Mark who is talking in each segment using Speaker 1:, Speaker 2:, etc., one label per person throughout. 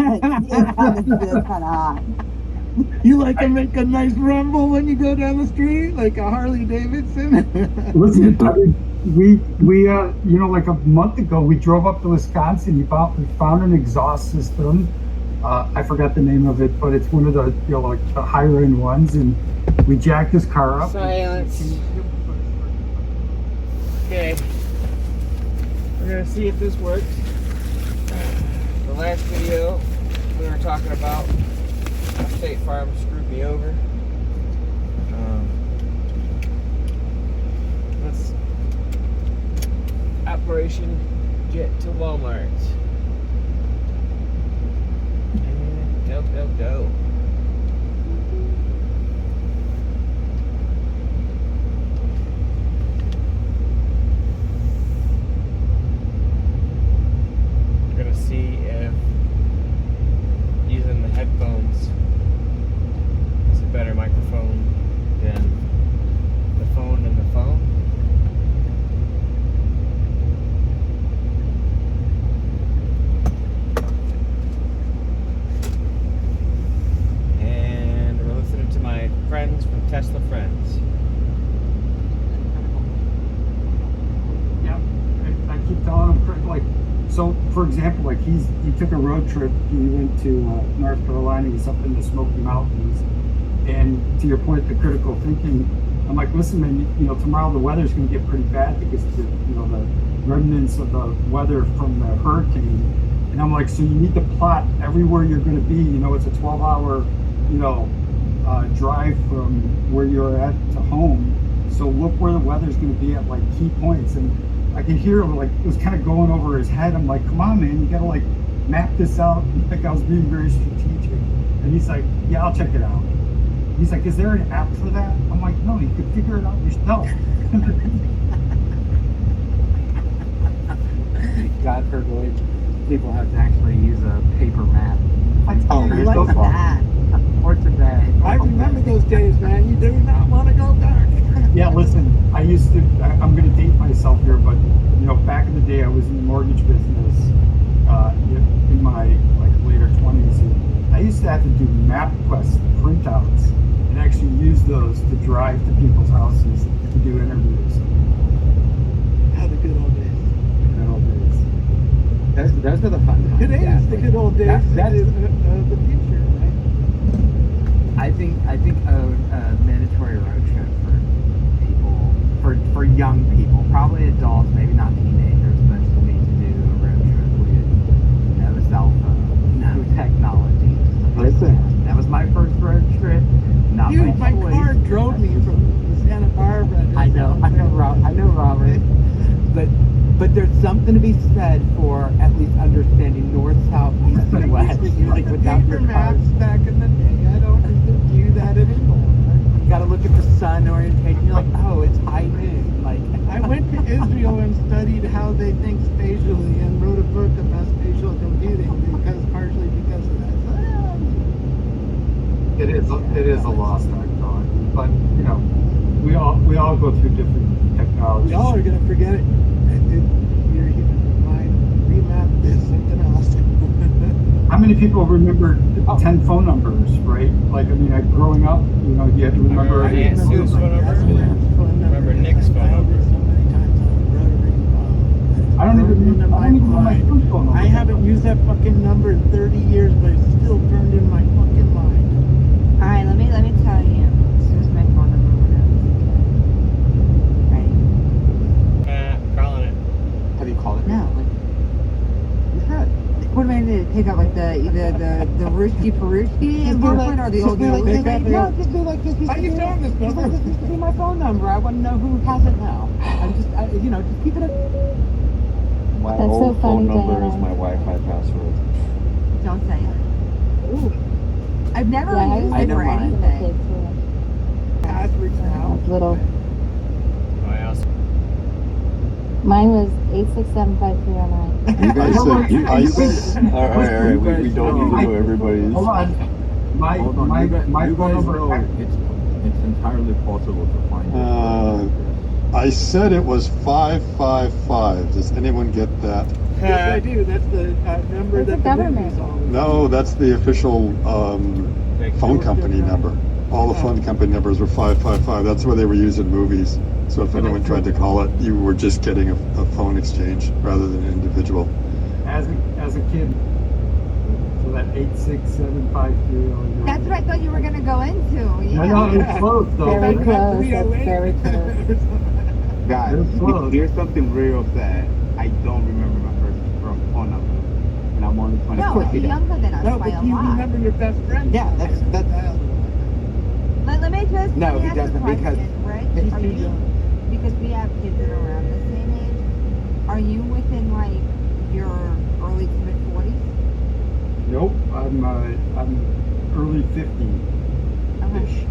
Speaker 1: It's kind of hot.
Speaker 2: You like to make a nice rumble when you go down the street, like a Harley Davidson?
Speaker 3: Listen, I mean, like a month ago, we drove up to Wisconsin. We found an exhaust system. I forgot the name of it, but it's one of the, like the higher end ones. And we jacked his car up.
Speaker 4: Silence. Okay. We're gonna see if this works. The last video we were talking about State Farm screwed me over. Let's Operation Get to Walmart. And go. We're gonna see if using the headphones is a better microphone than the phone and the phone. And we're listening to my friends from Tesla Friends.
Speaker 3: Yeah, I keep telling him, like, so for example, like he took a road trip. He went to North Carolina. He's up in the Smoky Mountains. And to your point, the critical thinking, I'm like, listen, man, tomorrow the weather's going to get pretty bad because the remnants of the weather from the hurricane. And I'm like, so you need to plot everywhere you're going to be. It's a 12-hour, drive from where you're at to home. So look where the weather's going to be at like key points. And I could hear him, like, it was kind of going over his head. I'm like, come on, man, you got to like map this out. Like I was being very strategic. And he's like, yeah, I'll check it out. He's like, is there an app for that? I'm like, no, you could figure it out yourself.
Speaker 5: God forbid people have to actually use a paper map.
Speaker 1: Oh,
Speaker 3: you're
Speaker 1: what's
Speaker 3: so
Speaker 1: that?
Speaker 5: Or today.
Speaker 2: I remember those days, man. You do not want to go back.
Speaker 3: Yeah, listen, I'm going to date myself here, but, back in the day, I was in the mortgage business in my later 20s. And I used to have to do MapQuest printouts and actually use those to drive to people's houses to do interviews.
Speaker 2: How the good old days.
Speaker 3: Good old days.
Speaker 5: Those are the fun times.
Speaker 2: Today is the good old days.
Speaker 5: That is
Speaker 2: the future, right?
Speaker 5: I think a mandatory road trip for people, for young people, probably adults, maybe not teenagers, but still need to do a road trip with no cell phone, no technology.
Speaker 3: Listen,
Speaker 5: that was my first road trip. Not
Speaker 2: Dude, my
Speaker 5: choice.
Speaker 2: car drove me from Santa Barbara.
Speaker 5: I know, Robert. But there's something to be said for at least understanding north, south, east, and west. Like without
Speaker 2: paper
Speaker 5: your
Speaker 2: maps back in the day. I don't do that anymore.
Speaker 5: You gotta look at the sun orientation. You're like, oh, it's high noon. Like
Speaker 2: I went to Israel and studied how they think spatially and wrote a book about spatial computing partially because of that.
Speaker 3: it is a lost art, though. But we all go through different technologies.
Speaker 2: We all are gonna forget it. Your mind remap this something else.
Speaker 3: How many people remember 10 phone numbers, right? Like, growing up, you had to remember.
Speaker 4: Aunt Sue's phone number. Remember Nick's phone number.
Speaker 2: So many times on rotary.
Speaker 3: I don't even know my phone number.
Speaker 2: I haven't used that fucking number in 30 years, but it's still burned in my fucking mind.
Speaker 1: All right, let me tell you. This is my phone number. Right?
Speaker 4: Calling it.
Speaker 5: have you called it?
Speaker 1: No.
Speaker 5: You should.
Speaker 1: What am I going to pick up? Like either the Rooski Peruski in Brooklyn or the old
Speaker 5: No, just be like, this
Speaker 2: How you doing this number?
Speaker 5: This used to be my phone number. I want to know who has it now. I'm just, just keep it.
Speaker 6: My
Speaker 7: That's so
Speaker 6: old phone
Speaker 7: funny,
Speaker 6: number is
Speaker 7: Diana.
Speaker 6: my Wi-Fi password.
Speaker 1: Don't say it. Ooh. I've never
Speaker 7: Yeah,
Speaker 1: used
Speaker 5: I
Speaker 1: it
Speaker 5: know
Speaker 1: for
Speaker 5: mine.
Speaker 1: anything.
Speaker 2: Passwords now.
Speaker 7: That's little.
Speaker 4: I also.
Speaker 7: Mine was 8675309.
Speaker 6: You guys said, all right, we don't need to know everybody's.
Speaker 3: Hold on. My
Speaker 8: Hold on,
Speaker 3: phone
Speaker 8: you guys
Speaker 3: number.
Speaker 8: know it's entirely possible to find it.
Speaker 6: I said it was 555. Does anyone get that?
Speaker 2: Yes, I do. That's the number
Speaker 7: That's
Speaker 2: that
Speaker 7: the
Speaker 2: the movies
Speaker 7: government.
Speaker 2: always.
Speaker 6: No, that's the official phone company number. All the phone company numbers were 555. That's where they were used in movies. So if anyone tried to call it, you were just getting a phone exchange rather than an individual.
Speaker 3: As a kid, so that 86753.
Speaker 1: That's what I thought you were gonna go into. Yeah.
Speaker 3: I know it's close though.
Speaker 7: Very
Speaker 3: right?
Speaker 7: close. That's very close.
Speaker 8: Guys,
Speaker 3: They're close.
Speaker 8: here's something real sad. I don't remember my first phone number, and I'm only 25.
Speaker 1: No, you're younger than us
Speaker 2: No,
Speaker 1: by
Speaker 2: but
Speaker 1: a
Speaker 2: you
Speaker 1: lot.
Speaker 2: remember your best friend.
Speaker 5: Yeah, that's-
Speaker 1: Let me just
Speaker 5: No,
Speaker 1: let me
Speaker 5: he
Speaker 1: ask a
Speaker 5: doesn't, because
Speaker 1: question, Rich.
Speaker 2: he's
Speaker 1: Are
Speaker 2: too
Speaker 1: you,
Speaker 2: young.
Speaker 1: because we have kids that are around the same age, are you within like your early to mid 40s?
Speaker 3: Nope, I'm early 50.
Speaker 1: Okay.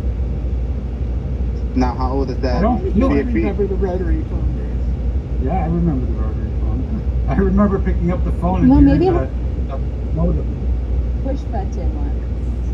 Speaker 8: Now, how old is that?
Speaker 3: I don't
Speaker 2: You
Speaker 3: feel
Speaker 2: remember the rotary phone days.
Speaker 3: Yeah, I remember the rotary phone. I remember picking up the phone and
Speaker 7: Well,
Speaker 3: hearing
Speaker 7: maybe
Speaker 3: the modem.
Speaker 7: Push button one.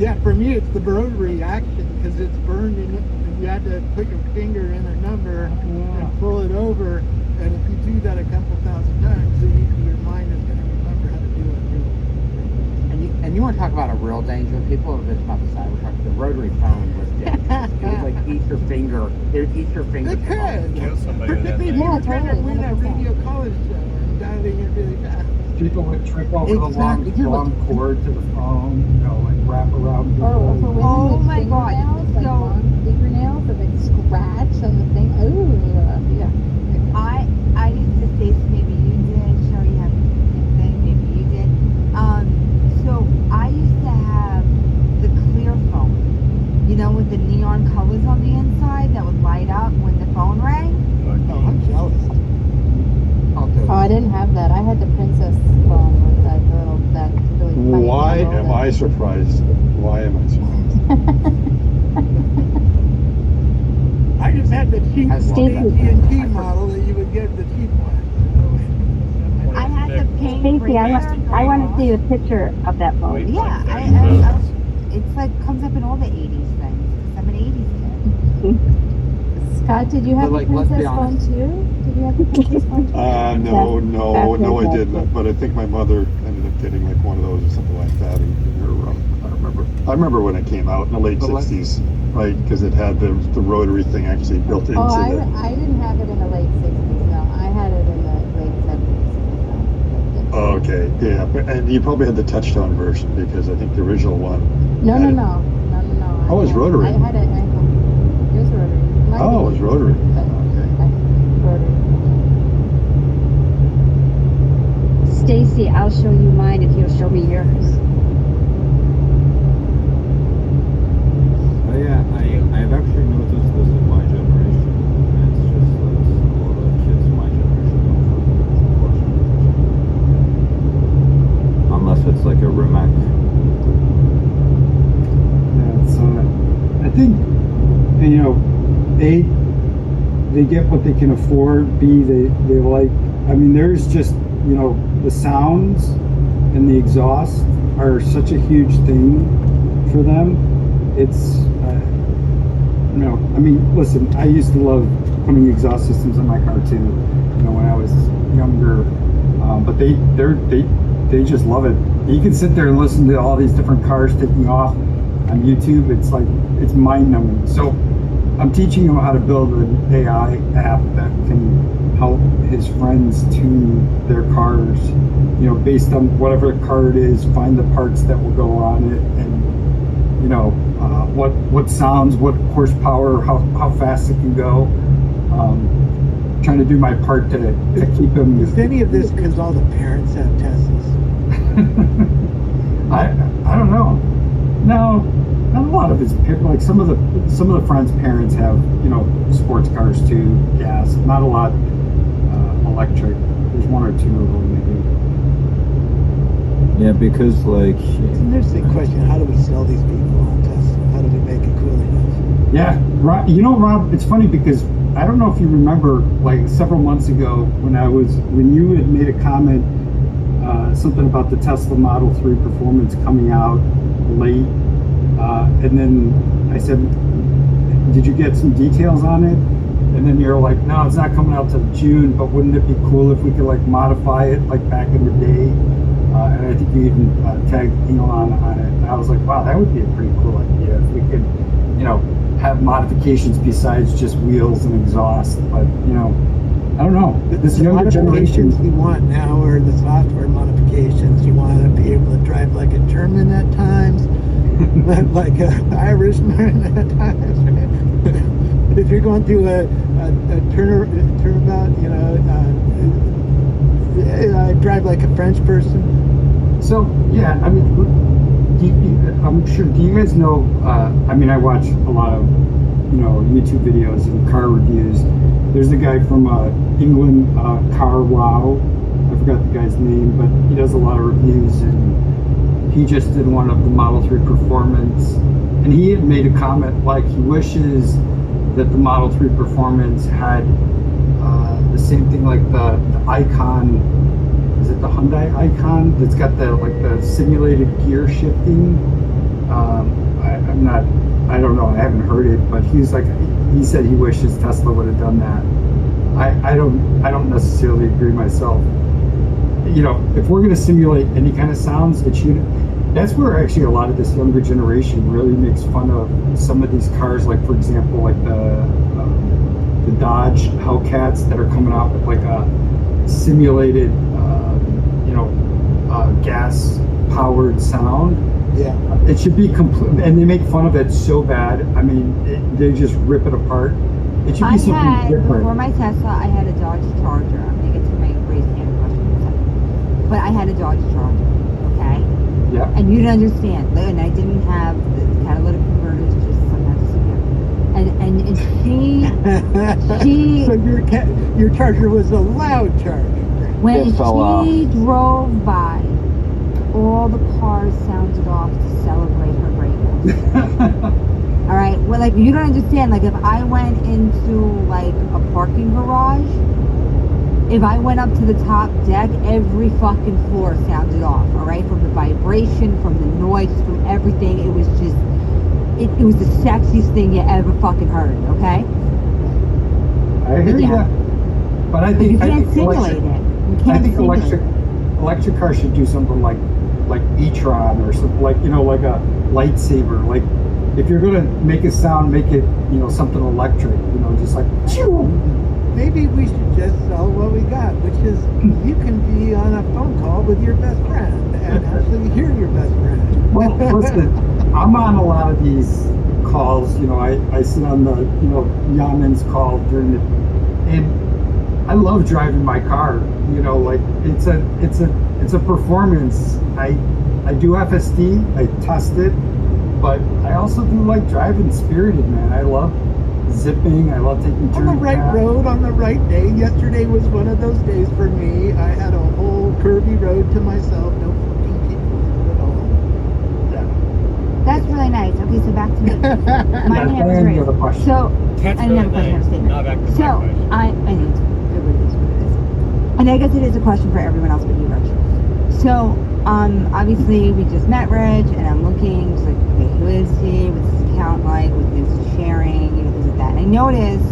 Speaker 2: Yeah, for me it's the rotary action because it's burned in it, and you had to put your finger in a number and pull it over. And if you do that a couple thousand times, then your mind is going to remember how to do it.
Speaker 5: And you want to talk about a real danger? People have been about the Cybertruck. The rotary phone was dangerous. It would like eat your finger. It would eat your finger.
Speaker 2: It could.
Speaker 4: Kill somebody with that
Speaker 2: Particularly if
Speaker 4: thing.
Speaker 2: you
Speaker 7: Yeah,
Speaker 2: were trying to
Speaker 7: totally,
Speaker 2: win a
Speaker 7: 100%.
Speaker 2: radio college show and dialing it really fast.
Speaker 3: People would trip over the
Speaker 2: Exactly. You're
Speaker 3: long cord to the phone, like wrap around.
Speaker 7: Or for women
Speaker 1: Oh
Speaker 7: with
Speaker 1: my God,
Speaker 7: fingernails, like
Speaker 1: so-
Speaker 7: long fingernails, that would scratch on the thing. Ooh, yeah.
Speaker 1: I used to say, maybe you did, sure you have the thing, maybe you did. So I used to have the clear phone, you know, with the neon colors on the inside that would light up when the phone rang.
Speaker 2: Oh, I'm jealous.
Speaker 7: Oh, I didn't have that. I had the princess phone with that little, that really funny
Speaker 6: Why
Speaker 7: handle
Speaker 6: am
Speaker 7: that-
Speaker 6: I surprised? Why am I surprised?
Speaker 2: I just had the cheap
Speaker 5: I love that.
Speaker 2: AT&T model that you would get the cheap one.
Speaker 1: I had the pink
Speaker 9: Stacy, I
Speaker 1: razor
Speaker 9: want to
Speaker 1: gloss.
Speaker 9: see a picture of that phone.
Speaker 4: Wait,
Speaker 1: Yeah,
Speaker 4: like
Speaker 1: I
Speaker 4: 30 minutes.
Speaker 1: it's like comes up in all the 80s things. 'Cause I'm an 80s kid.
Speaker 7: Scott, did you have
Speaker 5: But,
Speaker 7: the
Speaker 5: like, let's be
Speaker 7: princess phone
Speaker 5: honest.
Speaker 7: too? Did you have the princess phone too?
Speaker 6: No,
Speaker 9: That's
Speaker 6: I
Speaker 9: fantastic.
Speaker 6: didn't. But I think my mother ended up getting like one of those or something like that in her room. I remember when it came out in the late
Speaker 5: But let's-
Speaker 6: 60s, right? Because it had the rotary thing actually built into
Speaker 7: Oh, I
Speaker 6: it.
Speaker 7: didn't have it in the late 60s, no. I had it in the late 70s.
Speaker 6: Oh, okay, yeah, and you probably had the touchtone version because I think the original one.
Speaker 7: No.
Speaker 6: had it. Oh, it was rotary.
Speaker 7: I had it, it was rotary. Might
Speaker 6: Oh,
Speaker 7: be
Speaker 6: it was
Speaker 7: used,
Speaker 6: rotary.
Speaker 7: but
Speaker 6: Okay.
Speaker 7: rotary.
Speaker 9: Stacy, I'll show you mine if you'll show me yours.
Speaker 10: Oh yeah, I've actually noticed this in my generation. And it's just that a lot of kids in my generation don't have it, unless it's like a Rimac.
Speaker 3: Yeah, it's, I think, you know, A, they get what they can afford. B, they like, I mean, there's just, you know, the sounds and the exhaust are such a huge thing for them. It's, you know, I mean, listen, I used to love putting exhaust systems in my car too, you know, when I was younger. But they just love it. You can sit there and listen to all these different cars taking off on YouTube. It's like, it's mind numbing. So I'm teaching him how to build an AI app that can help his friends tune their cars, you know, based on whatever car it is, find the parts that will go on it, and, you know, what sounds, what horsepower, how fast it can go. Trying to do my part to keep him.
Speaker 2: Is any of this because all the parents have Teslas?
Speaker 3: I don't know. No, not a lot of his like some of the friends' parents have, you know, sports cars too, gas. Not a lot electric. There's one or two of them maybe.
Speaker 10: Yeah, because like
Speaker 2: It's an interesting question. How do we sell these people on Tesla? How do we make it cool enough?
Speaker 3: Yeah, Rob, you know, Rob, it's funny because I don't know if you remember, like several months ago when you had made a comment, something about the Tesla Model 3 Performance coming out late, and then I said, did you get some details on it? And then you're like, no, it's not coming out till June, but wouldn't it be cool if we could like modify it like back in the day? And I think you even tagged Elon on it. And I was like, wow, that would be a pretty cool idea if we could, you know, have modifications besides just wheels and exhaust. But, you know, I don't know. This
Speaker 2: The
Speaker 3: younger
Speaker 2: modifications
Speaker 3: generation.
Speaker 2: you want now are the software modifications. You want to be able to drive like a German at times, like an Irishman at times. If you're going through a turnabout, you know, drive like a French person.
Speaker 3: So, yeah, I mean, I'm sure, do you guys know, I mean, I watch a lot of, you know, YouTube videos and car reviews. There's a guy from England, Car Wow. I forgot the guy's name, but he does a lot of reviews, and he just did one of the Model 3 Performance, and he had made a comment like he wishes that the Model 3 Performance had the same thing like the Icon. Is it the Hyundai Icon that's got the like the simulated gear shifting? I don't know. I haven't heard it, but he said he wishes Tesla would have done that. I don't necessarily agree myself. You know, if we're going to simulate any kind of sounds, it should. That's where actually a lot of this younger generation really makes fun of some of these cars. Like for example, like the Dodge Hellcats that are coming out with like a simulated, gas-powered sound.
Speaker 2: Yeah.
Speaker 3: It should be complete, and they make fun of it so bad. I mean, they just rip it apart. It should be something different.
Speaker 1: Before my Tesla, I had a Dodge Charger. I'm gonna get to my raised hand question in a second. But I had a Dodge Charger, okay?
Speaker 3: Yeah.
Speaker 1: And you don't understand. And I didn't have the catalytic converters, just sometimes to secure. And she
Speaker 2: So your Charger was a loud Charger.
Speaker 1: when
Speaker 10: It fell off.
Speaker 1: she drove by, all the cars sounded off to celebrate her greatness. All right. Well, like you don't understand. Like if I went into like a parking garage, if I went up to the top deck, every fucking floor sounded off. All right, from the vibration, from the noise, from everything. It was just, it was the sexiest thing you ever fucking heard. Okay.
Speaker 3: I hear
Speaker 1: Yeah.
Speaker 3: you. But I
Speaker 1: But
Speaker 3: think
Speaker 1: you can't simulate
Speaker 3: electric,
Speaker 1: it. You
Speaker 3: I
Speaker 1: can't
Speaker 3: think
Speaker 1: simulate it.
Speaker 3: electric cars should do something like e-tron or something like, you know, like a lightsaber. Like if you're gonna make a sound, make it, you know, something electric. You know, just like.
Speaker 2: Maybe we should just sell what we got, which is you can be on a phone call with your best friend and actually hear your best friend.
Speaker 3: Well, listen, I'm on a lot of these calls. You know, I sit on the, you know, Yaman's call during the, and I love driving my car. You know, like it's a performance. I do FSD. I test it, but I also do like driving Spirited, man. I love zipping. I love taking
Speaker 2: On
Speaker 3: turns.
Speaker 2: the right road, on the right day. Yesterday was one of those days for me. I had a whole curvy road to myself. No fucking people at all.
Speaker 1: That's really nice. Okay, so back to me. My hand is
Speaker 3: Diane, you
Speaker 1: raised.
Speaker 3: have a question.
Speaker 1: So
Speaker 4: That's
Speaker 1: I didn't have a
Speaker 4: really
Speaker 1: question, I have a
Speaker 4: nice.
Speaker 1: statement.
Speaker 4: Now back to my
Speaker 1: So
Speaker 4: question.
Speaker 1: I think it is what it is. And I guess it is a question for everyone else but you, Rich. So obviously we just met Rich, and I'm looking, just like, okay, who is he? What's his account like? What's his sharing? You know, things like that. And I noticed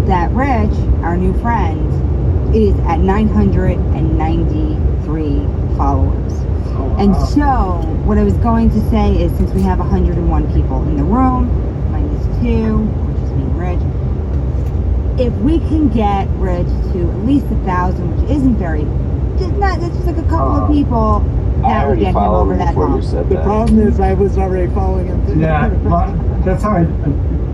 Speaker 1: that Rich, our new friend, is at 993 followers.
Speaker 3: Oh,
Speaker 1: And
Speaker 3: wow.
Speaker 1: so, what I was going to say is, since we have 101 people in the room, minus 2, which is me and Rich, if we can get Rich to at least 1,000, which isn't very, that's just like a couple of people,
Speaker 10: I
Speaker 1: that would
Speaker 10: already
Speaker 1: get him
Speaker 10: followed
Speaker 1: over
Speaker 10: him
Speaker 1: that
Speaker 10: before you
Speaker 1: hump.
Speaker 10: said
Speaker 2: The
Speaker 10: that.
Speaker 2: problem is I was already following him. too.
Speaker 3: Yeah, that's how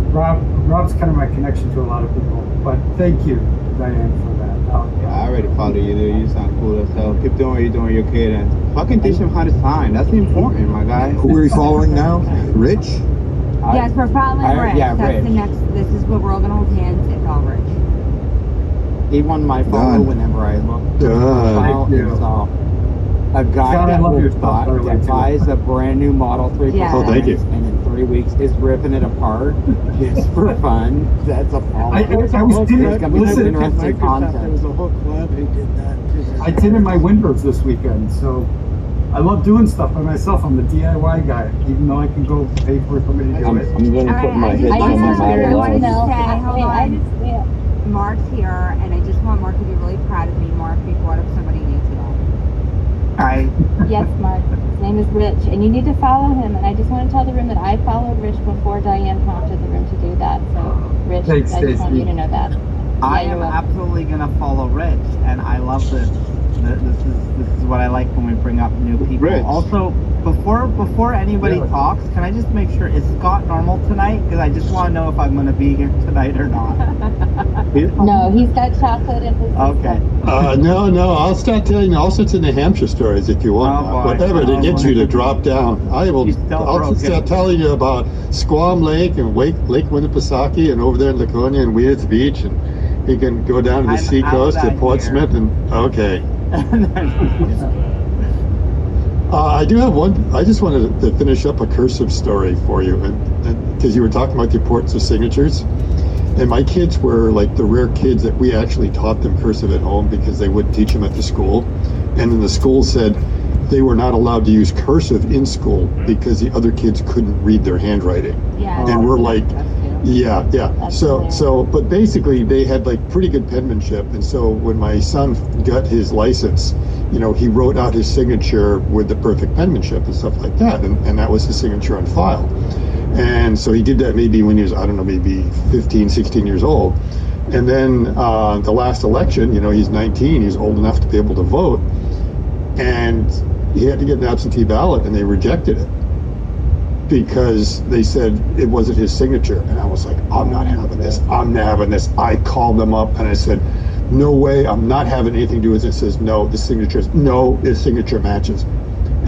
Speaker 3: Rob's kind of my connection to a lot of people. But thank you, Diane, for that.
Speaker 8: Yeah, I already follow you, dude. You sound cool as hell. Keep doing what you're doing, you're kid, and fucking teach him how to sign. That's important, my guy.
Speaker 6: Who are we following now? Rich?
Speaker 1: Yes, we're following Rich.
Speaker 5: yeah,
Speaker 1: That's the
Speaker 5: Rich.
Speaker 1: next, this is what we're all going to hold hands and follow Rich.
Speaker 5: He won my follow
Speaker 6: Done.
Speaker 5: whenever I look.
Speaker 6: Done.
Speaker 3: Thank you.
Speaker 5: So, a guy
Speaker 3: Scott, I
Speaker 5: that,
Speaker 3: love
Speaker 5: will
Speaker 3: your stuff, by the way,
Speaker 5: that
Speaker 3: too.
Speaker 5: buys a brand new Model 3
Speaker 1: Yeah.
Speaker 6: Oh, thank you.
Speaker 5: and in 3 weeks is ripping it apart just for fun. That's a follow.
Speaker 3: I was
Speaker 5: It's gonna be
Speaker 3: listen,
Speaker 5: some interesting
Speaker 2: Microsoft, there
Speaker 5: content.
Speaker 2: was a whole club who did that too.
Speaker 3: I tinted my windows this weekend, so I love doing stuff by myself. I'm a DIY guy, even though I can go pay for somebody to do
Speaker 10: I'm
Speaker 3: it.
Speaker 10: gonna
Speaker 1: All
Speaker 10: put
Speaker 1: right,
Speaker 10: my
Speaker 1: I
Speaker 10: hitch
Speaker 1: just
Speaker 10: on my
Speaker 1: wanted
Speaker 10: Model
Speaker 1: to
Speaker 10: Y.
Speaker 1: say, hold on. Mark's here, and I just want Mark to be really proud of me. Mark, we brought up somebody new today.
Speaker 7: Yes, Mark. His name is Rich, and you need to follow him. And I just want to tell the room that I followed Rich before Diane prompted the room to do that. So, Rich,
Speaker 5: Thanks,
Speaker 7: I just want
Speaker 5: Stacey.
Speaker 7: you to know that.
Speaker 5: I
Speaker 7: Yeah,
Speaker 5: am
Speaker 7: you're welcome.
Speaker 5: absolutely gonna follow Rich, and I love this. This is what I like when we bring up new people.
Speaker 8: Rich.
Speaker 5: Also, before anybody
Speaker 8: Yeah.
Speaker 5: talks, can I just make sure, is Scott normal tonight? Because I just want to know if I'm gonna be here tonight or not.
Speaker 7: No, he's got chocolate in his
Speaker 5: Okay.
Speaker 7: system.
Speaker 6: No, I'll start telling you all sorts of New Hampshire stories if you want.
Speaker 5: Oh, boy.
Speaker 6: Whatever to
Speaker 5: Oh,
Speaker 6: get
Speaker 5: boy.
Speaker 6: you to drop down. I'll
Speaker 5: He's still broken.
Speaker 6: start telling you about Squam Lake and Lake Winnipesaukee and over there in Laconia and Weir's Beach, and you can go down to the
Speaker 5: I'm
Speaker 6: seacoast
Speaker 5: out
Speaker 6: to
Speaker 5: that
Speaker 6: Portsmouth and okay.
Speaker 5: year.
Speaker 6: I do have one. I just wanted to finish up a cursive story for you, and because you were talking about the importance of signatures, and my kids were like the rare kids that we actually taught them cursive at home because they wouldn't teach them at the school, and then the school said they were not allowed to use cursive in school because the other kids couldn't read their handwriting,
Speaker 1: Yeah.
Speaker 6: and we're like, yeah.
Speaker 7: That's
Speaker 6: So, but basically they had like pretty good penmanship. And so when my son got his license, you know, he wrote out his signature with the perfect penmanship and stuff like that. And that was his signature on file. And so he did that maybe when he was, I don't know, maybe 15, 16 years old. And then the last election, you know, he's 19, he's old enough to be able to vote. And he had to get an absentee ballot and they rejected it, because they said it wasn't his signature. And I was like, I'm not having this. I called them up and I said, no way, I'm not having anything to do with it. It says, no, his signature matches.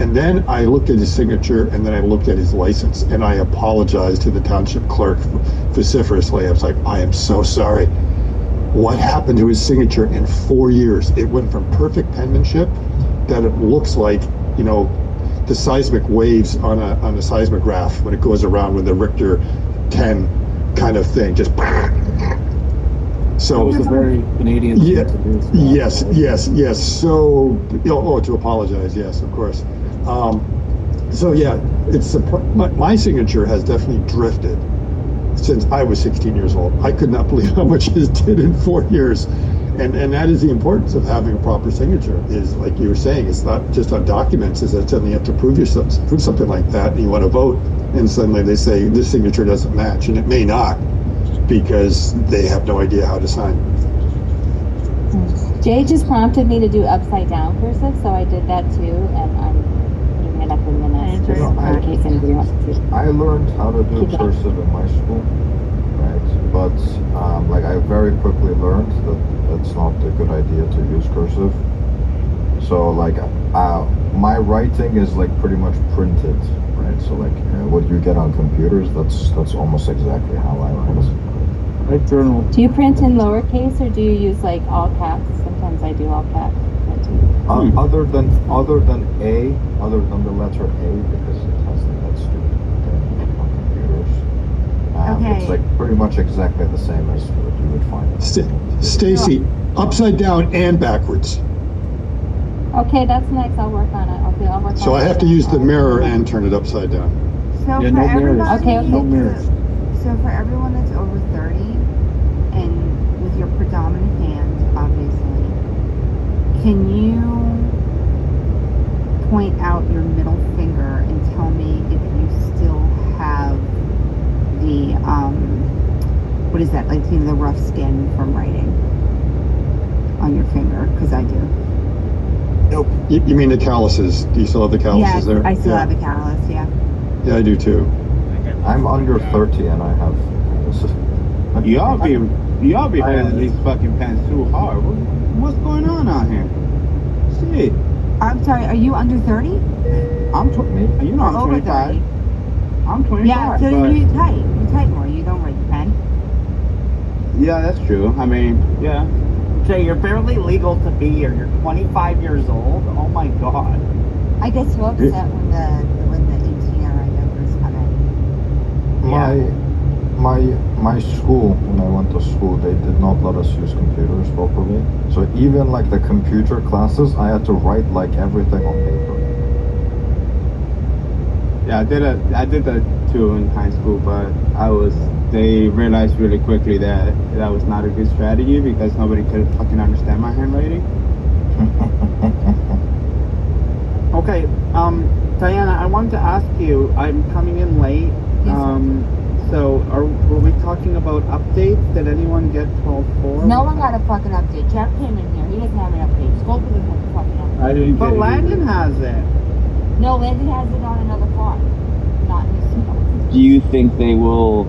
Speaker 6: And then I looked at his signature and then I looked at his license and I apologized to the township clerk vociferously. I was like, I am so sorry. What happened to his signature in 4 years? It went from perfect penmanship that it looks like, you know, the seismic waves on a seismograph when it goes around with the Richter 10 kind of thing, just so
Speaker 10: That was a very Canadian thing
Speaker 6: Yeah,
Speaker 10: to do.
Speaker 6: yes. So, to apologize, yes, of course. So yeah, it's my signature has definitely drifted since I was 16 years old. I could not believe how much his did in 4 years. And that is the importance of having a proper signature, is like you were saying, it's not just on documents, is that suddenly you have to prove something like that, and you want to vote, and suddenly they say this signature doesn't match, and it may not, because they have no idea how to sign.
Speaker 7: Jay just prompted me to do upside down cursive, so I did that too, and I'm putting it up in minutes just in case anybody wants to see.
Speaker 11: I learned how to do
Speaker 7: Keep going.
Speaker 11: cursive in my school, right? But like I very quickly learned that it's not a good idea to use cursive. So like my writing is like pretty much printed, right? So like what you get on computers, that's almost exactly how I write.
Speaker 10: I journal.
Speaker 7: Do you print in lowercase or do you use like all caps? Sometimes I do all caps.
Speaker 11: Other than the letter A, because it has that stupid thing on computers.
Speaker 1: Okay.
Speaker 11: It's like pretty much exactly the same as what you would find.
Speaker 6: Stacy, upside down and backwards.
Speaker 7: Okay, that's next. I'll work on it. I'll work on it.
Speaker 6: So I have to use the mirror and turn it upside down.
Speaker 1: So
Speaker 10: Yeah,
Speaker 1: for
Speaker 10: no mirrors.
Speaker 1: everybody,
Speaker 7: Okay,
Speaker 10: no mirrors.
Speaker 1: So for everyone that's over 30, and with your predominant hand, obviously, can you point out your middle finger and tell me if you still have the what is that, like, you know, the rough skin from writing on your finger? Because I do.
Speaker 6: Nope. You mean the calluses? Do you still have the calluses
Speaker 1: Yes,
Speaker 6: there?
Speaker 1: I still
Speaker 6: Yeah.
Speaker 1: have a callus. Yeah.
Speaker 6: Yeah, I do too.
Speaker 11: I'm under 30 and I have.
Speaker 8: Y'all be holding these fucking pants too hard. What's going on out here? Shit.
Speaker 1: I'm sorry. Are you under 30?
Speaker 8: I'm you know I'm
Speaker 1: Or over
Speaker 8: 25.
Speaker 1: 30?
Speaker 8: I'm 25.
Speaker 1: Yeah. So
Speaker 8: but
Speaker 1: you type. You type more. You don't write the pen.
Speaker 8: yeah, that's true. I mean, yeah.
Speaker 5: Jay, you're barely legal to be here. You're 25 years old. Oh my god.
Speaker 1: I get so upset when the 18-year numbers come in.
Speaker 11: My school, when I went to school, they did not let us use computers properly. So even like the computer classes, I had to write like everything on paper.
Speaker 8: Yeah, I did that too in high school, but I was they realized really quickly that that was not a good strategy because nobody could fucking understand my handwriting. Okay, Diana, I wanted to ask you, I'm coming in late. So were we talking about updates? Did anyone get 12.4?
Speaker 1: No one got a fucking update. Jeff came in here. He doesn't have an update. Scope doesn't have a fucking update.
Speaker 3: I didn't get
Speaker 8: But
Speaker 3: it
Speaker 8: Landon
Speaker 3: either.
Speaker 8: has it.
Speaker 1: No, Landon has it on another car. Not in his car.
Speaker 12: Do you think they will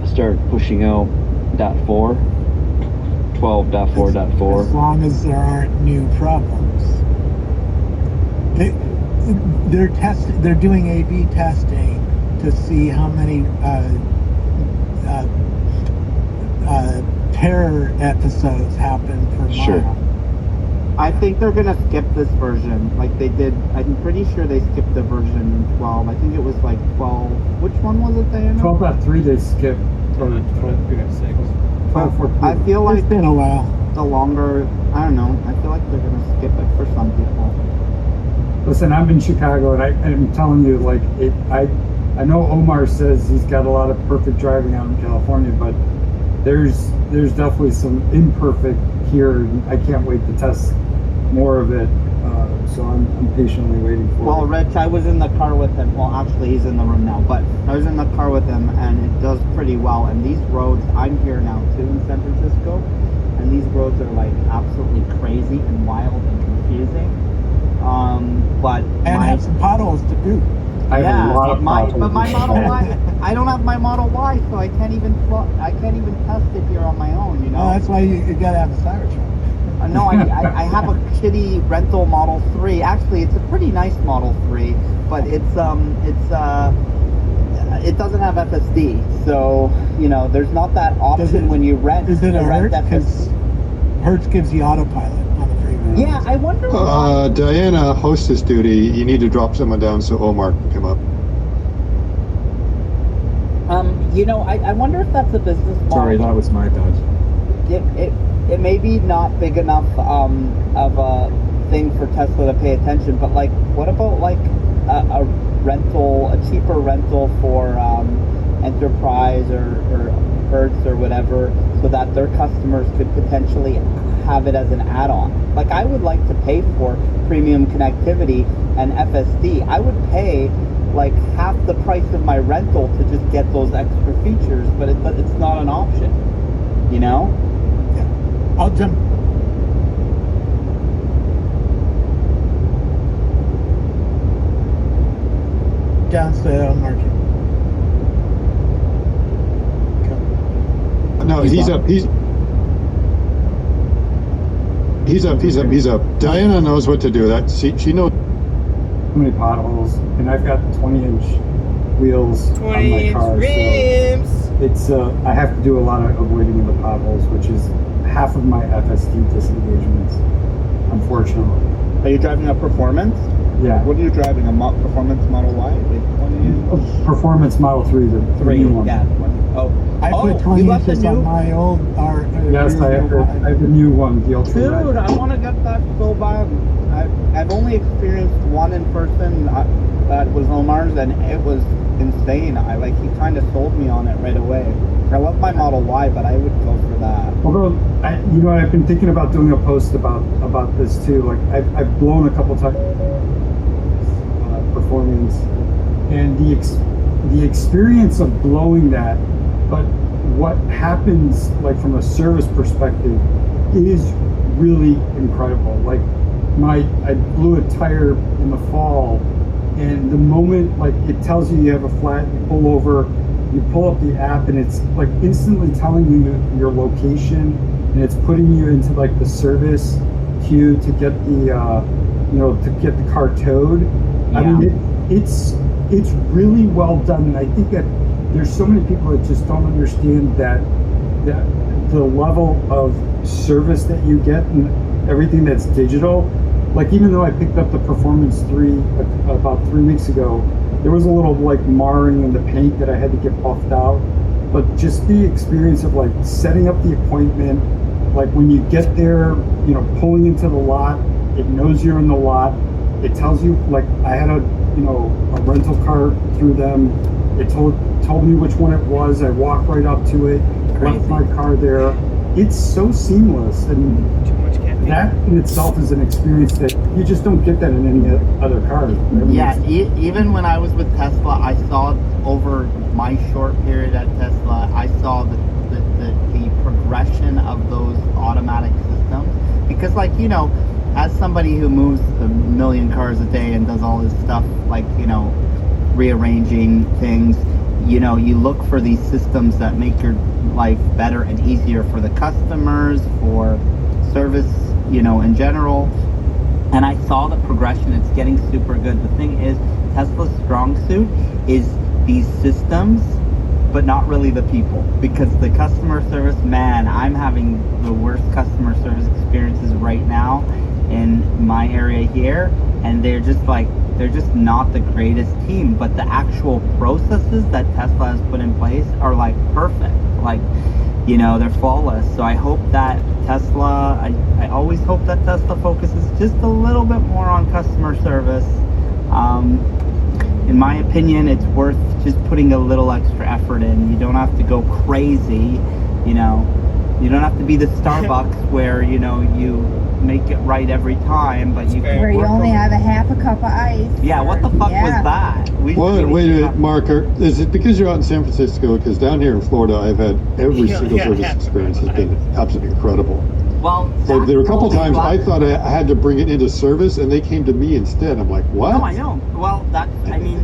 Speaker 12: start pushing out .4? 12.4.4?
Speaker 2: As long as there aren't new problems. They're doing A/B testing to see how many terror episodes happen per mile.
Speaker 12: Sure.
Speaker 5: I think they're gonna skip this version, like they did. I'm pretty sure they skipped the version 12. I think it was like 12. Which one was it, Diana?
Speaker 3: 12.3 they skipped. Or
Speaker 4: 12.6.
Speaker 3: 12.4.
Speaker 5: I feel like
Speaker 2: It's been a while.
Speaker 5: the longer, I don't know. I feel like they're gonna skip it for some people.
Speaker 3: Listen, I'm in Chicago, and I'm telling you, like, I know Omar says he's got a lot of perfect driving out in California, but there's definitely some imperfect here, and I can't wait to test more of it. So I'm patiently waiting for
Speaker 5: Well,
Speaker 3: it.
Speaker 5: Rich, I was in the car with him. Well, actually, he's in the room now, but I was in the car with him, and it does pretty well. And these roads, I'm here now too in San Francisco, and these roads are like absolutely crazy and wild and confusing. But
Speaker 2: And have some potholes to boot.
Speaker 3: I have a lot of
Speaker 5: my
Speaker 3: potholes.
Speaker 5: Model Y, I don't have my Model Y, so I can't even test it here on my own. You know.
Speaker 2: Well, that's why you gotta have a Cybertruck.
Speaker 5: No, I have a shitty rental Model 3. Actually, it's a pretty nice Model 3, but it doesn't have FSD. So, you know, there's not that option when you rent.
Speaker 2: Is it
Speaker 5: to
Speaker 2: a
Speaker 5: rent
Speaker 2: Hertz? Because Hertz gives you autopilot on the freeway.
Speaker 5: Yeah, I wonder why.
Speaker 6: Diana, hostess duty. You need to drop someone down so Omar can come up.
Speaker 5: You know, I wonder if that's a business model.
Speaker 10: Sorry, that was my bad.
Speaker 5: It may be not big enough of a thing for Tesla to pay attention, but like, what about like a cheaper rental for Enterprise or Hertz or whatever, so that their customers could potentially have it as an add-on. Like, I would like to pay for premium connectivity and FSD. I would pay like half the price of my rental to just get those extra features, but it's not an option, you know?
Speaker 2: I'll jump. Down to the market.
Speaker 6: No, he's up. He's up. Diana knows what to do. She knows.
Speaker 3: So many potholes, and I've got 20-inch wheels on my
Speaker 4: 20-inch
Speaker 3: car.
Speaker 4: rims.
Speaker 3: So it's I have to do a lot of avoiding of the potholes, which is half of my FSD disengagements, unfortunately.
Speaker 5: Are you driving a Performance?
Speaker 3: Yeah.
Speaker 5: What are you driving? A Performance Model Y? Like 20
Speaker 3: Performance Model 3, the new one.
Speaker 5: Yeah, 20. Oh,
Speaker 2: I put 20 inches on my old R.
Speaker 3: Yes, I have the new one, the Ultra
Speaker 5: Dude,
Speaker 3: Red.
Speaker 5: I want to get that so bad. I've only experienced one in person. That was Omar's, and it was insane. He kind of sold me on it right away. I love my Model Y, but I would go for that.
Speaker 3: Although, I've been thinking about doing a post about this too. Like, I've blown a couple times Performance, and the experience of blowing that, but what happens, like, from a service perspective, is really incredible. Like, I blew a tire in the fall, and the moment, like, it tells you have a flat, you pull over, you pull up the app, and it's like instantly telling you your location, and it's putting you into like the service queue to get the to get the car towed. Yeah. I mean, it's really well done, and I think that there's so many people that just don't understand that the level of service that you get and everything that's digital. Like, even though I picked up the Performance 3 about 3 weeks ago, there was a little like marring in the paint that I had to get buffed out. But just the experience of like setting up the appointment, like when you get there, pulling into the lot, it knows you're in the lot. It tells you, like, I had a rental car through them. It told me which one it was. I walked right up to it, left my car there. It's so seamless, and
Speaker 4: Too much caffeine.
Speaker 3: that in itself is an experience that you just don't get that in any other car. I mean,
Speaker 5: Yeah, even when I was with Tesla, I saw over my short period at Tesla, I saw the progression of those automatic systems. Because, like, you know, as somebody who moves a million cars a day and does all this stuff, like, you know, rearranging things, you know, you look for these systems that make your life better and easier for the customers, for service, you know, in general. And I saw the progression. It's getting super good. The thing is, Tesla's strong suit is these systems, but not really the people. Because the customer service, man, I'm having the worst customer service experiences right now in my area here. And they're just not the greatest team. But the actual processes that Tesla has put in place are like perfect. Like, you know, they're flawless. So I hope that Tesla, I always hope that Tesla focuses just a little bit more on customer service. In my opinion, it's worth just putting a little extra effort in. You don't have to go crazy, you know. You don't have to be the Starbucks where, you know, you make it right every time, but you can
Speaker 1: Where you
Speaker 5: work
Speaker 1: only
Speaker 5: on-
Speaker 1: have a half a cup of ice.
Speaker 5: Yeah, what the fuck was that?
Speaker 6: Wait a minute, Mark. Is it because you're out in San Francisco? Because down here in Florida, I've had every single service experience has been absolutely incredible.
Speaker 5: Well,
Speaker 6: So there were a couple
Speaker 5: Zach told
Speaker 6: times
Speaker 5: me
Speaker 6: I thought I had to bring it into service, and they came to me instead. I'm like, what?
Speaker 5: No, I know. Well, I mean,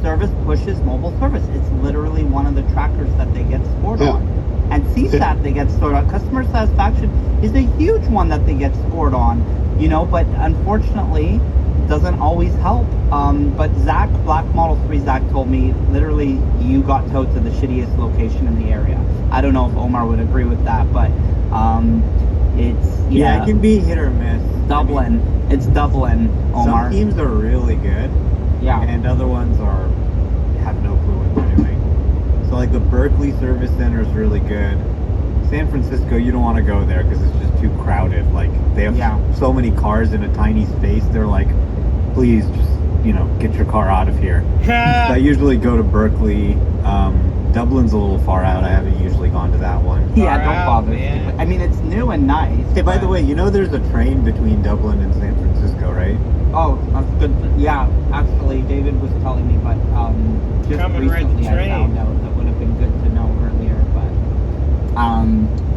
Speaker 5: service pushes mobile service. It's literally one of the trackers that they get scored
Speaker 6: Yeah.
Speaker 5: on. And CSAT they get scored on. Customer satisfaction is a huge one that they get scored on, you know, but unfortunately doesn't always help. But Zach, Black Model 3 Zach told me, literally, you got towed to the shittiest location in the area. I don't know if Omar would agree with that, but it's,
Speaker 10: Yeah, it can be hit or miss.
Speaker 5: Dublin. It's Dublin, Omar.
Speaker 10: Some teams are really good.
Speaker 5: Yeah.
Speaker 10: And other ones have no clue what they're doing. So like the Berkeley Service Center is really good. San Francisco, you don't want to go there because it's just too crowded. Like they have so many cars in a tiny space. They're like, please just, you know, get your car out of here. So I usually go to Berkeley. Dublin's a little far out. I haven't usually gone to that one.
Speaker 5: Yeah, don't bother. I mean, it's new and nice.
Speaker 10: Hey, by the way, you know there's a train between Dublin and San Francisco, right?
Speaker 5: Oh, that's good. Yeah, actually, David was telling me, but just
Speaker 4: Come and ride the
Speaker 5: recently I
Speaker 4: train.
Speaker 5: found out. That would have been good to know earlier, but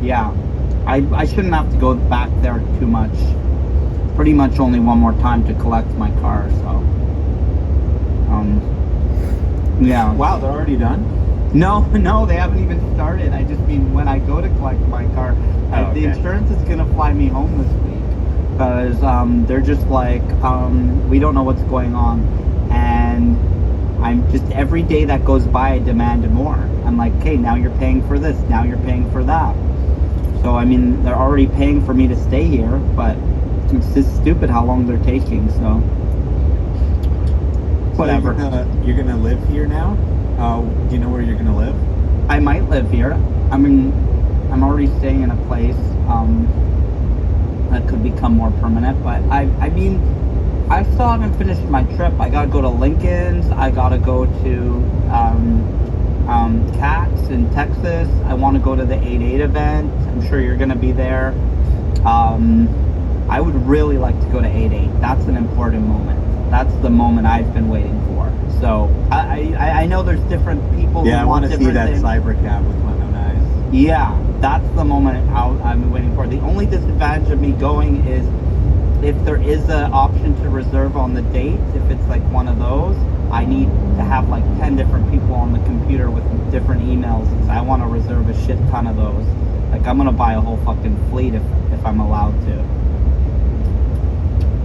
Speaker 5: yeah, I shouldn't have to go back there too much. Pretty much only one more time to collect my car, so yeah.
Speaker 10: Wow, they're already done?
Speaker 5: No, they haven't even started. I just mean when I go to collect my car, the insurance is gonna fly me home this week because they're just like, we don't know what's going on, and I'm just every day that goes by I demand more. I'm like, okay, now you're paying for this, now you're paying for that. So I mean, they're already paying for me to stay here, but it's just stupid how long they're taking. So whatever.
Speaker 10: So you're gonna live here now? Do you know where you're gonna live?
Speaker 5: I might live here. I mean, I'm already staying in a place that could become more permanent. But I mean, I still haven't finished my trip. I gotta go to Lincoln's. I gotta go to Cats in Texas. I want to go to the 8/8 event. I'm sure you're gonna be there. I would really like to go to 8/8. That's an important moment. That's the moment I've been waiting for. So I know there's different people.
Speaker 10: Yeah,
Speaker 5: who
Speaker 10: I want to see
Speaker 5: different
Speaker 10: that
Speaker 5: things.
Speaker 10: Cybercab with my own eyes.
Speaker 5: Yeah, that's the moment I'm waiting for. The only disadvantage of me going is if there is an option to reserve on the date. If it's like one of those, I need to have like 10 different people on the computer with different emails because I want to reserve a shit ton of those. Like I'm gonna buy a whole fucking fleet if I'm allowed to.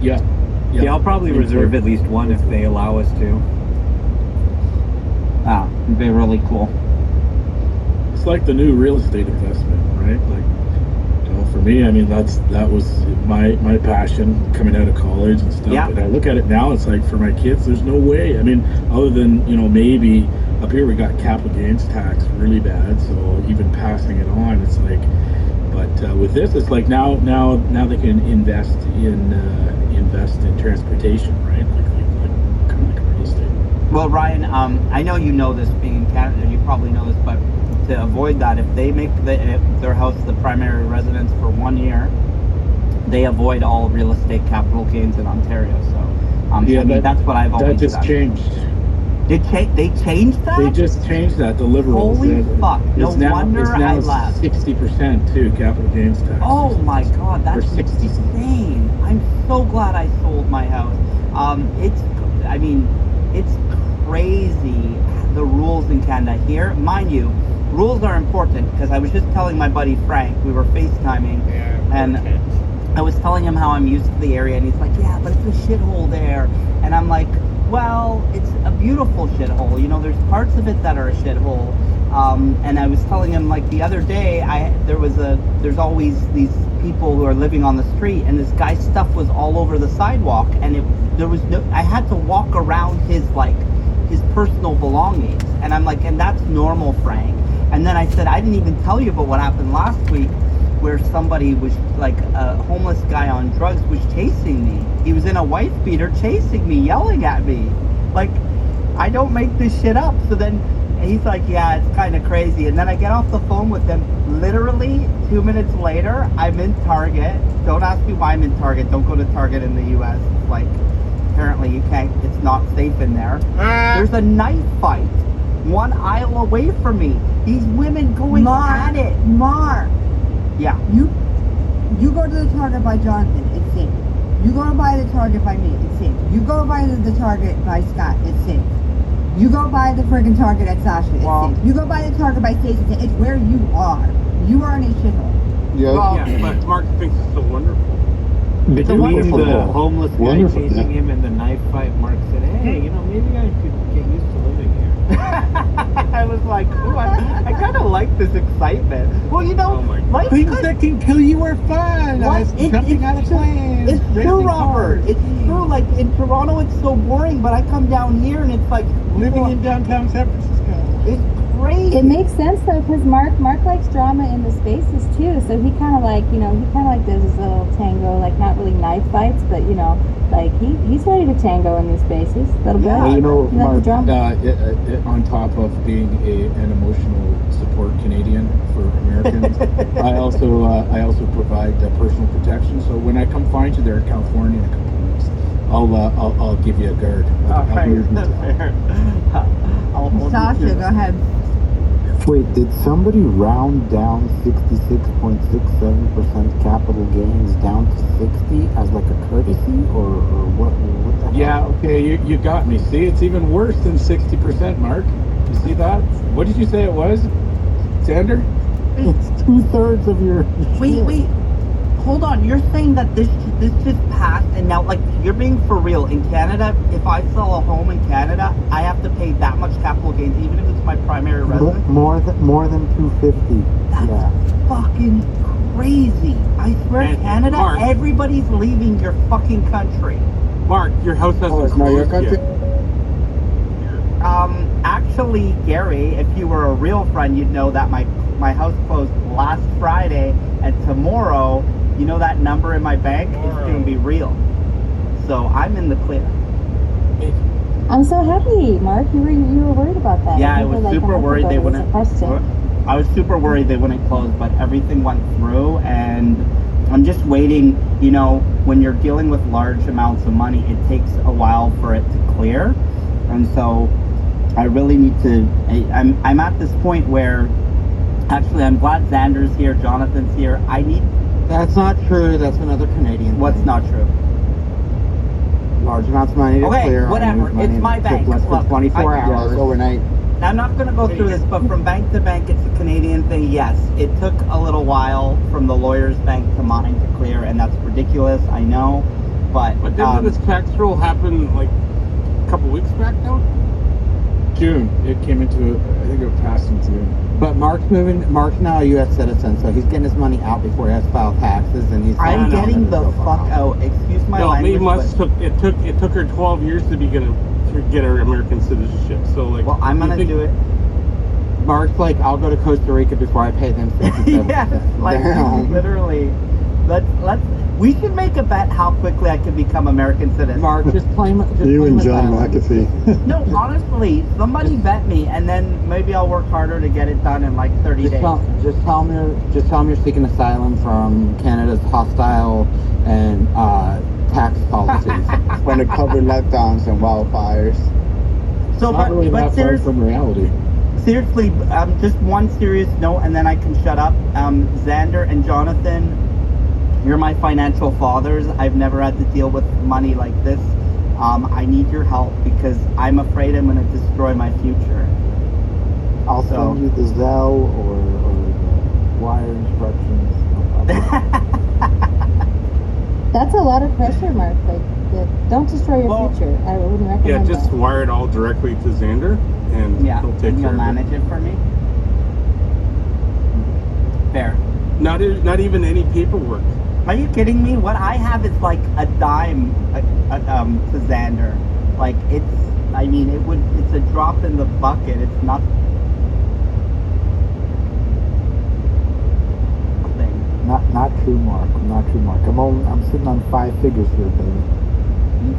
Speaker 10: Yeah, I'll probably reserve at least one if they allow us to.
Speaker 5: Ah, it'd be really cool.
Speaker 13: It's like the new real estate investment, right? Like, you know, for me, I mean, that was my passion coming out of college and stuff.
Speaker 5: Yeah.
Speaker 13: But I look at it now, it's like for my kids, there's no way. I mean, other than, you know, maybe up here we got capital gains tax really bad, so even passing it on, it's like. But with this, it's like now they can invest in transportation, right? Like kind of like real estate.
Speaker 5: Well, Ryan, I know you know this being in Canada, you probably know this, but to avoid that, if they make their house the primary residence for 1 year, they avoid all real estate capital gains in Ontario. So,
Speaker 13: Yeah,
Speaker 5: I mean, that's what I've always
Speaker 13: That just
Speaker 5: done.
Speaker 13: changed.
Speaker 5: They changed that?
Speaker 13: They just changed that. The Liberals.
Speaker 5: Holy fuck! No
Speaker 13: it's now,
Speaker 5: wonder
Speaker 13: it's now
Speaker 5: I left.
Speaker 13: 60% too, capital gains tax.
Speaker 5: Oh my god, that's
Speaker 13: Or 60.
Speaker 5: insane! I'm so glad I sold my house. It's crazy the rules in Canada here. Mind you, rules are important because I was just telling my buddy Frank, we were FaceTiming, and I was telling him how I'm used to the area, and he's like, yeah, but it's a shithole there. And I'm like, well, it's a beautiful shithole. You know, there's parts of it that are a shithole. And I was telling him, like, the other day, there's always these people who are living on the street, and this guy's stuff was all over the sidewalk, and I had to walk around his personal belongings. And I'm like, and that's normal, Frank. And then I said, I didn't even tell you about what happened last week, where somebody was, like, a homeless guy on drugs was chasing me. He was in a wife beater chasing me, yelling at me. Like, I don't make this shit up. So then he's like, yeah, it's kind of crazy. And then I get off the phone with him. Literally 2 minutes later, I'm in Target. Don't ask me why I'm in Target. Don't go to Target in the US. It's like, apparently you can't, it's not safe in there. There's a knife fight 1 aisle away from me. These women going at it.
Speaker 1: Mark.
Speaker 5: Yeah.
Speaker 1: You go to the Target by Jonathan, it's safe. You go by the Target by me, it's safe. You go by the Target by Scott, it's safe. You go by the friggin' Target at Sasha, it's safe. You go by the Target by Stacey, it's where you are. You are in a shithole.
Speaker 10: Yeah, but Mark thinks it's so wonderful.
Speaker 5: It's
Speaker 10: Between
Speaker 5: wonderful.
Speaker 10: the homeless guy
Speaker 6: Wonderful,
Speaker 10: chasing
Speaker 6: yeah.
Speaker 10: him and the knife fight, Mark said, hey, you know, maybe I could get used to living here.
Speaker 5: I was like, ooh, I kind of like this excitement. Well, you know, life
Speaker 2: Things
Speaker 5: could-
Speaker 2: that can kill you are fun. Jumping out of planes.
Speaker 5: It's true,
Speaker 2: racing
Speaker 5: Robert.
Speaker 2: cars.
Speaker 5: It's true. Like, in Toronto, it's so boring, but I come down here and it's like
Speaker 2: Living in downtown San Francisco.
Speaker 5: It's crazy.
Speaker 7: It makes sense though, because Mark likes drama in the spaces too. So he kind of like, he kind of like does his little tango, like not really knife fights, but like he's ready to tango in these spaces. Little bit.
Speaker 13: Well,
Speaker 7: He likes the
Speaker 13: Mark,
Speaker 7: drama.
Speaker 13: on top of being an emotional support Canadian for Americans, I also provide personal protection. So when I come find you there in California in a couple of weeks, I'll give you a guard. I'll be your detail.
Speaker 1: Sasha, go ahead.
Speaker 11: Wait, did somebody round down 66.67% capital gains down to 60 as like a courtesy, or what the hell?
Speaker 13: Yeah, okay, you got me. See, it's even worse than 60%, Mark. You see that? What did you say it was, Sander?
Speaker 11: It's 2/3 of your.
Speaker 5: Wait. Hold on. You're saying that this just passed, and now, like, you're being for real. In Canada, if I sell a home in Canada, I have to pay that much capital gains, even if it's my primary residence.
Speaker 11: More than 250.
Speaker 5: That's fucking crazy. I swear,
Speaker 10: And
Speaker 5: Canada,
Speaker 10: Mark-
Speaker 5: everybody's leaving your fucking country.
Speaker 10: Mark, your house hasn't
Speaker 11: it's not your
Speaker 10: closed
Speaker 11: country?
Speaker 10: yet.
Speaker 5: Actually, Gary, if you were a real friend, you'd know that my house closed last Friday, and tomorrow, you know that number in my bank is going to be real. So I'm in the clear.
Speaker 7: I'm so happy, Mark. You were worried about that.
Speaker 5: Yeah, I
Speaker 7: You
Speaker 5: was
Speaker 7: were, like,
Speaker 5: super
Speaker 7: happy
Speaker 5: worried
Speaker 7: about
Speaker 5: they
Speaker 7: it. It was a
Speaker 5: wouldn't.
Speaker 7: question.
Speaker 5: I was super worried they wouldn't close, but everything went through, and I'm just waiting. You know, when you're dealing with large amounts of money, it takes a while for it to clear, and so I really need to. I'm at this point where, actually, I'm glad Xander's here, Jonathan's here. I need.
Speaker 8: That's not true. That's another Canadian.
Speaker 5: What's
Speaker 8: thing.
Speaker 5: not true?
Speaker 8: Large amounts of money to
Speaker 5: Okay,
Speaker 8: clear.
Speaker 5: whatever. It's my bank.
Speaker 8: Less than
Speaker 5: Look,
Speaker 8: 24
Speaker 5: I-
Speaker 8: hours overnight.
Speaker 5: I'm not going to go through this, but from bank to bank, it's a Canadian thing. Yes, it took a little while from the lawyer's bank to mine to clear, and that's ridiculous. I know, but
Speaker 10: But didn't this tax rule happen like a couple weeks back now?
Speaker 13: June. It came into, I think it passed in June.
Speaker 8: But Mark's now a U.S. citizen, so he's getting his money out before he has to file taxes, and he's.
Speaker 5: I'm getting the fuck out. Excuse my
Speaker 10: No,
Speaker 5: language.
Speaker 10: it must
Speaker 5: but-
Speaker 10: it took her 12 years to get her American citizenship. So like,
Speaker 5: well, I'm gonna do it.
Speaker 8: Mark's like, I'll go to Costa Rica before I pay them 67%.
Speaker 5: Yeah, like
Speaker 8: Damn.
Speaker 5: literally. We should make a bet how quickly I can become American citizen.
Speaker 8: Mark, just claim it.
Speaker 6: You and John McAfee.
Speaker 5: No, honestly, somebody bet me, and then maybe I'll work harder to get it done in like 30 days.
Speaker 8: Just tell them you're seeking asylum from Canada's hostile and tax policies.
Speaker 14: Undercover letdowns and wildfires.
Speaker 5: So,
Speaker 13: Not really
Speaker 5: but
Speaker 13: that far
Speaker 5: seriously,
Speaker 13: from reality.
Speaker 5: seriously, just one serious note, and then I can shut up. Xander and Jonathan, you're my financial fathers. I've never had to deal with money like this. I need your help because I'm afraid I'm going to destroy my future.
Speaker 14: I'll send you the Zelle or the wire instructions.
Speaker 7: That's a lot of pressure, Mark. Like, don't destroy your future. I wouldn't recommend
Speaker 15: Yeah, just
Speaker 7: that.
Speaker 15: wire it all directly to Xander, and he'll take
Speaker 5: and
Speaker 15: care
Speaker 5: you'll
Speaker 15: of
Speaker 5: manage it for me. Fair.
Speaker 15: Not even any paperwork.
Speaker 5: Are you kidding me? What I have is like a dime to Xander. Like it's a drop in the bucket. It's not.
Speaker 14: Not true, Mark. Not true, Mark. I'm sitting on 5 figures here, baby.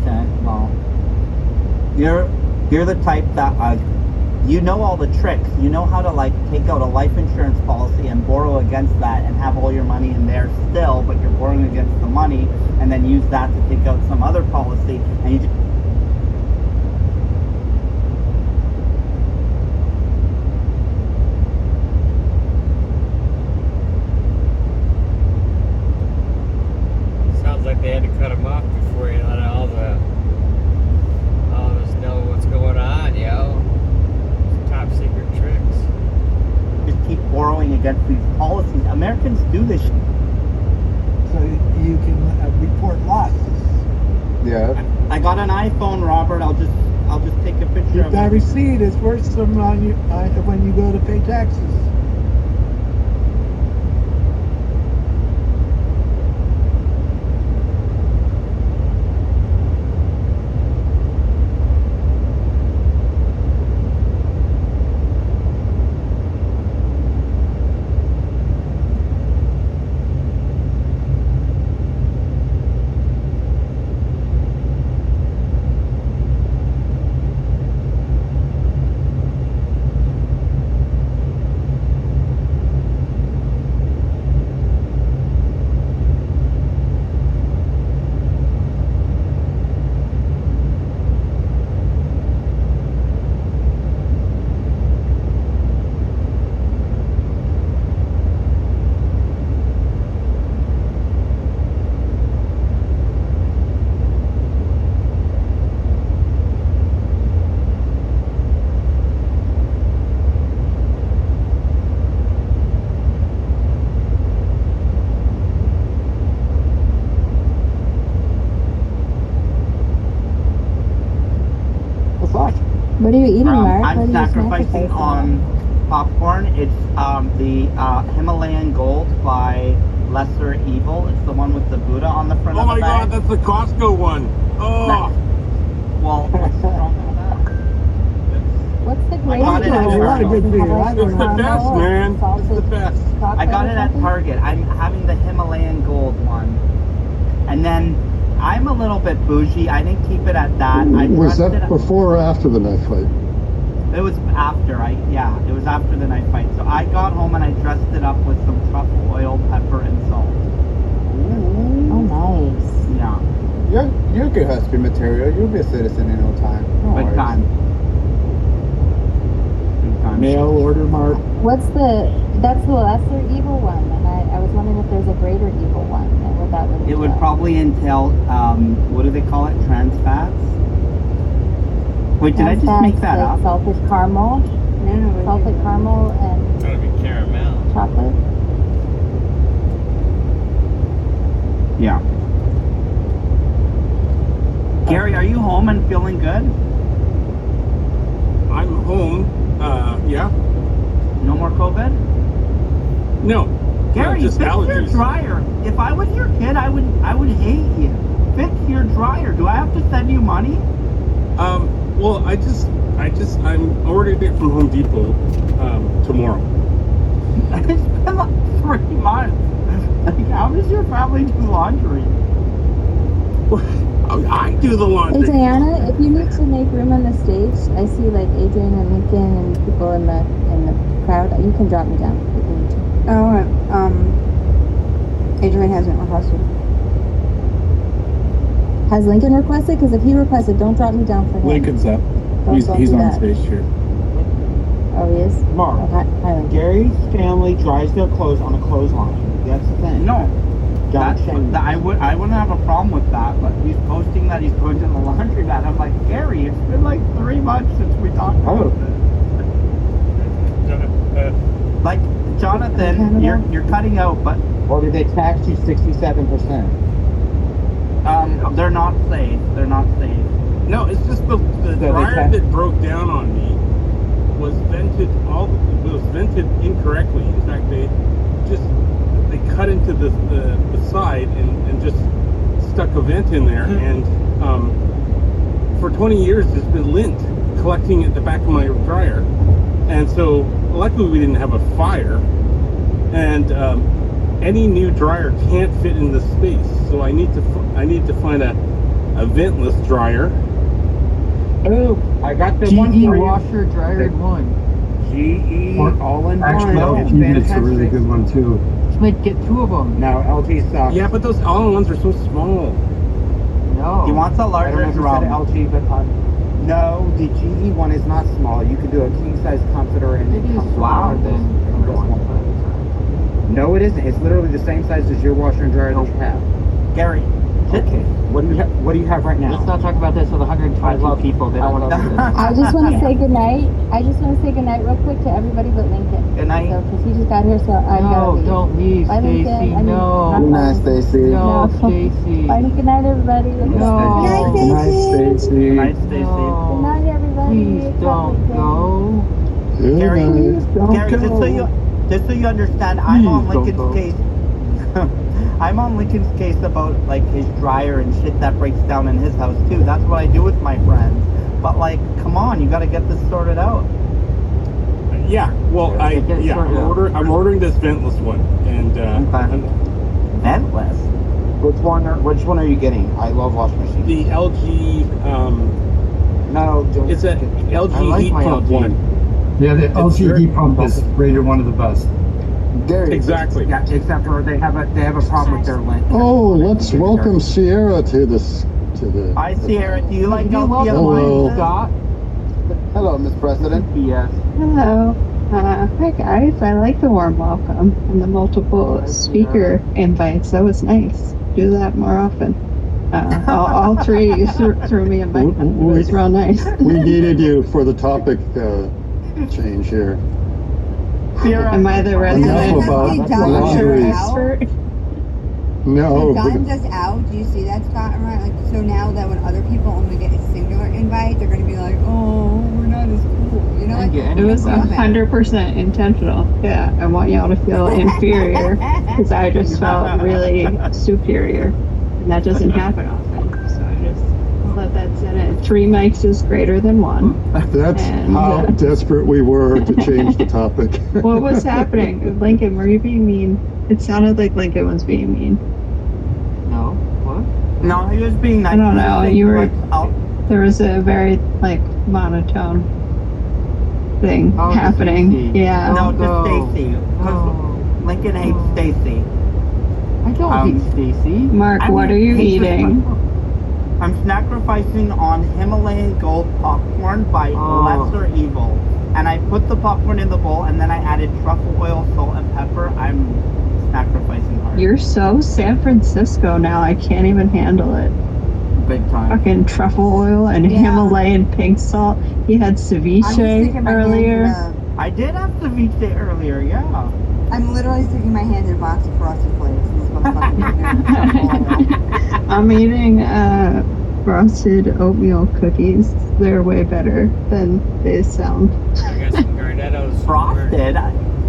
Speaker 5: Okay, well, you're the type that you know all the tricks. You know how to like take out a life insurance policy and borrow against that and have all your money in there still, but you're borrowing against the money and then use that to take out some other policy and you just
Speaker 4: Sounds like they had to cut him off before he let all of us know what's going on, yo. Top secret tricks.
Speaker 5: just keep borrowing against these policies. Americans do this shit.
Speaker 2: So you can report losses.
Speaker 14: Yeah.
Speaker 5: I got an iPhone, Robert. I'll just take a picture of
Speaker 2: That
Speaker 5: it.
Speaker 2: receipt is worth some on you when you go to pay taxes.
Speaker 7: What are you eating, Mark? What are
Speaker 5: I'm
Speaker 7: you
Speaker 5: sacrificing on popcorn. It's the Himalayan Gold by Lesser Evil. It's the one with the Buddha on the front
Speaker 15: Oh
Speaker 5: of the
Speaker 15: my
Speaker 5: bag.
Speaker 15: God, that's the Costco one. Oh.
Speaker 5: Well, what's wrong with that?
Speaker 7: What's the
Speaker 5: I
Speaker 7: greatest
Speaker 5: got it at
Speaker 7: one?
Speaker 5: Target.
Speaker 15: It's the best, man. It's the best.
Speaker 5: I got it at Target. I'm having the Himalayan Gold one. And then I'm a little bit bougie. I didn't keep it at that. I
Speaker 6: Was
Speaker 5: dressed
Speaker 6: that
Speaker 5: it
Speaker 6: before or after the knife fight?
Speaker 5: It was after. It was after the knife fight. So I got home and I dressed it up with some truffle oil, pepper, and salt.
Speaker 7: Oh, nice.
Speaker 5: Yeah.
Speaker 14: You're good husband material. You'll be a citizen in no time. No
Speaker 5: Big
Speaker 14: worries.
Speaker 5: time. Big time.
Speaker 8: Mail order, Mark.
Speaker 7: That's the lesser evil one, and I was wondering if there's a greater evil one, and what that would entail.
Speaker 5: It would probably entail, what do they call it? Trans fats? Wait, did I just
Speaker 7: Trans
Speaker 5: make
Speaker 7: fats,
Speaker 5: that
Speaker 7: like
Speaker 5: up?
Speaker 7: Salted caramel.
Speaker 9: No,
Speaker 7: Salted caramel and
Speaker 4: It's gonna be caramel.
Speaker 7: chocolate.
Speaker 5: Yeah. Gary, are you home and feeling good?
Speaker 15: I'm home. Yeah.
Speaker 5: No more COVID?
Speaker 15: No.
Speaker 5: Gary,
Speaker 15: just
Speaker 5: fix your
Speaker 15: allergies.
Speaker 5: dryer. If I was your kid, I would hate you. Fix your dryer. Do I have to send you money?
Speaker 15: Well, I'm ordering it from Home Depot tomorrow.
Speaker 5: It's been like 3 months. Like, how does your family do laundry?
Speaker 15: I do the
Speaker 7: Hey
Speaker 15: laundry.
Speaker 7: Diana, if you need to make room on the stage, I see like Adrian and Lincoln and people in the crowd. You can drop me down if you need to.
Speaker 1: Oh, Adrian hasn't requested.
Speaker 7: Has Lincoln requested? Because if he requested, don't drop me down for him.
Speaker 13: Lincoln's up.
Speaker 7: Don't
Speaker 13: He's
Speaker 7: do
Speaker 13: on
Speaker 7: that.
Speaker 13: stage here.
Speaker 7: Oh, he is?
Speaker 8: Mark,
Speaker 7: Oh, hi, Lincoln.
Speaker 8: Gary's family dries their clothes on a clothesline. That's the thing.
Speaker 5: No.
Speaker 8: Don't change.
Speaker 5: I wouldn't have a problem with that, but he's posting that he's going to the laundromat. I'm like, Gary, it's been like 3 months since we talked about this. Like, Jonathan, you're cutting out, but
Speaker 8: Or did they tax you 67%?
Speaker 5: they're not safe. They're not safe.
Speaker 15: No, it's just the dryer that broke down on me was vented incorrectly. In fact, they cut into the side and just stuck a vent in there, and for 20 years there's been lint collecting at the back of my dryer, and so luckily we didn't have a fire, and any new dryer can't fit in the space, so I need to find a ventless dryer.
Speaker 8: Oh, I got the one for you. Washer dryer in one. GE all in
Speaker 3: Actually,
Speaker 8: one. It's
Speaker 3: LG makes a really
Speaker 8: fantastic.
Speaker 3: good one too.
Speaker 8: Just might get 2 of them. No, LG sucks.
Speaker 15: Yeah, but those all-in ones are so small.
Speaker 8: No.
Speaker 5: He wants a larger
Speaker 8: I don't know if you
Speaker 5: drum.
Speaker 8: said LG, but no, the GE one is not small. You can do a king size comforter and it comes smaller than this one. No, it isn't. It's literally the same size as your washer and dryer that you have.
Speaker 5: Gary.
Speaker 8: Okay. What do you have right now? Let's not talk about this with 120 people. They don't want to do this.
Speaker 7: I just want to say goodnight. I just want to say goodnight real quick to everybody but Lincoln.
Speaker 5: Good night.
Speaker 7: So, because he just got here, so I gotta leave.
Speaker 8: Don't leave,
Speaker 7: Bye, Lincoln.
Speaker 8: Stacy.
Speaker 7: I mean,
Speaker 8: No.
Speaker 7: not
Speaker 11: Good night,
Speaker 7: bye.
Speaker 11: Stacy.
Speaker 8: No, Stacy.
Speaker 7: Bye, good night, everybody.
Speaker 8: No.
Speaker 11: Good night, Stacy.
Speaker 5: Good night, Stacy.
Speaker 7: Good night, everybody.
Speaker 8: Please don't go.
Speaker 11: Good
Speaker 5: Gary,
Speaker 11: night.
Speaker 5: Gary, just so you understand, I'm on Lincoln's case. I'm on Lincoln's case about like his dryer and shit that breaks down in his house too. That's what I do with my friends. But like, come on, you got to get this sorted out.
Speaker 15: Yeah, well, I'm ordering this ventless one, and
Speaker 5: ventless.
Speaker 8: Which one are you getting? I love washing machines.
Speaker 15: the LG.
Speaker 8: No, don't.
Speaker 15: It's a LG
Speaker 8: I like
Speaker 15: heat
Speaker 8: my
Speaker 15: pump
Speaker 8: LG.
Speaker 15: one.
Speaker 3: Yeah, the LG heat pump is rated one of the best.
Speaker 11: Gary.
Speaker 15: Exactly.
Speaker 8: Yeah, except for they have a problem with their lint.
Speaker 11: Oh, let's welcome Sierra to the.
Speaker 5: Hi, Sierra. Do you like LG
Speaker 11: Hello.
Speaker 8: Scott?
Speaker 11: Hello, Miss President.
Speaker 8: Yes.
Speaker 9: Hello. Hi guys. I like the warm welcome and the multiple speaker invites. That was nice. Do that more often. All 3 threw me in my head. It was real nice.
Speaker 11: We needed you for the topic change here.
Speaker 5: Sierra.
Speaker 9: Am I the resident
Speaker 11: about
Speaker 9: laundry
Speaker 11: laundry.
Speaker 9: expert?
Speaker 11: No.
Speaker 1: Gotten us out. Do you see that, Scott? Right? Like, so now that when other people only get a singular invite, they're going to be like, "Oh, we're not as cool," you know? Like,
Speaker 9: It was 100% intentional. Yeah, I want y'all to feel inferior because I just felt really superior, and that doesn't happen often. So I just let that sit in. 3 mics is greater than 1.
Speaker 11: That's
Speaker 9: And,
Speaker 11: how desperate we were to change the topic.
Speaker 9: What was happening? Lincoln, were you being mean? It sounded like Lincoln was being mean.
Speaker 8: No. What?
Speaker 5: No, he was being nice.
Speaker 9: I don't know. You were.
Speaker 5: Like,
Speaker 9: There was a very monotone thing happening.
Speaker 8: Stacy.
Speaker 9: Yeah.
Speaker 5: no,
Speaker 8: no.
Speaker 5: just Stacy. Because Lincoln hates Stacy.
Speaker 8: I don't hate Stacy.
Speaker 9: Mark,
Speaker 5: I
Speaker 9: what
Speaker 5: mean,
Speaker 9: are you
Speaker 5: hatred-
Speaker 9: eating?
Speaker 5: I'm sacrificing on Himalayan Gold popcorn by Lesser Evil. And I put the popcorn in the bowl and then I added truffle oil, salt, and pepper. I'm sacrificing hard.
Speaker 9: You're so San Francisco now. I can't even handle it.
Speaker 5: Big time.
Speaker 9: Fucking truffle oil and Himalayan pink salt. He had ceviche earlier.
Speaker 5: I did have ceviche earlier, yeah.
Speaker 1: I'm literally sticking my hand in a box of Frosted Flakes. This is what I'm fucking doing.
Speaker 9: I'm eating frosted oatmeal cookies. They're way better than they sound.
Speaker 4: I got some Garnettos.
Speaker 5: Frosted?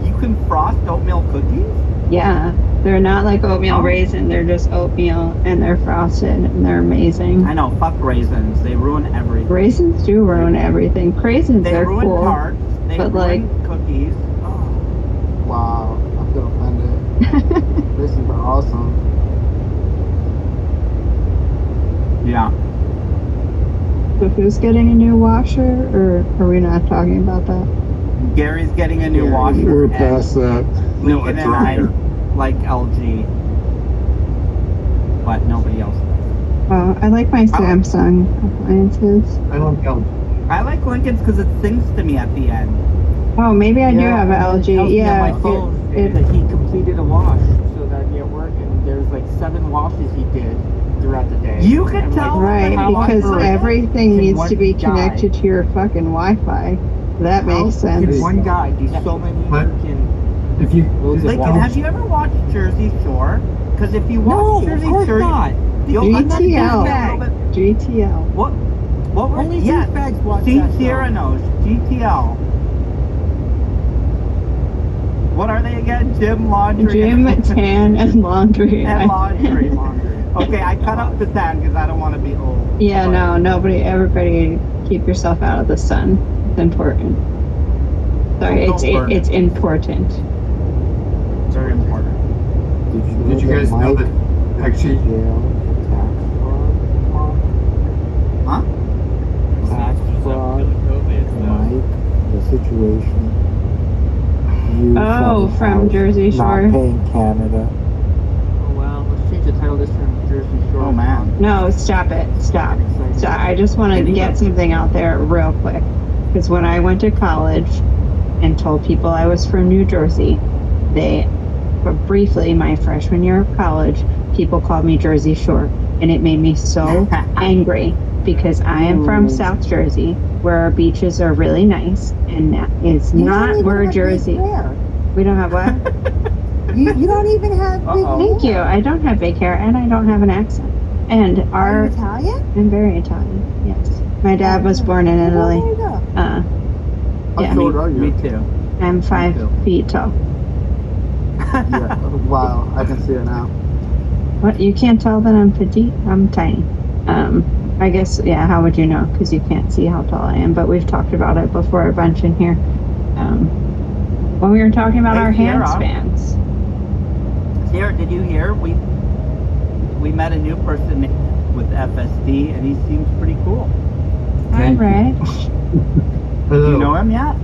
Speaker 5: You can frost oatmeal cookies?
Speaker 9: Yeah, they're not like oatmeal raisin. They're just oatmeal and they're frosted and they're amazing.
Speaker 5: I know, fuck raisins. They ruin everything.
Speaker 9: Raisins do ruin everything. Craisins
Speaker 5: They
Speaker 9: are
Speaker 5: ruin
Speaker 9: cool,
Speaker 5: tarts. They
Speaker 9: but
Speaker 5: ruin
Speaker 9: like
Speaker 5: cookies.
Speaker 14: Wow, I feel offended. This is awesome.
Speaker 5: Yeah.
Speaker 9: So who's getting a new washer, or are we not talking about that?
Speaker 5: Gary's getting a new washer.
Speaker 6: We're past that.
Speaker 5: No, and then I like LG, but nobody else does.
Speaker 9: Oh, I like my Samsung appliances.
Speaker 3: I don't count.
Speaker 5: I like Lincoln's because it sings to me at the end.
Speaker 9: Oh, maybe I do have an
Speaker 8: It tells
Speaker 9: LG.
Speaker 8: me on
Speaker 9: Yeah,
Speaker 8: my phone that he completed a wash, so that at work, and there's like 7 washes he did throughout the day.
Speaker 5: You can
Speaker 8: And,
Speaker 5: tell
Speaker 9: right,
Speaker 8: how
Speaker 9: because
Speaker 8: often
Speaker 9: everything
Speaker 8: can
Speaker 9: needs
Speaker 8: one
Speaker 9: to be
Speaker 8: guy-
Speaker 9: connected to your fucking Wi-Fi. That makes
Speaker 8: How can
Speaker 9: sense.
Speaker 8: one guy do so many
Speaker 3: But
Speaker 8: freaking
Speaker 3: if you
Speaker 8: loads of
Speaker 5: Lincoln,
Speaker 8: washes?
Speaker 5: have you ever watched Jersey Shore? Because if you watch
Speaker 8: No, of
Speaker 5: Jersey
Speaker 8: course
Speaker 5: Shore,
Speaker 8: not.
Speaker 5: you'll understand a little bit.
Speaker 9: GTL.
Speaker 5: What were
Speaker 8: Only
Speaker 5: yes,
Speaker 8: douchebags watch
Speaker 5: Steve
Speaker 8: that show.
Speaker 5: Sierra knows. GTL. What are they again? Gym, laundry,
Speaker 9: Gym, tan, and laundry.
Speaker 5: and laundry. Okay, I cut up to 10 because I don't want to be old.
Speaker 9: Yeah, no, everybody keep yourself out of the sun. It's important. Sorry,
Speaker 5: Don't burn
Speaker 9: it's
Speaker 5: it.
Speaker 9: important.
Speaker 5: Very important.
Speaker 3: Did you guys know that actually
Speaker 5: Huh?
Speaker 14: Tax fraud, Mike, the situation. You
Speaker 9: Oh, from Jersey Shore.
Speaker 14: Not paying Canada.
Speaker 8: Oh well, let's change the title this from Jersey Shore.
Speaker 5: Oh man.
Speaker 9: No, stop it. Stop. I just want to get something out there real quick. Because when I went to college and told people I was from New Jersey, but briefly, my freshman year of college, people called me Jersey Shore. And it made me so angry because I am from South Jersey, where our beaches are really nice. And that is not where Jersey. We don't have what?
Speaker 1: You don't even have big
Speaker 9: Thank you. I don't have big hair and I don't have an accent. And
Speaker 1: Are you Italian?
Speaker 9: I'm very Italian. Yes. My dad was born in Italy.
Speaker 1: There you go.
Speaker 14: How
Speaker 9: Yeah.
Speaker 14: short are you?
Speaker 5: Me too.
Speaker 9: I'm 5 feet tall.
Speaker 14: Yeah. Wow, I can see it now.
Speaker 9: What? You can't tell that I'm petite? I'm tiny. I guess, yeah, how would you know? Because you can't see how tall I am, but we've talked about it before a bunch in here. When we were talking about
Speaker 5: Hey,
Speaker 9: our hand
Speaker 5: Sierra.
Speaker 9: spans.
Speaker 5: Sierra, did you hear? We met a new person with FSD, and he seems pretty cool.
Speaker 9: Hi, Reg.
Speaker 5: You know him yet?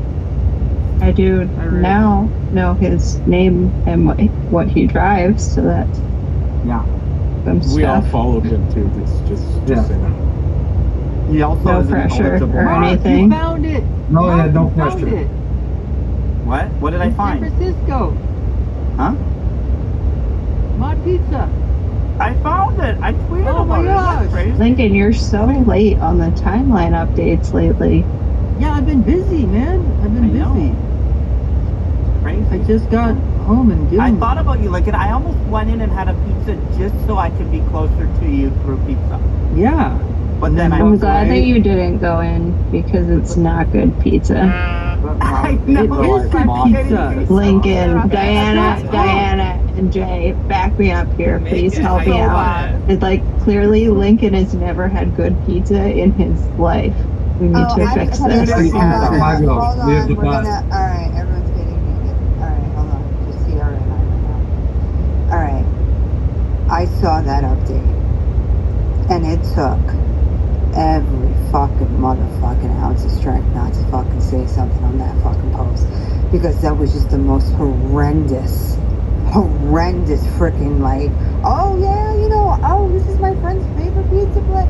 Speaker 9: I do now know his name and what he drives, so that's
Speaker 5: Yeah.
Speaker 9: some
Speaker 13: We all
Speaker 9: stuff.
Speaker 13: followed him too. Just saying.
Speaker 5: He also
Speaker 9: No
Speaker 5: is an
Speaker 9: pressure
Speaker 5: eligible-
Speaker 9: or
Speaker 8: Mark,
Speaker 9: anything.
Speaker 8: you found it.
Speaker 3: No,
Speaker 8: Mark,
Speaker 3: yeah, no
Speaker 8: you found
Speaker 3: pressure.
Speaker 8: it.
Speaker 5: What? What did I
Speaker 8: In San
Speaker 5: find?
Speaker 8: Francisco.
Speaker 5: Huh?
Speaker 8: Mod Pizza.
Speaker 5: I found it. I tweeted
Speaker 8: Oh my
Speaker 5: about it. Isn't that
Speaker 8: gosh.
Speaker 5: crazy?
Speaker 9: Lincoln, you're so late on the timeline updates lately.
Speaker 8: Yeah, I've been busy, man. I've been
Speaker 5: I know.
Speaker 8: busy.
Speaker 5: Crazy.
Speaker 8: I just got home and
Speaker 5: I
Speaker 8: doing.
Speaker 5: thought about you, Lincoln. I almost went in and had a pizza just so I could be closer to you through pizza.
Speaker 8: Yeah.
Speaker 5: But then I
Speaker 9: I'm
Speaker 5: was
Speaker 9: glad that
Speaker 5: like,
Speaker 9: you didn't go in because it's not good pizza.
Speaker 5: I know.
Speaker 8: It is good pizza.
Speaker 9: Lincoln, Diana, and Jay, back me up here. Please help me out. It's like clearly Lincoln has never had good pizza in his life. We need to fix this.
Speaker 1: Hold on,
Speaker 3: We have the
Speaker 1: we're
Speaker 3: bus.
Speaker 1: gonna, alright, everyone's getting muted. Alright, hold on, just Sierra and I right now. Alright, I saw that update, and it took every fucking motherfucking ounce of strength not to fucking say something on that fucking post, because that was just the most horrendous freaking like, oh yeah, you know, oh, this is my friend's favorite pizza place.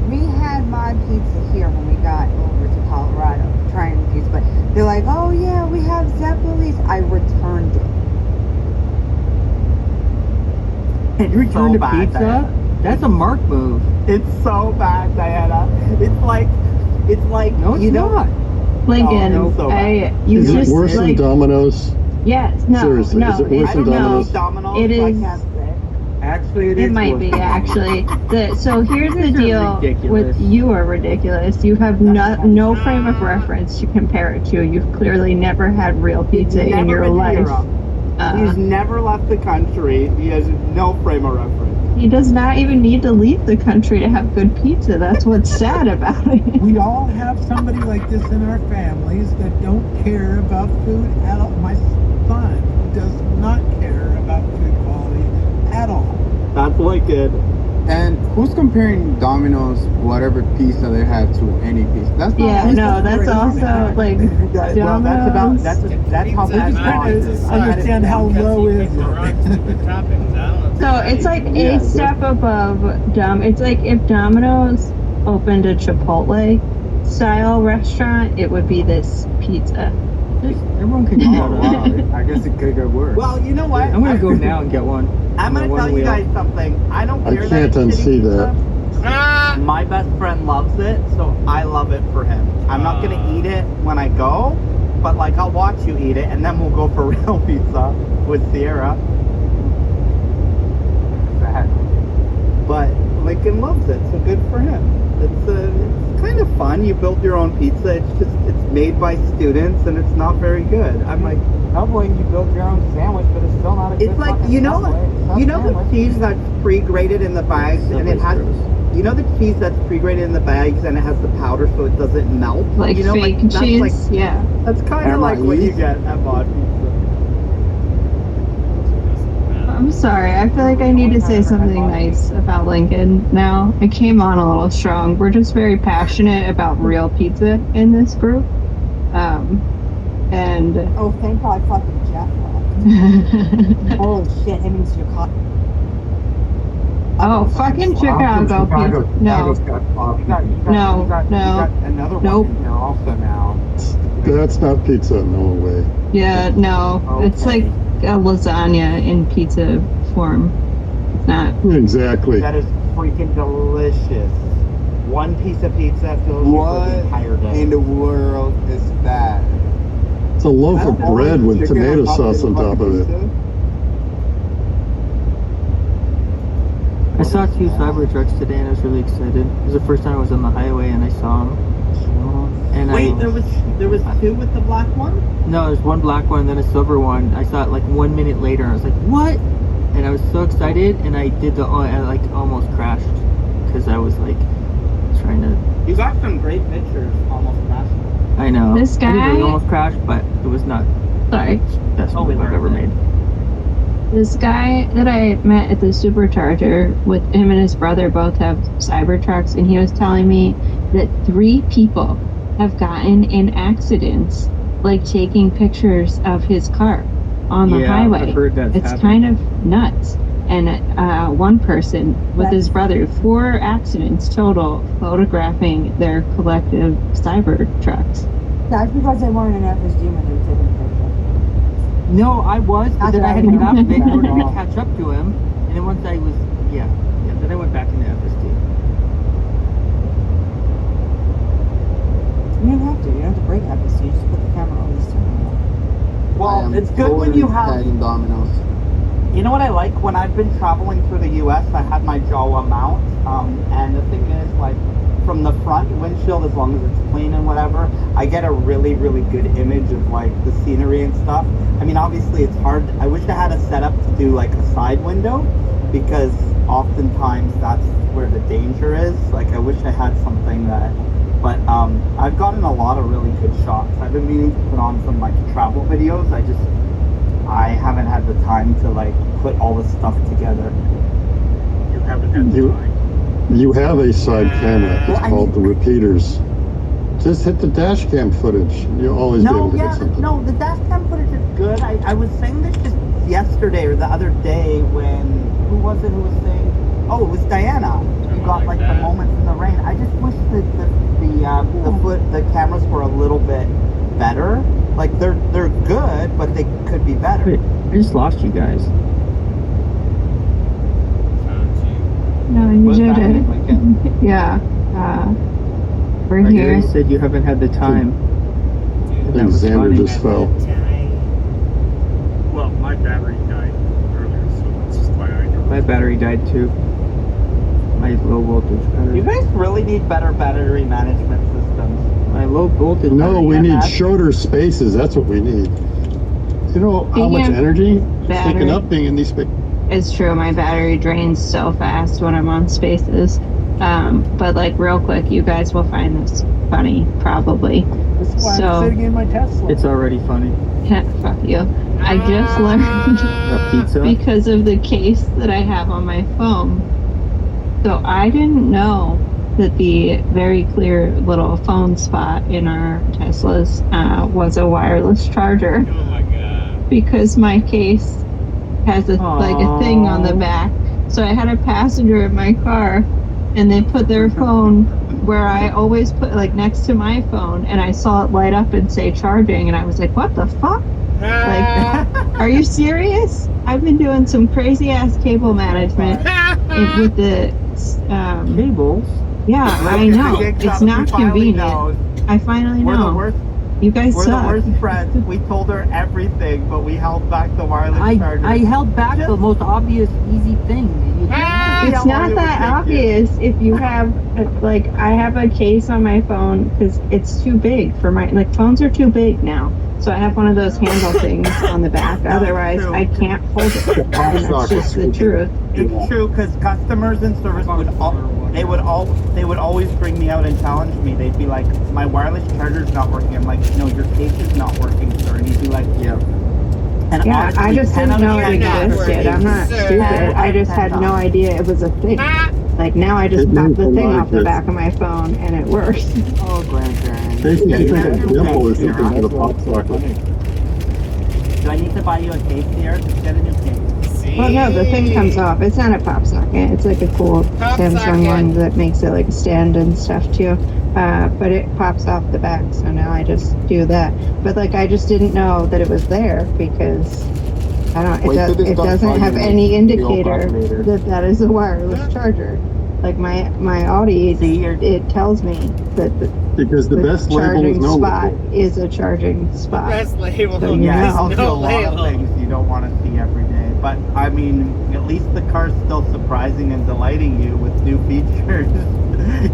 Speaker 1: We had Mod Pizza here when we got over to Colorado, trying the pizza, but they're like, oh yeah, we have Zeppelin's. I returned it.
Speaker 8: You returned
Speaker 5: So
Speaker 8: a
Speaker 5: bad,
Speaker 8: pizza?
Speaker 5: Diana.
Speaker 8: That's a Mark move.
Speaker 5: It's so bad, Diana. It's like,
Speaker 8: No, it's
Speaker 5: you know,
Speaker 8: not.
Speaker 9: Lincoln,
Speaker 5: Oh, no, so
Speaker 9: you
Speaker 6: Is it
Speaker 9: just
Speaker 6: worse than
Speaker 9: like,
Speaker 6: Domino's?
Speaker 9: yes, no,
Speaker 6: Seriously,
Speaker 9: no,
Speaker 6: is it worse
Speaker 5: I
Speaker 6: than
Speaker 5: don't know
Speaker 6: Domino's?
Speaker 5: Domino's,
Speaker 9: It
Speaker 5: so I
Speaker 9: is-
Speaker 5: can't say.
Speaker 8: Actually,
Speaker 9: it might be actually. So here's the deal
Speaker 8: ridiculous.
Speaker 9: with you are ridiculous. You have no frame of reference to compare it to. You've clearly never had real pizza in your life.
Speaker 5: He's never left the country. He has no frame of reference.
Speaker 9: He does not even need to leave the country to have good pizza. That's what's sad about it.
Speaker 2: We all have somebody like this in our families that don't care about food at all. My son does not care about food quality at all.
Speaker 8: That's wicked. And who's comparing Domino's whatever pizza they have to any pizza? That's not
Speaker 9: Yeah, no, that's also like
Speaker 8: well, that's about that's how
Speaker 4: Pizza
Speaker 8: food
Speaker 4: Hut
Speaker 8: is.
Speaker 2: Understand how low is it?
Speaker 9: so it's like a step above It's like if Domino's opened a Chipotle style restaurant, it would be this pizza.
Speaker 5: Everyone can go. Wow, I guess it could go worse.
Speaker 8: Well, you know what?
Speaker 5: I'm gonna go now and get one.
Speaker 8: I'm gonna tell you guys something. I don't
Speaker 6: I
Speaker 8: care
Speaker 6: can't
Speaker 8: that it's
Speaker 6: unsee
Speaker 8: shitty
Speaker 6: that.
Speaker 8: pizza. My best friend loves it, so I love it for him. I'm not gonna eat it when I go, but like I'll watch you eat it, and then we'll go for real pizza with Sierra. But Lincoln loves it, so good for him. It's kind of fun. You build your own pizza. It's made by students, and it's not very good. I'm like,
Speaker 5: Subway, you build your own sandwich, but it's still not a good
Speaker 8: it's like
Speaker 5: fucking
Speaker 8: you know
Speaker 5: Subway.
Speaker 8: you know the cheese that's pre-grated in the bags, and it has. You know the cheese that's pre-grated in the bags and it has the powder so it doesn't melt?
Speaker 9: Like
Speaker 8: you know,
Speaker 9: fake
Speaker 8: that's
Speaker 9: cheese?
Speaker 8: like,
Speaker 9: Yeah.
Speaker 8: That's kind of like what you get at Mod Pizza.
Speaker 9: I'm sorry. I feel like I need to say something nice about Lincoln now. I came on a little strong. We're just very passionate about real pizza in this group. And
Speaker 1: Oh, thank God fucking Jeff left. Holy shit, him in Chicago.
Speaker 9: oh, fucking Chicago pizza. No, no, no.
Speaker 8: Another one
Speaker 9: Nope.
Speaker 8: in here also now.
Speaker 6: That's not pizza, no way.
Speaker 9: Yeah, no. It's like a lasagna in pizza form. It's not.
Speaker 6: Exactly.
Speaker 8: That is freaking delicious. One piece of pizza fills you for the entire day.
Speaker 5: in the world is that?
Speaker 6: It's a loaf of bread with tomato sauce on top of it.
Speaker 16: I saw 2 Cybertrucks today and I was really excited. It was the first time I was on the highway and I saw them. And
Speaker 8: Wait, there was 2 with the black one?
Speaker 16: No, there's one black one and then a silver one. I saw it like 1 minute later and I was like, what? And I was so excited and I like almost crashed because I was like trying to.
Speaker 8: You got some great pictures almost crashing.
Speaker 16: I know.
Speaker 9: This
Speaker 16: I didn't really
Speaker 9: guy-
Speaker 16: almost crashed, but it was not
Speaker 9: Sorry.
Speaker 16: the best move I've ever made.
Speaker 9: This guy that I met at the supercharger with him and his brother both have Cybertrucks, and he was telling me that 3 people have gotten in accidents, like taking pictures of his car on the
Speaker 16: Yeah,
Speaker 9: highway.
Speaker 16: I've heard that's
Speaker 9: It's
Speaker 16: happened.
Speaker 9: kind of nuts. And one person with his brother, 4 accidents total, photographing their collective Cybertrucks.
Speaker 1: That's because they weren't in FSG when they were taking the picture.
Speaker 16: No, I was, but then I had to get off of it in order to
Speaker 1: Oh.
Speaker 16: catch up to him. And then once I was, yeah, then I went back into FSD.
Speaker 1: You don't have to. You don't have to break FSG. You just put the camera on this terminal.
Speaker 8: Well, it's good when you have.
Speaker 5: Domino's.
Speaker 8: You know what I like? When I've been traveling through the U.S., I have my Jawa mount, and the thing is, like, from the front windshield, as long as it's clean and whatever, I get a really, really good image of, like, the scenery and stuff. I mean, obviously, it's hard. I wish I had a setup to do, like, a side window, because oftentimes that's where the danger is. Like, I wish I had something that... But I've gotten a lot of really good shots. I've been meaning to put on some, like, travel videos. I haven't had the time to like put all this stuff togetger.
Speaker 15: You haven't had the time.
Speaker 6: You have a side camera. It's called the repeaters. Just hit the dash cam footage. You'll always be able to get something.
Speaker 8: No, the dash cam footage is good. I was saying this just yesterday or the other day when who was saying? Oh, it was Diana. You got like the moments in the rain. I just wish that the cameras were a little bit better. Like they're good, but they could be better.
Speaker 16: Wait, I just lost you guys.
Speaker 9: No, you did it. Yeah. We're
Speaker 16: You
Speaker 9: here.
Speaker 16: guys said you haven't had the time.
Speaker 6: I think Xander just fell.
Speaker 15: Well, my battery died earlier, so that's why I don't.
Speaker 16: My battery died too. My low voltage battery.
Speaker 8: You guys really need better battery management systems.
Speaker 16: My low voltage.
Speaker 6: No, we need shorter spaces. That's what we need. You know how much
Speaker 9: Speaking of
Speaker 6: energy is
Speaker 9: battery.
Speaker 6: taken up being in these
Speaker 9: it's true. My battery drains so fast when I'm on Spaces. But like real quick, you guys will find this funny, probably.
Speaker 2: This is why I'm sitting in my Tesla.
Speaker 16: It's already funny.
Speaker 9: Fuck you. I just learned
Speaker 16: Pizza?
Speaker 9: because of the case that I have on my phone. So I didn't know that the very clear little phone spot in our Teslas was a wireless charger.
Speaker 4: Oh my god.
Speaker 9: Because my case has like a thing on the back. So I had a passenger in my car and they put their phone where I always put like next to my phone, and I saw it light up and say charging, and I was like, what the fuck? Like, are you serious? I've been doing some crazy ass cable management with the
Speaker 16: cables.
Speaker 9: Yeah, I know. It's not convenient. I finally
Speaker 5: We're the
Speaker 9: know.
Speaker 5: worst.
Speaker 9: You guys
Speaker 5: We're
Speaker 9: suck.
Speaker 5: the worst friends. We told her everything, but we held back the wireless charger.
Speaker 16: I held back the most obvious, easy thing.
Speaker 9: It's not that obvious if you have, like, I have a case on my phone because it's too big for my, like, phones are too big now. So I have one of those handle things on the back. Otherwise, I can't hold it. And that's just the truth.
Speaker 5: It's true, because customers in service they would always bring me out and challenge me. They'd be like, my wireless charger's not working. I'm like, no, your case is not working, sir. And he'd be like, yeah. And
Speaker 9: Yeah,
Speaker 5: honestly,
Speaker 9: I just
Speaker 5: 10
Speaker 9: didn't
Speaker 5: out
Speaker 9: know
Speaker 5: of
Speaker 9: it
Speaker 5: 10
Speaker 9: existed. I'm not stupid. I just had no idea it was a thing. Like now I just pop the thing off the back of my phone and it works.
Speaker 16: Oh, grandparents.
Speaker 6: Basically, it's like a dimple or something with a pop socket.
Speaker 5: Do I need to buy you a case here? Just get a new case.
Speaker 9: Well, no, the thing comes off. It's not a pop socket. It's like a cool Samsung one that makes it like a stand and stuff too. But it pops off the back, so now I just do that. But like I just didn't know that it was there because I don't. It doesn't have any indicator that is a wireless charger. Like my Audi, it tells me that
Speaker 6: because the best label is
Speaker 9: charging
Speaker 6: no
Speaker 9: spot
Speaker 6: label.
Speaker 9: is a charging spot.
Speaker 4: Best label.
Speaker 9: So you
Speaker 5: Yeah,
Speaker 9: know.
Speaker 5: also a lot of things you don't want to see every day. But I mean, at least the car's still surprising and delighting you with new features.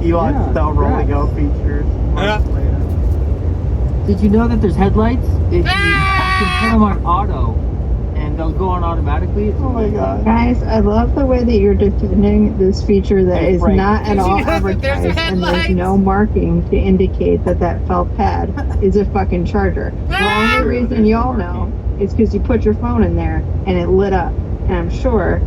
Speaker 5: You want still rolling out features. months later.
Speaker 16: Did you know that there's headlights? You can turn them on auto, and they'll go on automatically. It's
Speaker 9: Guys, I love the way that you're defending this feature that is not at all advertised and there's no marking to indicate that that felt pad is a fucking charger. The only reason y'all know is because you put your phone in there and it lit up. And I'm sure,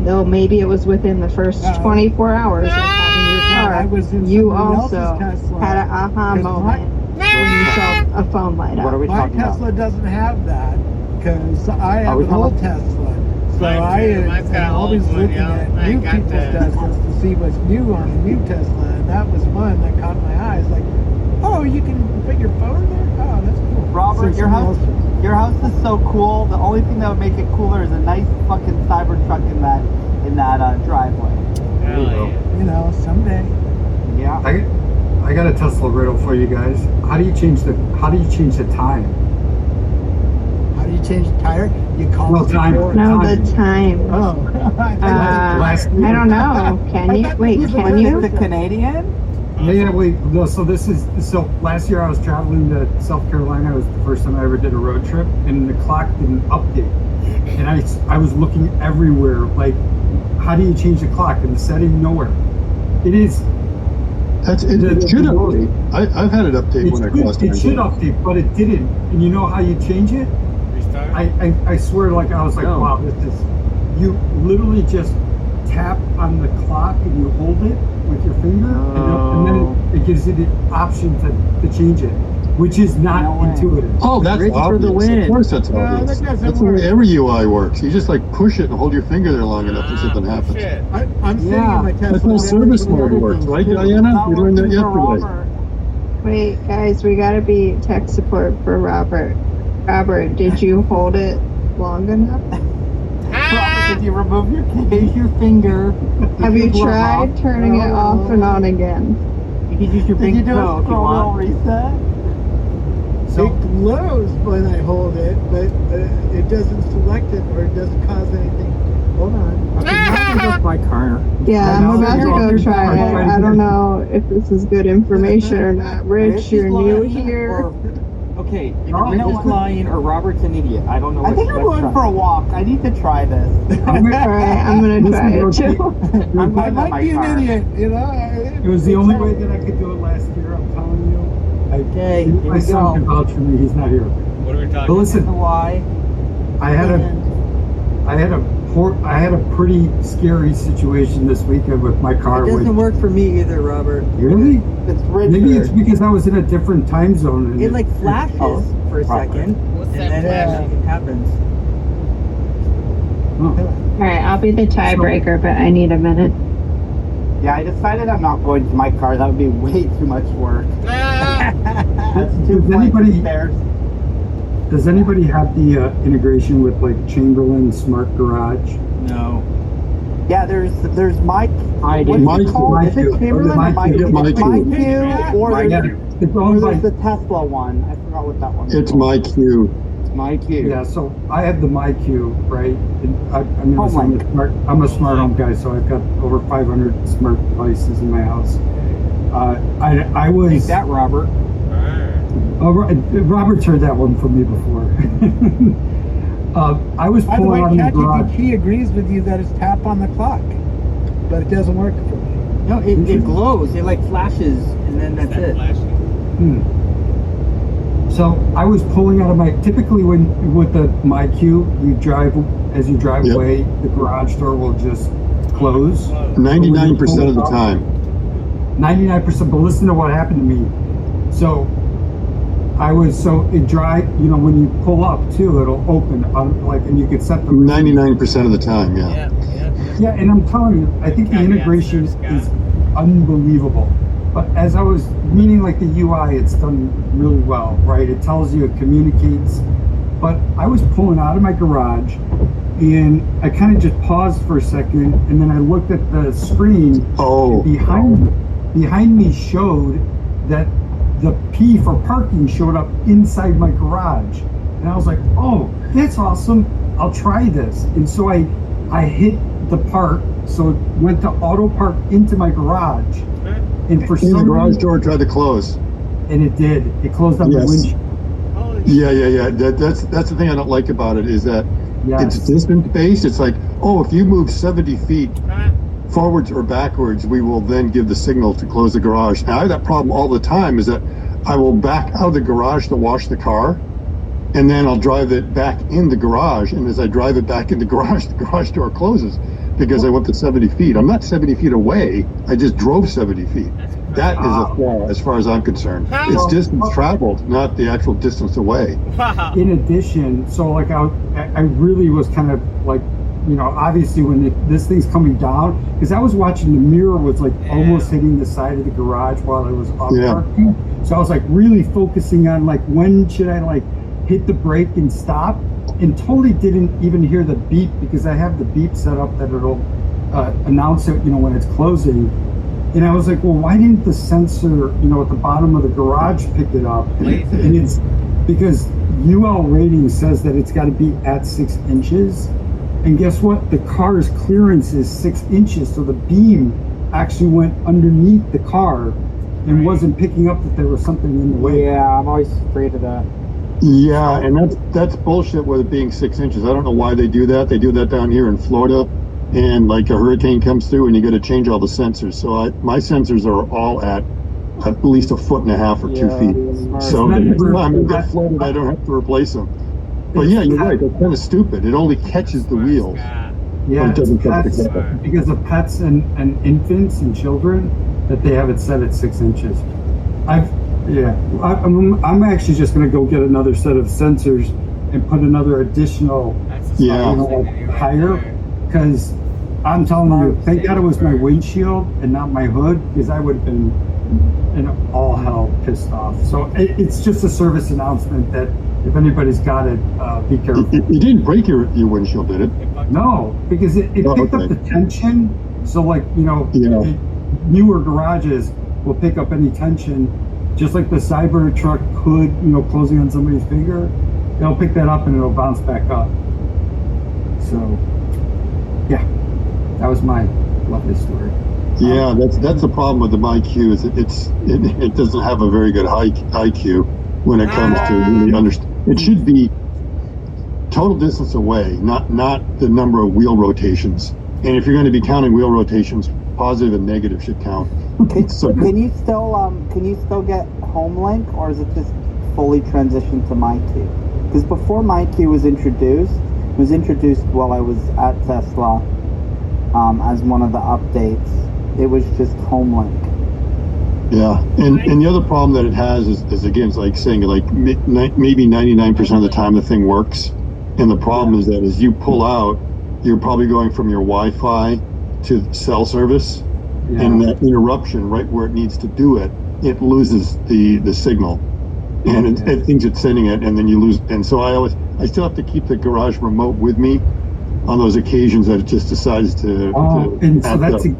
Speaker 9: though maybe it was within the first 24 hours of having your car, you also had an aha moment when you saw a phone light up.
Speaker 2: My Tesla doesn't have that because I have an old Tesla. So I am always looking at new people's Teslas to see what's new on a new Tesla, and that was one that caught my eye. It's like, oh, you can put your phone there? Oh, that's cool.
Speaker 5: Robert,
Speaker 2: So
Speaker 5: your house
Speaker 2: somebody
Speaker 5: your house is so cool. The only thing that would make it cooler is a nice fucking Cybertruck in that driveway.
Speaker 2: You know, someday.
Speaker 5: Yeah.
Speaker 3: I got a Tesla riddle for you guys. How do you change the time?
Speaker 2: How do you change the tire? You call
Speaker 3: Well, time.
Speaker 2: support.
Speaker 9: No, the time.
Speaker 2: Oh.
Speaker 9: I don't know. Can you? Wait, can you?
Speaker 5: The Canadian?
Speaker 3: Yeah, wait. No, so last year I was traveling to South Carolina. It was the first time I ever did a road trip, and the clock didn't update. And I was looking everywhere, like, how do you change the clock? And the setting, nowhere. It is.
Speaker 6: It should update. I've had it update when I crossed
Speaker 3: It should update, but it didn't. And you know how you change it?
Speaker 4: Restart?
Speaker 3: I swear, like, I was like, wow, this is. You literally just tap on the clock and you hold it with your finger, and then it gives you the option to change it, which is not intuitive.
Speaker 6: Oh, that's obvious. Of course that's obvious. That's the way every UI works. You just like push it and hold your finger there long enough and something happens.
Speaker 2: I'm sitting in my Tesla.
Speaker 6: That's how service mode works, right, Diana? You learned that yesterday.
Speaker 9: Wait, guys, we gotta be tech support for Robert. Robert, did you hold it long enough?
Speaker 5: Robert, did you remove your case?
Speaker 16: Use your finger.
Speaker 9: Have you tried turning it off and on again?
Speaker 16: You can use your
Speaker 5: Did
Speaker 16: big
Speaker 5: you do
Speaker 16: toe
Speaker 5: a
Speaker 16: if you
Speaker 5: scroll
Speaker 16: want.
Speaker 5: reset?
Speaker 2: It glows when I hold it, but it doesn't select it or it doesn't cause anything. Hold on.
Speaker 16: Okay, now I go my car.
Speaker 9: Yeah, I'm about to go try it. I don't know if this is good information or not. Rich, you're new here.
Speaker 5: Okay,
Speaker 3: No,
Speaker 5: you're just lying, or Robert's an idiot. I don't know.
Speaker 8: I think I'm going for a walk. I need to try this.
Speaker 9: Alright, I'm gonna try it too.
Speaker 5: I'm
Speaker 2: I
Speaker 5: going
Speaker 2: might be an idiot, you know.
Speaker 3: It was the only way that I could do it last year. I'm telling you.
Speaker 5: Okay, here
Speaker 3: My
Speaker 5: we
Speaker 3: son
Speaker 5: go.
Speaker 3: can vouch for me. He's not here.
Speaker 4: What are we talking
Speaker 3: But listen,
Speaker 5: Why?
Speaker 3: I had a pretty scary situation this weekend with my car.
Speaker 16: It doesn't work for me either, Robert.
Speaker 3: Really?
Speaker 8: It's Richard.
Speaker 3: Maybe it's because I was in a different time zone. And
Speaker 16: It like flashes for a second,
Speaker 4: What's
Speaker 16: and
Speaker 4: that
Speaker 16: then
Speaker 4: flashing?
Speaker 16: it happens.
Speaker 9: Alright, I'll be the tiebreaker, but I need a minute.
Speaker 8: Yeah, I decided I'm not going to my car. That would be way too much work.
Speaker 4: Ah!
Speaker 8: That's too
Speaker 3: Does
Speaker 8: flights of
Speaker 3: anybody-
Speaker 8: stairs.
Speaker 3: Does anybody have the integration with like Chamberlain Smart Garage?
Speaker 5: No.
Speaker 8: Yeah, there's Mike.
Speaker 5: I
Speaker 8: What's
Speaker 5: do.
Speaker 8: it called? Is it Chamberlain or Mike?
Speaker 6: MyQ.
Speaker 8: MyQ, or
Speaker 3: Yeah,
Speaker 8: there's,
Speaker 3: it's
Speaker 8: or
Speaker 3: owned
Speaker 8: there's
Speaker 3: by.
Speaker 8: the Tesla one. I forgot what that one is.
Speaker 6: It's MyQ.
Speaker 8: MyQ.
Speaker 3: Yeah, so I have the MyQ, right? And I mean,
Speaker 8: Oh
Speaker 3: listen,
Speaker 8: my.
Speaker 3: I'm a smart home guy, so I've got over 500 smart devices in my house. I was.
Speaker 5: Take that, Robert.
Speaker 3: Robert's heard that one from me before. I was
Speaker 2: By the way,
Speaker 3: pulling out of the garage.
Speaker 2: ChatGPT agrees with you that it's tap on the clock, but it doesn't work for me.
Speaker 16: No, it glows. It like flashes, and then that's it.
Speaker 3: So I was pulling out of my. Typically, when with the MyQ, you drive as you drive
Speaker 6: Yep.
Speaker 3: away, the garage door will just close.
Speaker 6: 99% of the time.
Speaker 3: 99%. But listen to what happened to me. So it drive. You know, when you pull up too, it'll open like, and you can set the
Speaker 6: 99% of the time, yeah.
Speaker 4: Yeah, yeah.
Speaker 3: Yeah, and I'm telling you, I think the integration is unbelievable. But as I was meaning, like the UI, it's done really well, right? It tells you, it communicates. But I was pulling out of my garage, and I kind of just paused for a second, and then I looked at the screen.
Speaker 6: Oh.
Speaker 3: Behind me showed that the P for parking showed up inside my garage, and I was like, "Oh, that's awesome! I'll try this." And so I hit the park, so it went to auto park into my garage, and for
Speaker 6: And the
Speaker 3: some
Speaker 6: garage
Speaker 3: reason,
Speaker 6: door tried to close.
Speaker 3: and it did. It closed on the
Speaker 6: Yes.
Speaker 3: windshield.
Speaker 6: Yeah. That's the thing I don't like about it, is that
Speaker 3: Yes.
Speaker 6: it's distance based. It's like, oh, if you move 70 feet forwards or backwards, we will then give the signal to close the garage. Now I have that problem all the time, is that I will back out of the garage to wash the car, and then I'll drive it back in the garage, and as I drive it back in the garage door closes because I went to 70 feet. I'm not 70 feet away, I just drove 70 feet. That is a flaw as far as I'm concerned. It's distance traveled, not the actual distance away.
Speaker 4: Wow.
Speaker 3: In addition, so like I really was kind of like, you know, obviously when this thing's coming down, because I was watching the mirror was like almost hitting the side of the garage while I was off parking. So I was like really focusing on like, when should I like hit the brake and stop, and totally didn't even hear the beep, because I have the beep set up that it'll announce it, you know, when it's closing. And I was like, well, why didn't the sensor, you know, at the bottom of the garage pick it up? And it's because UL rating says that it's got to be at 6 inches. And guess what? The car's clearance is 6 inches. So the beam actually went underneath the car and wasn't picking up that there was something in the way.
Speaker 8: Yeah, I'm always afraid of that.
Speaker 6: Yeah, and that's bullshit with it being 6 inches. I don't know why they do that. They do that down here in Florida, and like a hurricane comes through and you got to change all the sensors. So my sensors are all at least 1.5 feet or 2 feet. So the time I get flooded, I don't have to replace them. But yeah, you're right. That's kind of stupid. It only catches the wheels.
Speaker 3: Yeah,
Speaker 6: But it doesn't catch
Speaker 3: pets,
Speaker 6: the car.
Speaker 3: because of pets and infants and children, that they have it set at 6 inches. I'm actually just going to go get another set of sensors and put another additional, higher, because I'm telling you, thank God it was my windshield and not my hood, because I would have been in all hell pissed off. So it's just a service announcement that if anybody's got it, be careful.
Speaker 6: You didn't break your windshield, did it?
Speaker 3: No, because it picked up the tension. So like, you know, newer garages will pick up any tension, just like the Cybertruck hood, you know, closing on somebody's finger. It'll pick that up and it'll bounce back up. So, yeah, that was my lovely story.
Speaker 6: Yeah, that's the problem with the MyQ, is it doesn't have a very good high IQ. when it comes to really understand. It should be total distance away, not the number of wheel rotations. And if you're going to be counting wheel rotations, positive and negative should count. So,
Speaker 8: Can you still get HomeLink, or is it just fully transitioned to MyQ? Because before MyQ was introduced while I was at Tesla, as one of the updates. It was just HomeLink.
Speaker 6: yeah, and the other problem that it has is again, it's like saying like maybe 99% of the time the thing works, and the problem is that as you pull out, you're probably going from your Wi-Fi to cell service, and that interruption right where it needs to do it, it loses the signal, and it thinks it's sending it, and then you lose. And so I still have to keep the garage remote with me on those occasions that it just decides to.
Speaker 3: And so
Speaker 6: act
Speaker 3: that's
Speaker 6: up.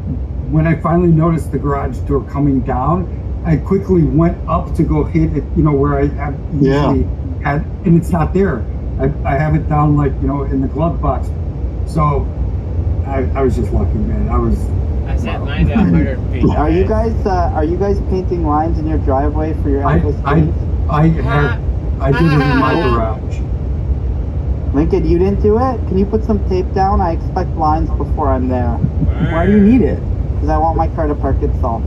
Speaker 3: when I finally noticed the garage door coming down. I quickly went up to go hit it, where I have usually had, and it's not there. I have it down like in the glove box. So I was just lucky, man.
Speaker 4: I set mine to 100 feet.
Speaker 8: Are you guys painting lines in your driveway for your
Speaker 3: I did it in my garage.
Speaker 8: Lincoln, you didn't do it? Can you put some tape down? I expect lines before I'm there.
Speaker 16: Why do you need it?
Speaker 8: Because I want my car to park itself.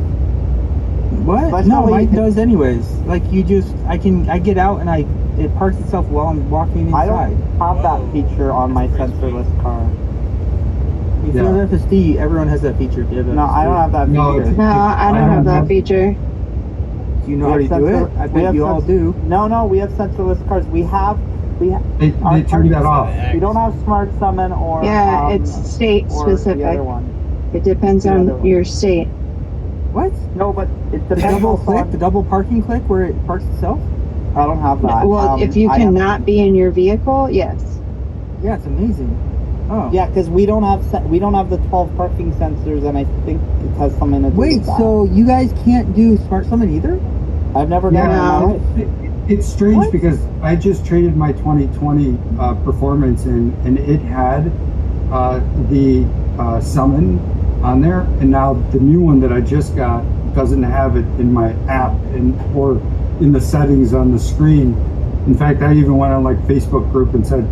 Speaker 16: What?
Speaker 8: Especially
Speaker 16: No, mine does anyways. Like I get out and it parks itself while I'm walking inside.
Speaker 8: I don't have that feature on my sensorless car.
Speaker 16: If you have FSD, everyone has that feature.
Speaker 8: No, I don't have that feature.
Speaker 9: No, I don't have that feature.
Speaker 16: Do you know how to do it? I bet you all do.
Speaker 8: No, we have sensorless cars.
Speaker 3: They turned that off.
Speaker 8: We don't have Smart Summon or
Speaker 9: Yeah, it's state
Speaker 8: or
Speaker 9: specific.
Speaker 8: The other one.
Speaker 9: It depends on your state.
Speaker 16: What?
Speaker 8: No, but it
Speaker 16: The
Speaker 8: depends
Speaker 16: double
Speaker 8: also
Speaker 16: click,
Speaker 8: on-
Speaker 16: the double parking click where it parks itself?
Speaker 8: I don't have that.
Speaker 9: Well, if you
Speaker 8: I have-
Speaker 9: cannot be in your vehicle, yes.
Speaker 16: Yeah, it's amazing. Oh.
Speaker 8: Yeah, because we don't have the 12 parking sensors, and I think it has something to do
Speaker 16: Wait,
Speaker 8: with that.
Speaker 16: so you guys can't do Smart Summon either?
Speaker 8: I've never done it in my life.
Speaker 3: It's strange because I just traded my 2020 Performance and it had the summon on there, and now the new one that I just got doesn't have it in my app or in the settings on the screen. In fact, I even went on like Facebook group and said,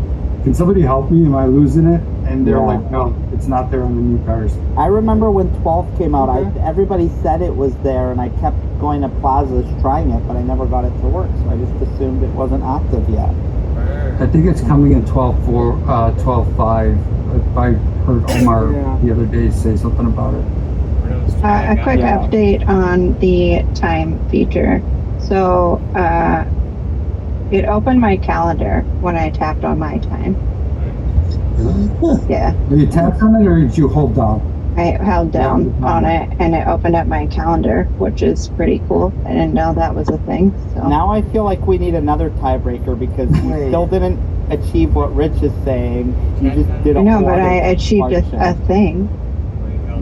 Speaker 3: "Can somebody help me? Am I losing it?" And they're like, "No, it's not there on the new cars."
Speaker 8: I remember when 12 came out, everybody said it was there, and I kept going to plazas trying it, but I never got it to work, so I just assumed it wasn't active yet.
Speaker 3: I think it's coming in 12.4, 12.5. I heard Omar the other day say something about it.
Speaker 9: A quick update on the time feature. So, it opened my calendar when I tapped on my time. Yeah.
Speaker 3: Did you tap on it or did you hold down?
Speaker 9: I held down on it and it opened up my calendar, which is pretty cool. I didn't know that was a thing. So
Speaker 8: Now I feel like we need another tiebreaker because you still didn't achieve what Rich is saying. You just did a
Speaker 9: no, but I
Speaker 8: horrible
Speaker 9: achieved a
Speaker 8: function.
Speaker 9: thing.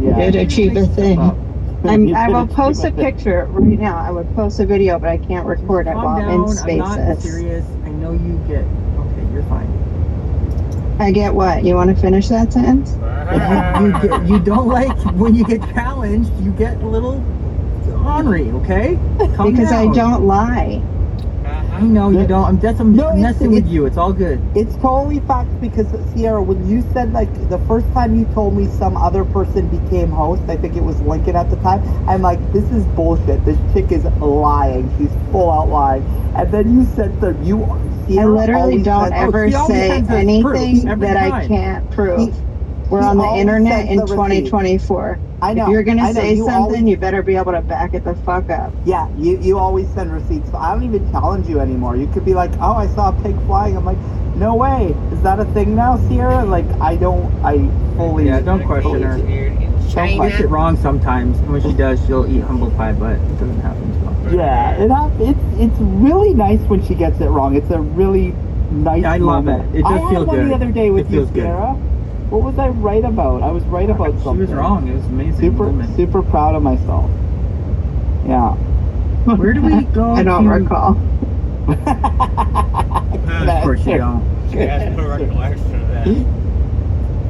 Speaker 8: Yeah.
Speaker 9: I did achieve a thing.
Speaker 8: You
Speaker 9: I
Speaker 8: did
Speaker 9: will
Speaker 8: achieve
Speaker 9: post
Speaker 8: a
Speaker 9: a
Speaker 8: thing.
Speaker 9: picture right now. I would post a video, but I can't record it while I'm in
Speaker 16: I'm not
Speaker 9: Spaces.
Speaker 16: serious. I know you get. Okay, you're fine.
Speaker 9: I get what? You want to finish that sentence?
Speaker 16: You don't like when you get challenged. You get a little ornery, okay? Calm
Speaker 9: Because I
Speaker 16: down.
Speaker 9: don't lie.
Speaker 16: I know you don't. I'm messing with you. It's all good.
Speaker 8: It's totally facts because Sierra, when you said like the first time you told me some other person became host, I think it was Lincoln at the time. I'm like, this is bullshit. This chick is lying. She's full out lying. And then you said that
Speaker 9: I literally don't ever say anything that I can't prove. We're on the internet in 2024.
Speaker 8: I know.
Speaker 9: If you're gonna
Speaker 8: I know,
Speaker 9: say
Speaker 8: you
Speaker 9: something,
Speaker 8: always-
Speaker 9: you better be able to back it the fuck up.
Speaker 8: Yeah, you always send receipts. So I don't even challenge you anymore. You could be like, oh, I saw a pig flying. I'm like, no way. Is that a thing now, Sierra? Like, I fully...
Speaker 16: Yeah, don't question her. She gets it wrong sometimes. And when she does, she'll eat humble pie, but it doesn't happen too often.
Speaker 8: Yeah, it's really nice when she gets it wrong. It's a really nice
Speaker 16: Yeah, I love
Speaker 8: moment.
Speaker 16: it. It does
Speaker 8: I
Speaker 16: feel
Speaker 8: had one
Speaker 16: good.
Speaker 8: the other day with
Speaker 16: It
Speaker 8: you,
Speaker 16: feels good.
Speaker 8: Sierra. What was I right about? I was right about something.
Speaker 16: She was wrong. It was amazing.
Speaker 8: Super proud of myself. Yeah.
Speaker 16: Where do we go?
Speaker 9: I don't recall.
Speaker 16: Of course you don't.
Speaker 4: She has no recollection of that.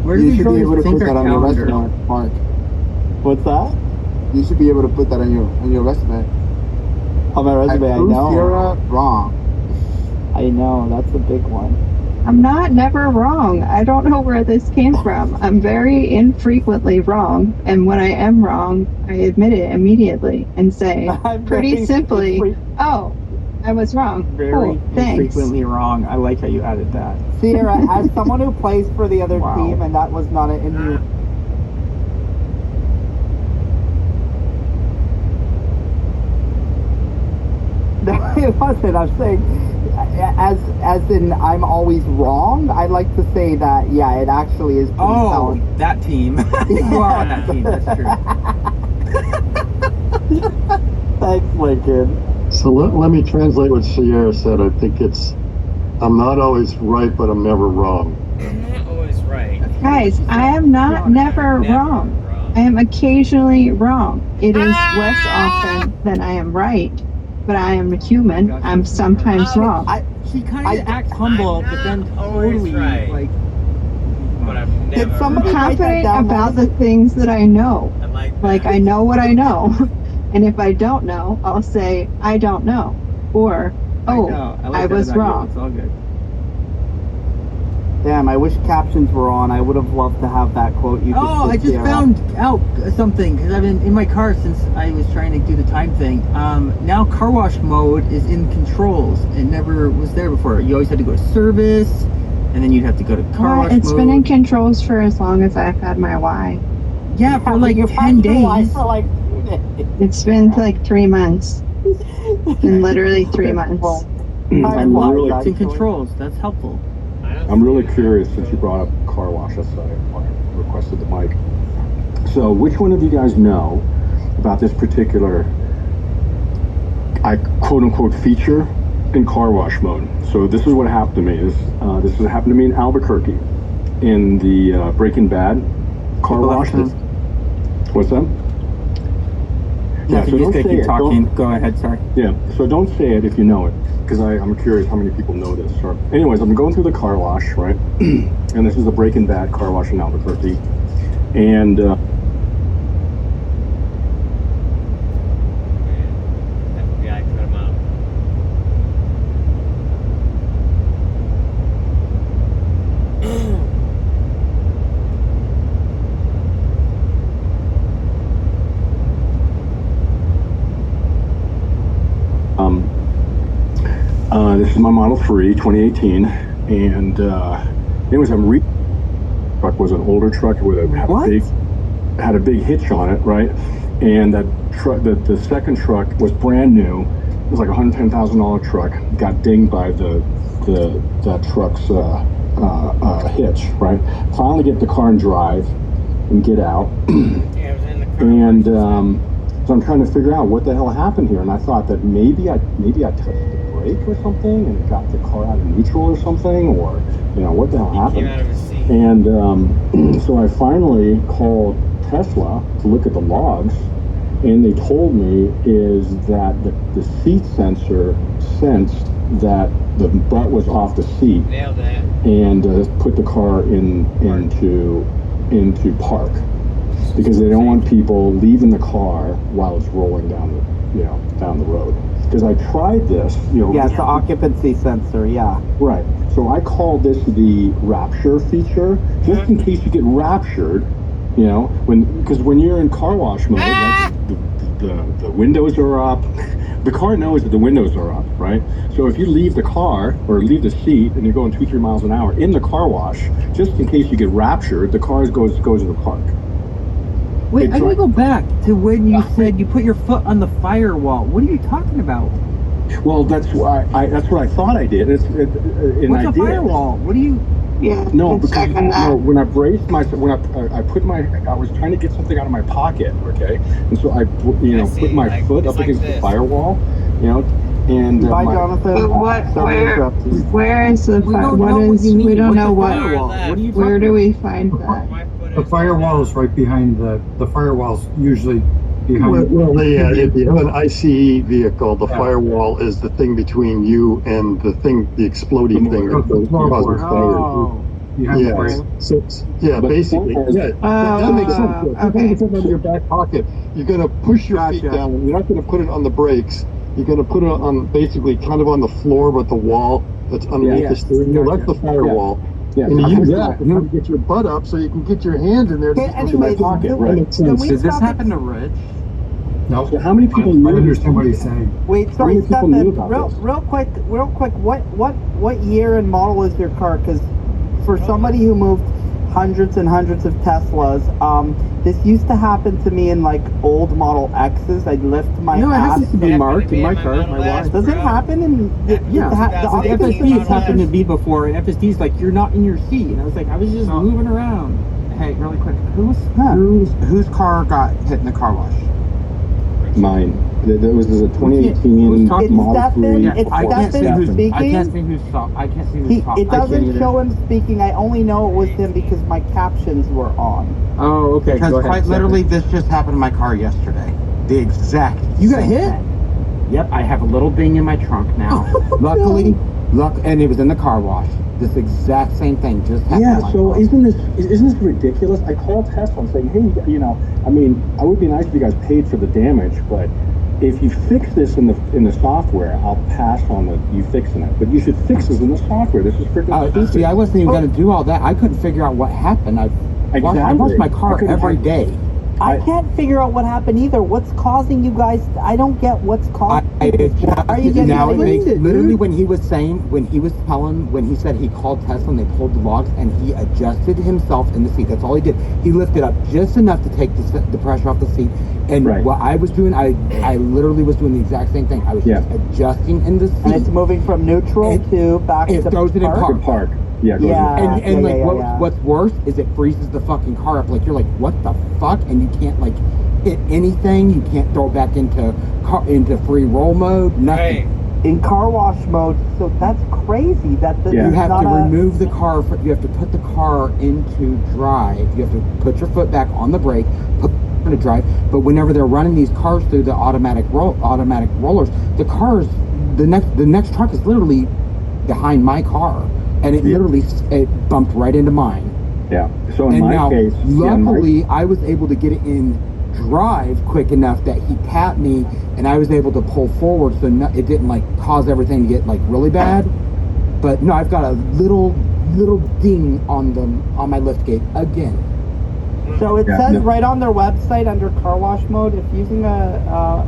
Speaker 16: Where do
Speaker 14: You
Speaker 16: we
Speaker 14: should
Speaker 16: go
Speaker 14: be able to
Speaker 16: sync
Speaker 14: put
Speaker 16: our
Speaker 14: that on your
Speaker 16: calendar?
Speaker 14: resume, Mark.
Speaker 8: What's that?
Speaker 14: You should be able to put that on your resume.
Speaker 8: On my resume, I
Speaker 14: proved
Speaker 8: know.
Speaker 14: Sierra wrong.
Speaker 16: I know, that's a big one.
Speaker 9: I'm not never wrong. I don't know where this came from. I'm very infrequently wrong, and when I am wrong, I admit it immediately and say pretty simply, "Oh, I was wrong."
Speaker 16: Very
Speaker 9: Cool, thanks.
Speaker 16: infrequently wrong. I like how you added that.
Speaker 5: Sierra, as someone who plays for the other
Speaker 16: Wow.
Speaker 5: team, and that was not an Indy. No, it wasn't. I'm saying, as in, I'm always wrong. I like to say that, yeah, it actually is.
Speaker 16: Oh, that team. You are on that team. That's true.
Speaker 5: Thanks, Lincoln.
Speaker 6: So let me translate what Sierra said. I think it's, I'm not always right, but I'm never wrong.
Speaker 4: I'm not always right.
Speaker 9: Guys, I am not never wrong. I am occasionally wrong. It is less often than I am right, but I am a human. I'm sometimes wrong.
Speaker 16: She kind of acts humble, but then totally
Speaker 4: right.
Speaker 16: like.
Speaker 4: But I'm never.
Speaker 5: Did somebody
Speaker 9: I'm
Speaker 5: write that
Speaker 9: confident
Speaker 5: down?
Speaker 9: about the things that I know.
Speaker 4: I like
Speaker 9: Like I know what I know, and if I don't know, I'll say I don't know, or oh, I was wrong.
Speaker 16: It's all good.
Speaker 5: Damn, I wish captions were on. I would have loved to have that quote you just
Speaker 16: Oh,
Speaker 5: did,
Speaker 16: I just
Speaker 5: Sierra.
Speaker 16: found out something because I've been in my car since I was trying to do the time thing. Now car wash mode is in controls. It never was there before. You always had to go to service, and then you'd have to go to car wash
Speaker 9: It's
Speaker 16: mode.
Speaker 9: been in controls for as long as I've had my Y.
Speaker 16: Yeah, for like
Speaker 5: You've
Speaker 16: 10
Speaker 5: had your life
Speaker 16: days.
Speaker 5: for like 2 days.
Speaker 9: It's been like 3 months. In literally 3 months.
Speaker 13: I'm really,
Speaker 16: It's in controls. That's helpful.
Speaker 13: I'm really curious since you brought up car wash. That's why I requested the mic. So, which one of you guys know about this particular, quote unquote, feature in car wash mode? So, this is what happened to me. This happened to me in Albuquerque in the Breaking Bad car wash. What's that?
Speaker 16: Yeah, so
Speaker 13: don't
Speaker 16: just
Speaker 13: say
Speaker 16: keep
Speaker 13: it.
Speaker 16: talking.
Speaker 13: Don't-
Speaker 16: Go ahead, sorry.
Speaker 13: Yeah, so don't say it if you know it, because I'm curious how many people know this. Or, anyways, I'm going through the car wash, right? And this is the Breaking Bad car wash in Albuquerque. And
Speaker 4: FBI cut him out.
Speaker 13: this is my Model 3, 2018. And anyways, truck was an older truck with had a big hitch on it, right? And that truck, the second truck was brand new. It was like a $110,000 truck. Got dinged by that truck's hitch, right? Finally get the car and drive and get out.
Speaker 4: Yeah, I was in the car.
Speaker 13: And so I'm trying to figure out what the hell happened here. And I thought that maybe I touched the brake or something and it got the car out of neutral or something, or what the hell happened.
Speaker 4: Came out of his seat.
Speaker 13: And so I finally called Tesla to look at the logs, and they told me is that the seat sensor sensed that the butt was off the seat
Speaker 4: Nailed that.
Speaker 13: and put the car into park, because they don't want people leaving the car while it's rolling down the road. Because I tried this,
Speaker 5: Yeah, it's the occupancy sensor, yeah.
Speaker 13: Right. So I call this the rapture feature, just in case you get raptured, because when you're in car wash mode, like, the windows are up. The car knows that the windows are up, right? So if you leave the car or leave the seat and you're going 2-3 miles an hour in the car wash, just in case you get raptured, the car goes into park.
Speaker 16: Wait, I gotta go back to when you said you put your foot on the firewall. What are you talking about?
Speaker 13: Well, that's why that's what I thought I did.
Speaker 16: What's a firewall? What do you?
Speaker 9: Yeah.
Speaker 13: No, because when I braced myself, I was trying to get something out of my pocket, okay, and so I put my foot up against the firewall, and
Speaker 5: Bye, Jonathan.
Speaker 9: But what?
Speaker 5: Sorry to interrupt you.
Speaker 9: Where is the?
Speaker 16: We don't
Speaker 9: What
Speaker 16: know what
Speaker 9: is?
Speaker 16: you mean.
Speaker 9: We don't
Speaker 16: What's
Speaker 9: know
Speaker 16: a
Speaker 9: what.
Speaker 16: firewall? What are you
Speaker 9: Where
Speaker 16: talking
Speaker 9: do we find that?
Speaker 17: The firewall is right behind the firewall's usually behind.
Speaker 6: Well, if you have an ICE vehicle, the firewall is the thing between you and the exploding thing that causes fire.
Speaker 5: Oh.
Speaker 6: Yeah. So, basically, that makes sense. If you're going to put it in your back pocket, you're going to push your feet down. You're not going to put it on the brakes. You're going to put it on basically kind of on the floor, but the wall, that's underneath
Speaker 8: Yeah.
Speaker 6: the steering wheel. That's the firewall.
Speaker 11: Yeah.
Speaker 6: And you
Speaker 11: I'm
Speaker 6: use
Speaker 11: just
Speaker 6: that to kind of get your butt up so you can get your hands in there to
Speaker 1: Okay,
Speaker 6: just look in my
Speaker 1: anyways,
Speaker 6: pocket.
Speaker 1: can-
Speaker 6: That makes
Speaker 1: can
Speaker 6: sense.
Speaker 1: we
Speaker 5: Did this
Speaker 1: stop
Speaker 5: happen to Rich?
Speaker 17: No.
Speaker 11: So how many people
Speaker 17: I
Speaker 11: knew
Speaker 17: understand what he's saying.
Speaker 14: Wait,
Speaker 11: How
Speaker 14: sorry,
Speaker 11: many people knew
Speaker 14: Stefan.
Speaker 11: about this?
Speaker 14: Real quick. What year and model is your car? Because for somebody who moved hundreds and hundreds of Teslas, this used to happen to me in like old Model X's. I'd lift my
Speaker 16: No, it
Speaker 14: ass.
Speaker 16: happens to be marked in my car, my watch.
Speaker 14: Does it happen in
Speaker 16: Yeah,
Speaker 14: the
Speaker 16: with
Speaker 14: occupants
Speaker 16: FSD,
Speaker 14: in
Speaker 16: it's happened to me before, and FSD's like, you're not in your seat. And I was like, I was just moving around.
Speaker 5: Hey, really quick, whose car got hit in the car wash?
Speaker 11: Mine. There was a 2018 Model 3.
Speaker 5: I can't see who's
Speaker 14: speaking.
Speaker 5: I can't see who's talking.
Speaker 14: It doesn't show him speaking. I only know it was him because my captions were on.
Speaker 16: Oh, okay.
Speaker 5: Because
Speaker 16: Go ahead,
Speaker 5: quite
Speaker 16: Stefan.
Speaker 5: literally, this just happened in my car yesterday. The exact.
Speaker 16: You got
Speaker 5: same
Speaker 16: hit?
Speaker 5: thing. Yep, I have a little ding in my trunk now. Luckily, and it was in the car wash. This exact same thing just happened.
Speaker 11: Yeah,
Speaker 5: in my
Speaker 11: so
Speaker 5: car.
Speaker 11: isn't this ridiculous? I called Tesla and saying, hey, you know, I mean, I would be nice if you guys paid for the damage, but if you fix this in the software, I'll pass on you fixing it. But you should fix this in the software. This is freaking stupid.
Speaker 5: See, I wasn't even going to do all that. I couldn't figure out what happened. I wash my car every day.
Speaker 14: I can't figure out what happened either. What's causing you guys? I don't get what's causing. Why are you getting
Speaker 5: now it makes
Speaker 14: it,
Speaker 5: literally
Speaker 14: dude?
Speaker 5: when he said he called Tesla and they pulled the logs and he adjusted himself in the seat. That's all he did. He lifted up just enough to take the pressure off the seat. And what I was doing, I literally was doing the exact same thing. I was just adjusting in the seat.
Speaker 14: And it's moving from neutral to back to
Speaker 5: goes in
Speaker 14: park.
Speaker 5: What's worse is it freezes the fucking car up. Like you're like, what the fuck? And you can't like hit anything. You can't throw it back into free roll mode. Nothing.
Speaker 14: In car wash mode, so that's crazy.
Speaker 5: You have to remove the car. You have to put the car into drive. You have to put your foot back on the brake, put it into drive. But whenever they're running these cars through the automatic rollers, the next truck is literally behind my car, and it literally bumped right into mine.
Speaker 11: Yeah. So in my case,
Speaker 5: luckily, I was able to get it in drive quick enough that he tapped me, and I was able to pull forward, so it didn't like cause everything to get like really bad. But no, I've got a little ding on my lift gate again.
Speaker 14: So it says right on their website under car wash mode, if using a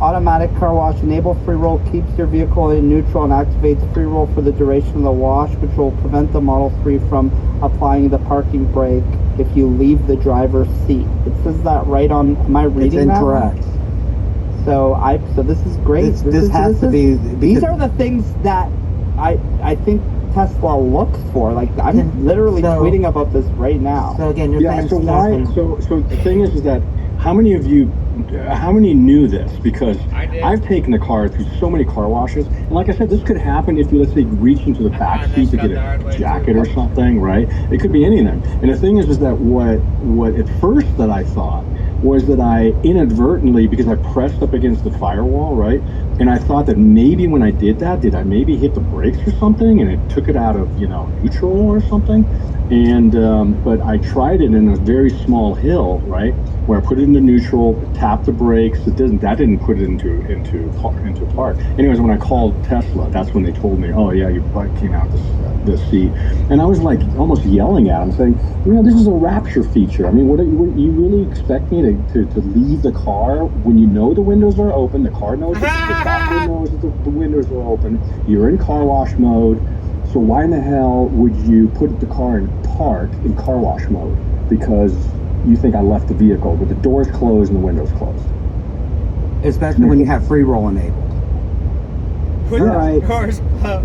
Speaker 14: automatic car wash, enable free roll keeps your vehicle in neutral and activates free roll for the duration of the wash, which will prevent the Model 3 from applying the parking brake if you leave the driver's seat. It says that right on. Am I reading that?
Speaker 5: It's incorrect.
Speaker 14: So this is great. These are the things that I think Tesla looks for. Like I'm literally tweeting about this right now.
Speaker 5: So again,
Speaker 11: So the thing is that how many of you knew this? Because I've taken the car through so many car washes, and like I said, this could happen if you, let's say, reach into the back seat to get a jacket or something, right? It could be anything. And the thing is that what at first that I thought was that I inadvertently, because I pressed up against the firewall, right? And I thought that maybe when I did that, did I maybe hit the brakes or something, and it took it out of, neutral or something? And but I tried it in a very small hill, right, where I put it into neutral, tapped the brakes. That didn't put it into park. Anyways, when I called Tesla, that's when they told me, oh yeah, your butt came out the seat, and I was like almost yelling at them, saying, this is a rapture feature. I mean, what you really expect me to leave the car when you know the windows are open, the car knows the passenger knows that the windows are open, you're in car wash mode. So why in the hell would you put the car in park in car wash mode? Because you think I left the vehicle with the doors closed and the windows closed.
Speaker 5: Especially when you have free roll enabled.
Speaker 11: Right.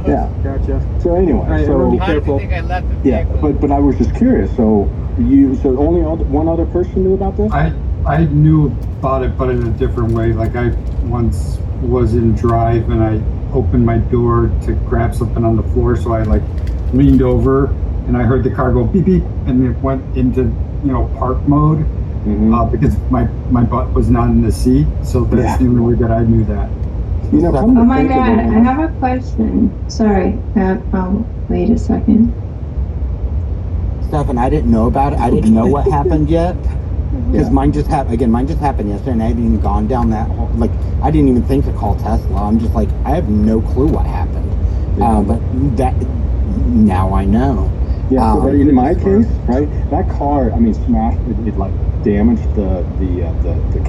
Speaker 11: Yeah.
Speaker 16: Gotcha.
Speaker 11: So anyway,
Speaker 16: Right,
Speaker 11: so
Speaker 16: be careful.
Speaker 11: Yeah, but I was just curious. So only one other person knew about this?
Speaker 17: I knew about it, but in a different way. Like I once was in drive and I opened my door to grab something on the floor, so I like leaned over and I heard the car go beep beep, and it went into park mode because my butt was not in the seat. So that's the only way that I knew that.
Speaker 9: Oh my god, I have a question. Sorry. Wait a second.
Speaker 5: Stefan, I didn't know about it. I didn't know what happened yet. Because mine just happened yesterday, and I hadn't even gone down that whole, I didn't even think to call Tesla. I'm just like, I have no clue what happened.
Speaker 8: But that now I know.
Speaker 18: Yeah, but in my case, right, that car, I mean, smashed. It like damaged the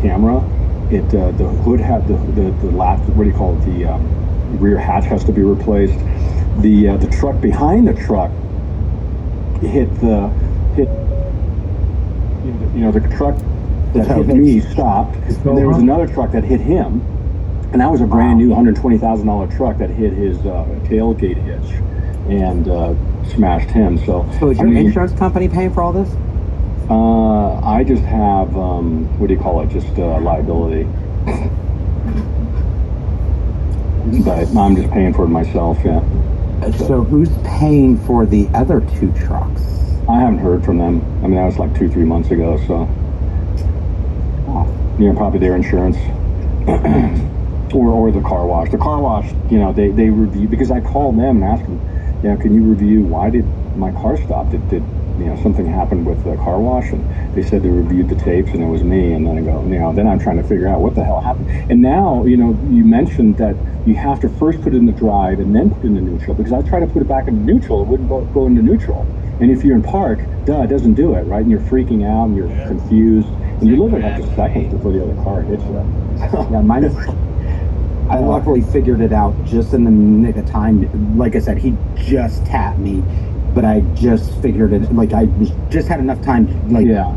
Speaker 18: camera. It the hood had the last, what do you call it? The rear hatch has to be replaced. The truck behind the truck hit the truck that hit me stopped, and there was another truck that hit him, and that was a brand new $120,000 truck that hit his tailgate hitch and smashed him. So
Speaker 8: is your insurance company paying for all this?
Speaker 18: I just have what do you call it? Just liability. But I'm just paying for it myself. Yeah.
Speaker 8: So who's paying for the other 2 trucks?
Speaker 18: I haven't heard from them. I mean, that was like 2-3 months ago. So, probably their insurance or the car wash. The car wash, they review, because I called them and asked them, can you review why did my car stop? Did something happened with the car wash? And they said they reviewed the tapes and it was me. And then I go, then I'm trying to figure out what the hell happened. And now, you mentioned that you have to first put it in the drive and then put it in the neutral, because I tried to put it back into neutral, it wouldn't go into neutral. And if you're in park, it doesn't do it, right? And you're freaking out and you're confused. And you live it like a second before the other car hits you.
Speaker 8: Yeah, mine is. I luckily figured it out just in the nick of time. Like I said, he just tapped me, but I just figured it. Like I just had enough time. Like
Speaker 18: yeah.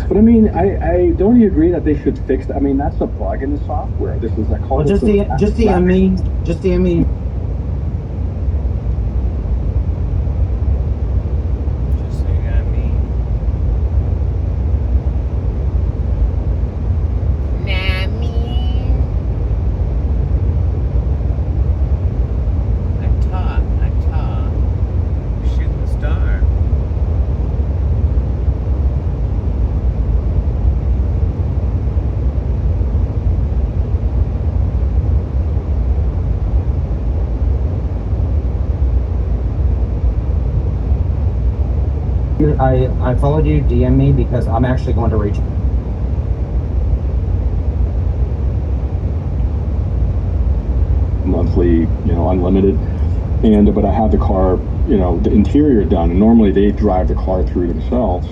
Speaker 18: But I mean, I don't you agree that they should fix that? I mean, that's a bug in the software. This is
Speaker 8: well, just DM me. Just DM me. I followed you, DM me, because I'm actually going to reach.
Speaker 18: Monthly, unlimited, but I have the car, the interior done. And normally they drive the car through themselves.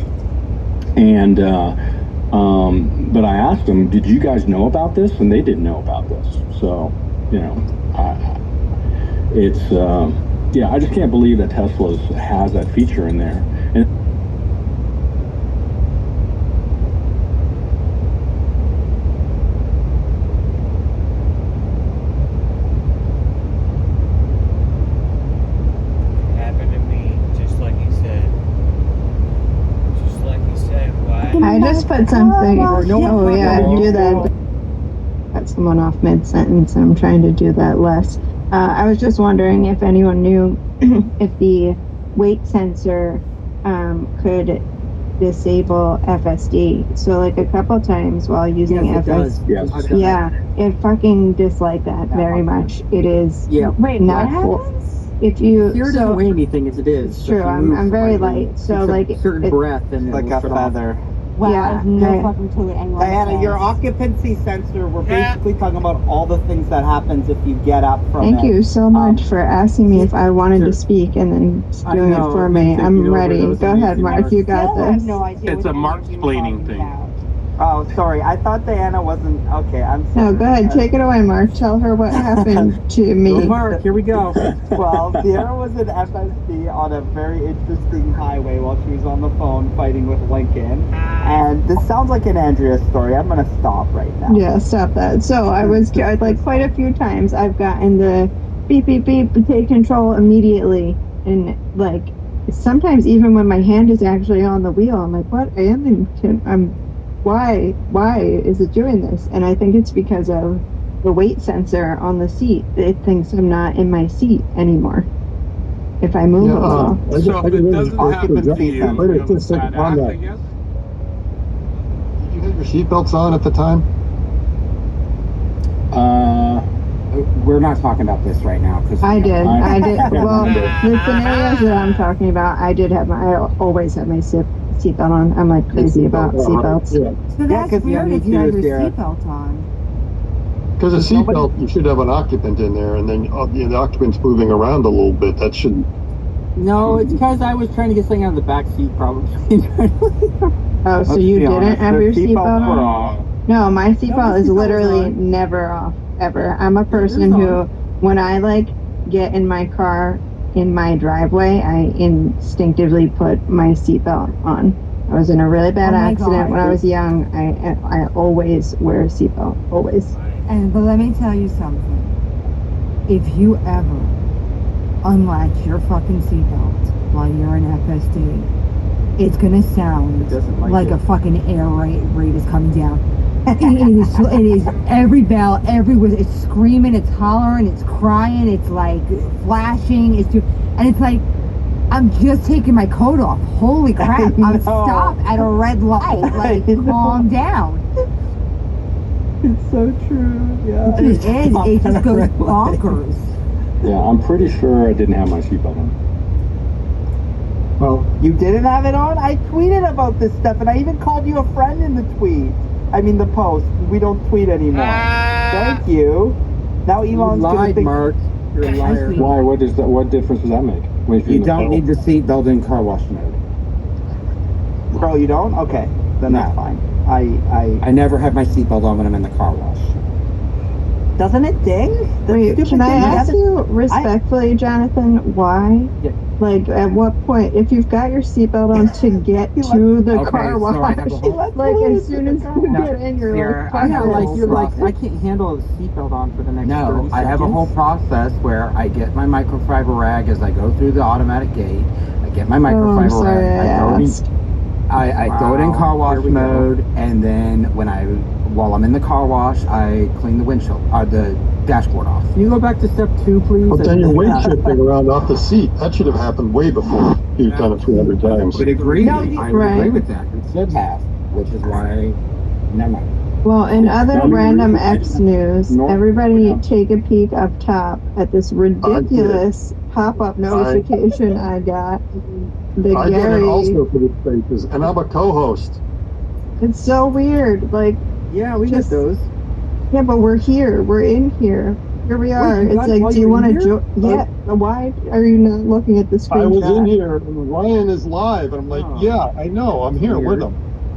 Speaker 18: And but I asked them, did you guys know about this? And they didn't know about this. So, it's I just can't believe that Tesla has that feature in there. And
Speaker 9: I just put something. Oh yeah, do that. Cut someone off mid-sentence, and I'm trying to do that less. I was just wondering if anyone knew if the weight sensor could disable FSD. So like a couple times while using FSD, it fucking disliked that very much. It is not cool. If you
Speaker 16: doesn't weigh anything as it is.
Speaker 9: True, I'm very light, so like
Speaker 16: certain breath and
Speaker 14: like a feather.
Speaker 1: Wow,
Speaker 9: yeah,
Speaker 1: I have no fucking clue what anyone
Speaker 14: Diana,
Speaker 1: says.
Speaker 14: your occupancy sensor, we're basically talking about all the things that happens if you get up from
Speaker 9: Thank you so much for asking me if I wanted to speak and then doing it for me. I'm ready. Go ahead, Mark. You got this.
Speaker 15: It's a Mark-splaining thing.
Speaker 14: Oh, sorry. I thought Diana wasn't. Okay, I'm sorry.
Speaker 9: No, go ahead. Take it away, Mark. Tell her what happened to me.
Speaker 14: Go, Mark, here we go. Well, Sierra was in FSD on a very interesting highway while she was on the phone fighting with Lincoln. And this sounds like an Andrea story. I'm going to stop right now.
Speaker 9: Yeah, stop that. So I was like quite a few times I've gotten the beep, beep, beep, take control immediately. And like sometimes even when my hand is actually on the wheel, I'm like, what? Why is it doing this? And I think it's because of the weight sensor on the seat. It thinks I'm not in my seat anymore if I move a little.
Speaker 15: So if it doesn't happen to you,
Speaker 6: on that. Did you have your seatbelts on at the time?
Speaker 8: We're not talking about this right now.
Speaker 9: I did. Well, the scenarios that I'm talking about, I always have my seatbelt on. I'm like crazy about seatbelts.
Speaker 1: So that's weird if you have your seatbelt on.
Speaker 6: Because a seatbelt, you should have an occupant in there, and then the occupant's moving around a little bit. That shouldn't.
Speaker 14: No, it's because I was trying to get something out of the back seat, probably.
Speaker 9: Oh, so
Speaker 14: Let's
Speaker 9: you
Speaker 14: be
Speaker 9: didn't
Speaker 14: honest,
Speaker 9: have
Speaker 14: their
Speaker 9: your
Speaker 14: seatbelts
Speaker 9: seatbelt
Speaker 14: were
Speaker 9: on?
Speaker 14: off.
Speaker 9: No, my seatbelt
Speaker 14: my
Speaker 9: is
Speaker 14: seatbelt was
Speaker 9: literally
Speaker 14: on.
Speaker 9: never off, ever. I'm a person
Speaker 14: is
Speaker 9: who,
Speaker 14: on.
Speaker 9: when I like get in my car in my driveway, I instinctively put my seatbelt on. I was in a really bad
Speaker 1: Oh my
Speaker 9: accident
Speaker 1: God.
Speaker 9: when I was young. I always wear a seatbelt, always.
Speaker 1: But let me tell you something. If you ever unlatch your fucking seatbelt while you're in FSD, it's gonna sound like a fucking air raid is coming down. It is every bell, everywhere. It's screaming, it's hollering, it's crying, it's like flashing, and it's like, I'm just taking my coat off. Holy crap! I'm stopped at a red light. Like, calm down.
Speaker 14: It's so true. Yeah.
Speaker 1: It is. It just goes bonkers.
Speaker 18: Yeah, I'm pretty sure I didn't have my seatbelt on.
Speaker 17: Well,
Speaker 14: You didn't have it on? I tweeted about this stuff, and I even called you a friend in the tweet. I mean, the post. We don't tweet anymore. Thank you. Now Elon's gonna think.
Speaker 8: Mark. You're a liar.
Speaker 18: Why? What difference does that make?
Speaker 8: You don't need the seatbelt in car wash mode.
Speaker 14: Bro, you don't? Okay, then that's fine.
Speaker 8: I never have my seatbelt on when I'm in the car wash.
Speaker 14: Doesn't it ding?
Speaker 9: Wait, can I ask you respectfully, Jonathan, why?
Speaker 14: Yeah.
Speaker 9: Like, at what point, if you've got your seatbelt on to get to the
Speaker 8: Okay,
Speaker 9: car
Speaker 8: so
Speaker 9: wash,
Speaker 8: I have a whole-
Speaker 9: like as soon as you get in, you're
Speaker 8: Sarah,
Speaker 9: like,
Speaker 8: I have a
Speaker 9: fuck
Speaker 8: whole
Speaker 14: You're like,
Speaker 8: process.
Speaker 14: I can't handle a seatbelt on for the next 30
Speaker 8: No,
Speaker 14: seconds.
Speaker 8: I have a whole process where I get my microfiber rag as I go through the automatic gate. I get my
Speaker 9: I'm
Speaker 8: microfiber
Speaker 9: sorry
Speaker 8: rag.
Speaker 9: I asked.
Speaker 8: I throw it in
Speaker 14: Wow,
Speaker 8: car wash
Speaker 14: here we go.
Speaker 8: mode, and then while I'm in the car wash, I clean the windshield, the dashboard off.
Speaker 14: Can you go back to step 2, please?
Speaker 6: But then you're weight shifting around off the seat. That should have happened way before. You've done it 300 times.
Speaker 8: Would agree.
Speaker 14: No,
Speaker 8: I would
Speaker 9: right.
Speaker 8: agree with that. It should have, which is why. Never mind.
Speaker 9: Well, in other
Speaker 18: Tell me
Speaker 9: random
Speaker 18: the reason.
Speaker 9: X news,
Speaker 18: No.
Speaker 9: everybody take a peek up top at this ridiculous pop-up notification I got. The
Speaker 6: I get it
Speaker 9: Gary,
Speaker 6: also for the spaces, and I'm a co-host.
Speaker 9: it's so weird. Like,
Speaker 14: Yeah, we
Speaker 9: Just-
Speaker 14: get those.
Speaker 9: yeah, but we're here. We're in here. Here we are.
Speaker 14: you
Speaker 9: It's
Speaker 14: got-
Speaker 9: like,
Speaker 14: while
Speaker 9: do you
Speaker 14: you're
Speaker 9: want to
Speaker 14: in here?
Speaker 9: join? Yeah. Why are you not looking at the screen?
Speaker 6: I was in here, and Ryan is live, and I'm like,
Speaker 14: Oh.
Speaker 6: yeah, I know, I'm here with him.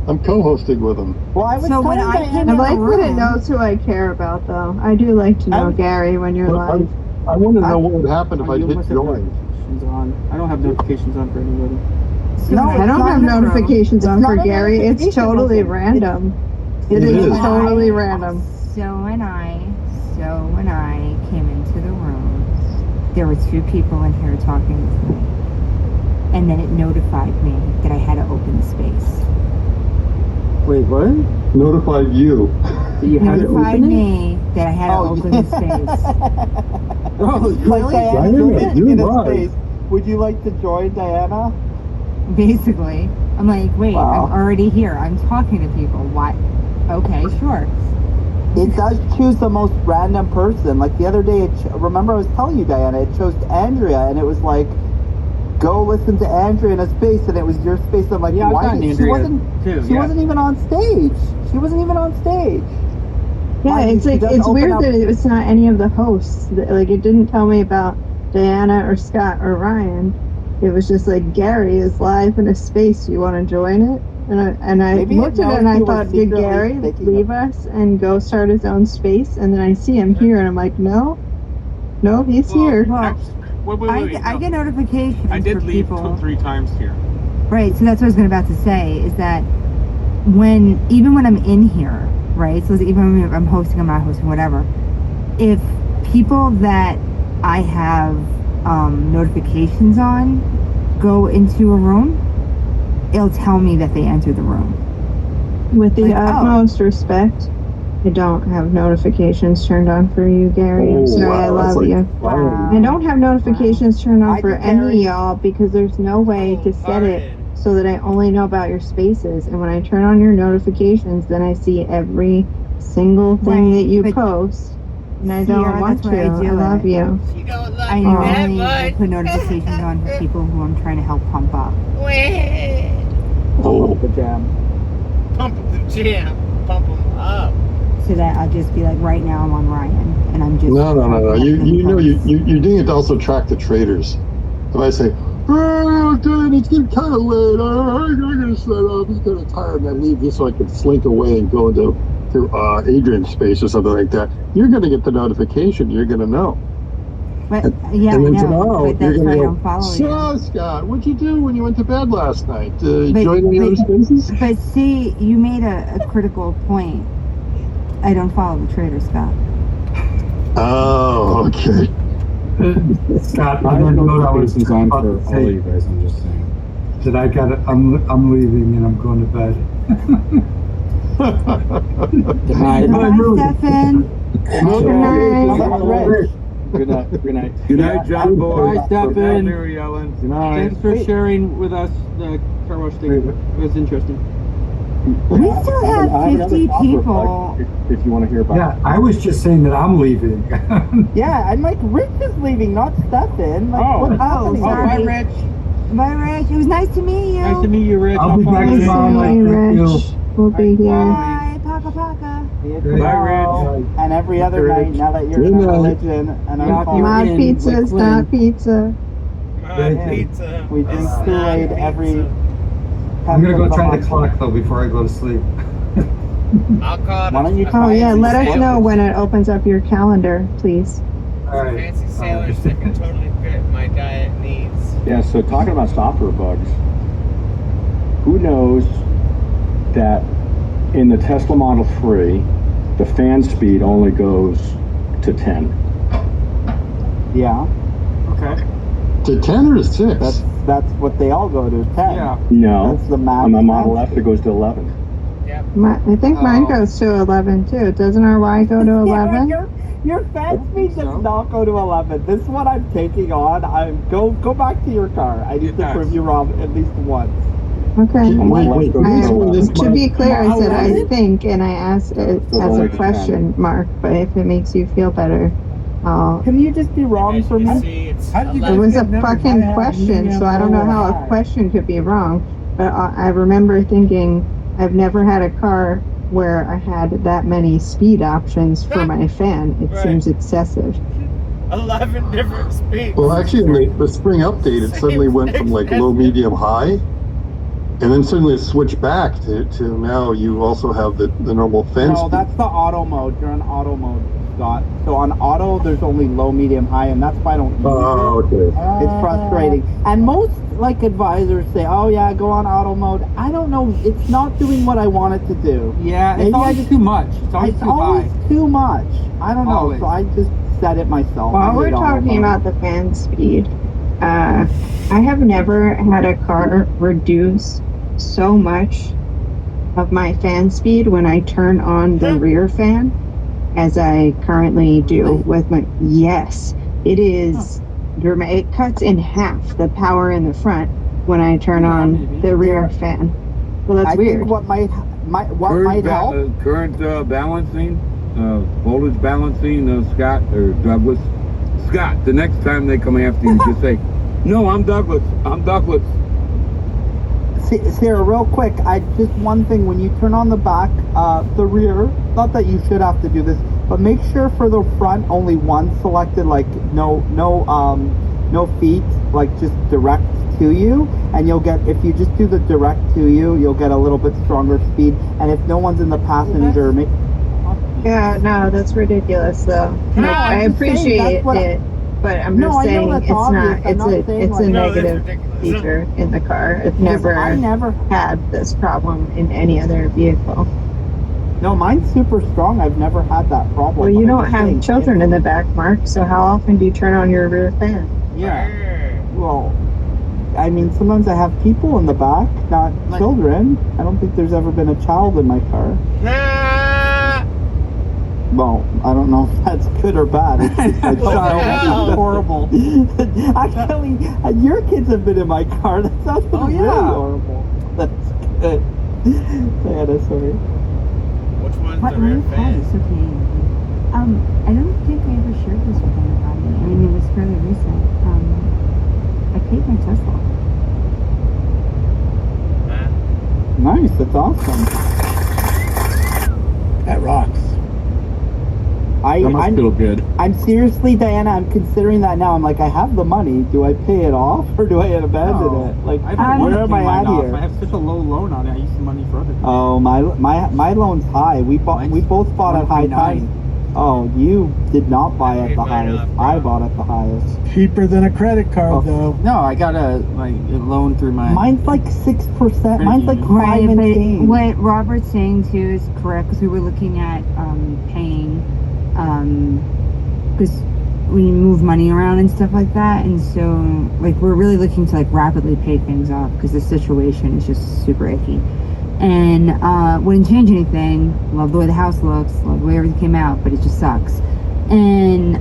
Speaker 6: I'm co-hosting with him.
Speaker 14: Well, I was
Speaker 1: So when
Speaker 14: telling
Speaker 1: I
Speaker 14: Diana-
Speaker 1: came
Speaker 9: I
Speaker 1: in
Speaker 9: like
Speaker 1: the
Speaker 9: that it
Speaker 1: room,
Speaker 9: knows who I care about, though. I do like to know
Speaker 14: I'm-
Speaker 9: Gary when you're
Speaker 6: But
Speaker 9: live.
Speaker 6: I want to know what would happen if
Speaker 14: Oh,
Speaker 6: I
Speaker 14: you
Speaker 6: hit
Speaker 14: must have
Speaker 6: join.
Speaker 14: notifications on. I don't have notifications on for anybody.
Speaker 1: No,
Speaker 9: I don't have notifications on for Gary. It's totally random. It
Speaker 6: It
Speaker 9: is
Speaker 6: is.
Speaker 9: totally random.
Speaker 1: So when I came into the room, there were 2 people in here talking with me, and then it notified me that I had to open the space.
Speaker 14: Wait, what?
Speaker 6: Notified you.
Speaker 14: So you had to
Speaker 1: Notified
Speaker 14: open it?
Speaker 1: me that I had to open the space.
Speaker 14: Oh, like
Speaker 6: Diana,
Speaker 14: Diana
Speaker 6: you're
Speaker 14: in a
Speaker 6: live.
Speaker 14: space. Would you like to join, Diana?
Speaker 1: Basically, I'm like, wait,
Speaker 14: Wow.
Speaker 1: I'm already here. I'm talking to people. Why? Okay, sure.
Speaker 14: It does choose the most random person. Like the other day, remember I was telling you, Diana, it chose Andrea, and it was like, go listen to Andrea in a space, and it was your space. I'm like,
Speaker 8: Yeah, I've
Speaker 14: why?
Speaker 8: gotten
Speaker 14: She
Speaker 8: Andrea
Speaker 14: wasn't.
Speaker 8: too,
Speaker 14: She
Speaker 8: yeah.
Speaker 14: wasn't even on stage. She wasn't even on stage.
Speaker 9: Yeah,
Speaker 14: Why?
Speaker 9: it's
Speaker 14: She
Speaker 9: like
Speaker 14: doesn't
Speaker 9: it's
Speaker 14: open
Speaker 9: weird
Speaker 14: up-
Speaker 9: that it's not any of the hosts. Like it didn't tell me about Diana or Scott or Ryan. It was just like Gary is live in a space. You want to join it? And I
Speaker 14: Maybe it
Speaker 9: looked at
Speaker 14: knows
Speaker 9: it and I
Speaker 14: you were
Speaker 9: thought, did
Speaker 14: secretly
Speaker 9: Gary
Speaker 14: thinking
Speaker 9: leave us and go start his own space? And then I see him here and I'm like, no, he's here.
Speaker 1: Well,
Speaker 15: Wait,
Speaker 1: I get notifications
Speaker 15: I did
Speaker 1: for
Speaker 15: leave
Speaker 1: people.
Speaker 15: 3 times here.
Speaker 1: Right, so that's what I was about to say, is that even when I'm in here, right, so even when I'm hosting, I'm not hosting, whatever, if people that I have notifications on go into a room, it'll tell me that they entered the room.
Speaker 9: With the
Speaker 1: Like, oh.
Speaker 9: utmost respect, I don't have notifications turned on for you, Gary. I'm
Speaker 6: Oh,
Speaker 9: sorry,
Speaker 6: wow,
Speaker 9: I
Speaker 6: that's
Speaker 9: love
Speaker 6: like
Speaker 9: you.
Speaker 6: fire.
Speaker 9: I don't have notifications turned on
Speaker 14: I
Speaker 9: for
Speaker 14: think
Speaker 9: any of
Speaker 14: Gary-
Speaker 9: y'all because there's no way to set it so that I only know about your spaces. And when I turn on your notifications, then I see every single thing that you
Speaker 1: but
Speaker 9: post. And I don't
Speaker 1: Sierra,
Speaker 9: want
Speaker 1: that's
Speaker 9: to.
Speaker 1: why I do
Speaker 9: I love
Speaker 1: it.
Speaker 9: you.
Speaker 1: I normally will put notifications on for people who I'm trying to help pump up.
Speaker 6: Oh,
Speaker 14: The jam.
Speaker 4: Pump up the jam. Pump them up.
Speaker 1: to that, I'll just be like, right now I'm on Ryan, and I'm just.
Speaker 6: No. You know, you're doing it to also attract the traders. If I say, oh, dude, it's getting kind of late. I'm going to set up. It's kind of tired, and I leave just so I can slink away and go into Adrian's space or something like that. You're going to get the notification. You're going to know.
Speaker 1: But
Speaker 6: And
Speaker 1: yeah,
Speaker 6: then
Speaker 1: I know.
Speaker 6: tomorrow,
Speaker 1: But that's
Speaker 6: you're
Speaker 1: why
Speaker 6: going
Speaker 1: I'm
Speaker 6: to go,
Speaker 1: following you.
Speaker 6: so, Scott, what'd you do when you went to bed last night?
Speaker 1: But-
Speaker 6: Join any other spaces?
Speaker 1: But see, you made a critical point. I don't follow the trader, Scott.
Speaker 6: Oh, okay.
Speaker 17: Scott,
Speaker 10: I
Speaker 17: I
Speaker 10: have
Speaker 17: didn't
Speaker 10: no
Speaker 17: know that was
Speaker 10: notifications on
Speaker 17: about
Speaker 10: for
Speaker 17: to
Speaker 10: all
Speaker 17: say
Speaker 10: of you guys. I'm just saying.
Speaker 17: that I got it. I'm leaving and I'm going to bed.
Speaker 10: Good night.
Speaker 1: Bye, Stefan.
Speaker 14: Good night.
Speaker 18: Good night. Good night.
Speaker 10: Good night, John Boy.
Speaker 14: Bye, Stefan.
Speaker 10: Mary Ellen. Good night.
Speaker 14: Thanks for sharing with us the car wash thing. It was interesting.
Speaker 1: We still have
Speaker 18: I another
Speaker 1: 50
Speaker 18: offer,
Speaker 1: people.
Speaker 18: if you want to hear about
Speaker 17: Yeah, I was just saying that I'm leaving.
Speaker 14: Yeah, and like Rich is leaving, not Stefan. Like,
Speaker 10: Oh.
Speaker 14: what's happening?
Speaker 1: sorry.
Speaker 14: Bye, Rich.
Speaker 1: Bye, Rich. It was nice to meet you.
Speaker 14: Nice to meet you, Rich.
Speaker 17: I'll be back
Speaker 9: Nice
Speaker 17: tomorrow
Speaker 9: to
Speaker 17: night.
Speaker 9: meet you,
Speaker 17: Thank you.
Speaker 9: Rich. We'll be here.
Speaker 1: Bye, Paka Paka.
Speaker 14: See you
Speaker 17: Bye,
Speaker 14: tomorrow.
Speaker 17: Rich.
Speaker 14: And every other
Speaker 6: Rich.
Speaker 14: night, now that you're
Speaker 6: Good
Speaker 14: in a
Speaker 6: night.
Speaker 14: religion and I'm
Speaker 9: Not
Speaker 14: calling
Speaker 9: pizza,
Speaker 14: with Quinn,
Speaker 9: not pizza.
Speaker 17: Thank you.
Speaker 4: Pizza.
Speaker 14: we drink
Speaker 4: It's
Speaker 14: Kool-Aid
Speaker 4: not
Speaker 14: every.
Speaker 4: pizza.
Speaker 17: I'm gonna go try the
Speaker 14: month.
Speaker 17: clock though before I go to sleep.
Speaker 4: I'll call
Speaker 14: Why don't you
Speaker 4: it.
Speaker 14: try
Speaker 9: Oh yeah,
Speaker 14: it?
Speaker 9: let us know when it opens up your calendar, please.
Speaker 17: All right.
Speaker 4: Fancy sailors that can totally fit my diet needs.
Speaker 18: Yeah, so talking about software bugs, who knows that in the Tesla Model 3, the fan speed only goes to 10.
Speaker 14: Yeah,
Speaker 15: Okay.
Speaker 6: To 10 or to 6?
Speaker 14: that's what they all go to. 10.
Speaker 15: Yeah.
Speaker 18: No,
Speaker 14: That's the max.
Speaker 18: on the Model S it goes to 11.
Speaker 4: Yep.
Speaker 9: I think mine
Speaker 15: Oh.
Speaker 9: goes to 11 too. Doesn't our Y go to 11?
Speaker 14: Your fan speed does
Speaker 15: so.
Speaker 14: not go to 11. This is what I'm taking on. Go back to your car. I need
Speaker 15: It
Speaker 14: to
Speaker 15: does.
Speaker 14: prove you wrong at least once.
Speaker 9: Okay.
Speaker 18: On my left goes
Speaker 9: I-
Speaker 18: to 11.
Speaker 9: To be clear, I said I
Speaker 14: 11?
Speaker 9: think, and I asked it
Speaker 18: Goes
Speaker 9: as
Speaker 18: only
Speaker 9: a
Speaker 18: to
Speaker 9: question mark. But if it makes you feel better,
Speaker 14: Can you just be wrong
Speaker 4: As
Speaker 14: for
Speaker 4: you
Speaker 14: me?
Speaker 4: see, it's
Speaker 14: How did you
Speaker 4: 11.
Speaker 9: it was a
Speaker 14: get numbers?
Speaker 9: fucking
Speaker 14: I have
Speaker 9: question,
Speaker 14: medium,
Speaker 9: so I don't know
Speaker 14: low,
Speaker 9: how
Speaker 14: high.
Speaker 9: a question could be wrong. But I remember thinking I've never had a car where I had that many speed options for my fan. It
Speaker 4: Right.
Speaker 9: seems excessive.
Speaker 4: 11 different speeds.
Speaker 6: Well, actually, in the spring update, it suddenly went from like low, medium, high, and then suddenly it switched back to now you also have the normal fan
Speaker 14: No,
Speaker 6: speed.
Speaker 14: that's the auto mode. You're in auto mode, Scott. So on auto, there's only low, medium, high, and that's why I don't use
Speaker 6: Oh,
Speaker 14: it.
Speaker 6: okay.
Speaker 14: It's frustrating. And most like advisors say, "Oh yeah, go on auto mode." I don't know. It's not doing what I want it to do.
Speaker 15: Yeah,
Speaker 14: Maybe
Speaker 15: it's
Speaker 14: I
Speaker 15: always
Speaker 14: just-
Speaker 15: too much. It's always
Speaker 14: It's
Speaker 15: too
Speaker 14: always
Speaker 15: high.
Speaker 14: too much. I don't know.
Speaker 15: Always.
Speaker 14: So I just set it myself.
Speaker 9: While
Speaker 14: I
Speaker 9: we're
Speaker 14: hate auto
Speaker 9: talking
Speaker 14: mode.
Speaker 9: about the fan speed, I have never had a car reduce so much of my fan speed when I turn on the rear fan as I currently do with my. Yes, it is. It cuts in half the power in the front when I turn on the rear fan. Well, that's
Speaker 14: I
Speaker 9: weird.
Speaker 14: think what might help.
Speaker 19: Current balancing, voltage balancing, Scott or Douglas. Scott, the next time they come after you, just say, "No, I'm Douglas. I'm Douglas."
Speaker 14: Sarah, real quick, just one thing. When you turn on the back, the rear, not that you should have to do this, but make sure for the front only one selected, like no feet, like just direct to you, and you'll get, if you just do the direct to you, you'll get a little bit stronger speed. And if no one's in the passenger, make.
Speaker 9: Yeah, no, that's ridiculous though.
Speaker 14: No,
Speaker 9: Like, I
Speaker 14: I'm just saying,
Speaker 9: appreciate
Speaker 14: that's what
Speaker 9: it, but I'm
Speaker 14: No,
Speaker 9: just
Speaker 14: I know
Speaker 9: saying
Speaker 14: that's
Speaker 9: it's
Speaker 14: obvious.
Speaker 9: not.
Speaker 14: I'm
Speaker 9: It's
Speaker 14: not
Speaker 9: a
Speaker 14: saying,
Speaker 9: it's
Speaker 14: like-
Speaker 9: a
Speaker 14: No, that's
Speaker 9: negative feature in the car. I've never
Speaker 14: I never
Speaker 9: had this problem in any other vehicle.
Speaker 14: No, mine's super strong. I've never had that problem.
Speaker 9: Well, you
Speaker 14: But I'm
Speaker 9: don't
Speaker 14: just
Speaker 9: have
Speaker 14: saying,
Speaker 9: children in the back, Mark. So how often do you turn on your rear fan?
Speaker 14: Yeah. Well, I mean, sometimes I have people in the back, not children. I don't think there's ever been a child in my car. Well, I don't know if that's good or bad. It's just my child.
Speaker 15: That's horrible.
Speaker 14: Actually, your kids have been in my car. That sounds really horrible. That's good. Diana, sorry.
Speaker 4: Which one's
Speaker 1: What
Speaker 4: the rear
Speaker 1: car
Speaker 4: fan?
Speaker 1: is okay. I don't think I ever shared this with anybody. I mean, it was fairly recent. I paid my Tesla.
Speaker 14: Nice. That's awesome.
Speaker 19: That rocks.
Speaker 13: That must feel good.
Speaker 14: I'm seriously, Diana, I'm considering that now. I'm like, I have the money. Do I pay it off or do I abandon
Speaker 5: No,
Speaker 14: it? Like,
Speaker 5: I don't want
Speaker 14: where
Speaker 5: to
Speaker 14: am
Speaker 5: pay
Speaker 14: I
Speaker 5: mine
Speaker 14: at
Speaker 5: off.
Speaker 14: here?
Speaker 5: I have such a low loan on it. I use the money for other things.
Speaker 14: Oh, my loan's high. We both bought at high
Speaker 5: 1.9.
Speaker 14: times. Oh, you did not buy at the highest. I bought at the highest.
Speaker 2: Cheaper than a credit card, though.
Speaker 5: No, I got a loan through my.
Speaker 14: Mine's like 6%. Mine's like
Speaker 1: Right,
Speaker 14: 5 and
Speaker 1: but
Speaker 14: change.
Speaker 1: what Robert's saying too is correct because we were looking at paying because we move money around and stuff like that, and so like we're really looking to like rapidly pay things off because the situation is just super icky. And wouldn't change anything. Love the way the house looks. Love the way everything came out, but it just sucks. And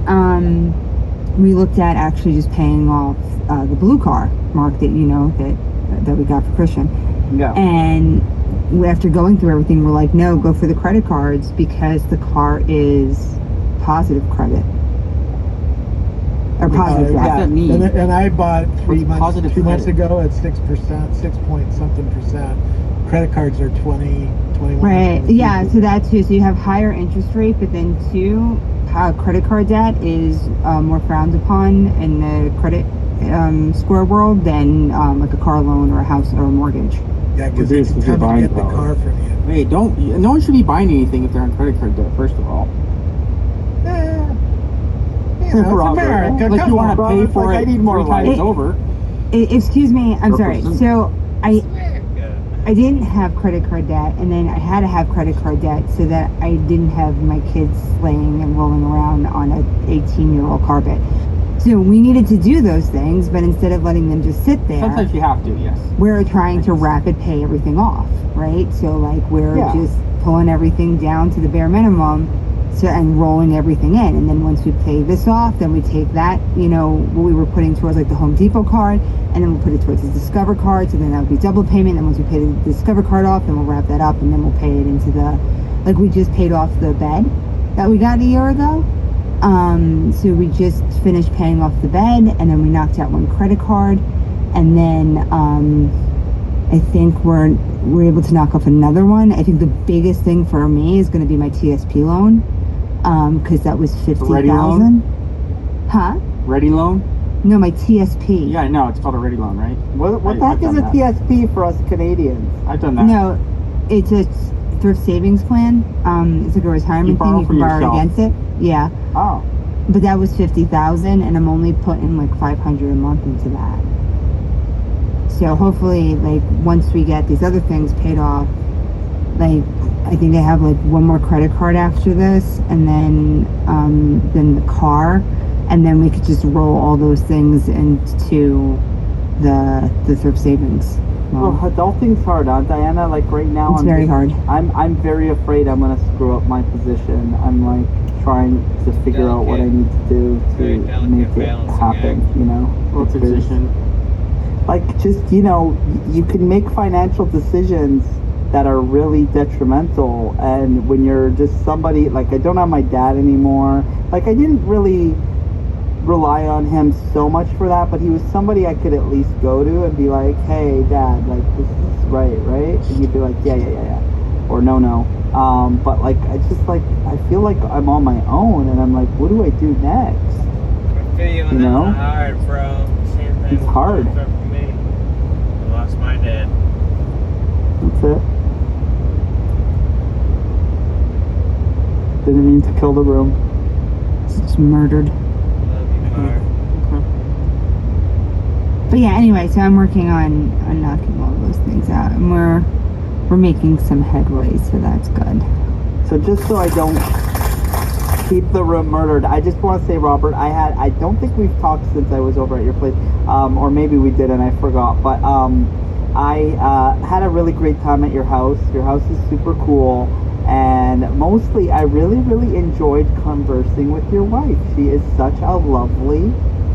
Speaker 1: we looked at actually just paying off the blue car, Mark, that you know that we got for Christian.
Speaker 14: Yeah.
Speaker 1: And after going through everything, we're like, no, go for the credit cards because the car is positive credit. Or positive
Speaker 14: yeah.
Speaker 1: debt.
Speaker 2: And I bought 2 months
Speaker 1: credit?
Speaker 2: ago at 6%, 6 point something percent. Credit cards are 20, 21.
Speaker 1: Right. Yeah. So that too. So you have higher interest rate, but then too, credit card debt is more frowned upon in the credit score world than like a car loan or a house or a mortgage.
Speaker 2: Yeah, because it's coming to get the car from you.
Speaker 5: Hey, no one should be buying anything if they're on credit card debt. First of all.
Speaker 2: You know, it's
Speaker 5: Robert,
Speaker 2: America.
Speaker 5: Unless
Speaker 2: Come
Speaker 5: you want
Speaker 2: on,
Speaker 5: to pay
Speaker 2: Robert.
Speaker 5: for
Speaker 2: Like,
Speaker 5: it
Speaker 2: I need more
Speaker 5: 3 times
Speaker 2: life.
Speaker 5: over.
Speaker 1: Excuse me. I'm
Speaker 5: Per
Speaker 1: sorry.
Speaker 5: person.
Speaker 1: So I didn't have credit card debt, and then I had to have credit card debt so that I didn't have my kids laying and rolling around on an 18-year-old carpet. So we needed to do those things, but instead of letting them just sit there,
Speaker 5: Sometimes you have to, yes.
Speaker 1: we're trying to rapid pay everything off, right? So like we're
Speaker 5: Yeah.
Speaker 1: just pulling everything down to the bare minimum, and rolling everything in. And then once we pay this off, then we take that, you know, what we were putting towards like the Home Depot card, and then we'll put it towards the Discover card. So then that would be double payment. And once we pay the Discover card off, then we'll wrap that up, and then we'll pay it into the, like we just paid off the bed that we got a year ago. So we just finished paying off the bed, and then we knocked out one credit card, and then I think we're able to knock off another one. I think the biggest thing for me is going to be my TSP loan, because that was
Speaker 5: Ready loan?
Speaker 1: $50,000. Huh?
Speaker 5: Ready loan?
Speaker 1: No, my TSP.
Speaker 5: Yeah, I know. It's called a ready loan, right?
Speaker 14: What the heck is a TSP for us Canadians?
Speaker 5: I've done that.
Speaker 1: No, it's a thrift savings plan. It's like a retirement thing. You
Speaker 5: for
Speaker 1: can borrow
Speaker 5: yourself.
Speaker 1: against it. Yeah.
Speaker 14: Oh.
Speaker 1: But that was $50,000, and I'm only putting like $500 a month into that. So hopefully, like once we get these other things paid off, like I think I have like one more credit card after this, and then the car, and then we could just roll all those things into the thrift savings.
Speaker 14: Well, adulting's hard, huh, Diana? Like right now,
Speaker 1: It's very hard.
Speaker 14: I'm very afraid I'm gonna screw up my position. I'm like trying to figure out what I need to do to make it happen. You know,
Speaker 5: What
Speaker 14: Because,
Speaker 5: position?
Speaker 14: like just you know, you can make financial decisions that are really detrimental, and when you're just somebody like I don't have my dad anymore. Like I didn't really rely on him so much for that, but he was somebody I could at least go to and be like, hey dad, like this is right? And he'd be like, yeah, or no. But like I just like I feel like I'm on my own, and I'm like, what do I do next?
Speaker 4: You
Speaker 14: know?
Speaker 4: Hard, bro. Same thing.
Speaker 14: It's hard.
Speaker 4: For me. I lost my dad.
Speaker 14: That's it. Didn't mean to kill the room.
Speaker 1: Just murdered. But yeah, anyway, so I'm working on knocking all those things out, and we're making some headway, so that's good.
Speaker 14: So just so I don't keep the room murdered, I just want to say, Robert, I don't think we've talked since I was over at your place, or maybe we did and I forgot, but I had a really great time at your house. Your house is super cool, and mostly I really enjoyed conversing with your wife. She is such a lovely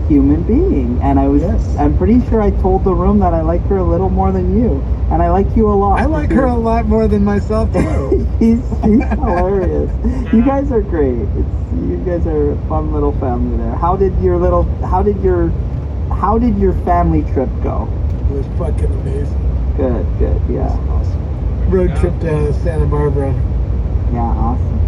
Speaker 14: human being, and I'm pretty sure I told the room that I like her a little more than you, and I like you a lot.
Speaker 2: I like her a lot more than myself too.
Speaker 14: he's hilarious. You guys are great. You guys are a fun little family there. How did your family trip go?
Speaker 2: It was fucking amazing.
Speaker 14: Good, yeah.
Speaker 2: Road trip to Santa Barbara.
Speaker 14: Yeah, awesome.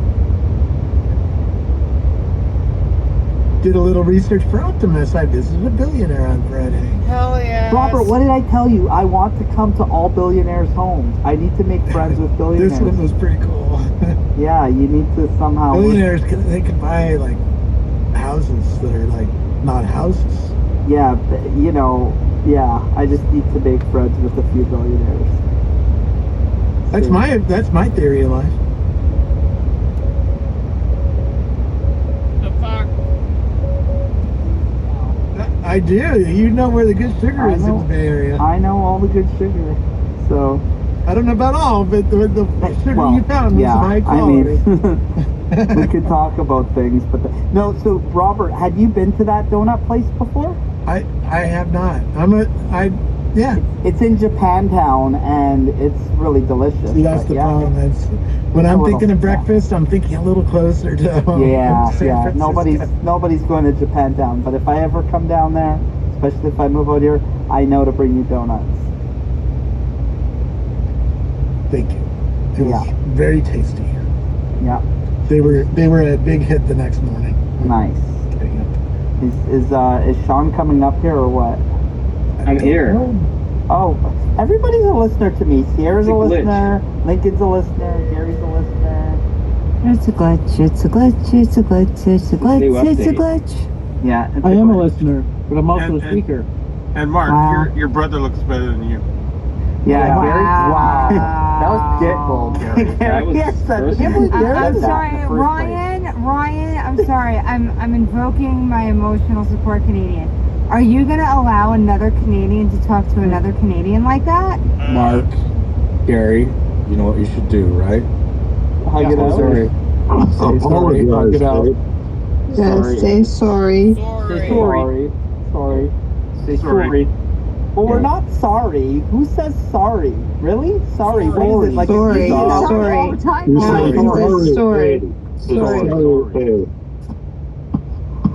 Speaker 2: did a little research for Optimus. I visited a billionaire on Friday.
Speaker 1: Hell yeah.
Speaker 14: Robert, what did I tell you? I want to come to all billionaires' homes. I need to make friends with billionaires.
Speaker 2: This one was pretty cool.
Speaker 14: Yeah, you need to somehow.
Speaker 2: Billionaires, they could buy like houses that are like not houses.
Speaker 14: Yeah, you know, yeah. I just need to make friends with a few billionaires.
Speaker 2: That's my theory of life. I do. You know where the good sugar is in the Bay Area.
Speaker 14: I know all the good sugar. So
Speaker 2: I don't know about all, but the sugar
Speaker 14: well,
Speaker 2: you found was high quality.
Speaker 14: I mean, we could talk about things, but no. So Robert, had you been to that donut place before?
Speaker 2: I have not. Yeah.
Speaker 14: It's in Japantown, and it's really delicious.
Speaker 2: See, that's the problem. It's when I'm thinking of breakfast, I'm thinking a little closer to
Speaker 14: Yeah.
Speaker 2: San Francisco.
Speaker 14: Nobody's going to Japantown, but if I ever come down there, especially if I move out here, I know to bring you donuts.
Speaker 2: Thank you. It was very tasty.
Speaker 14: Yeah.
Speaker 2: They were a big hit the next morning.
Speaker 14: Nice. Is Sean coming up here or what?
Speaker 12: I'm here.
Speaker 14: Oh, everybody's a listener to me. Sierra's a listener. Lincoln's a listener. Gary's a listener.
Speaker 1: It's a glitch. It's a glitch. It's a glitch. It's a glitch. It's a glitch.
Speaker 14: Yeah.
Speaker 16: I am a listener, but I'm also a speaker.
Speaker 15: And Mark, your brother looks better than you.
Speaker 14: Yeah, Gary. Wow.
Speaker 5: That was pitbull, Gary.
Speaker 14: That was
Speaker 1: I'm sorry, Ryan. I'm sorry. I'm invoking my emotional support Canadian. Are you gonna allow another Canadian to talk to another Canadian like that?
Speaker 13: Mark, Gary, you know what you should do, right?
Speaker 14: Hug it out.
Speaker 13: Sorry. Say sorry. Hug it out.
Speaker 9: Yeah, say sorry.
Speaker 14: Say sorry. Sorry. Say sorry. Well, we're not sorry. Who says sorry? Really? Sorry. What is it? Like
Speaker 9: Sorry.
Speaker 14: sorry.
Speaker 9: Sorry.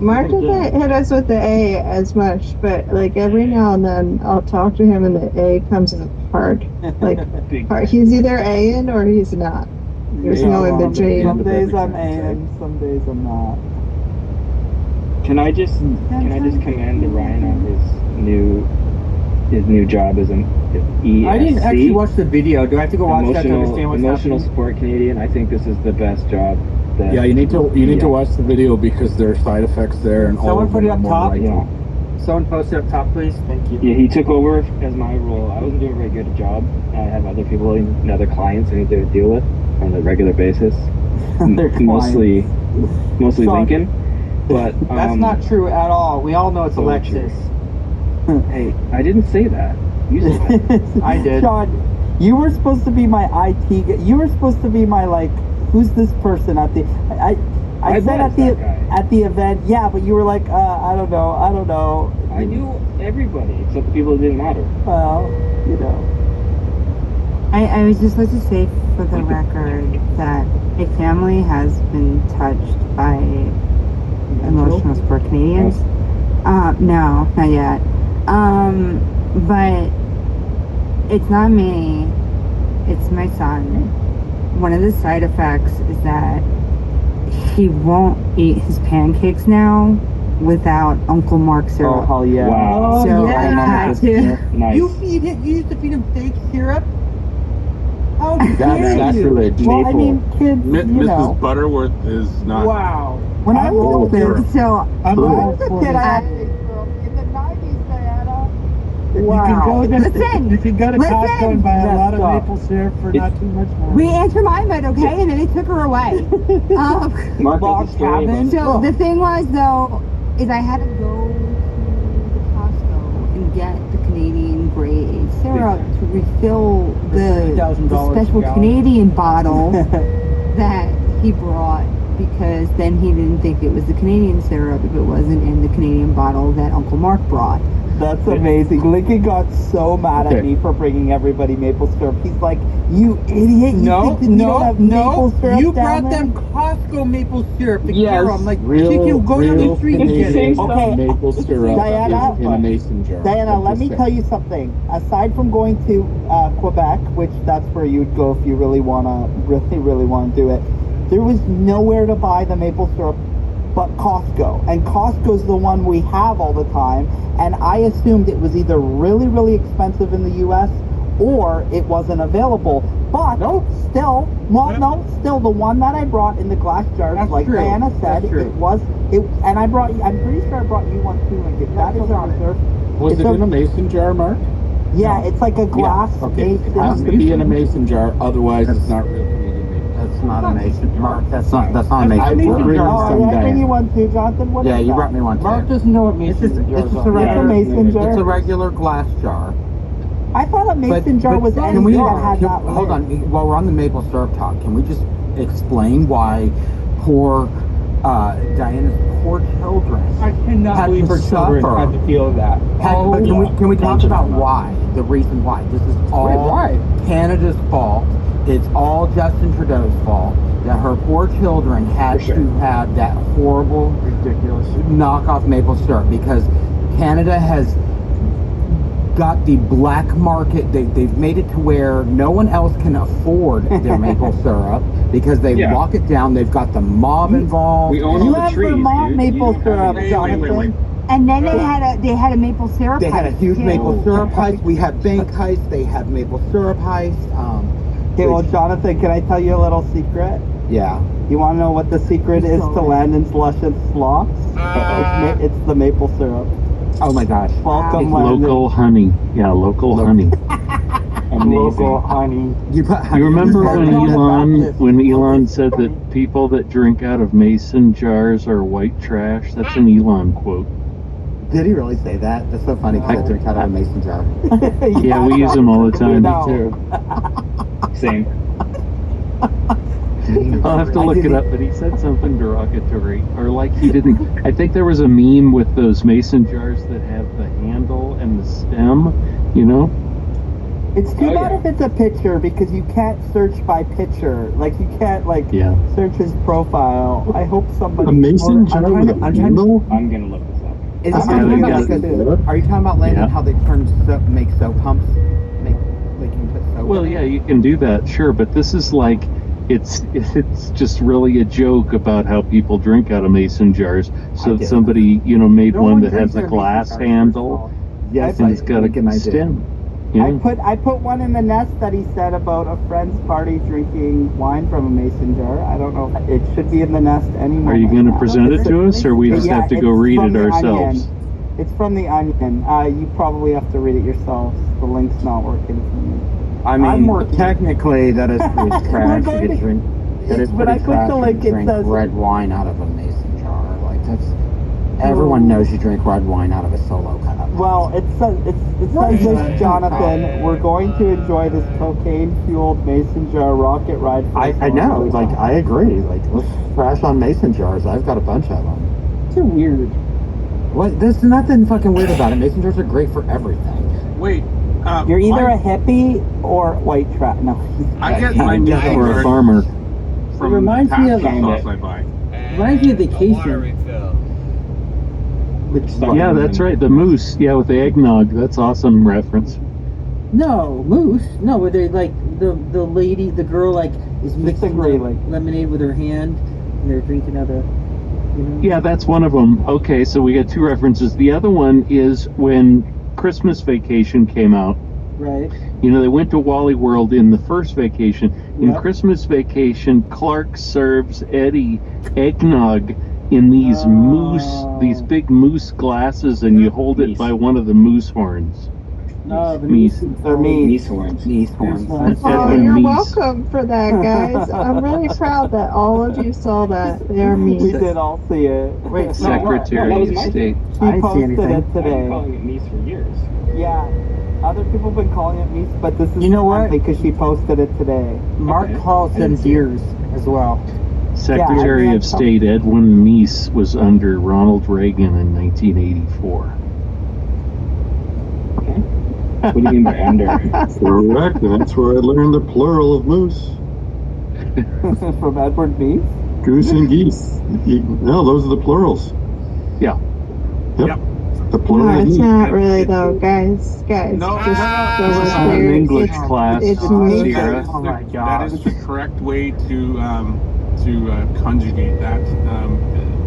Speaker 9: Mark doesn't hit us with the A as much, but like every now and then I'll talk to him and the A comes up hard. Like he's either A-ing or he's not. There's no in between.
Speaker 14: Some days I'm A-ing, some days I'm not.
Speaker 12: Can I just commend Ryan on his new job as an ESC?
Speaker 5: I didn't actually watch the video. Do I have to go watch that to understand what's
Speaker 12: emotional
Speaker 5: happening?
Speaker 12: support Canadian. I think this is the best job.
Speaker 13: Yeah, you need to watch the video because there are side effects there, and all
Speaker 5: Someone
Speaker 13: of
Speaker 5: put
Speaker 13: them
Speaker 5: it up
Speaker 13: are more
Speaker 5: top.
Speaker 13: like
Speaker 5: Someone post it up top, please. Thank you.
Speaker 12: Yeah, he took over as my role. I wasn't doing a very good job. I have other people and other clients I need to deal with on a regular basis. mostly
Speaker 14: Sorry.
Speaker 12: Lincoln. But
Speaker 5: That's not true at all. We all know it's Alexis.
Speaker 12: Hey, I didn't say that. You said that.
Speaker 5: I did.
Speaker 14: Sean, you were supposed to be my IT guy. You were supposed to be my like, who's this person at the? I said at the event, yeah, but you were like, I don't know.
Speaker 12: I knew everybody except the people that didn't matter.
Speaker 14: Well, you know.
Speaker 1: I was just like to say for the record that a family has been touched by emotional support Canadians. No, not yet. But it's not me. It's my son. One of the side effects is that he won't eat his pancakes now without Uncle Mark syrup.
Speaker 14: Oh, hell yeah.
Speaker 12: Wow.
Speaker 1: So I had to.
Speaker 12: Nice.
Speaker 16: You used to feed him fake syrup? How
Speaker 13: That's
Speaker 16: dare you?
Speaker 13: sacrilege.
Speaker 14: Well, I mean, kids, you know.
Speaker 15: Mrs. Butterworth is not.
Speaker 16: Wow.
Speaker 14: When I was a kid,
Speaker 1: So
Speaker 14: I had in the 90s, Diana. Wow.
Speaker 1: Listen,
Speaker 2: You can go to Costco and buy a lot of
Speaker 14: Messed up.
Speaker 2: maple syrup for not too much more.
Speaker 1: we Aunt Jemima, okay, and then they took her away.
Speaker 12: Mark
Speaker 14: Log
Speaker 12: has a story about
Speaker 14: cabin.
Speaker 12: it.
Speaker 1: So the thing was though, is I had to go to the Costco and get the Canadian grade syrup to refill the
Speaker 16: $3,000
Speaker 1: special
Speaker 16: a gallon.
Speaker 1: Canadian bottle that he brought, because then he didn't think it was the Canadian syrup if it wasn't in the Canadian bottle that Uncle Mark brought.
Speaker 14: That's amazing. Lincoln got so mad at me for bringing everybody maple syrup. He's like, "You idiot! You think that we don't have maple syrup
Speaker 16: You
Speaker 14: down
Speaker 16: brought
Speaker 14: there?"
Speaker 16: them Costco maple syrup to
Speaker 14: Yes.
Speaker 16: Carol. I'm like,
Speaker 13: Real,
Speaker 16: shit, you go down the street and get it.
Speaker 13: Canadian
Speaker 14: Okay,
Speaker 13: maple syrup
Speaker 14: Diana,
Speaker 13: is in a mason jar.
Speaker 14: Diana,
Speaker 13: I'm
Speaker 14: let
Speaker 13: just
Speaker 14: me
Speaker 13: saying.
Speaker 14: tell you something. Aside from going to Quebec, which that's where you'd go if you really wanna do it, there was nowhere to buy the maple syrup but Costco. And Costco's the one we have all the time. And I assumed it was either really, really expensive in the U.S. or it wasn't available. But still, still the one that I brought in the glass jars, like
Speaker 8: true.
Speaker 14: Diana said,
Speaker 8: That's true.
Speaker 14: and I'm pretty sure I brought you one too. Like if that is a reserve.
Speaker 13: Was
Speaker 14: it's
Speaker 13: it in a mason jar, Mark?
Speaker 14: Yeah, it's like a glass
Speaker 13: Okay,
Speaker 14: mason.
Speaker 13: it has to be in a mason jar, otherwise it's not real Canadian maple.
Speaker 8: That's not a mason. Mark, that's not a
Speaker 13: I
Speaker 8: mason.
Speaker 13: will bring
Speaker 14: Oh, yeah, I
Speaker 13: someday.
Speaker 14: bring you one too, Jonathan. What
Speaker 8: Yeah,
Speaker 14: is
Speaker 8: you
Speaker 14: that?
Speaker 8: brought me one too.
Speaker 13: Mark doesn't know what mason
Speaker 8: It's
Speaker 13: jars
Speaker 8: just a
Speaker 13: are.
Speaker 14: regular mason jar.
Speaker 8: It's a regular glass jar.
Speaker 14: I thought a mason jar was anything that had that lid.
Speaker 8: Hold on, while we're on the maple syrup talk, can we just explain why poor Diana's poor children
Speaker 5: I cannot
Speaker 8: had
Speaker 5: believe
Speaker 8: to
Speaker 5: her children
Speaker 8: suffer?
Speaker 5: had to feel that.
Speaker 8: But can we talk about why? The reason why? This is all Canada's fault. It's all Justin Trudeau's fault that her poor children had to have that horrible, ridiculous knockoff maple syrup because Canada has got the black market. They've made it to where no one else can afford their maple syrup because they lock it down. They've got the mob involved.
Speaker 1: You have Vermont maple syrup, Jonathan. And then they had a maple syrup.
Speaker 8: They had a huge maple syrup heist. We have bank heists. They have maple syrup heist.
Speaker 14: Okay, well, Jonathan, can I tell you a little secret?
Speaker 8: Yeah.
Speaker 14: You want to know what the secret is to Landon's luscious slops? It's the maple syrup.
Speaker 8: Oh my gosh.
Speaker 14: Welcome,
Speaker 20: Local honey. Yeah, local honey.
Speaker 14: Local honey.
Speaker 20: You remember when Elon said that people that drink out of mason jars are white trash? That's an Elon quote.
Speaker 8: Did he really say that? That's so funny because I drink out of a mason jar.
Speaker 20: Yeah, we use them all the time.
Speaker 8: Me
Speaker 20: too.
Speaker 12: Same.
Speaker 20: I'll have to look it up, but he said something derogatory. Or like he didn't. I think there was a meme with those mason jars that have the handle and the stem, you know?
Speaker 14: It's too bad if it's a picture because you can't search by picture. Like you can't search his profile. I hope somebody.
Speaker 6: A mason jar with a handle?
Speaker 12: I'm gonna look this up.
Speaker 8: Is it something like are you talking about Landon how they turn make soap pumps? They can put soap.
Speaker 20: Well, yeah, you can do that, sure, but this is like it's just really a joke about how people drink out of mason jars. So that somebody made one that has a glass handle.
Speaker 8: Yes,
Speaker 20: and it's got a stem. Yeah.
Speaker 14: I put one in the nest that he said about a friend's party drinking wine from a mason jar. I don't know. It should be in the nest anymore.
Speaker 20: Are you going to present it to us, or we just have to go read it ourselves?
Speaker 14: It's from the Onion. You probably have to read it yourselves. The link's not working for me.
Speaker 8: I mean, technically, that is pretty trash to drink. That is pretty trash to drink red wine out of a mason jar. Like that's everyone knows you drink red wine out of a solo cup.
Speaker 14: Well, it says this, Jonathan. We're going to enjoy this cocaine-fueled mason jar rocket ride.
Speaker 8: I know. Like I agree. Like let's trash on mason jars. I've got a bunch of them.
Speaker 14: Too weird.
Speaker 8: What? There's nothing fucking weird about it. Mason jars are great for everything.
Speaker 15: Wait.
Speaker 14: You're either a hippie or white trash. No.
Speaker 15: I get my
Speaker 20: or a farmer.
Speaker 14: It reminds me of
Speaker 15: sauce I buy.
Speaker 14: reminds me of vacation.
Speaker 20: Yeah, that's right. The moose. Yeah, with the eggnog. That's awesome reference.
Speaker 16: No, moose. No, where they like the lady, the girl like is mixing lemonade with her hand, and they're drinking out of.
Speaker 20: Yeah, that's one of them. Okay, so we got two references. The other one is when Christmas Vacation came out.
Speaker 16: Right.
Speaker 20: They went to Wally World in the first Vacation. In Christmas Vacation, Clark serves Eddie eggnog in these these big moose glasses, and you hold it by one of the moose horns.
Speaker 16: No, the
Speaker 20: meese.
Speaker 16: They're
Speaker 8: meese horns. Meese horns.
Speaker 9: Oh, you're welcome for that, guys. I'm really proud that all of you saw that. They're me.
Speaker 14: We did all see it.
Speaker 20: Wait, Secretary of State.
Speaker 14: She posted it today.
Speaker 12: I've been calling it meese for years.
Speaker 14: Yeah. Other people have been calling it meese, but this is because she posted it today.
Speaker 8: Mark calls them deers as well.
Speaker 20: Secretary of State Edwin Meese was under Ronald Reagan in 1984.
Speaker 12: What do you mean by under?
Speaker 6: Correct. That's where I learned the plural of moose.
Speaker 14: From Edward Meese?
Speaker 6: Goose and geese. No, those are the plurals.
Speaker 20: Yeah.
Speaker 6: Yep. The plural
Speaker 9: No,
Speaker 6: of
Speaker 9: it's
Speaker 6: meese.
Speaker 9: not really though, guys.
Speaker 15: No,
Speaker 9: just
Speaker 15: that's
Speaker 20: an English class.
Speaker 9: It's
Speaker 20: Sierra.
Speaker 15: Oh my God. That is the correct way to conjugate that.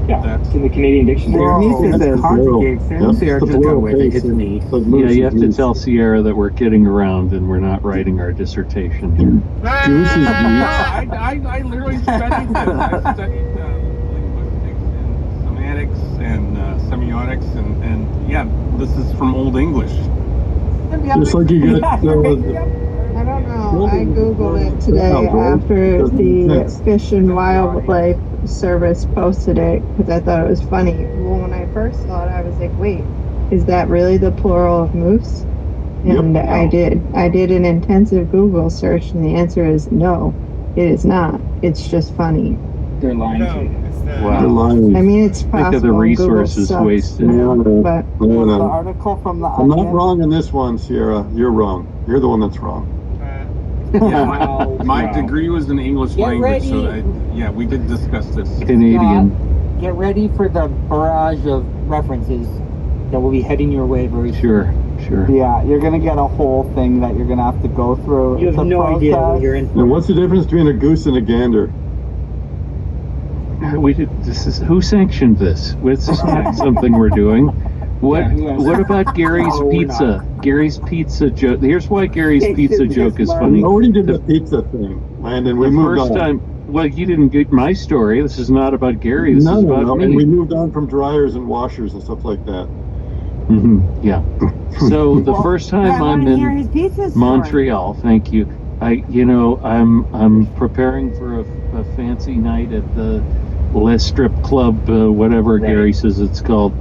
Speaker 12: Yeah, it's in the Canadian dictionary.
Speaker 5: Your niece is conjugate sense,
Speaker 11: Yep,
Speaker 5: or
Speaker 11: the
Speaker 5: just go
Speaker 11: plural
Speaker 5: with it.
Speaker 11: case
Speaker 5: It's
Speaker 11: is-
Speaker 5: me.
Speaker 11: like
Speaker 20: Yeah,
Speaker 11: moose
Speaker 20: you have
Speaker 11: is
Speaker 20: to
Speaker 11: goose.
Speaker 20: tell Sierra that we're kidding around and we're not writing our dissertation here.
Speaker 11: Goose is
Speaker 15: No,
Speaker 11: goose.
Speaker 15: I literally studied this. I studied linguistics and semantics and semiotics, and yeah, this is from Old English.
Speaker 11: Just like you get.
Speaker 9: I don't know. I googled it today after the Fish and Wildlife Service posted it because I thought it was funny. Well, when I first saw it, I was like, "Wait, is that really the plural of moose?" And I did an intensive Google search, and the answer is no, it is not. It's just funny.
Speaker 12: They're lying to you.
Speaker 20: Wow.
Speaker 11: You're lying.
Speaker 9: I mean, it's
Speaker 20: Think
Speaker 9: possible.
Speaker 20: of the
Speaker 9: Google
Speaker 20: resources
Speaker 9: sucks,
Speaker 20: wasted.
Speaker 9: but
Speaker 11: No,
Speaker 14: The
Speaker 11: no.
Speaker 14: article from the
Speaker 11: I'm not
Speaker 14: Onion.
Speaker 11: wrong in this one, Sierra. You're wrong. You're the one that's wrong.
Speaker 15: Yeah, my degree was in English
Speaker 14: Get
Speaker 15: language, so
Speaker 14: ready.
Speaker 15: we did discuss this.
Speaker 20: Canadian.
Speaker 14: Get ready for the barrage of references that will be heading your way very soon.
Speaker 20: Sure.
Speaker 14: Yeah, you're gonna get a whole thing that you're gonna have to go through.
Speaker 16: You have
Speaker 14: to
Speaker 16: no idea what
Speaker 14: process.
Speaker 16: you're in
Speaker 11: Now, what's the difference between a goose and a gander?
Speaker 20: We did. This is who sanctioned this? It's not something we're doing. What about Gary's Pizza? Gary's Pizza joke. Here's why Gary's Pizza joke is funny.
Speaker 11: We already did the pizza thing, Landon. We
Speaker 20: The
Speaker 11: moved
Speaker 20: first
Speaker 11: on.
Speaker 20: time. Well, you didn't get my story. This is not about Gary. This is about me.
Speaker 11: And we moved on from dryers and washers and stuff like that.
Speaker 20: Yeah. So the first time
Speaker 1: I
Speaker 20: I'm
Speaker 1: want to hear
Speaker 20: in
Speaker 1: his pizza story.
Speaker 20: Montreal, thank you. I'm preparing for a fancy night at the Les Strip Club, whatever Gary says it's called.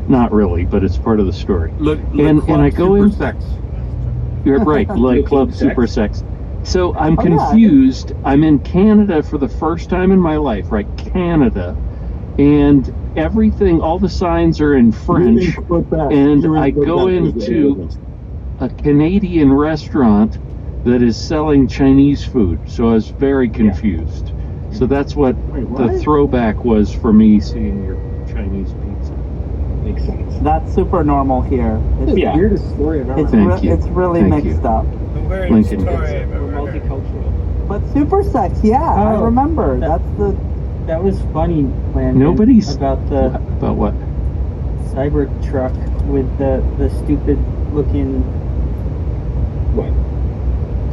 Speaker 20: Not really, but it's part of the story. And I go in.
Speaker 15: Sex.
Speaker 20: You're right, like Club
Speaker 12: Sex?
Speaker 20: Super Sex. So I'm
Speaker 14: Oh, yeah.
Speaker 20: confused. I'm in Canada for the first time in my life, right? Canada. And everything, all the signs are in French. And I go into a Canadian restaurant that is selling Chinese food. So I was very confused. So that's what the throwback was for me seeing your Chinese pizza.
Speaker 12: Makes sense.
Speaker 14: That's super normal here. It's,
Speaker 12: Yeah.
Speaker 16: weirdest story I've ever
Speaker 14: it's,
Speaker 20: Thank you.
Speaker 14: it's really
Speaker 20: Thank
Speaker 14: mixed
Speaker 20: you.
Speaker 14: up.
Speaker 20: Lincoln.
Speaker 12: We're multicultural.
Speaker 14: But Super Sex, yeah, I
Speaker 16: Oh,
Speaker 14: remember. That's the.
Speaker 16: That was funny, Landon.
Speaker 20: Nobody's
Speaker 16: about the
Speaker 20: about what?
Speaker 16: cyber truck with the stupid looking
Speaker 12: What?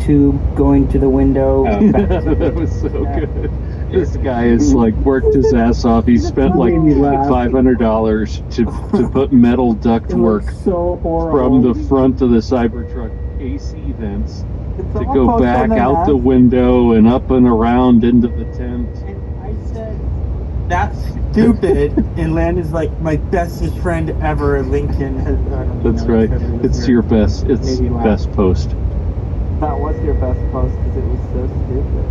Speaker 16: tube going to the window. back to
Speaker 20: That was so good. This guy has like worked his ass off. He spent like $500 to put metal ductwork
Speaker 14: so
Speaker 20: from the front of the Cybertruck AC vents to
Speaker 14: someone
Speaker 20: go
Speaker 14: post
Speaker 20: back
Speaker 14: on the
Speaker 20: out
Speaker 14: net?
Speaker 20: the window and up and around into the tent.
Speaker 16: I said, that's stupid. And Landon's like, my bestest friend ever, Lincoln.
Speaker 20: That's right. It's your best. It's best post.
Speaker 14: That was your best post because it was so stupid.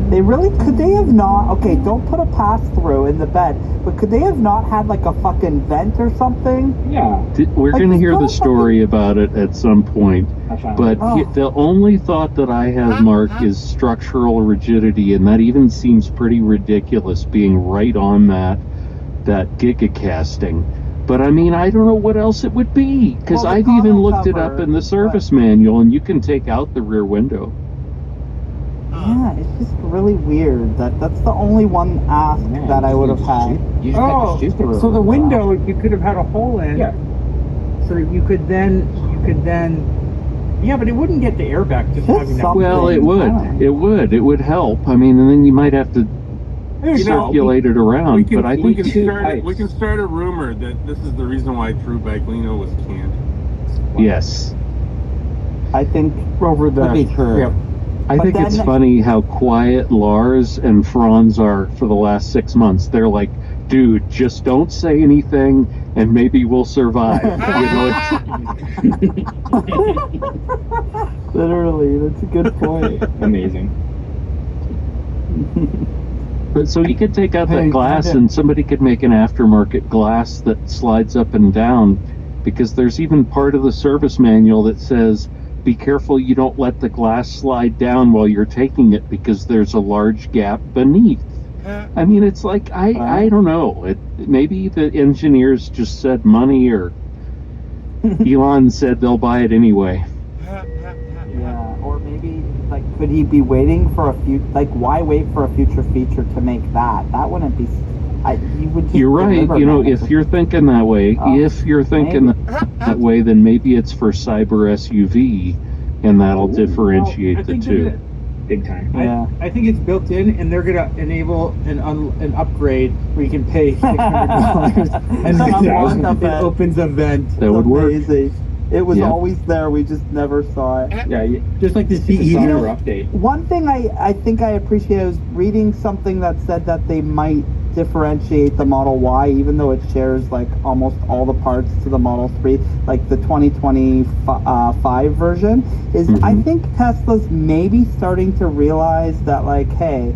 Speaker 14: They really could they have not okay, don't put a pass through in the bed, but could they have not had like a fucking vent or something?
Speaker 12: Yeah.
Speaker 20: We're
Speaker 14: Like,
Speaker 20: going to hear
Speaker 14: it's
Speaker 20: the
Speaker 14: not
Speaker 20: story about it at some point. But
Speaker 14: Oh.
Speaker 20: the only thought that I have, Mark, is structural rigidity, and that even seems pretty ridiculous being right on that gigacasting. But I mean, I don't know what else it would be, because
Speaker 14: Well, the
Speaker 20: I've even
Speaker 14: tonneau
Speaker 20: looked it up
Speaker 14: cover,
Speaker 20: in the service manual, and you can take out the rear window.
Speaker 14: Yeah, it's just really weird. That's the only one ask that I would have had.
Speaker 16: Oh, so the window you could have had a hole in.
Speaker 14: Yeah.
Speaker 16: So that you could then. Yeah, but it wouldn't get the air back just having that.
Speaker 20: Well, it would help. I mean, and then you might have to circulate it around. But I think
Speaker 15: we can start a rumor that this is the reason why Drew Baglino was canned.
Speaker 20: yes.
Speaker 14: I think
Speaker 16: over the.
Speaker 14: could be true.
Speaker 16: Yep.
Speaker 20: I
Speaker 14: But
Speaker 20: think it's
Speaker 14: then-
Speaker 20: funny how quiet Lars and Franz are for the last 6 months. They're like, dude, just don't say anything and maybe we'll survive.
Speaker 14: Literally, that's a good point.
Speaker 12: Amazing.
Speaker 20: But so you could take out
Speaker 14: Hey,
Speaker 20: that glass
Speaker 14: kinda-
Speaker 20: and somebody could make an aftermarket glass that slides up and down, because there's even part of the service manual that says, be careful you don't let the glass slide down while you're taking it because there's a large gap beneath. I mean, it's like, I don't know. Maybe the engineers just said money, or Elon said they'll buy it anyway.
Speaker 14: Yeah, or maybe like, could he be waiting for a few? Like, why wait for a future feature to make that? That wouldn't be. You would just
Speaker 20: You're right.
Speaker 14: deliver
Speaker 20: You know,
Speaker 14: that.
Speaker 20: if you're thinking that way, that way, then maybe it's for cyber SUV, and that'll differentiate
Speaker 8: I
Speaker 20: the
Speaker 8: think
Speaker 20: two.
Speaker 8: they're
Speaker 12: Big time.
Speaker 8: I think it's built in, and they're gonna enable an upgrade where you can pay $600 and
Speaker 14: Exactly.
Speaker 8: it opens a vent.
Speaker 20: That would work.
Speaker 14: Amazing. It was
Speaker 20: Yeah.
Speaker 14: always there. We just never saw it.
Speaker 12: Yeah,
Speaker 8: just like the
Speaker 12: it's a
Speaker 8: CE.
Speaker 12: software update.
Speaker 14: One thing I think I appreciate, I was reading something that said that they might differentiate the Model Y, even though it shares like almost all the parts to the Model 3, like the 2025 version, is I think Tesla's maybe starting to realize that, like, hey,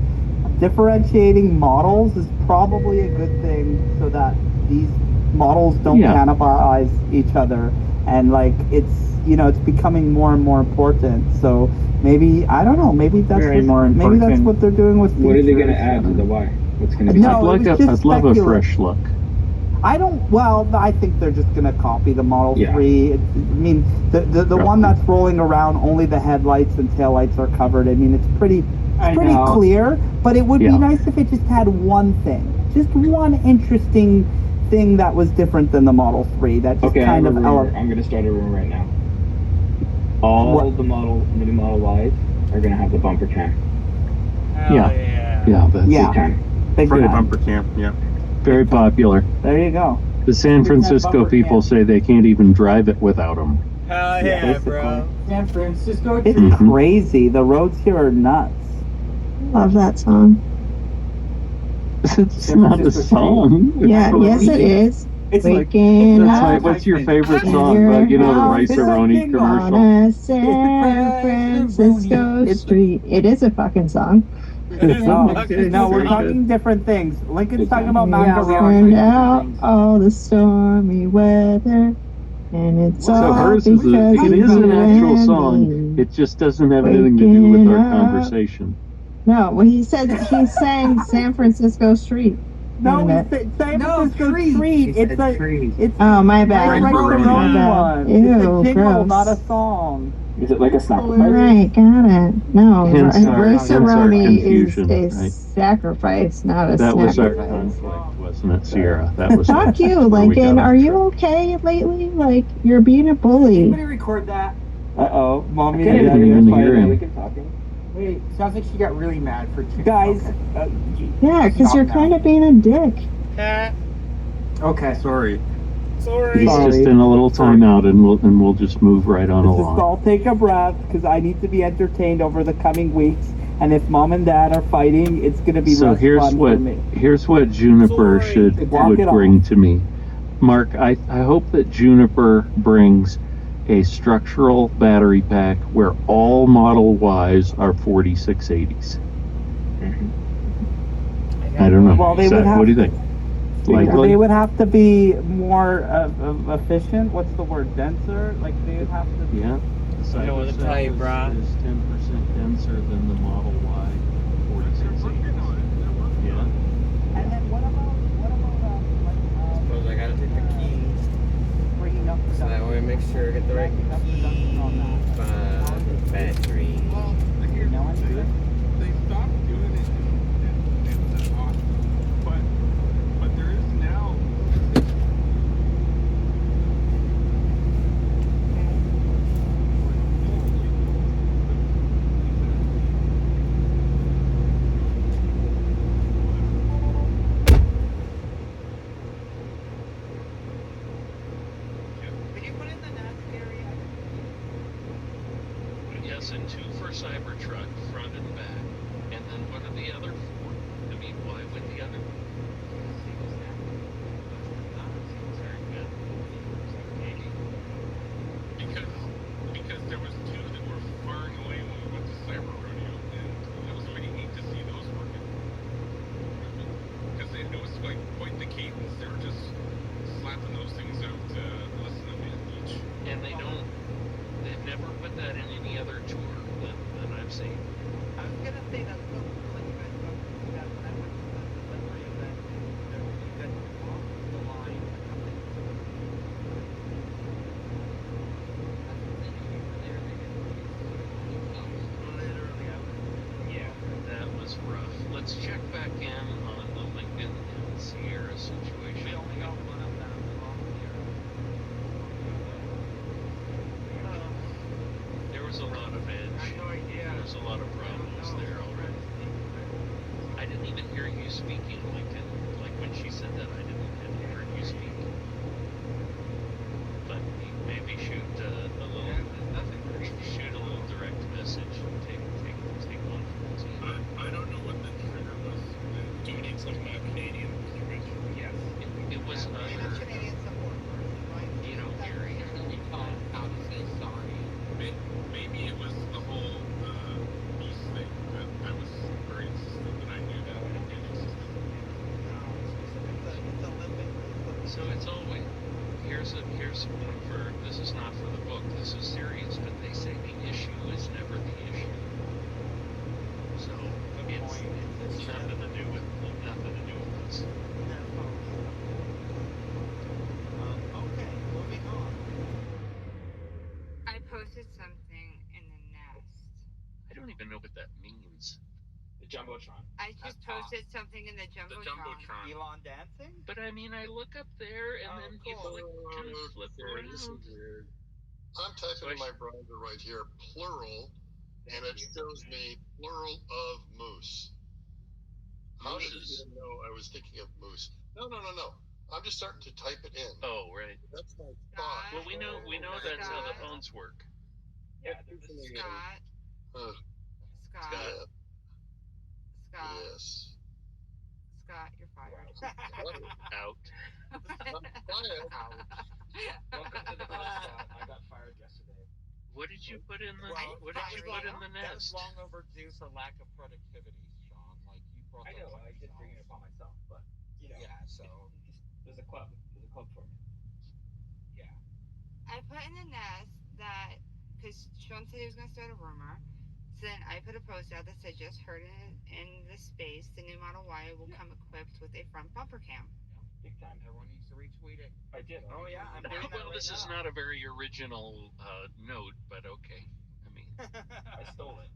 Speaker 14: differentiating models is probably a good thing so that these models don't cannibalize each other. And like, it's, you know, it's becoming more and more important. So maybe, I don't know, maybe that's maybe that's what they're doing with features.
Speaker 12: What are they going to add to the Y? What's going to be?
Speaker 14: No,
Speaker 20: I'd love a fresh look.
Speaker 14: I don't. Well, I think they're just gonna copy the Model 3. I mean, the one that's rolling around, only the headlights and taillights are covered. I mean, it's pretty clear. But it would be nice if it just had one thing, just one interesting thing that was different than the Model 3. That just kind of
Speaker 12: I'm going to start a rumor right now. All the new Model Ys are going to have the bumper cam.
Speaker 20: Yeah, that's
Speaker 14: Yeah. Big
Speaker 10: For the
Speaker 14: time.
Speaker 10: bumper cam, yeah.
Speaker 20: very popular.
Speaker 14: There you go.
Speaker 20: The San Francisco people say they can't even drive it without them.
Speaker 4: Hell yeah, bro.
Speaker 8: San Francisco.
Speaker 14: It's crazy. The roads here are nuts.
Speaker 9: Love that song.
Speaker 20: It's not a song.
Speaker 9: Yeah, yes it is.
Speaker 8: It's
Speaker 9: Waking up.
Speaker 20: What's your favorite song? You know, the Rice-A-Roni commercial.
Speaker 9: On a San Francisco street. It is a fucking song.
Speaker 14: No, we're talking different things. Lincoln's talking about
Speaker 9: Turned
Speaker 14: macaroni.
Speaker 9: out all the stormy weather, and it's
Speaker 20: So
Speaker 9: all
Speaker 20: hers is
Speaker 9: because
Speaker 20: it is
Speaker 9: of
Speaker 20: an
Speaker 9: you
Speaker 20: actual
Speaker 9: and
Speaker 20: song.
Speaker 9: me.
Speaker 20: It just doesn't have anything to do with our
Speaker 9: Waking up.
Speaker 20: conversation.
Speaker 9: No, well, he said he sang San Francisco Street.
Speaker 14: No,
Speaker 9: Wait a
Speaker 14: we
Speaker 9: minute.
Speaker 14: said San Francisco Street. It's a it's
Speaker 9: Oh, my bad.
Speaker 14: Rice-A-Roni
Speaker 9: My bad.
Speaker 14: one.
Speaker 9: Ew,
Speaker 14: It's a jingle,
Speaker 9: gross.
Speaker 14: not a song.
Speaker 12: Is it like a snack?
Speaker 9: All right, got it. No,
Speaker 20: Hence our
Speaker 9: Rice-A-Roni is
Speaker 20: confusion,
Speaker 9: a
Speaker 20: right?
Speaker 9: sacrifice, not a
Speaker 20: That was our
Speaker 9: sacrifice.
Speaker 20: conflict, wasn't it, Sierra? That was
Speaker 9: Fuck you,
Speaker 20: where we
Speaker 9: Lincoln.
Speaker 20: got
Speaker 9: Are you okay lately? Like, you're being a bully.
Speaker 8: Somebody record that.
Speaker 14: Uh-oh, mommy
Speaker 20: I
Speaker 14: and
Speaker 20: didn't
Speaker 14: daddy
Speaker 20: even
Speaker 14: are
Speaker 20: hear
Speaker 14: fighting.
Speaker 20: him.
Speaker 8: Wait, sounds like she got really mad for two.
Speaker 14: Guys,
Speaker 9: Yeah, because you're kind of being a dick.
Speaker 8: Okay.
Speaker 10: Sorry.
Speaker 20: He's just in a little timeout, and we'll just move right on
Speaker 14: Let's just
Speaker 20: along.
Speaker 14: all take a breath because I need to be entertained over the coming weeks. And if mom and dad are fighting, it's going to be
Speaker 20: So
Speaker 14: less
Speaker 20: here's
Speaker 14: fun
Speaker 20: what
Speaker 14: for me.
Speaker 20: Juniper
Speaker 14: Walk
Speaker 20: would
Speaker 14: it
Speaker 20: bring to me. Mark, I hope that Juniper brings a structural battery pack where all Model Ys are 4680s. I don't know.
Speaker 14: Well, they would
Speaker 20: Zach, what do you
Speaker 14: have
Speaker 20: think?
Speaker 14: They
Speaker 20: Likely?
Speaker 14: would have to be more efficient. What's the word? Denser? Like they would have to.
Speaker 20: Yeah.
Speaker 4: I know what to tell you, brah.
Speaker 20: Is 10% denser than the Model Y 4680s. Yeah.
Speaker 14: And then what about
Speaker 4: Suppose I gotta take the keys.
Speaker 14: bringing up
Speaker 4: So that way I make sure I get the right key battery.
Speaker 15: They stopped doing it in Austin, but there is now.
Speaker 20: Yes, and 2 for Cybertruck, front and back. And then what are the other 4? I mean, why would the other
Speaker 15: Because there was 2 that were firing away when we went to Cyber Rodeo, and it was really neat to see those working. Because it was like quite the cadence. They were just slapping those things out less than a minute each.
Speaker 20: And they've never put that in any other tour that I've seen.
Speaker 14: I was gonna say that's so cool that you guys go through that when I went to the delivery event.
Speaker 20: was a lot of problems there already. I didn't even hear you speaking, like when she said that, I didn't hear you speak. But maybe shoot a little direct message. Take one for the team.
Speaker 15: I don't know what the trigger was. Do we need some Canadian reservation?
Speaker 20: Yes. It was
Speaker 1: Canadian support person, right?
Speaker 20: You know, Gary.
Speaker 5: How to say sorry.
Speaker 15: Maybe it was the whole peace thing that I was very insistent that I knew that.
Speaker 20: So it's always here's one for this is not for the book. This is serious, but they say the issue is never the issue. So it's nothing to do with us.
Speaker 5: Okay, moving on.
Speaker 1: I posted something in the nest.
Speaker 20: I don't even know what that means.
Speaker 12: The Jumbotron.
Speaker 1: I just posted something in the Jumbotron.
Speaker 5: Elon dancing?
Speaker 20: But I mean, I look up there and then you flip around.
Speaker 6: This is weird. I'm typing in my browser right here, plural, and it shows me plural of moose. How did you know I was thinking of moose? No. I'm just starting to type it in.
Speaker 20: Oh, right.
Speaker 6: That's my thought.
Speaker 20: Well, we know that's how the phones work.
Speaker 5: Yeah,
Speaker 1: Scott. Scott.
Speaker 6: Yes.
Speaker 1: Scott, you're fired.
Speaker 20: Out.
Speaker 12: Welcome to the club, Scott. I got fired yesterday.
Speaker 20: What did you put in the
Speaker 5: Well,
Speaker 20: What did you put in the
Speaker 5: That was
Speaker 20: nest?
Speaker 5: long overdue for lack of productivity, Sean. Like you brought
Speaker 12: I
Speaker 5: that
Speaker 12: know,
Speaker 5: on
Speaker 12: I did
Speaker 5: yourself.
Speaker 12: bring it upon myself, but you know.
Speaker 5: Yeah, so
Speaker 12: There's a club. There's a club for me.
Speaker 5: yeah.
Speaker 1: I put in the nest that because Sean said he was going to start a rumor. So then I put a post out that said, just heard it in the space, the new Model Y will come equipped with a front bumper cam.
Speaker 12: Big time.
Speaker 5: Everyone needs to retweet it.
Speaker 12: I did.
Speaker 5: Oh yeah, I'm doing that
Speaker 20: Well,
Speaker 5: right
Speaker 20: this is
Speaker 5: now.
Speaker 20: not a very original note, but okay. I mean,
Speaker 12: I stole it.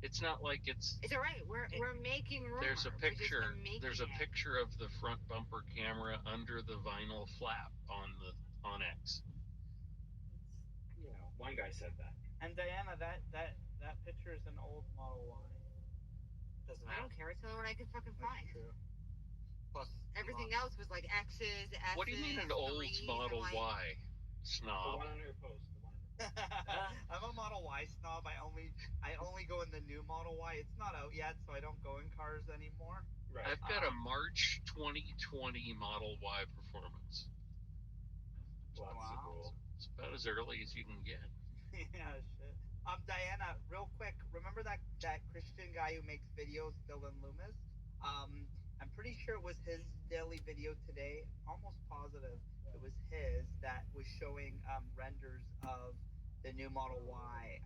Speaker 20: it's not like it's.
Speaker 1: It's all right. We're making rumors.
Speaker 20: There's a picture. There's a
Speaker 1: it.
Speaker 20: picture of the front bumper camera under the vinyl flap on X.
Speaker 12: You know, one guy said that.
Speaker 14: And Diana, that picture is an old Model Y.
Speaker 5: Doesn't
Speaker 1: I don't care. It's the only one I could fucking find.
Speaker 5: True. Plus
Speaker 1: Everything else was like X's, S's.
Speaker 20: What do you mean an old Model Y?
Speaker 12: The
Speaker 20: Snob.
Speaker 12: one on your post. The one on your
Speaker 5: I'm a Model Y snob. I only go in the new Model Y. It's not out yet, so I don't go in cars anymore.
Speaker 12: Right.
Speaker 20: I've got a March 2020 Model Y Performance.
Speaker 12: Well, that's
Speaker 5: Wow.
Speaker 12: cool.
Speaker 20: It's about as early as you can get.
Speaker 14: Yeah, shit.
Speaker 5: Diana, real quick, remember that Christian guy who makes videos, Dylan Loomis? I'm pretty sure it was his daily video today. Almost positive it was his that was showing renders of the new Model Y.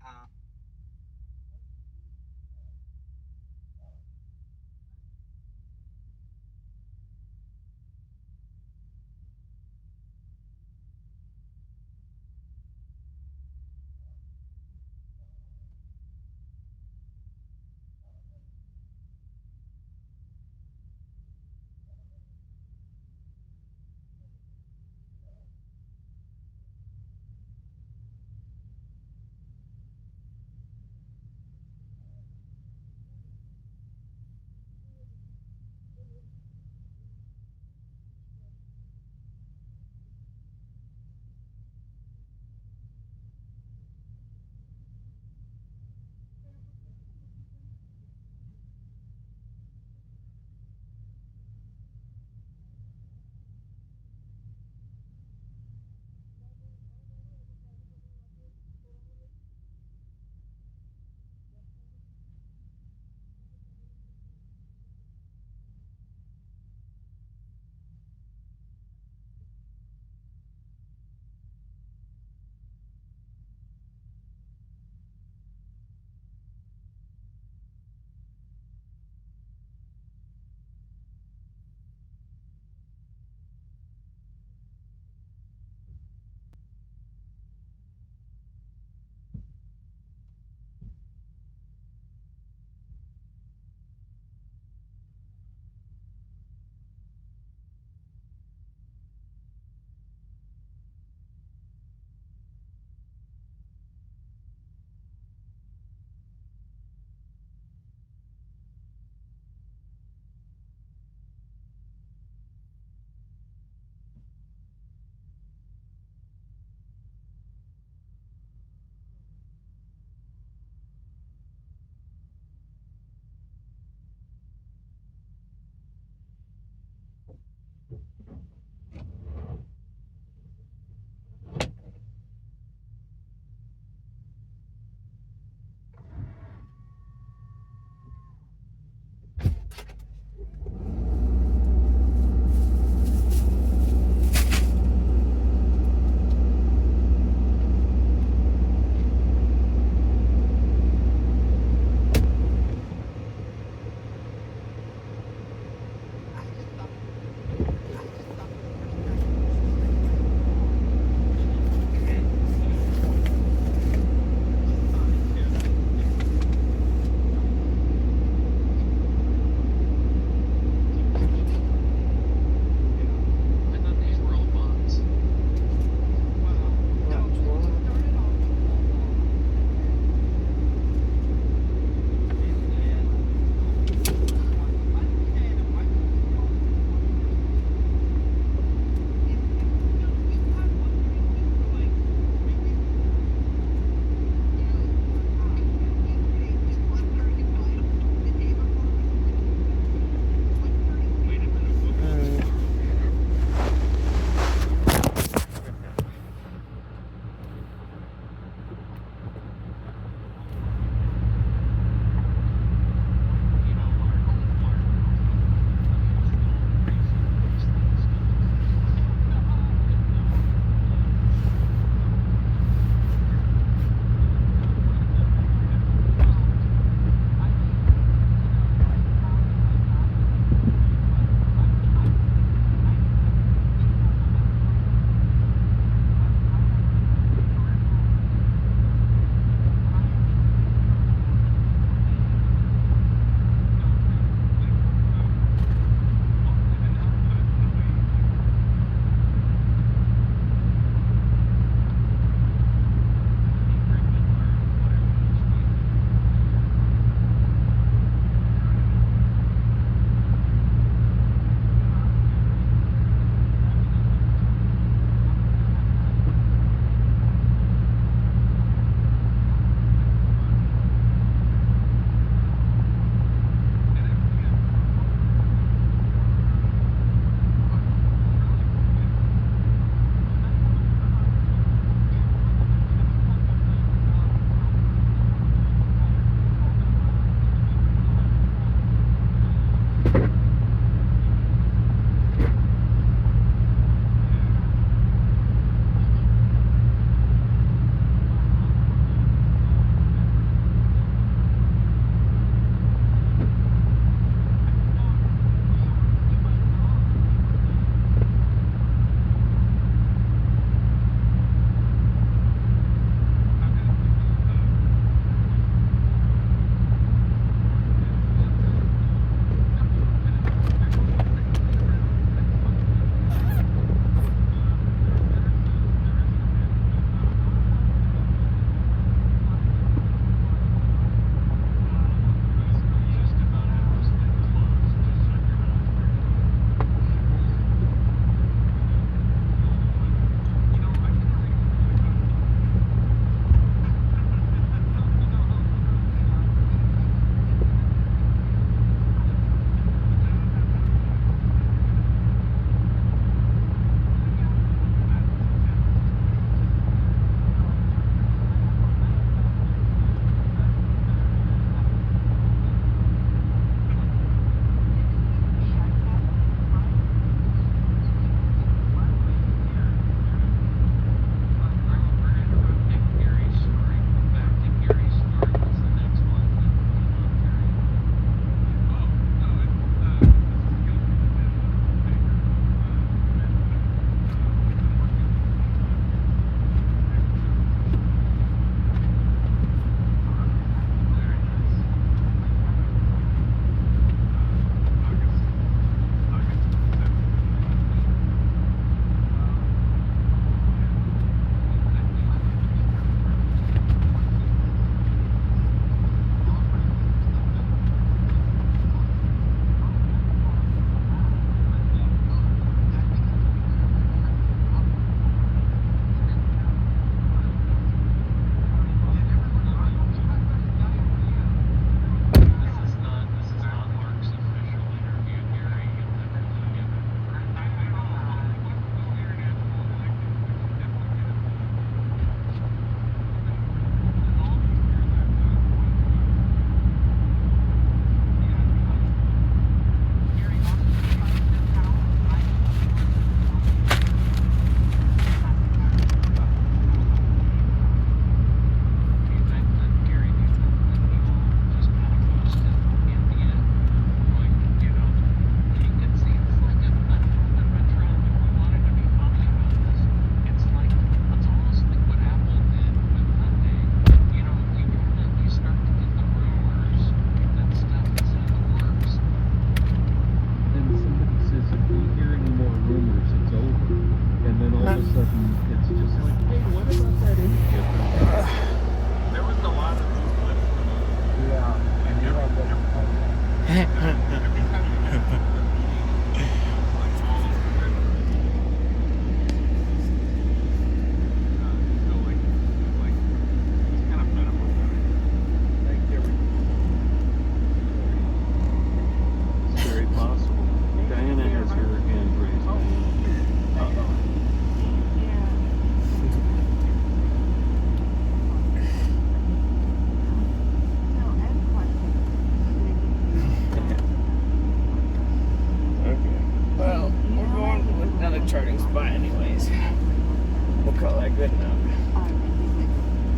Speaker 4: good enough.
Speaker 1: And he's like,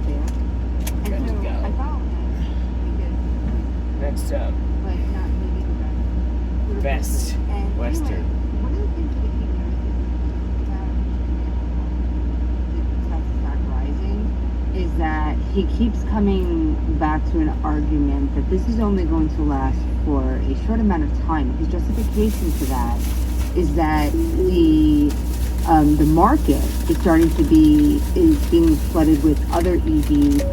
Speaker 1: there.
Speaker 4: Good
Speaker 1: And
Speaker 4: to
Speaker 1: so
Speaker 4: go.
Speaker 1: I follow him because
Speaker 4: Next up,
Speaker 1: like not maybe the best.
Speaker 4: best
Speaker 1: And
Speaker 4: Western.
Speaker 1: anyway, one of the things that he notices about the Tesla stock rising is that he keeps coming back to an argument that this is only going to last for a short amount of time. His justification for that is that the market is being flooded with other EVs.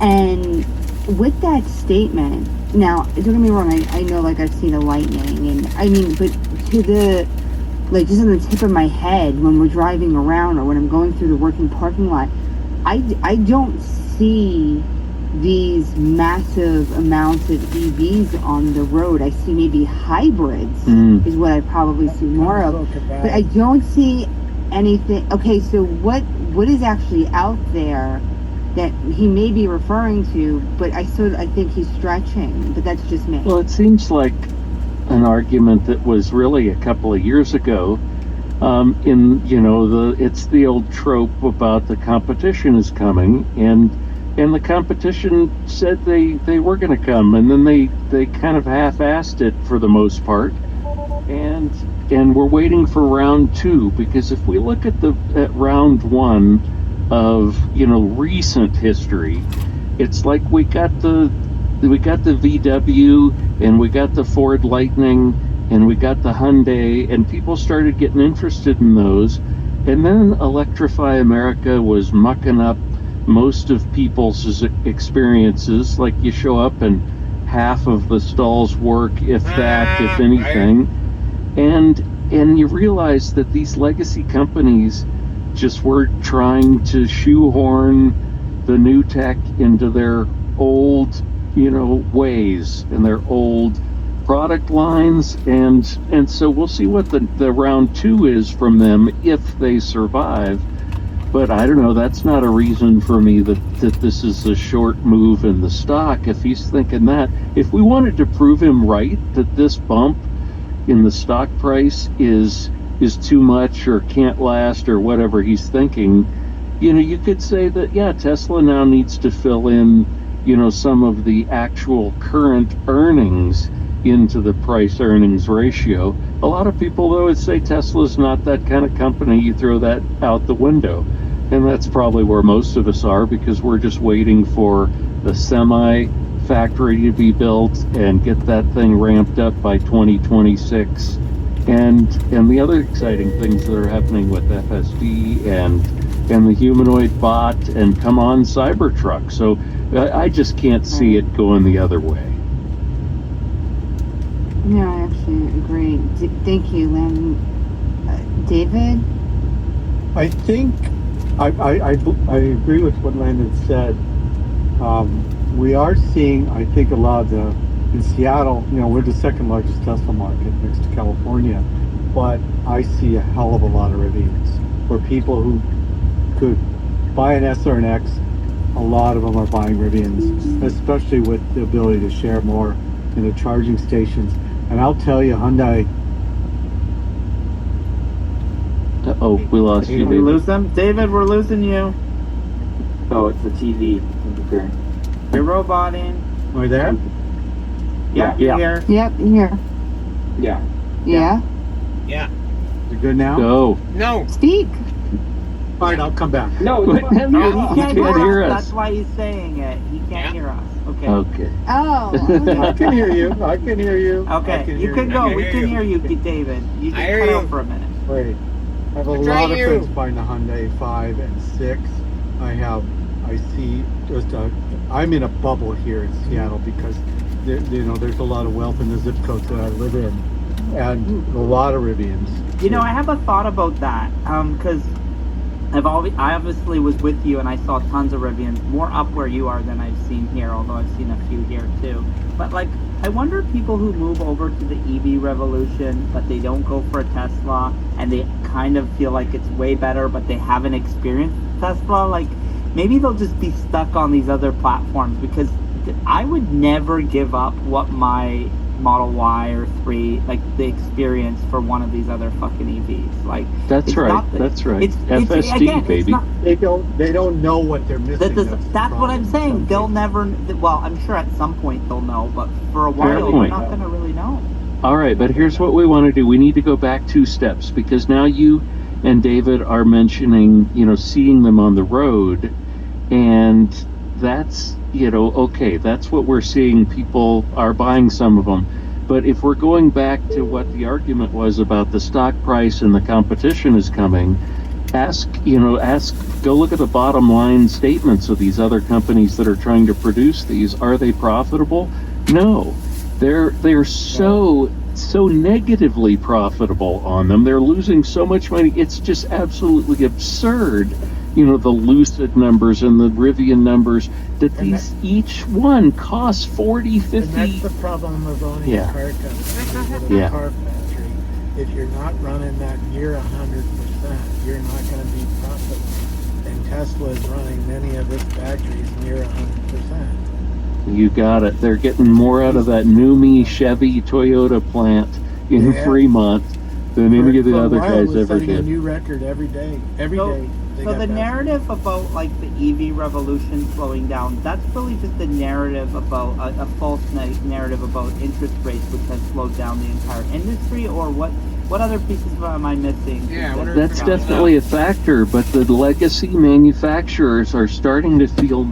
Speaker 1: And with that statement, now don't get me wrong, I know like I've seen a Lightning, and I mean, but to the like just on the tip of my head when we're driving around or when I'm going through the working parking lot, I don't see these massive amounts of EVs on the road. I see maybe hybrids is what I probably see more of, but I don't see anything. Okay, so what is actually out there that he may be referring to? But I think he's stretching, but that's just me.
Speaker 20: Well, it seems like an argument that was really a couple of years ago. It's the old trope about the competition is coming, and the competition said they were going to come, and then they kind of half-assed it for the most part, and we're waiting for round two, because if we look at round one of recent history, it's like we got the VW, and we got the Ford Lightning, and we got the Hyundai, and people started getting interested in those, and then Electrify America was mucking up most of people's experiences. Like, you show up and half of the stalls work, if that, if anything, and you realize that these legacy companies just were trying to shoehorn the new tech into their old ways and their old product lines, and so we'll see what the round two is from them if they survive. But I don't know, that's not a reason for me that this is a short move in the stock if he's thinking that. If we wanted to prove him right that this bump in the stock price is too much or can't last or whatever he's thinking, you could say that, yeah, Tesla now needs to fill in some of the actual current earnings into the price earnings ratio. A lot of people though would say Tesla's not that kind of company. You throw that out the window, and that's probably where most of us are, because we're just waiting for the semi factory to be built and get that thing ramped up by 2026, and the other exciting things that are happening with FSD and the humanoid bot, and come on, Cybertruck. So I just can't see it going the other way.
Speaker 1: No, I actually agree. Thank you, Lynn. David?
Speaker 2: I think I agree with what Landon said. We are seeing, I think, a lot of in Seattle, we're the second largest Tesla market next to California, but I see a hell of a lot of Rivians where people who could buy an S or an X, a lot of them are buying Rivians, especially with the ability to share more in the charging stations. And I'll tell you, Hyundai.
Speaker 20: Oh, we lost you,
Speaker 14: We
Speaker 20: David.
Speaker 14: lose them? David, we're losing you.
Speaker 5: Oh, it's the TV. Okay.
Speaker 14: You're roboting.
Speaker 2: Are you there?
Speaker 14: Yeah,
Speaker 20: Yeah.
Speaker 14: here.
Speaker 1: Yep, here.
Speaker 5: Yeah.
Speaker 1: Yeah?
Speaker 4: Yeah.
Speaker 2: Is it good now?
Speaker 20: Go.
Speaker 4: No.
Speaker 1: Speak.
Speaker 2: All right, I'll come back.
Speaker 5: No,
Speaker 14: He
Speaker 20: You can't hear us.
Speaker 14: That's why he's saying it. He can't hear us. Okay.
Speaker 20: Okay.
Speaker 1: Oh.
Speaker 2: I can hear you. I can hear you. I
Speaker 14: Okay,
Speaker 2: can
Speaker 14: you
Speaker 2: hear
Speaker 14: can
Speaker 2: you.
Speaker 14: go.
Speaker 4: I
Speaker 14: We
Speaker 4: can
Speaker 14: can
Speaker 4: hear
Speaker 14: hear you, David. You just
Speaker 4: I hear
Speaker 14: cut
Speaker 4: you.
Speaker 14: out for a minute.
Speaker 2: Great. I have a
Speaker 4: I'm
Speaker 2: lot
Speaker 4: trying
Speaker 2: of
Speaker 4: you.
Speaker 2: friends buying the Hyundai 5 and 6. I see I'm in a bubble here in Seattle because there's a lot of wealth in the zip codes that I live in, and a lot of Rivians.
Speaker 14: I have a thought about that. Because I obviously was with you and I saw tons of Rivians, more up where you are than I've seen here, although I've seen a few here too. But I wonder if people who move over to the EV revolution, but they don't go for a Tesla, and they kind of feel like it's way better, but they haven't experienced Tesla, maybe they'll just be stuck on these other platforms, because I would never give up what my Model Y or 3, like the experience for one of these other fucking EVs. Like
Speaker 20: That's
Speaker 14: it's
Speaker 20: right.
Speaker 14: not the-
Speaker 20: That's right.
Speaker 14: It's
Speaker 20: FSD,
Speaker 14: again, it's
Speaker 20: baby.
Speaker 14: not,
Speaker 2: They don't know what they're missing.
Speaker 14: that's what I'm saying. They'll never. Well, I'm sure at some point they'll know, but for a
Speaker 20: Fair
Speaker 14: while they're
Speaker 20: point.
Speaker 14: not going to really know.
Speaker 20: All right, but here's what we want to do. We need to go back 2 steps because now you and David are mentioning, seeing them on the road, and that's, okay, that's what we're seeing. People are buying some of them. But if we're going back to what the argument was about the stock price and the competition is coming, go look at the bottom line statements of these other companies that are trying to produce these. Are they profitable? No. They're so negatively profitable on them. They're losing so much money. It's just absolutely absurd. The Lucid numbers and the Rivian numbers that each one costs 40, 50.
Speaker 2: And that's the problem of owning a car company with a car factory. If you're not running that near 100%, you're not going to be profitable. And Tesla is running many of its factories near 100%.
Speaker 20: You got it. They're getting more out of that NUMMI Chevy Toyota plant in Fremont than any of the other guys ever
Speaker 2: setting a
Speaker 20: did.
Speaker 2: new record every day. Every day.
Speaker 14: So the narrative about like the EV revolution slowing down, that's really just a narrative about a false narrative about interest rates, which has slowed down the entire industry, or what other pieces am I missing?
Speaker 20: That's definitely a factor, but the legacy manufacturers are starting to feel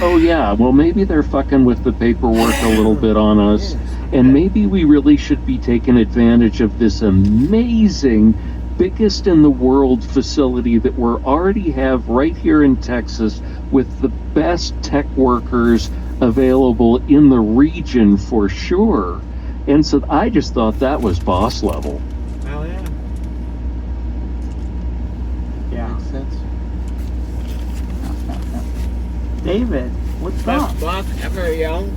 Speaker 20: oh yeah, well maybe they're fucking with the paperwork a little bit on us, and maybe we really should be taking advantage of this amazing, biggest in the world facility that we already have right here in Texas with the best tech workers available in the region for sure. And so I just thought that was boss level.
Speaker 2: Oh yeah.
Speaker 14: Yeah.
Speaker 2: Makes sense.
Speaker 14: David, what's up?
Speaker 2: Boss ever young.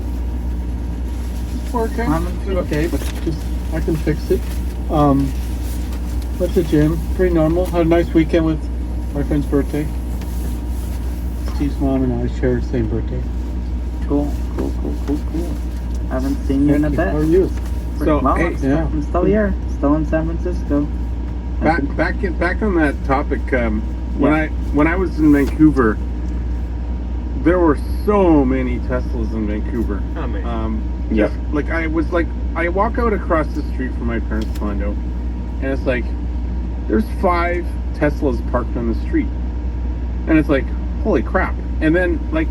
Speaker 2: Working. Okay, but just I can fix it. Went to the gym, pretty normal. Had a nice weekend with my friend's birthday. Steve's mom and I share the same birthday.
Speaker 14: Cool. Haven't seen you in a bit.
Speaker 2: How are you?
Speaker 15: So,
Speaker 14: well,
Speaker 15: hey,
Speaker 14: I'm still here, still in San Francisco.
Speaker 15: Back on that topic. When I was in Vancouver, there were so many Teslas in Vancouver.
Speaker 4: Oh man.
Speaker 15: I walk out across the street from my parents' condo, and it's like there's 5 Teslas parked on the street, and it's like holy crap. And then like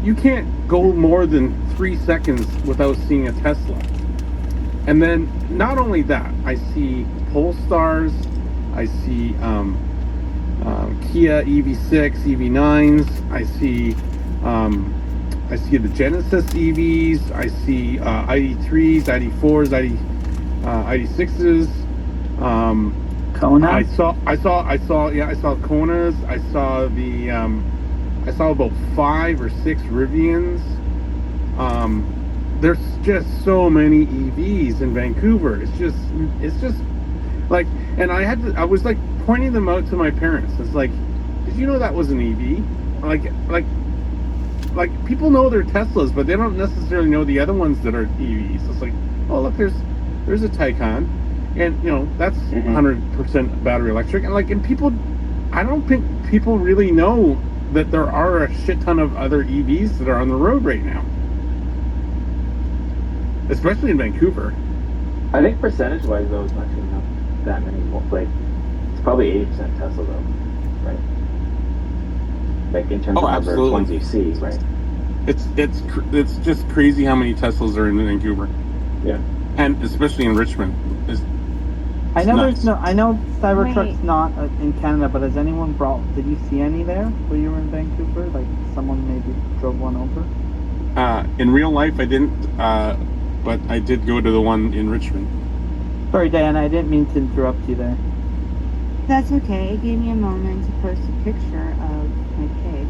Speaker 15: you can't go more than 3 seconds without seeing a Tesla. And then not only that, I see Polestars, I see Kia EV6, EV9s, I see the Genesis EVs, I see ID3s, ID4s, ID6s.
Speaker 14: Kona.
Speaker 15: I saw Konas. I saw about 5 or 6 Rivians. There's just so many EVs in Vancouver. It's just like, and I was like pointing them out to my parents. It's like, did you know that was an EV? Like people know they're Teslas, but they don't necessarily know the other ones that are EVs. It's like, oh look, there's a Taycan, and that's 100% battery electric, and people, I don't think people really know that there are a shit ton of other EVs that are on the road right now, especially in Vancouver.
Speaker 12: I think percentage-wise, though, it's not actually not that many more. Like, it's probably 80% Tesla, though, right? Like in terms of number of ones you see, right?
Speaker 15: It's just crazy how many Teslas are in Vancouver.
Speaker 12: Yeah,
Speaker 15: and especially in Richmond.
Speaker 14: I know
Speaker 15: nuts.
Speaker 14: I know Cybertruck's not in Canada, but has anyone did you see any there when you were in Vancouver? Like someone maybe drove one over?
Speaker 15: In real life, I didn't, but I did go to the one in Richmond.
Speaker 14: Sorry, Diana, I didn't mean to interrupt you there.
Speaker 1: That's okay. It gave me a moment to post a picture of my pig.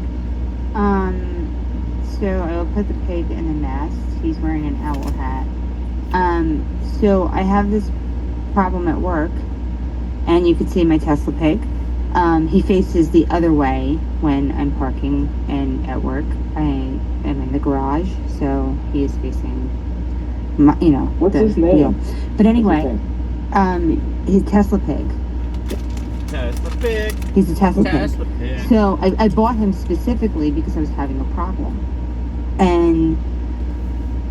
Speaker 1: So I will put the pig in the nest. He's wearing an owl hat. So I have this problem at work, and you can see my Tesla pig. He faces the other way when I'm parking and at work. I am in the garage, so he is facing,
Speaker 12: What's his name?
Speaker 1: Yeah. But anyway, he's Tesla pig.
Speaker 4: Tesla pig.
Speaker 1: He's a Tesla
Speaker 4: Tesla
Speaker 1: pig.
Speaker 4: pig.
Speaker 1: So I bought him specifically because I was having a problem. And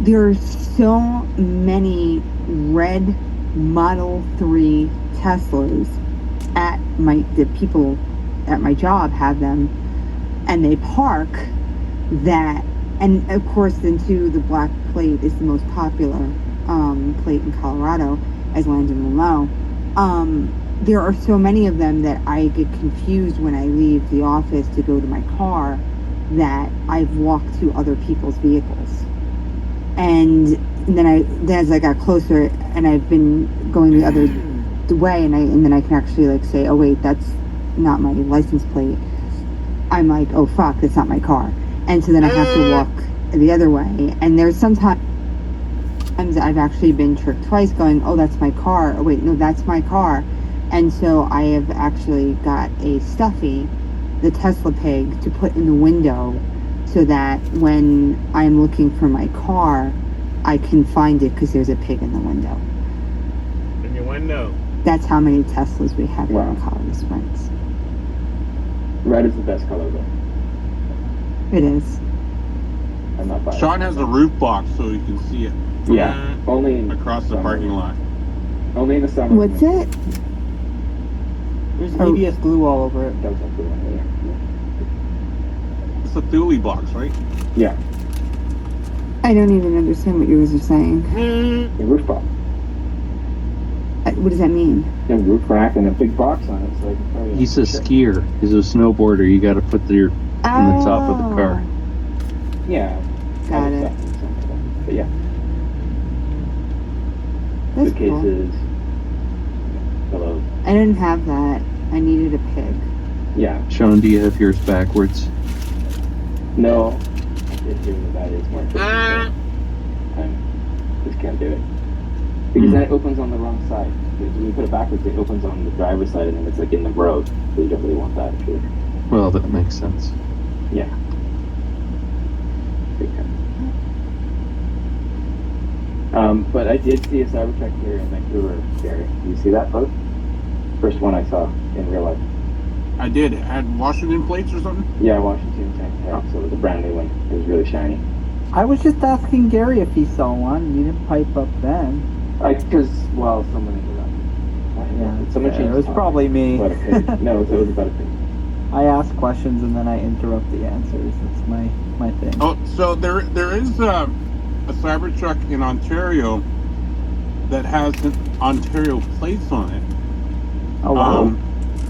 Speaker 1: there are so many red Model 3 Teslas the people at my job have them, and they park that, and of course then too the black plate is the most popular plate in Colorado as Landon will know. There are so many of them that I get confused when I leave the office to go to my car that I've walked to other people's vehicles. And then as I got closer and I've been going the other way, and then I can actually like say, oh wait, that's not my license plate. I'm like, oh fuck, that's not my car. And so then I have to walk the other way. And there's sometimes I've actually been tricked twice going, oh, that's my car. Oh wait, no, that's my car. And so I have actually got a Stuffy, the Tesla pig, to put in the window so that when I'm looking for my car, I can find it because there's a pig in the window.
Speaker 4: In your window.
Speaker 1: That's how many Teslas we have here in Colorado Springs.
Speaker 12: Red is the best color, though.
Speaker 1: It is.
Speaker 12: I'm not biased.
Speaker 15: Sean has a roof box so you can see it.
Speaker 12: Yeah, only
Speaker 15: across the parking lot.
Speaker 12: Only in the summer.
Speaker 1: What's it?
Speaker 14: There's ABS glue all over it.
Speaker 15: It's a Thule box, right?
Speaker 12: Yeah.
Speaker 1: I don't even understand what you guys are saying.
Speaker 12: The roof box.
Speaker 1: What does that mean?
Speaker 12: A roof rack and a big box on it, so I can carry it.
Speaker 20: He's a skier. He's a snowboarder. You got to put your in the top of the car.
Speaker 12: Yeah.
Speaker 1: Got it.
Speaker 12: But yeah.
Speaker 1: That's cool.
Speaker 12: Suitcases. Pillows.
Speaker 1: I didn't have that. I needed a pig.
Speaker 12: Yeah.
Speaker 20: Sean, do you have yours backwards?
Speaker 12: No. I did hear that is more efficient. I just can't do it. Because then it opens on the wrong side. Because when you put it backwards, it opens on the driver's side and then it's like in the road. So you don't really want that. Sure.
Speaker 20: Well, that makes sense.
Speaker 12: Yeah. But I did see a Cybertruck here in Vancouver, Gary. Do you see that boat? First one I saw in real life.
Speaker 15: I did. It had Washington plates or something?
Speaker 12: Yeah, Washington tank. So it was a brand new one. It was really shiny.
Speaker 14: I was just asking Gary if he saw one. You didn't pipe up then.
Speaker 12: Because, well, someone interrupted.
Speaker 14: Yeah,
Speaker 12: someone changed
Speaker 14: it was
Speaker 12: the
Speaker 14: probably me.
Speaker 12: About a pig. No, it was about a pig.
Speaker 14: I ask questions and then I interrupt the answers. That's my thing.
Speaker 15: Oh, so there is a Cybertruck in Ontario that has Ontario plates on it.
Speaker 14: Oh wow!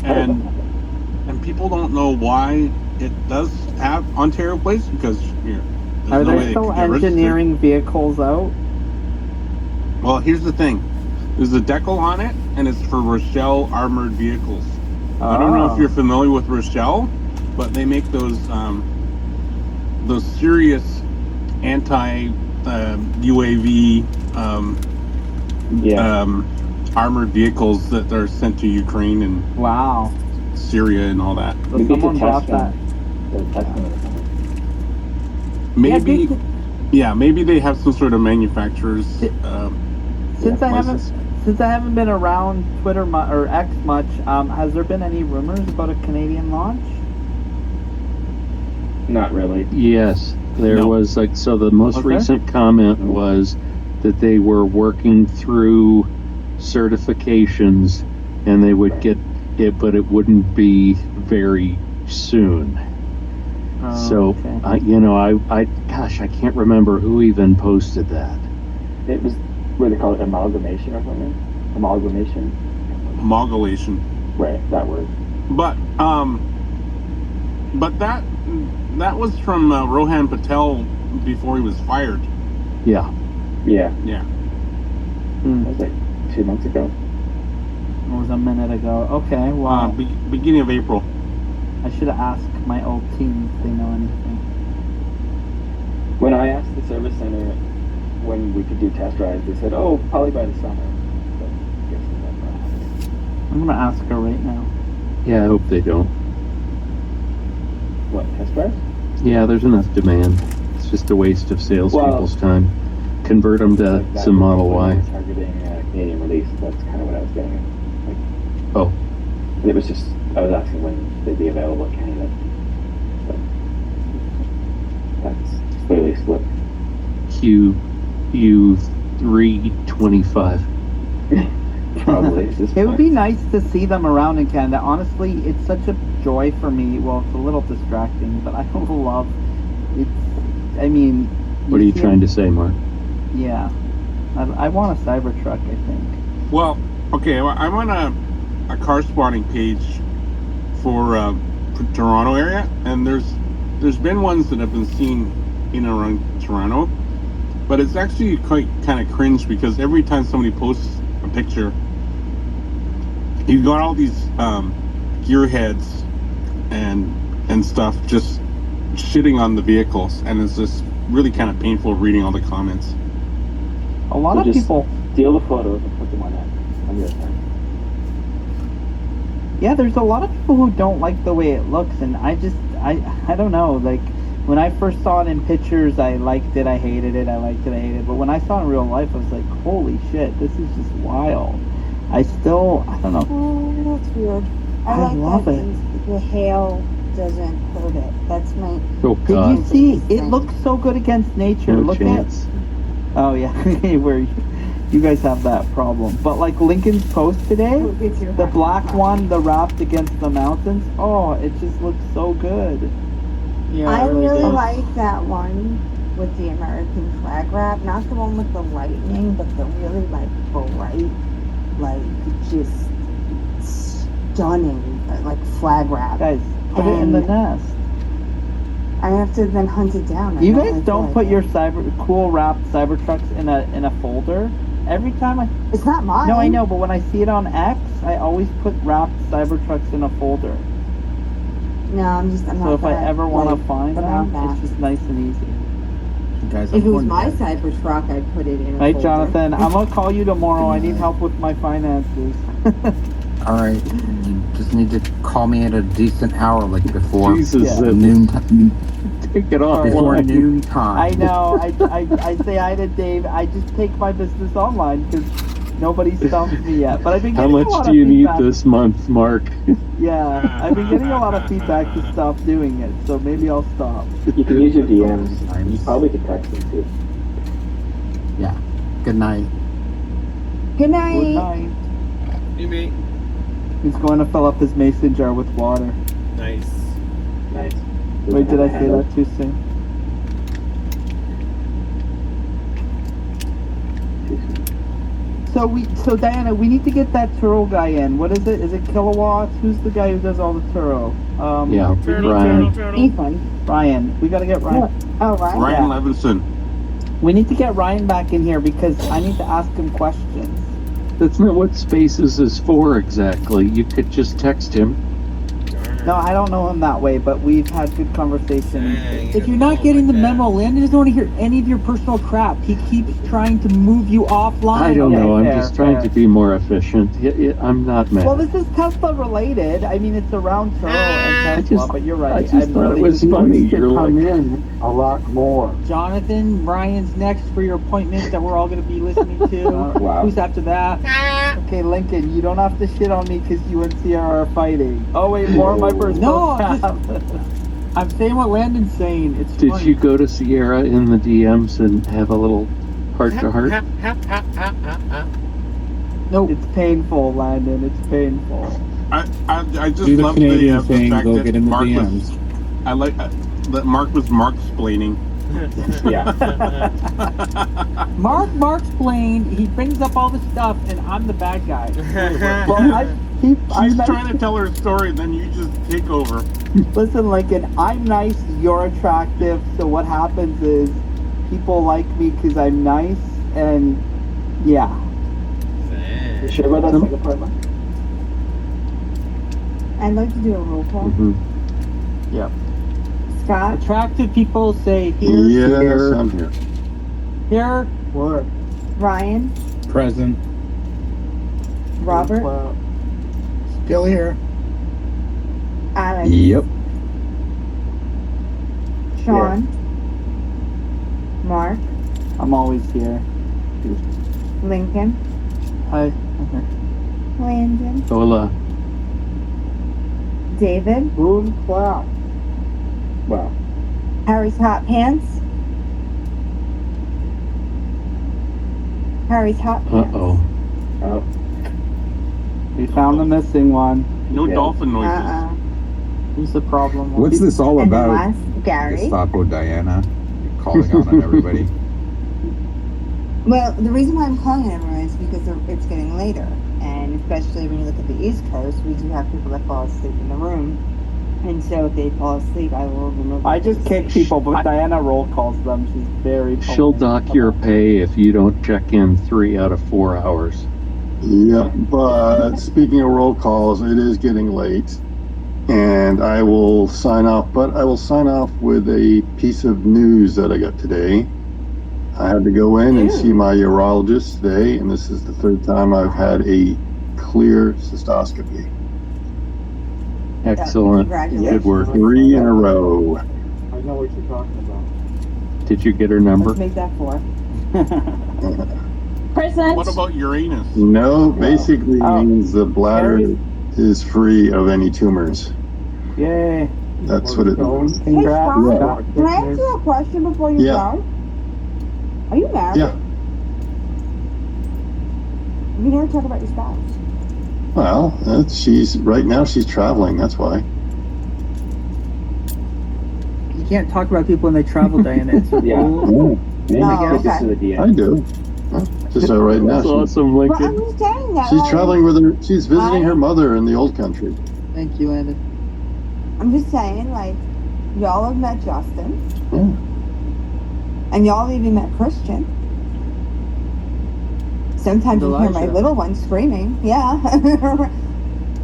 Speaker 15: And people don't know why it does have Ontario plates because here.
Speaker 14: Are there still engineering vehicles out?
Speaker 15: Well, here's the thing. There's a decal on it, and it's for Rochelle Armored Vehicles. I don't know if you're familiar with Rochelle, but they make those serious anti-UAV armored vehicles that are sent to Ukraine and Syria and all that.
Speaker 14: So someone bought that.
Speaker 15: Maybe, maybe they have some sort of manufacturers.
Speaker 14: Since I haven't since I haven't been around Twitter or X much, has there been any rumors about a Canadian launch?
Speaker 12: Not really.
Speaker 20: Yes, there
Speaker 12: No.
Speaker 20: was like so. The most
Speaker 14: Okay.
Speaker 20: recent comment was that they were working through certifications, and they would get it, but it wouldn't be very soon. So, gosh, I can't remember who even posted that.
Speaker 12: It was what they call it, amalgamation or something. Amalgamation.
Speaker 15: Amalgamation.
Speaker 12: Right, that word.
Speaker 15: But that was from Rohan Patel before he was fired.
Speaker 20: Yeah.
Speaker 12: Yeah.
Speaker 15: Yeah.
Speaker 12: That was like 2 months ago.
Speaker 14: It was a minute ago. Okay, wow.
Speaker 15: Beginning of April.
Speaker 14: I should have asked my old team if they know anything.
Speaker 12: When I asked the service center when we could do test drives, they said, "Oh, probably by the summer." So, I guess that's not happening.
Speaker 14: I'm gonna ask her right now.
Speaker 20: Yeah, I hope they don't.
Speaker 12: What, test drives?
Speaker 20: Yeah, there's enough demand. It's just a waste of salespeople's time. Convert them to
Speaker 12: Like that
Speaker 20: some Model
Speaker 12: when
Speaker 20: Y.
Speaker 12: we were targeting Canadian release. That's kind of what I was getting at. Like,
Speaker 20: Oh.
Speaker 12: it was just I was asking when they'd be available in Canada. But that's clearly slipped.
Speaker 20: Q325.
Speaker 12: Probably. It's just
Speaker 14: It would be nice to see them around in Canada. Honestly, it's such a joy for me. Well, it's a little distracting, but I love it. I mean,
Speaker 20: What are you
Speaker 14: see
Speaker 20: trying to
Speaker 14: them-
Speaker 20: say, Mark?
Speaker 14: Yeah, I want a Cybertruck. I think.
Speaker 15: Well, okay, well, I'm on a car spotting page for Toronto area, and there's been ones that have been seen in and around Toronto, but it's actually quite kind of cringe because every time somebody posts a picture, you've got all these gearheads and stuff just shitting on the vehicles, and it's just really kind of painful reading all the comments.
Speaker 14: A lot
Speaker 12: So
Speaker 14: of
Speaker 12: just
Speaker 14: people.
Speaker 12: steal the photos and put them on your account.
Speaker 14: Yeah, there's a lot of people who don't like the way it looks, and I don't know. Like when I first saw it in pictures, I liked it, I hated it, I liked it, I hated it. But when I saw it in real life, I was like, holy shit, this is just wild. I don't know.
Speaker 21: Oh, that's weird. I like
Speaker 14: love
Speaker 21: that
Speaker 14: it.
Speaker 21: the hail doesn't hurt it. That's my.
Speaker 20: Oh
Speaker 14: Did
Speaker 20: God.
Speaker 14: you see? It looks so good against nature.
Speaker 20: No
Speaker 14: Look
Speaker 20: chance.
Speaker 14: at. Oh yeah, where you guys have that problem. But like Lincoln's post today, the black one, the wrapped against the mountains. Oh, it just looks so good.
Speaker 21: Yeah, I really like that one with the American flag wrap, not the one with the lightning, but the really like bright, like just stunning, like flag wrap.
Speaker 14: Guys, put it in the nest.
Speaker 21: I have to then hunt it down. I
Speaker 14: You
Speaker 21: don't
Speaker 14: guys
Speaker 21: like
Speaker 14: don't
Speaker 21: it.
Speaker 14: put your cool wrapped Cybertrucks in a folder. Every time
Speaker 21: It's not mine.
Speaker 14: No, I know, but when I see it on X, I always put wrapped Cybertrucks in a folder.
Speaker 21: No, I'm
Speaker 14: So
Speaker 21: not.
Speaker 14: if I
Speaker 21: that,
Speaker 14: ever want
Speaker 21: like,
Speaker 14: to find
Speaker 21: about
Speaker 14: them, it's just nice and easy.
Speaker 8: Guys,
Speaker 21: If it was my Cybertruck, I'd put it in a
Speaker 14: Right,
Speaker 21: folder.
Speaker 14: Jonathan? I'm gonna call you tomorrow. I need help with my finances.
Speaker 8: All right, you just need to call me at a decent hour, like before
Speaker 20: Jesus,
Speaker 8: noon time.
Speaker 20: Take it off.
Speaker 8: Before noon time.
Speaker 14: I know. I say hi to Dave. I just take my business online because nobody stumps me yet. But I've been
Speaker 20: How
Speaker 14: getting a
Speaker 20: much
Speaker 14: lot
Speaker 20: do
Speaker 14: of
Speaker 20: you need
Speaker 14: feedback.
Speaker 20: this month, Mark?
Speaker 14: Yeah, I've been getting a lot of feedback to stop doing it, so maybe I'll stop.
Speaker 12: You can use your DMs. You probably could text them too.
Speaker 8: Yeah. Good night.
Speaker 21: Good night.
Speaker 14: Good night.
Speaker 4: You meet.
Speaker 14: He's going to fill up his mason jar with water.
Speaker 4: Nice.
Speaker 12: Nice.
Speaker 14: Wait, did I say that too soon? So Diana, we need to get that Turo guy in. What is it? Is it Kilowatts? Who's the guy who does all the Turo?
Speaker 20: Yeah, Ryan.
Speaker 21: Ethan.
Speaker 14: Ryan. We gotta get Ryan.
Speaker 21: Oh, right.
Speaker 15: Ryan Levinson.
Speaker 14: We need to get Ryan back in here because I need to ask him questions.
Speaker 20: That's not what Spaces is for exactly. You could just text him.
Speaker 14: No, I don't know him that way, but we've had good conversation.
Speaker 16: If you're not getting the memo, Landon doesn't want to hear any of your personal crap. He keeps trying to move you offline.
Speaker 20: I don't know. I'm
Speaker 14: fair,
Speaker 20: just trying
Speaker 14: fair.
Speaker 20: to be more efficient. I'm not mad.
Speaker 14: Well, this is Tesla related. I mean, it's around Turo and Tesla, but you're right.
Speaker 20: I just thought it was funny. You're like,
Speaker 14: in a lot more.
Speaker 16: Jonathan, Ryan's next for your appointment that we're all going to be listening to.
Speaker 8: Wow.
Speaker 16: Who's after that?
Speaker 14: Okay, Lincoln, you don't have to shit on me because you and Sierra are fighting. Oh wait, more of my personal
Speaker 16: No,
Speaker 14: crap.
Speaker 16: I'm saying what Landon's saying. It's
Speaker 20: did
Speaker 16: funny.
Speaker 20: you go to Sierra in the DMs and have a little heart to heart?
Speaker 14: Nope. It's painful, Landon. It's painful.
Speaker 15: I just
Speaker 19: Do the
Speaker 15: love
Speaker 19: Canadian
Speaker 15: the
Speaker 19: thing,
Speaker 15: fact
Speaker 19: go
Speaker 15: that
Speaker 19: get in the
Speaker 15: Mark
Speaker 19: DMs.
Speaker 15: was. I like that Mark was Mark-splaining.
Speaker 16: Mark's Blaine. He brings up all the stuff, and I'm the bad guy.
Speaker 14: Well,
Speaker 15: She's trying to tell her story, then you just take over.
Speaker 14: Listen, Lincoln, I'm nice, you're attractive, so what happens is people like me because I'm nice, and yeah.
Speaker 12: You sure about that second part, Mark?
Speaker 21: I'd like to do a roll call.
Speaker 14: Yep.
Speaker 21: Scott?
Speaker 16: Attractive people say here,
Speaker 6: Yes, I'm here.
Speaker 16: here.
Speaker 14: What?
Speaker 21: Ryan?
Speaker 19: Present.
Speaker 21: Robert?
Speaker 2: Still here.
Speaker 21: Alex?
Speaker 11: Yep.
Speaker 21: Sean? Mark?
Speaker 14: I'm always here.
Speaker 21: Lincoln?
Speaker 14: Hi. Okay.
Speaker 21: Landon?
Speaker 20: Hola.
Speaker 21: David?
Speaker 14: Boom, clap.
Speaker 12: Wow.
Speaker 21: Harry's Hot Pants? Harry's Hot Pants?
Speaker 20: Uh-oh.
Speaker 12: Oh.
Speaker 14: We found the missing one.
Speaker 15: No dolphin noises.
Speaker 14: Who's the problem?
Speaker 10: What's this all
Speaker 21: And
Speaker 10: about?
Speaker 21: last, Gary?
Speaker 10: Gestapo Diana calling out on everybody.
Speaker 21: Well, the reason why I'm calling everyone is because it's getting later. And especially when you look at the East Coast, we do have people that fall asleep in the room. And so if they fall asleep, I will remove
Speaker 14: I just kick people, but Diana roll calls them. She's very
Speaker 20: She'll dock your pay if you don't check in 3 out of 4 hours.
Speaker 6: Yep, but speaking of roll calls, it is getting late, and I will sign off, but I will sign off with a piece of news that I got today. I had to go in and see my urologist today, and this is the third time I've had a clear cystoscopy.
Speaker 20: Excellent. Good work.
Speaker 6: 3 in a row.
Speaker 14: I know what you're talking about.
Speaker 20: Did you get her number?
Speaker 21: Let's make that 4. Present.
Speaker 15: What about Uranus?
Speaker 6: No, basically means the bladder is free of any tumors.
Speaker 14: Yay.
Speaker 6: That's what it means.
Speaker 21: Hey,
Speaker 14: Congrats.
Speaker 21: Scott, can I ask you a question before you
Speaker 6: Yeah.
Speaker 21: go? Are you married?
Speaker 6: Yeah.
Speaker 21: You never talk about your spouse.
Speaker 6: Well, right now she's traveling. That's why.
Speaker 16: You can't talk about people when they travel, Diana. It's a
Speaker 12: Yeah.
Speaker 16: rule.
Speaker 12: Maybe
Speaker 21: Oh,
Speaker 12: this
Speaker 21: okay.
Speaker 12: is the DM.
Speaker 6: I do. Just right now.
Speaker 20: That's awesome,
Speaker 21: Well,
Speaker 20: Lincoln.
Speaker 21: I'm just saying that.
Speaker 6: She's
Speaker 21: like,
Speaker 6: traveling with her. She's visiting her mother in the old country.
Speaker 16: Thank you, Landon.
Speaker 21: I'm just saying, like, y'all have met Justin,
Speaker 6: Yeah.
Speaker 21: and y'all even met Christian. Sometimes you hear my
Speaker 16: Elijah.
Speaker 21: little one screaming, yeah,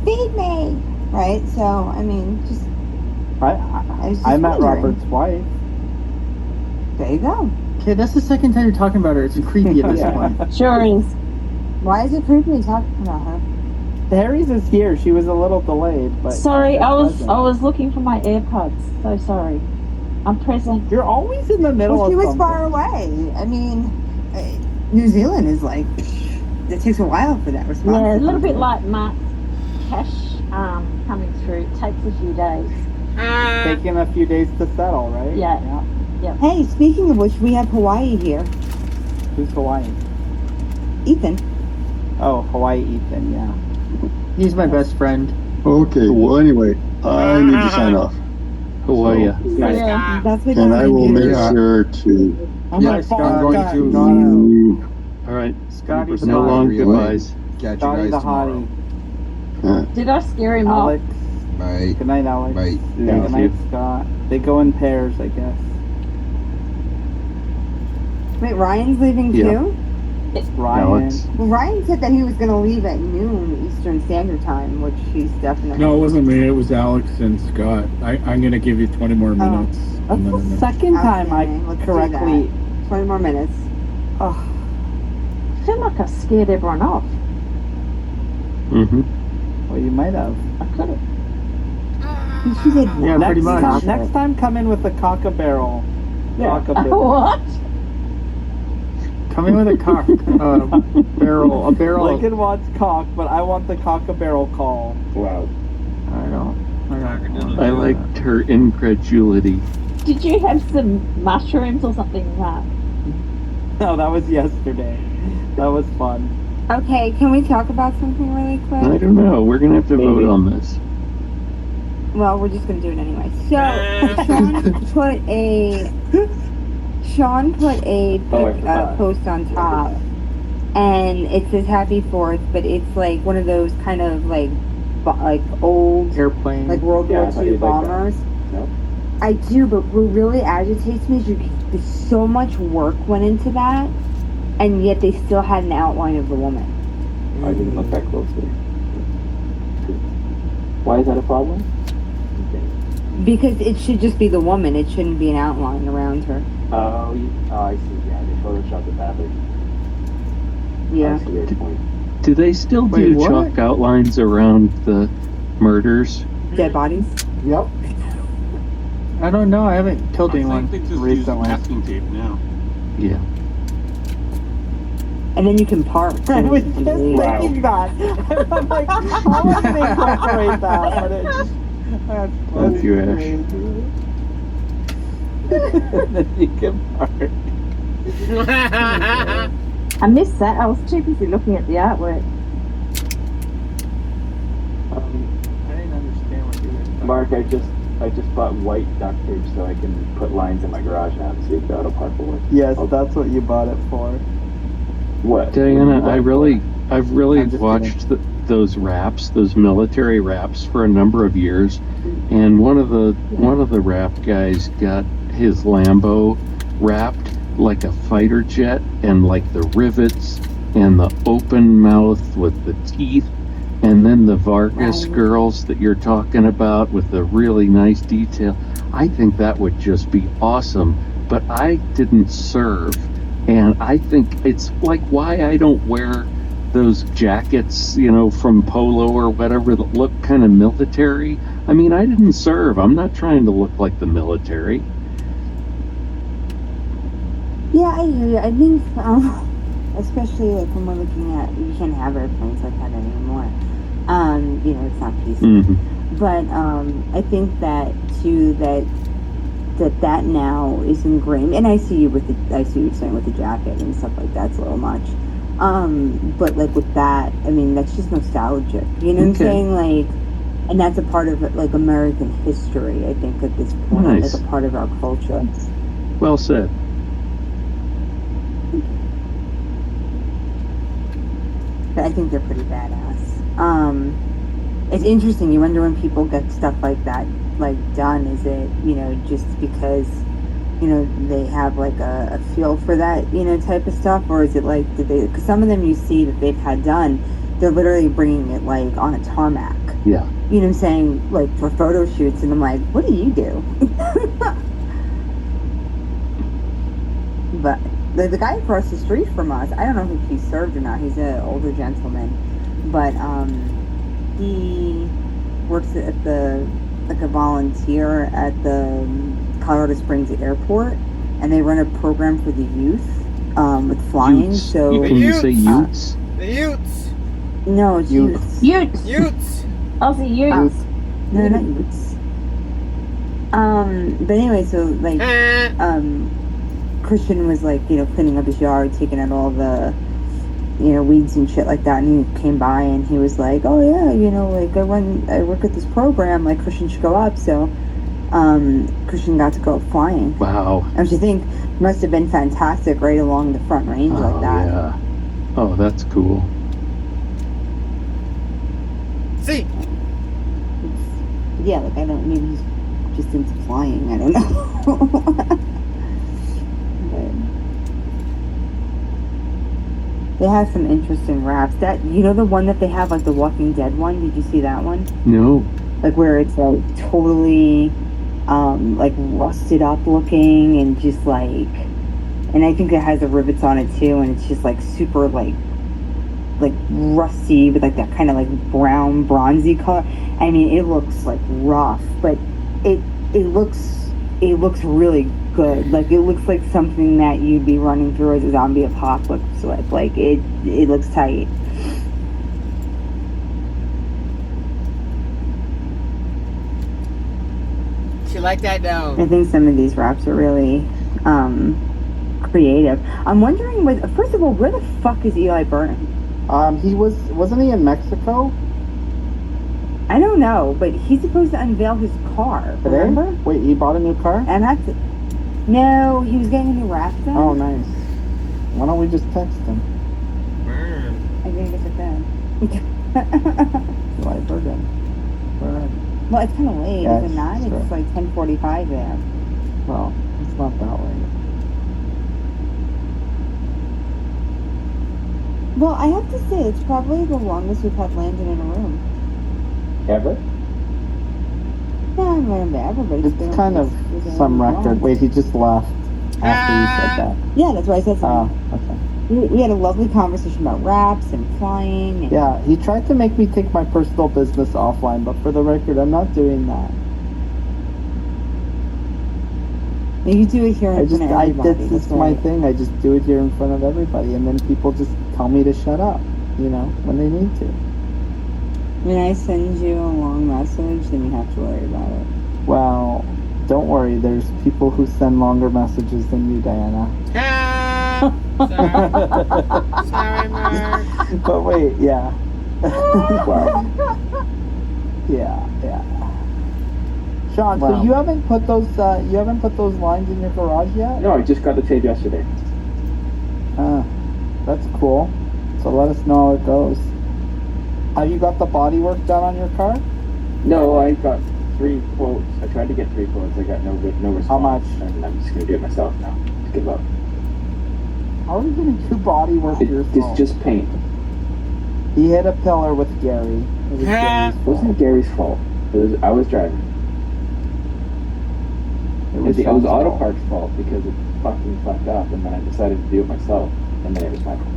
Speaker 21: feed me, right? So, I mean, just was just
Speaker 14: I met
Speaker 21: wondering.
Speaker 14: Robert's wife.
Speaker 21: There you go.
Speaker 16: Okay, that's the second time you're talking about her. It's creepy at this
Speaker 14: Yeah.
Speaker 16: point.
Speaker 21: Sure is. Why is it creepy talking about her?
Speaker 14: Harry's is here. She was a little delayed, but
Speaker 7: Sorry, I was
Speaker 14: present.
Speaker 7: looking for my AirPods. So sorry. I'm present.
Speaker 14: You're always in the middle
Speaker 21: Well,
Speaker 14: of
Speaker 21: she was
Speaker 14: something.
Speaker 21: far away. I mean, New Zealand is like, it takes a while for that response.
Speaker 7: Yeah, a
Speaker 21: to
Speaker 7: little
Speaker 21: come
Speaker 7: bit
Speaker 21: through.
Speaker 7: like Mark's cash coming through. It takes a few days.
Speaker 14: Taking a few days to settle, right?
Speaker 7: Yeah. Yep.
Speaker 21: Hey, speaking of which, we have Hawaii here.
Speaker 14: Who's Hawaiian?
Speaker 21: Ethan.
Speaker 14: Oh, Hawaii Ethan, yeah.
Speaker 16: He's my best friend.
Speaker 6: Okay. Well, anyway, I need to sign off.
Speaker 20: How are ya?
Speaker 7: Yeah.
Speaker 21: That's what
Speaker 6: And I will make
Speaker 11: Yeah.
Speaker 6: sure to.
Speaker 14: Oh
Speaker 11: Yeah,
Speaker 14: my
Speaker 11: I'm
Speaker 14: God,
Speaker 11: going
Speaker 14: Scott,
Speaker 11: to
Speaker 6: leave.
Speaker 20: All right.
Speaker 14: Scotty the
Speaker 20: No
Speaker 14: hottie.
Speaker 20: long
Speaker 11: Relay.
Speaker 20: goodbyes.
Speaker 11: Catch you
Speaker 14: Scotty
Speaker 11: guys
Speaker 14: the
Speaker 11: tomorrow.
Speaker 14: hottie.
Speaker 7: Did I scare him off?
Speaker 14: Alex.
Speaker 11: Bye.
Speaker 14: Good night, Alex.
Speaker 11: Bye.
Speaker 14: Good night, Scott. They go in pairs, I guess.
Speaker 21: Wait, Ryan's leaving
Speaker 20: Yeah.
Speaker 21: too?
Speaker 20: Alex.
Speaker 1: Well, Ryan said that he was going to leave at noon Eastern Standard Time, which he's definitely.
Speaker 13: No, it wasn't me. It was Alex and Scott. I'm gonna give you 20 more minutes.
Speaker 14: That's the second time I
Speaker 1: Let's do
Speaker 14: correctly.
Speaker 1: that. 20 more minutes.
Speaker 14: Oh,
Speaker 7: I feel like I scared everyone off.
Speaker 20: Mm-hmm.
Speaker 14: well, you might have.
Speaker 7: I could have.
Speaker 1: She did.
Speaker 16: Yeah, pretty much.
Speaker 14: Next time, come in with a cock-a-barrel.
Speaker 7: Yeah.
Speaker 14: Cock-a-barrel.
Speaker 7: What?
Speaker 16: Come in with a cock barrel, a barrel.
Speaker 14: Lincoln wants cock, but I want the cock-a-barrel call.
Speaker 12: Wow.
Speaker 16: I don't.
Speaker 20: I liked her incredulity.
Speaker 7: Did you have some mushrooms or something like that?
Speaker 14: No, that was yesterday. That was fun.
Speaker 1: Okay, can we talk about something really quick?
Speaker 20: I don't know. We're gonna have to vote on this.
Speaker 1: Well, we're just gonna do it anyway. So Sean put a post on top, and it says Happy 4th, but it's like one of those kind of like old
Speaker 16: airplane,
Speaker 1: like World War II bombers.
Speaker 12: No.
Speaker 1: I do, but what really agitates me is so much work went into that, and yet they still had an outline of the woman.
Speaker 12: I didn't look that closely. Why is that a problem?
Speaker 1: Because it should just be the woman. It shouldn't be an outline around her.
Speaker 12: Oh, I see. Yeah, they photoshopped it badly.
Speaker 1: Yeah.
Speaker 12: I see your point.
Speaker 20: Do they still
Speaker 16: Wait,
Speaker 20: do
Speaker 16: what?
Speaker 20: chalk outlines around the murders?
Speaker 1: Dead bodies?
Speaker 8: Yep.
Speaker 16: I don't know. I haven't killed anyone
Speaker 15: They just use
Speaker 16: recently.
Speaker 15: masking tape now.
Speaker 20: Yeah.
Speaker 1: And then you can park.
Speaker 14: I was just thinking that. I'm like, how would they incorporate that? But it just,
Speaker 20: Thank you, Ash.
Speaker 14: then you can park.
Speaker 7: I missed that. I was too busy looking at the artwork.
Speaker 14: I didn't understand what you were saying.
Speaker 12: Mark, I just bought white duct tape so I can put lines in my garage now to see if the auto park will work.
Speaker 14: Yes, that's what you bought it for.
Speaker 12: What?
Speaker 20: Diana, I've really
Speaker 14: I'm just
Speaker 20: watched those wraps, those military wraps, for a number of years, and one of the wrap guys got his Lambo wrapped like a fighter jet, and like the rivets and the open mouth with the teeth, and then the Vargas girls that you're talking about with the really nice detail. I think that would just be awesome, but I didn't serve. And I think it's like why I don't wear those jackets, from Polo or whatever that look kind of military. I mean, I didn't serve. I'm not trying to look like the military.
Speaker 1: Yeah, I hear you. I think, especially like when we're looking at, you can't have airplanes like that anymore. It's not peaceful.
Speaker 20: Mm-hmm.
Speaker 1: But I think that too, that now is ingrained, and I see you what you're saying with the jacket and stuff like that's a little much. But like with that, I mean, that's just nostalgic. You know what I'm saying? Like, and that's a part of like American history. I think at this point,
Speaker 20: Nice.
Speaker 1: like a part of our culture.
Speaker 20: Well said.
Speaker 1: I think they're pretty badass. It's interesting. You wonder when people get stuff like that done. Is it just because they have like a feel for that type of stuff, or is it like because some of them you see that they've had done, they're literally bringing it like on a tarmac.
Speaker 20: Yeah.
Speaker 1: You know what I'm saying? Like for photo shoots, and I'm like, what do you do? But the guy across the street from us, I don't know if he served or not. He's an older gentleman, but he works at like a volunteer at the Colorado Springs Airport, and they run a program for the youth with flying.
Speaker 20: Utes.
Speaker 1: So
Speaker 20: Can you say Utes?
Speaker 4: The Utes.
Speaker 1: No, it's youth.
Speaker 7: Utes.
Speaker 4: Utes.
Speaker 7: Aussie Utes.
Speaker 1: No, not youths. But anyway, so like Christian was like cleaning up his yard, taking out all the weeds and shit like that, and he came by and he was like, oh yeah, like I work at this program, like Christian should go up. So Christian got to go up flying.
Speaker 20: Wow.
Speaker 1: Don't you think must have been fantastic right along the front range like that?
Speaker 20: Yeah. Oh, that's cool.
Speaker 4: See.
Speaker 1: Yeah, like I don't, maybe he's just into flying, I don't know. They have some interesting wraps. That, you know, the one that they have, like the Walking Dead one. Did you see that one?
Speaker 20: No.
Speaker 1: Like where it's like totally, like rusted up looking and just like, and I think it has the rivets on it too, and it's just like super like rusty with like that kind of like brown bronzy color. I mean, it looks like rough, but it looks really good. Like it looks like something that you'd be running through as a zombie apocalypse with. Like it looks tight.
Speaker 4: She like that though.
Speaker 1: I think some of these wraps are really creative. I'm wondering, first of all, where the fuck is Eli Burnham?
Speaker 14: Wasn't he in Mexico?
Speaker 1: I don't know, but he's supposed to unveil his car.
Speaker 14: Today?
Speaker 1: Remember?
Speaker 14: Wait, he bought a new car?
Speaker 1: And that's it. No, he was getting a new wrap done.
Speaker 14: Oh, nice. Why don't we just text him?
Speaker 1: I think it's at that.
Speaker 14: Eli Burnham.
Speaker 1: Well, it's kind of late,
Speaker 14: Yeah,
Speaker 1: is it not?
Speaker 14: it's
Speaker 1: It's like 10:45 there.
Speaker 14: Well, it's not that late.
Speaker 1: Well, I have to say, it's probably the longest we've had Landon in a room.
Speaker 12: Ever?
Speaker 1: No, I remember ever, but
Speaker 14: It's kind of some record. Wait, he just left after you said that.
Speaker 1: Yeah, that's why I said something.
Speaker 14: Oh, okay.
Speaker 1: We had a lovely conversation about wraps and flying. And
Speaker 14: Yeah, he tried to make me take my personal business offline, but for the record, I'm not doing that.
Speaker 1: You do it here in front of everybody.
Speaker 14: This is my thing. I just do it here in front of everybody, and then people just tell me to shut up, you know, when they need to.
Speaker 1: When I send you a long message, then you have to worry about it.
Speaker 14: Well, don't worry. There's people who send longer messages than you, Diana.
Speaker 4: Sorry, Mark.
Speaker 14: But wait, yeah.
Speaker 12: Wow.
Speaker 14: Yeah. Sean,
Speaker 12: Wow.
Speaker 14: so you haven't put those lines in your garage yet?
Speaker 12: No, I just got the tape yesterday.
Speaker 14: That's cool. So let us know how it goes. Have you got the body work done on your car?
Speaker 12: No, I got 3 quotes. I tried to get 3 quotes. I got no response.
Speaker 14: How much?
Speaker 12: And I'm just gonna do it myself now. Just give up.
Speaker 14: How are you gonna do body work yourself?
Speaker 12: It's just paint.
Speaker 14: He hit a pillar with Gary. It was Gary's
Speaker 12: It wasn't Gary's fault. I was driving. It was
Speaker 14: Sean's
Speaker 12: Auto
Speaker 14: fault.
Speaker 12: Park's fault because it fucking fucked up, and then I decided to do it myself, and then it was my fault.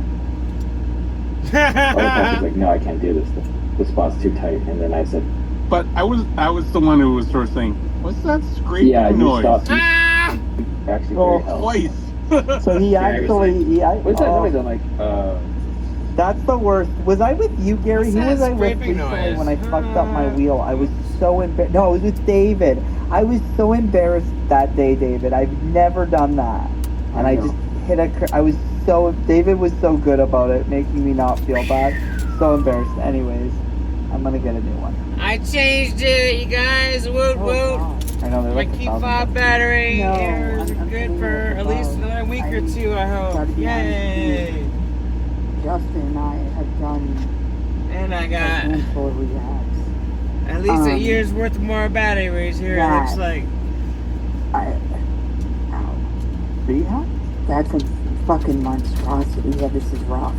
Speaker 12: Auto Park was like, no, I can't do this. The spot's too tight, and then I said,
Speaker 15: But I was the one who was sort of saying, "What's that scraping
Speaker 12: yeah, you
Speaker 15: noise?"
Speaker 12: stopped. Actually, very helpful.
Speaker 15: Twice.
Speaker 14: So he actually,
Speaker 12: What's that noise? I'm like,
Speaker 14: That's the worst. Was I with you, Gary? Who was I with
Speaker 4: scraping
Speaker 14: recently
Speaker 4: noise?
Speaker 14: when I fucked up my wheel? I was so embarrassed. No, it was with David. I was so embarrassed that day, David. I've never done that. And I just hit David was so good about it, making me not feel bad. So embarrassed. Anyways, I'm gonna get a new one.
Speaker 4: I changed it, you guys. Woot woot.
Speaker 14: I know they're
Speaker 4: My
Speaker 14: like
Speaker 4: key
Speaker 14: $1,000.
Speaker 4: fob battery
Speaker 1: No,
Speaker 4: is
Speaker 1: I'm
Speaker 4: good for at least another week or two, I hope.
Speaker 1: Gotta be honest with
Speaker 4: Yay!
Speaker 1: Justin and I have done
Speaker 4: And I got
Speaker 1: a handful of rehabs.
Speaker 4: at least a year's worth of more batteries here. It looks like.
Speaker 1: Rehab? That's a fucking monstrosity. Yeah, this is rough.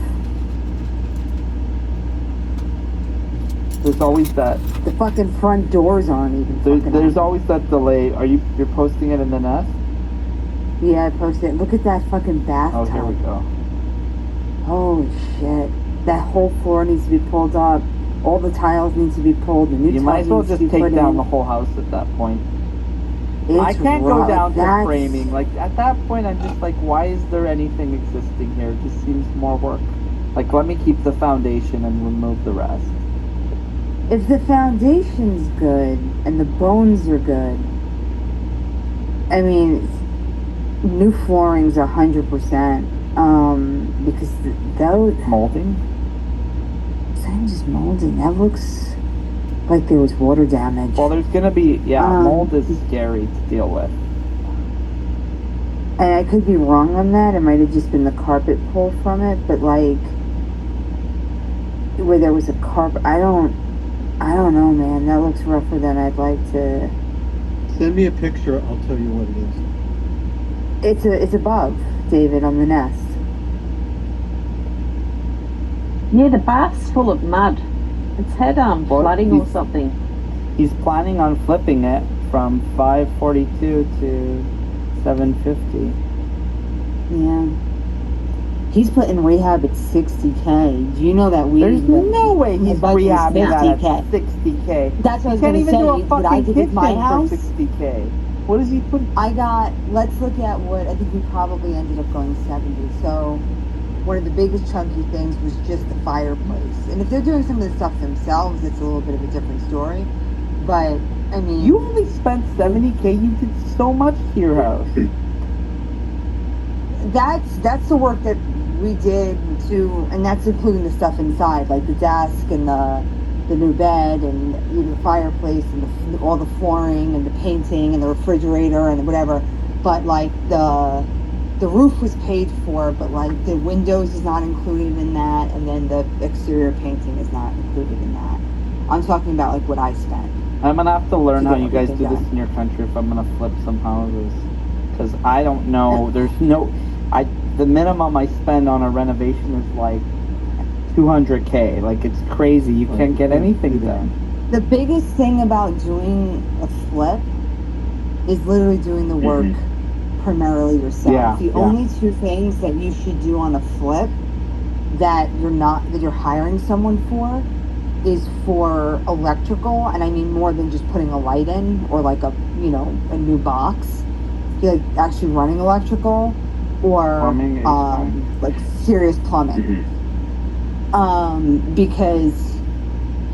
Speaker 14: There's always that.
Speaker 1: The fucking front doors aren't even
Speaker 14: There's always that delay. You're posting it in the nest?
Speaker 1: Yeah, I posted it. Look at that fucking bathtub.
Speaker 14: Oh, here we go.
Speaker 1: Holy shit. That whole floor needs to be pulled up. All the tiles need to be pulled. The new
Speaker 14: You might as well
Speaker 1: tiles need
Speaker 14: just
Speaker 1: to be
Speaker 14: take
Speaker 1: put
Speaker 14: down
Speaker 1: in.
Speaker 14: the whole house at that point. I
Speaker 1: It's
Speaker 14: can't go
Speaker 1: rough.
Speaker 14: down to
Speaker 1: That's-
Speaker 14: framing. Like, at that point, I'm just like, why is there anything existing here? It just seems more work. Like, let me keep the foundation and remove the rest.
Speaker 1: If the foundation's good and the bones are good, I mean, new floorings 100%. Because those
Speaker 14: molding.
Speaker 1: It's not just molding. That looks like there was water damage.
Speaker 14: Well, there's gonna be mold is scary to deal with.
Speaker 1: And I could be wrong on that. It might have just been the carpet pulled from it, but like where there was a carpet. I don't know, man. That looks rougher than I'd like to.
Speaker 2: Send me a picture. I'll tell you what it is.
Speaker 1: It's above David on the nest.
Speaker 7: Yeah, the bath's full of mud. It's had flooding or something.
Speaker 14: He's planning on flipping it from 542 to 750.
Speaker 1: Yeah. He's put in rehab at 60K. Do you know that we?
Speaker 14: There's no way he's rehabbing that at
Speaker 1: 60K.
Speaker 14: 60K.
Speaker 1: That's what I was
Speaker 14: Can't
Speaker 1: gonna
Speaker 14: even
Speaker 1: say.
Speaker 14: do a
Speaker 1: What I
Speaker 14: fucking
Speaker 1: did
Speaker 14: kitchen
Speaker 1: at my house.
Speaker 14: for 60K. What does he put?
Speaker 1: Let's look at what, I think we probably ended up going 70. So one of the biggest chunky things was just the fireplace. And if they're doing some of the stuff themselves, it's a little bit of a different story. But, I mean...
Speaker 14: You only spent 70K, you did so much to your house.
Speaker 1: That's the work that we did to, and that's including the stuff inside, like the desk and the new bed and the fireplace and all the flooring and the painting and the refrigerator and whatever. But like the roof was paid for, but like the windows is not included in that, and then the exterior painting is not included in that. I'm talking about like what I spent.
Speaker 14: I'm gonna have to learn how you guys do
Speaker 1: everything
Speaker 14: this in your country if I'm gonna flip some houses, because I don't know. There's no, the minimum I spend on a renovation is like 200K. Like it's crazy. You can't get anything done.
Speaker 1: The biggest thing about doing a flip is literally doing the work primarily yourself.
Speaker 14: Yeah,
Speaker 1: The
Speaker 14: yeah.
Speaker 1: only two things that you should do on a flip that you're hiring someone for is for electrical, and I mean more than just putting a light in or like a new box. Like actually running electrical or
Speaker 14: Plumbing,
Speaker 1: like serious plumbing. Because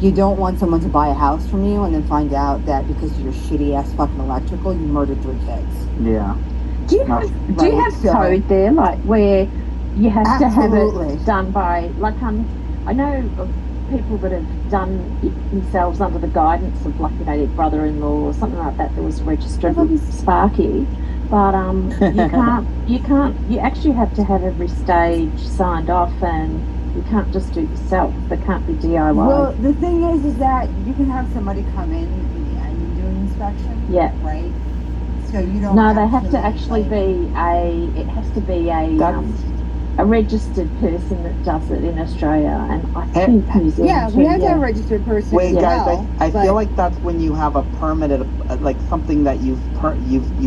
Speaker 1: you don't want someone to buy a house from you and then find out that because of your shitty ass fucking electrical, you murdered 3 kids.
Speaker 14: Yeah.
Speaker 7: Do you have code there, like where you have to have it done by, like I know of people that have done it themselves under the guidance of like their brother-in-law or something like that was registered with Sparky, but you actually have to have every stage signed off, and you can't just do it yourself. There can't be DIY.
Speaker 1: Well, the thing is that you can have somebody come in and do an inspection.
Speaker 7: Yeah.
Speaker 1: Right? So you don't.
Speaker 7: No, they have to actually be it has to be a registered person that does it in Australia, and I think New Zealand
Speaker 1: Yeah, we have to have a registered person.
Speaker 14: Wait,
Speaker 1: as
Speaker 14: guys,
Speaker 1: well,
Speaker 14: I feel like that's when you have a permitted, like something that you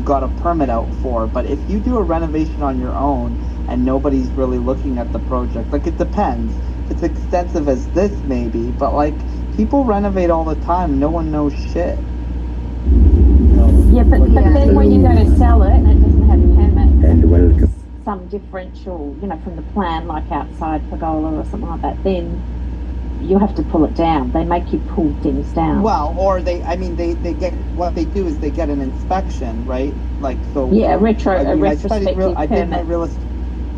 Speaker 14: got a permit out for. But if you do a renovation on your own and nobody's really looking at the project, like it depends. If it's extensive as this, maybe, but like people renovate all the time. No one knows shit.
Speaker 7: Yeah, but then when you go to sell it and it doesn't have a permit, some differential, from the plan, like outside pergola or something like that, then you have to pull it down. They make you pull things down.
Speaker 14: Well, or they get, what they do is they get an inspection, right? Like, so.
Speaker 7: Yeah,
Speaker 14: a
Speaker 7: retrospective
Speaker 14: permit.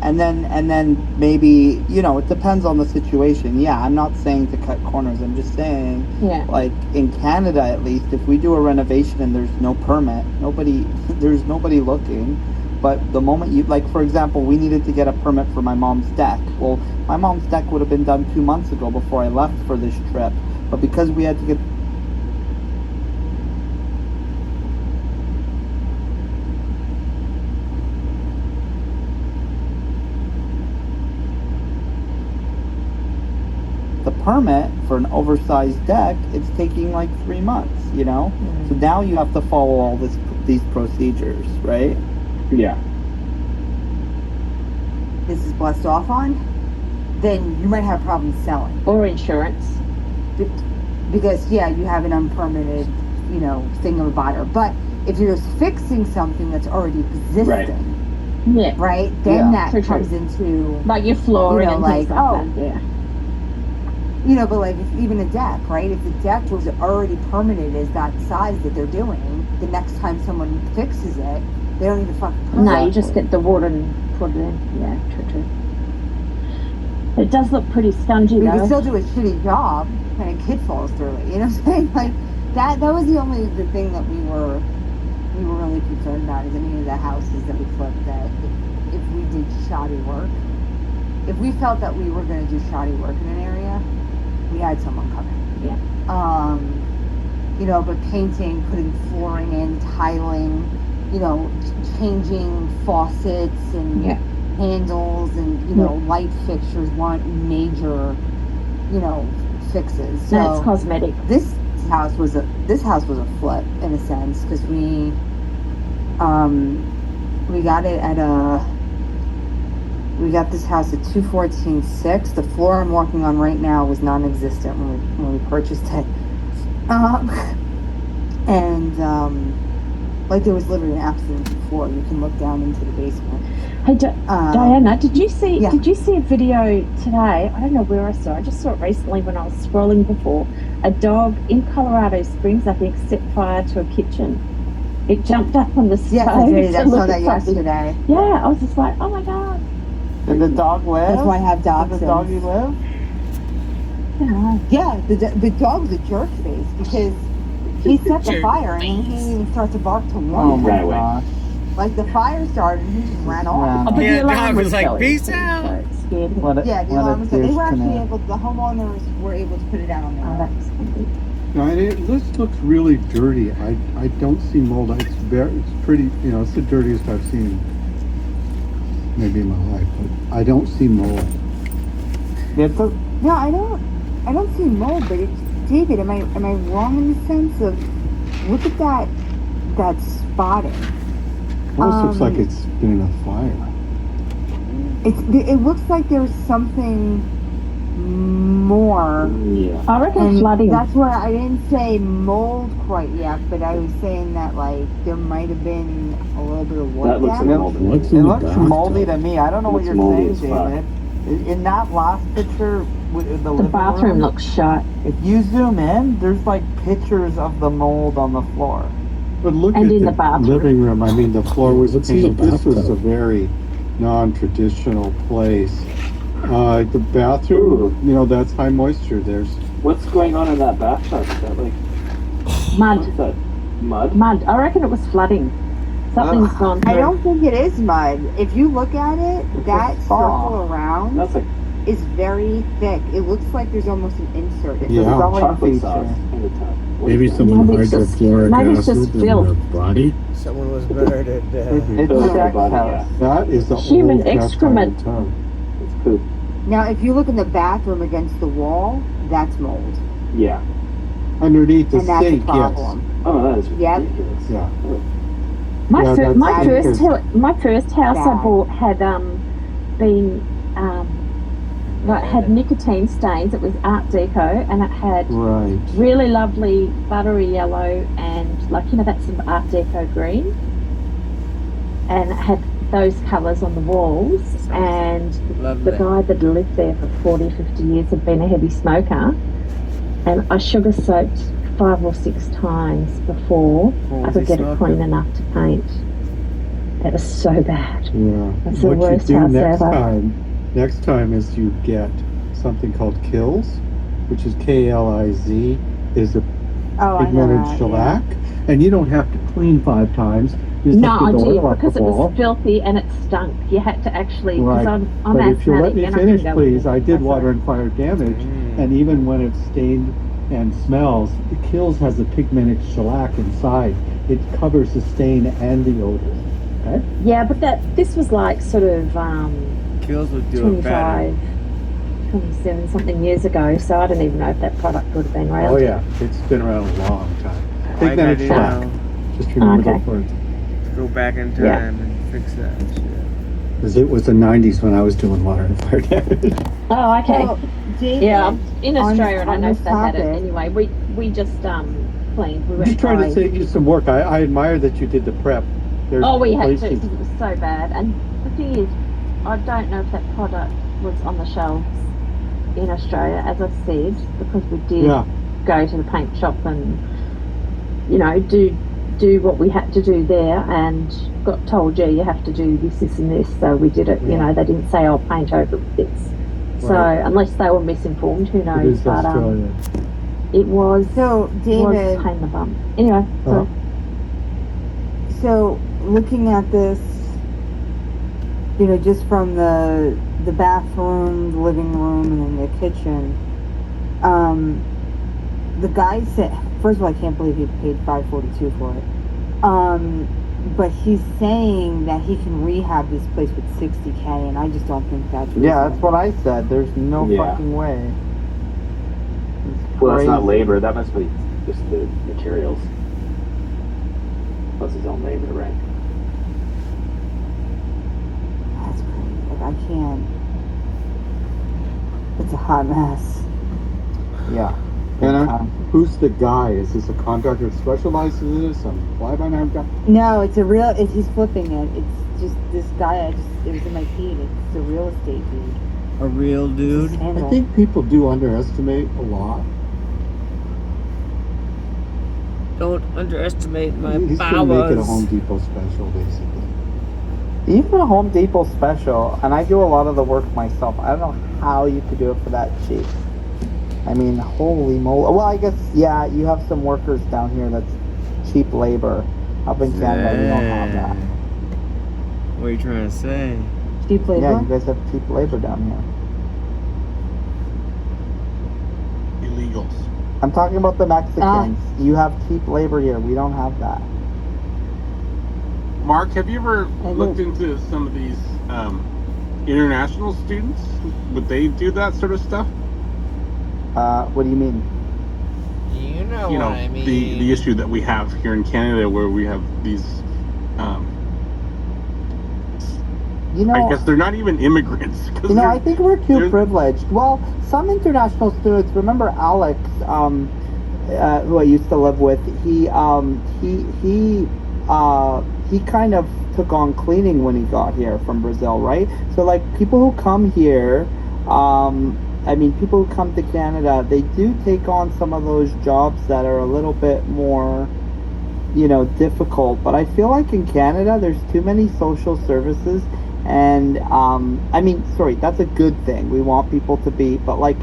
Speaker 14: And then maybe, it depends on the situation. Yeah, I'm not saying to cut corners. I'm just saying, like in Canada at least, if we do a renovation and there's no permit, there's nobody looking. But the moment like for example, we needed to get a permit for my mom's deck. Well, my mom's deck would have been done 2 months ago before I left for this trip. But because we had to get the permit for an oversized deck, it's taking like 3 months, So now you have to follow all these procedures, right?
Speaker 18: Yeah.
Speaker 1: This is blessed off on, then you might have problems selling.
Speaker 7: Or insurance.
Speaker 1: Because, you have an unpermitted, thingamabotter. But if you're just fixing something that's already existing, right? Then that comes into...
Speaker 7: Like your flooring and things like that,
Speaker 1: but like if even a deck, right? If the deck was already permitted as that size that they're doing, the next time someone fixes it, they don't need to fucking permit.
Speaker 7: No, you just get the water and put it in. Yeah, true. It does look pretty scungy though.
Speaker 1: You can still do a shitty job and a kid falls through it. You know what I'm saying? Like that was the thing that we were really concerned about is any of the houses that we flipped that if we did shoddy work, if we felt that we were going to do shoddy work in an area, we had someone come in.
Speaker 7: Yeah.
Speaker 1: But painting, putting flooring in, tiling, changing faucets and handles and light fixtures weren't major fixes. So
Speaker 7: No, it's cosmetic.
Speaker 1: This house was a flip in a sense because we got it at we got this house at 214.6. The floor I'm walking on right now was non-existent when we purchased it. Like there was literally an accident before. You can look down into the basement.
Speaker 7: Hey, Diana, did you see a video today? I don't know where I saw it. I just saw it recently when I was scrolling before. A dog in Colorado Springs, I think, set fire to a kitchen. It jumped up on the stove.
Speaker 1: Yes, I did. I
Speaker 7: to
Speaker 1: saw
Speaker 7: look
Speaker 1: that
Speaker 7: at something.
Speaker 1: yesterday.
Speaker 7: Yeah, I was just like, oh my god.
Speaker 14: Did the dog live?
Speaker 1: That's why I have dogs.
Speaker 14: Did the doggy live?
Speaker 1: Yeah, the dog's a jerk face because he set the fire and he didn't even start to bark to warn
Speaker 14: Oh
Speaker 1: him.
Speaker 14: my gosh.
Speaker 1: Like the fire started and he just ran off.
Speaker 7: Oh, but the alarm
Speaker 4: was like,
Speaker 7: going,
Speaker 4: peace
Speaker 7: so
Speaker 4: out.
Speaker 7: it scared him.
Speaker 1: Yeah, the alarm was they were actually able, the homeowners were able to put it out on their own.
Speaker 17: No, and this looks really dirty. I don't see mold. It's pretty, it's the dirtiest I've seen maybe in my life, but I don't see mold.
Speaker 1: No, I don't see mold, but David, am I wrong in the sense of look at that spotting?
Speaker 17: Almost looks like it's been in a fire.
Speaker 1: It looks like there's something more.
Speaker 7: Yeah. I reckon flooding.
Speaker 1: That's why I didn't say mold quite yet, but I was saying that like there might have been a little bit of wood damage.
Speaker 14: It looks moldy to me. I don't know what you're saying,
Speaker 7: fuck.
Speaker 14: David. In that last picture, with the living
Speaker 7: bathroom
Speaker 14: room,
Speaker 7: looks shut.
Speaker 14: If you zoom in, there's like pictures of the mold on the floor.
Speaker 17: But look
Speaker 7: And
Speaker 17: at
Speaker 7: in
Speaker 17: the
Speaker 7: the bathroom.
Speaker 17: living room. I mean, the floor was.
Speaker 11: What's in the
Speaker 17: This was
Speaker 11: bathtub?
Speaker 17: a very non-traditional place. The bathroom, that's high moisture. There's.
Speaker 12: What's going on in that bathtub? Is that like
Speaker 7: Mud.
Speaker 12: what's that? Mud?
Speaker 7: Mud. I reckon it was flooding. Something's gone through.
Speaker 1: I don't think it is mud. If you look at it, that circle around is very thick. It looks like there's almost an insert. It's
Speaker 17: Yeah.
Speaker 1: a sully
Speaker 12: Chocolate
Speaker 1: feature.
Speaker 12: sauce in the tub.
Speaker 13: Maybe someone hydrofluoric
Speaker 7: maybe it's just
Speaker 13: acid in
Speaker 7: filth.
Speaker 13: the body.
Speaker 4: Someone was murdered.
Speaker 14: It's a sex house.
Speaker 17: That is the
Speaker 7: Human
Speaker 17: old cast
Speaker 7: excrement.
Speaker 17: iron tub.
Speaker 12: It's poop.
Speaker 1: Now, if you look in the bathroom against the wall, that's mold.
Speaker 12: Yeah.
Speaker 17: Underneath the
Speaker 1: And that's
Speaker 17: sink,
Speaker 1: a problem.
Speaker 12: Oh, that is
Speaker 1: Yep.
Speaker 12: ridiculous.
Speaker 17: Yeah.
Speaker 7: My,
Speaker 17: Yeah,
Speaker 7: fir-
Speaker 17: that's
Speaker 7: my
Speaker 17: because-
Speaker 7: first my first house I
Speaker 1: Bad.
Speaker 7: bought had been had nicotine stains. It was Art Deco, and it had
Speaker 17: Right.
Speaker 7: really lovely buttery yellow and that's some Art Deco green, and it had those colours on the walls. And
Speaker 4: Lovely.
Speaker 7: the guy that lived there for 40, 50 years had been a heavy smoker, and I sugar soaked 5 or 6 times before
Speaker 4: What
Speaker 7: I
Speaker 4: was
Speaker 7: could
Speaker 4: he
Speaker 7: get it clean
Speaker 4: smoking?
Speaker 7: enough to paint. It was so bad.
Speaker 17: Yeah.
Speaker 7: That's the
Speaker 17: What you
Speaker 7: worst
Speaker 17: do
Speaker 7: house
Speaker 17: next
Speaker 7: ever.
Speaker 17: time is you get something called Kills, which is KLIZ, is a
Speaker 1: Oh, I know
Speaker 17: pigmented
Speaker 1: that,
Speaker 17: shellac, and you don't have to clean 5 times. You just
Speaker 7: No,
Speaker 17: have to
Speaker 7: I
Speaker 17: take the
Speaker 7: did
Speaker 17: oil off
Speaker 7: because
Speaker 17: the
Speaker 7: it
Speaker 17: ball.
Speaker 7: was filthy and it stunk. You had to actually, because
Speaker 17: Right.
Speaker 7: I'm
Speaker 17: But if you let
Speaker 7: asthmatic
Speaker 17: me
Speaker 7: and
Speaker 17: finish,
Speaker 7: I can go
Speaker 17: please,
Speaker 7: in.
Speaker 17: I did water and fire damage, and even when it's stained and smells, the Kills has a pigmented shellac inside. It covers the stain and the odor. Okay?
Speaker 7: Yeah, but this was like sort of
Speaker 4: Kills would do it better.
Speaker 7: 25, 27 something years ago, so I don't even know if that product would have been around.
Speaker 17: Oh yeah, it's been around a long time.
Speaker 4: Like
Speaker 17: Pigmented
Speaker 4: I do
Speaker 17: shellac.
Speaker 4: now.
Speaker 17: Just remember
Speaker 7: Okay.
Speaker 17: that word.
Speaker 4: Go back in time
Speaker 7: Yeah.
Speaker 4: and fix that shit.
Speaker 17: Because it was the 90s when I was doing water and fire damage.
Speaker 7: Oh, okay.
Speaker 1: Well, David,
Speaker 7: Yeah, in
Speaker 1: on-
Speaker 7: Australia, I don't
Speaker 1: on
Speaker 7: know
Speaker 1: this
Speaker 7: if they had it
Speaker 1: topic-
Speaker 7: anyway. We just cleaned. We
Speaker 17: I'm
Speaker 7: went
Speaker 17: just trying to
Speaker 7: by-
Speaker 17: save you some work. I admire that you did the prep. There's
Speaker 7: Oh, we had to
Speaker 17: places-
Speaker 7: because it was so bad. And the thing is, I don't know if that product was on the shelves in Australia, as I said, because we did
Speaker 17: Yeah.
Speaker 7: go to the paint shop and, do what we had to do there, and got told, yeah, you have to do this, and this. So we did it.
Speaker 17: Yeah.
Speaker 7: They didn't say, "I'll paint over with this." So
Speaker 17: Right.
Speaker 7: unless they were misinformed, who
Speaker 17: It
Speaker 7: knows?
Speaker 17: is
Speaker 7: But
Speaker 17: Australia.
Speaker 7: it was
Speaker 1: So,
Speaker 7: was
Speaker 1: David,
Speaker 7: a pain in the bum. Anyway,
Speaker 17: Uh-huh.
Speaker 1: so looking at this, just from the bathroom, the living room, and then the kitchen, the guy said, first of all, I can't believe he paid $542 for it. But he's saying that he can rehab this place with $60K, and I just don't think that's reasonable.
Speaker 14: Yeah, that's what I said. There's no
Speaker 12: Yeah.
Speaker 14: fucking way.
Speaker 12: Well, that's not
Speaker 14: crazy.
Speaker 12: labor. That must be just the materials. Plus his own labor, right?
Speaker 21: That's crazy. Like, I can't. It's a hot mess.
Speaker 14: Yeah.
Speaker 11: And who's the guy? Is this a contractor that specializes in this? Some fly-by-night guy?
Speaker 21: No, it's a real. He's flipping it. It's just this guy. It was in my feed. It's a real estate dude.
Speaker 2: A real dude.
Speaker 11: I think people do underestimate a lot.
Speaker 4: Don't underestimate my
Speaker 11: He's
Speaker 4: powers.
Speaker 11: gonna make it a Home Depot special, basically.
Speaker 14: Even a Home Depot special, and I do a lot of the work myself. I don't know how you could do it for that cheap. I mean, holy moly. Well, I guess, yeah, you have some workers down here that's cheap labor. Up in Canada, we don't have that.
Speaker 4: What are you trying to say?
Speaker 21: Cheap labor?
Speaker 14: Yeah, you guys have cheap labor down here.
Speaker 15: Illegals.
Speaker 14: I'm talking about the Mexicans. You have cheap labor here. We don't have that.
Speaker 15: Mark, have you ever looked into some of these international students? Would they do that sort of stuff?
Speaker 14: What do you mean?
Speaker 4: You know
Speaker 15: You know,
Speaker 4: what I mean.
Speaker 15: the issue that we have here in Canada, where we have these.
Speaker 14: You know,
Speaker 15: I guess they're not even immigrants. 'Cause
Speaker 14: You know,
Speaker 15: they're-
Speaker 14: I think we're too
Speaker 15: they're-
Speaker 14: privileged. Well, some international students. Remember Alex, who I used to live with. He kind of took on cleaning when he got here from Brazil, right? So like people who come here, I mean, people who come to Canada, they do take on some of those jobs that are a little bit more, you know, difficult. But I feel like in Canada, there's too many social services. And I mean, sorry, that's a good thing. We want people to be, but like,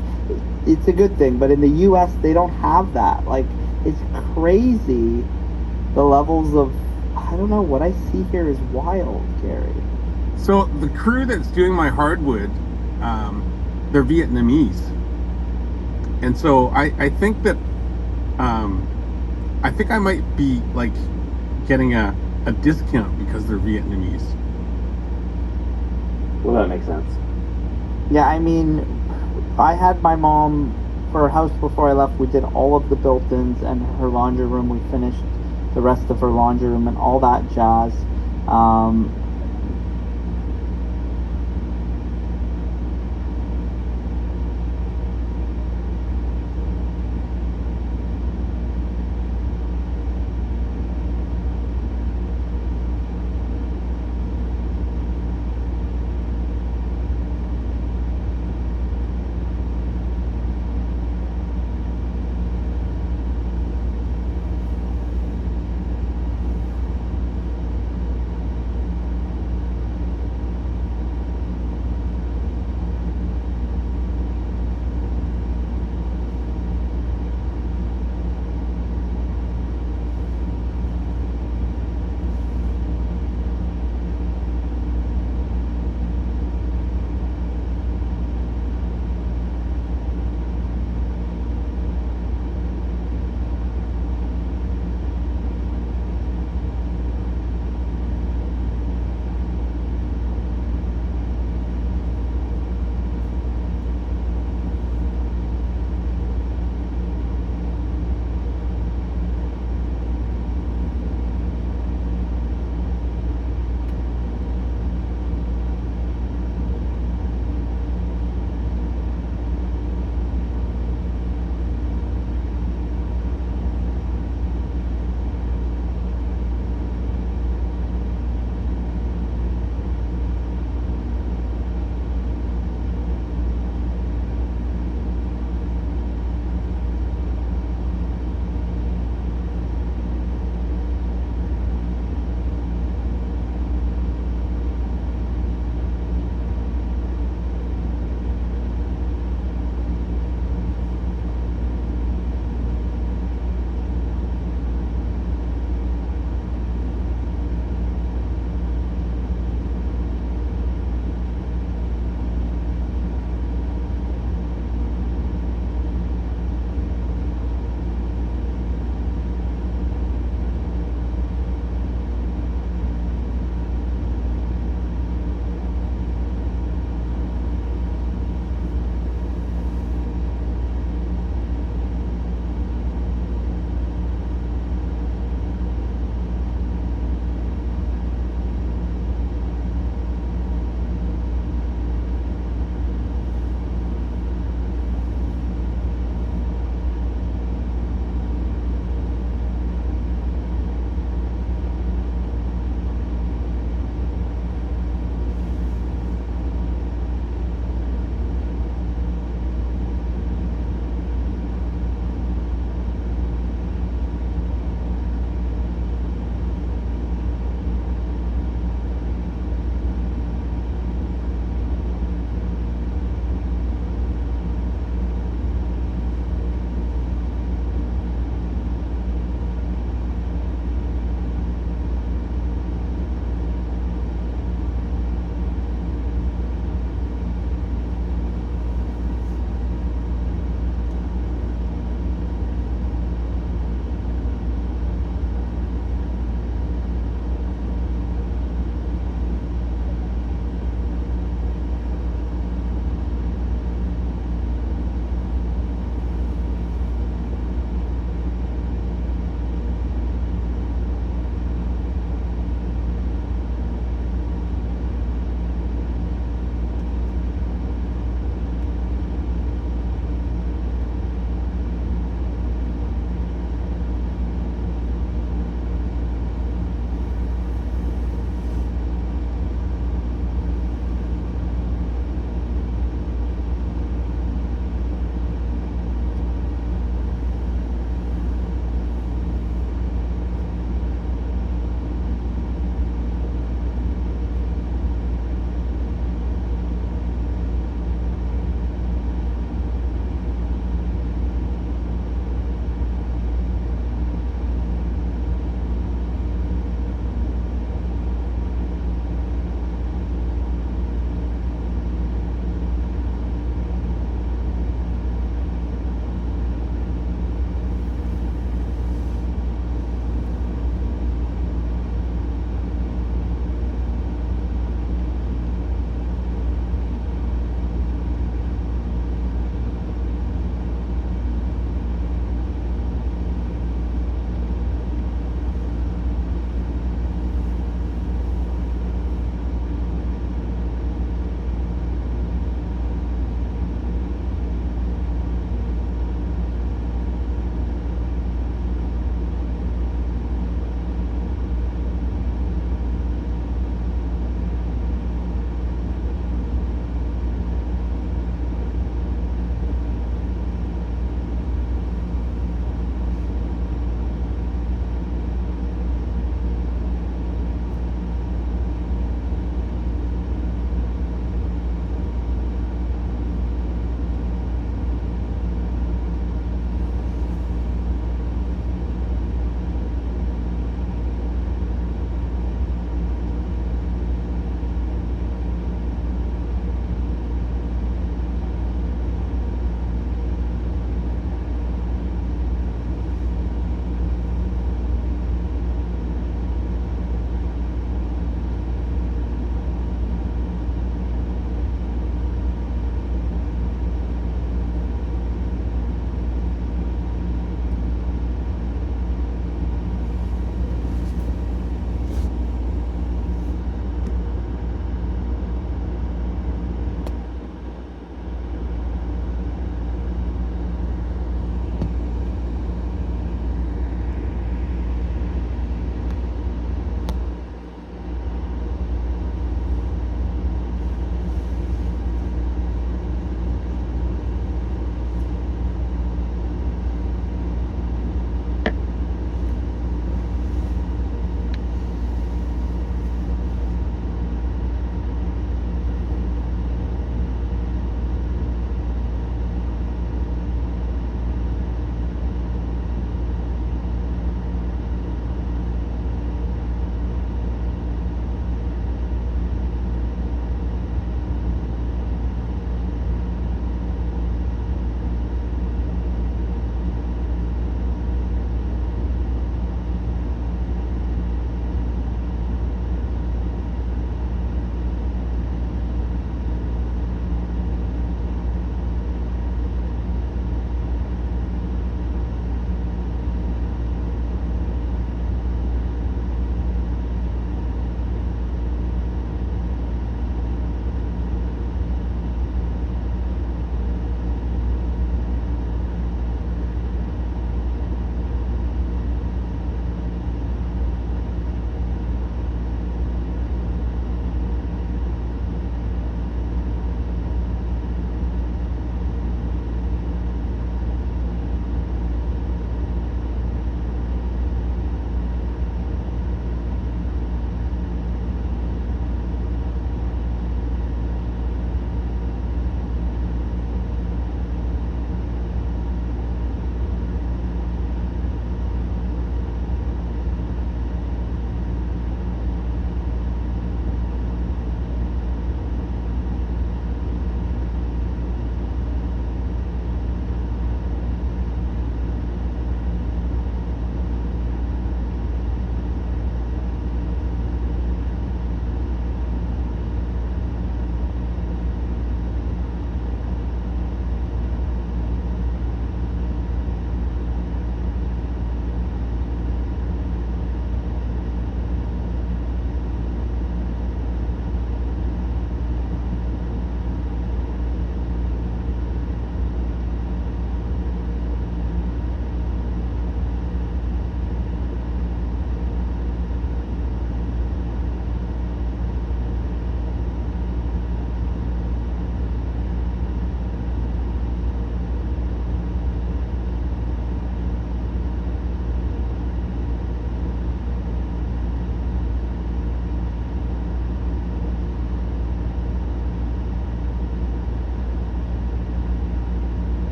Speaker 14: it's a good thing. But in the U.S., they don't have that. Like, it's crazy. The levels of, I don't know, what I see here is wild, Gary.
Speaker 15: So the crew that's doing my hardwood, they're Vietnamese, and so I think that I think I might be like getting a discount because they're Vietnamese.
Speaker 12: Well, that makes sense.
Speaker 14: Yeah, I mean, I had my mom, for her house before I left, we did all of the built-ins and her laundry room. We finished the rest of her laundry room and all that jazz.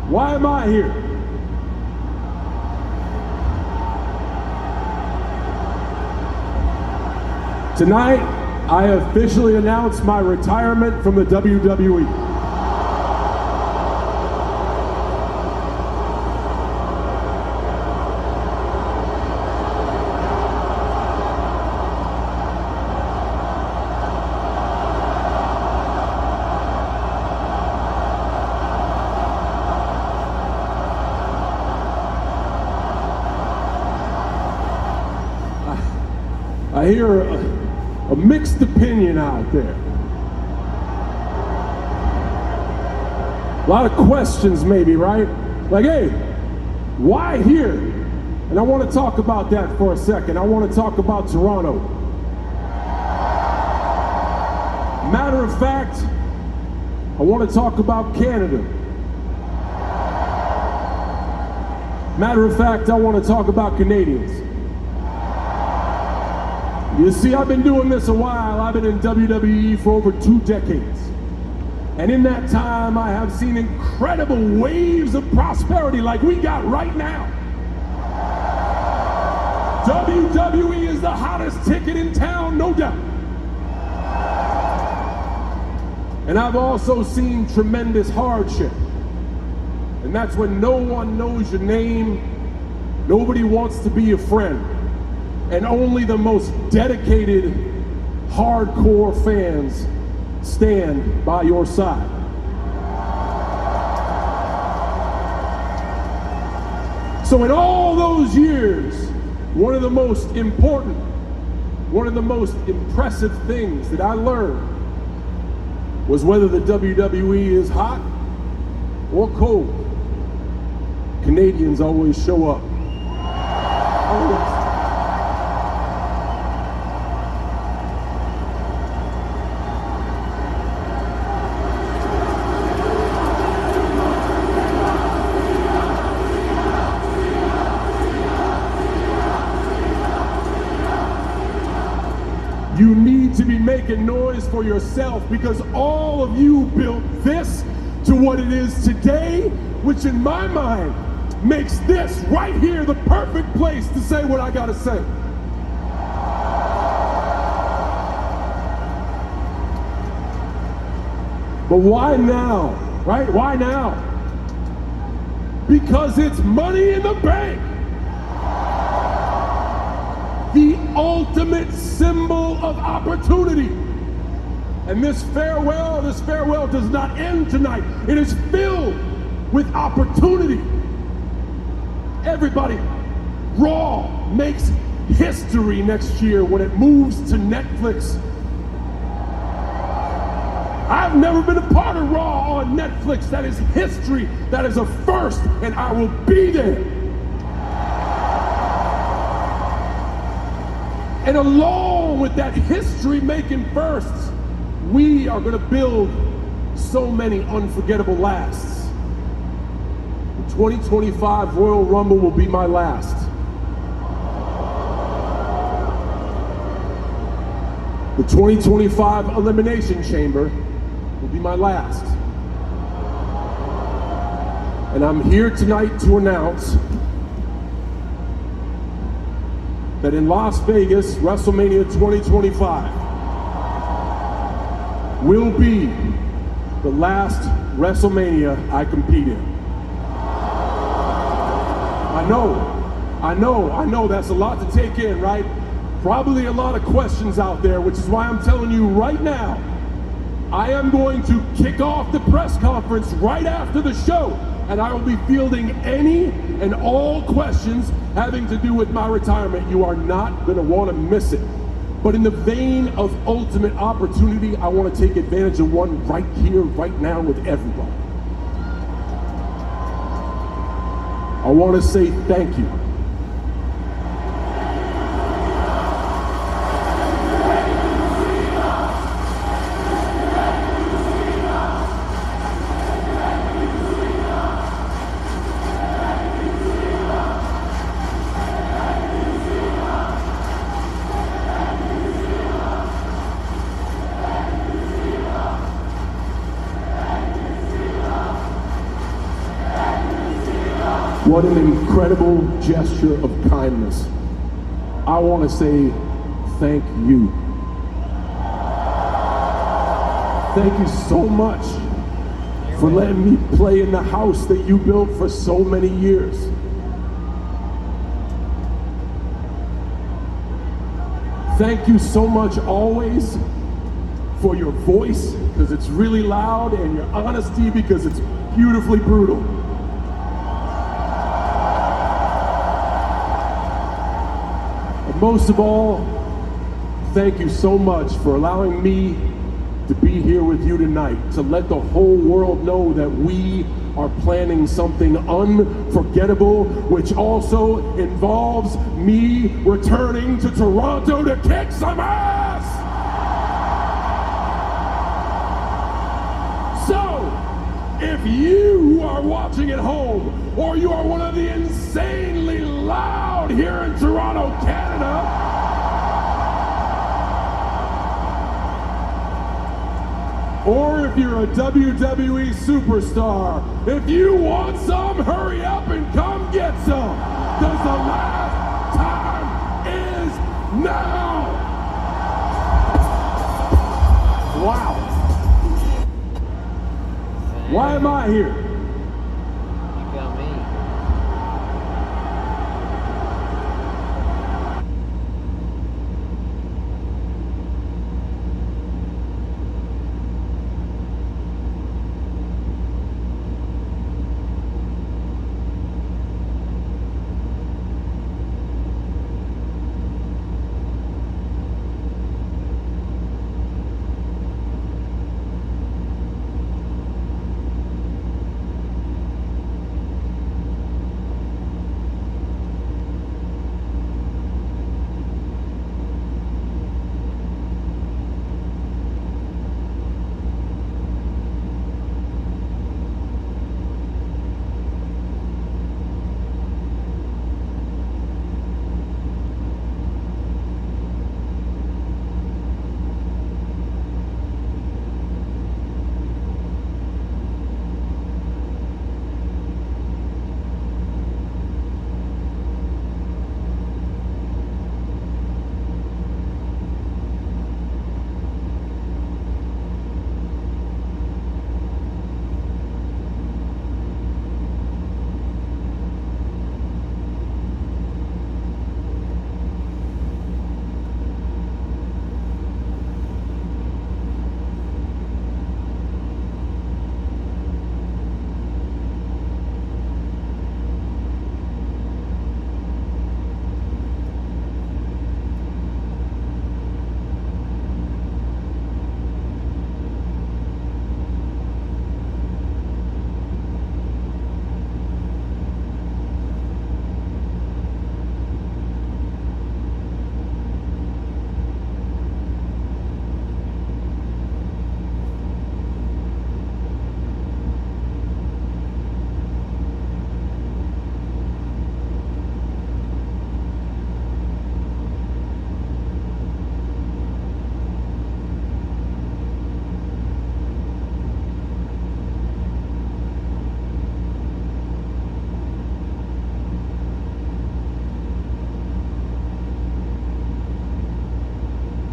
Speaker 3: Why am I here? Tonight, I officially announce my retirement from the WWE. I hear a mixed opinion out there. A lot of questions maybe, right? Like, hey, why here? And I want to talk about that for a second. I want to talk about Toronto. Matter of fact, I want to talk about Canada. Matter of fact, I want to talk about Canadians. You see, I've been doing this a while. I've been in WWE for over 2 decades. And in that time, I have seen incredible waves of prosperity like we got right now. WWE is the hottest ticket in town, no doubt. And I've also seen tremendous hardship. And that's when no one knows your name, nobody wants to be your friend. And only the most dedicated, hardcore fans stand by your side. So in all those years, one of the most important, one of the most impressive things that I learned was whether the WWE is hot or cold, Canadians always show up. Always. You need to be making noise for yourself because all of you built this to what it is today, which in my mind makes this right here the perfect place to say what I gotta say. But why now, right? Why now? Because it's money in the bank. The ultimate symbol of opportunity. And this farewell does not end tonight. It is filled with opportunity. Everybody, Raw makes history next year when it moves to Netflix. I've never been a part of Raw on Netflix. That is history. That is a first, and I will be there. And along with that history-making firsts, we are going to build so many unforgettable lasts. The 2025 Royal Rumble will be my last. The 2025 Elimination Chamber will be my last. And I'm here tonight to announce that in Las Vegas, WrestleMania 2025 will be the last WrestleMania I compete in. I know, that's a lot to take in, right? Probably a lot of questions out there, which is why I'm telling you right now, I am going to kick off the press conference right after the show, and I will be fielding any and all questions having to do with my retirement. You are not going to want to miss it. But in the vein of ultimate opportunity, I want to take advantage of one right here, right now with everybody. I want to say thank you. What an incredible gesture of kindness. I want to say thank you. Thank you so much for letting me play in the house that you built for so many years. Thank you so much always for your voice, because it's really loud, and your honesty, because it's beautifully brutal. And most of all, thank you so much for allowing me to be here with you tonight, to let the whole world know that we are planning something unforgettable, which also involves me returning to Toronto to kick some ass! So, if you are watching at home, or you are one of the insanely loud here in Toronto, Canada, or if you're a WWE superstar, if you want some, hurry up and come get some, because the last time is now! Wow. Why am I here?
Speaker 4: You tell me.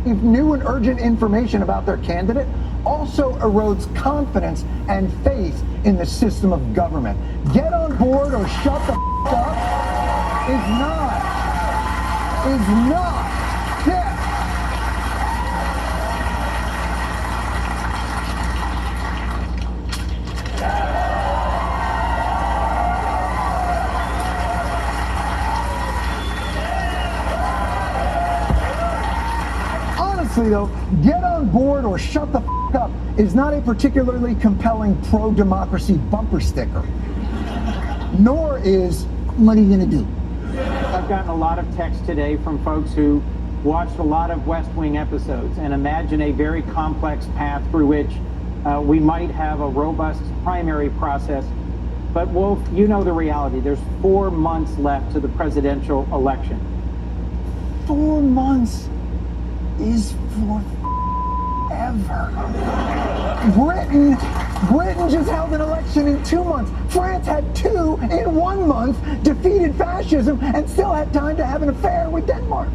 Speaker 9: New and urgent information about their candidate also erodes confidence and faith in the system of government. Get on board or shut the up is not death. Honestly, though, get on board or shut the up is not a particularly compelling pro-democracy bumper sticker. Nor is, what are you going to do?
Speaker 22: I've gotten a lot of text today from folks who watched a lot of West Wing episodes and imagine a very complex path through which we might have a robust primary process. But Wolf, you know the reality. There's 4 months left to the presidential election.
Speaker 9: 4 months is forever. Britain Britain just held an election in 2 months. France had 2 in 1 month, defeated fascism, and still had time to have an affair with Denmark.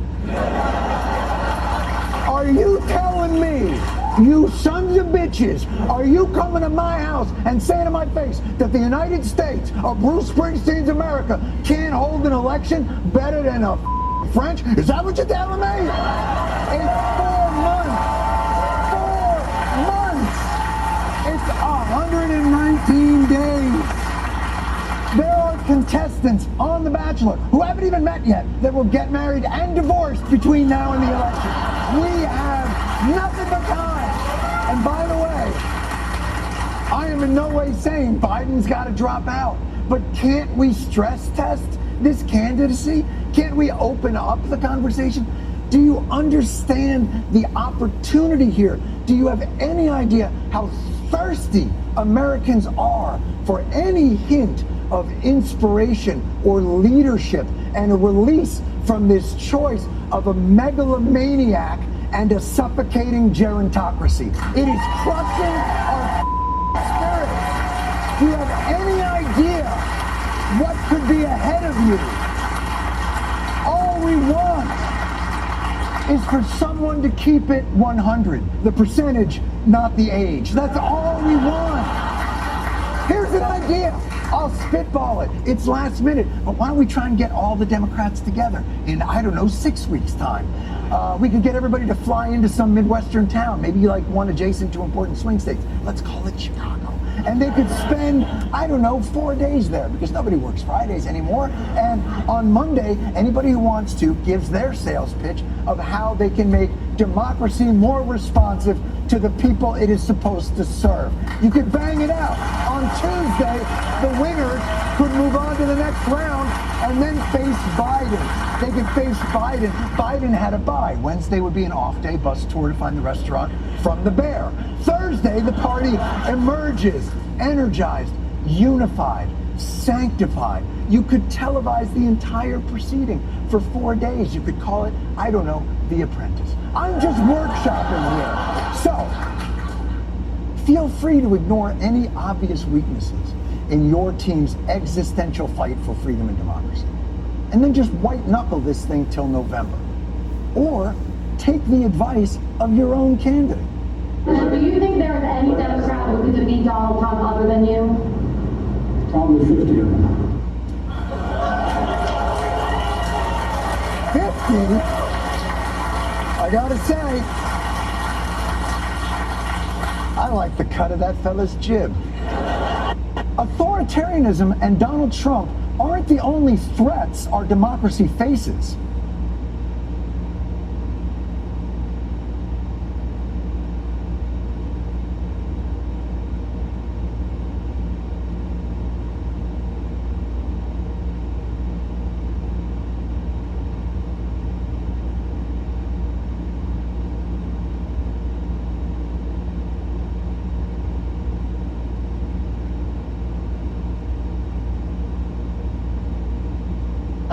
Speaker 9: Are you telling me, you sons of bitches, are you coming to my house and saying to my face that the United States of Bruce Springsteen's America can't hold an election better than a French? Is that what you're telling me? In 4 months. 4 months. It's 119 days. There are contestants on The Bachelor who haven't even met yet that will get married and divorced between now and the election. We have nothing but time. And by the way, I am in no way saying Biden's got to drop out, but can't we stress test this candidacy? Can't we open up the conversation? Do you understand the opportunity here? Do you have any idea how thirsty Americans are for any hint of inspiration or leadership and a release from this choice of a megalomaniac and a suffocating gerontocracy? It is crushing our spirit. Do you have any idea what could be ahead of you? All we want is for someone to keep it 100. The percentage, not the age. That's all we want. Here's an idea. I'll spitball it. It's last minute. But why don't we try and get all the Democrats together in, I don't know, 6 weeks' time? We could get everybody to fly into some Midwestern town, maybe like one adjacent to important swing states. Let's call it Chicago. And they could spend, I don't know, 4 days there because nobody works Fridays anymore. And on Monday, anybody who wants to gives their sales pitch of how they can make democracy more responsive to the people it is supposed to serve. You could bang it out. On Tuesday, the winners could move on to the next round and then face Biden. They could face Biden. Biden had a bye. Wednesday would be an off day, bus tour to find the restaurant from the Bear. Thursday, the party emerges, energized, unified, sanctified. You could televise the entire proceeding for 4 days. You could call it, I don't know, The Apprentice. I'm just workshopping here. So, feel free to ignore any obvious weaknesses in your team's existential fight for freedom and democracy. And then just white knuckle this thing till November. Or take the advice of your own candidate.
Speaker 5: Do you think there is any Democrat who could defeat Donald Trump other than you?
Speaker 17: Probably 50 of them.
Speaker 9: 50? I gotta say, I like the cut of that fella's jib. Authoritarianism and Donald Trump aren't the only threats our democracy faces.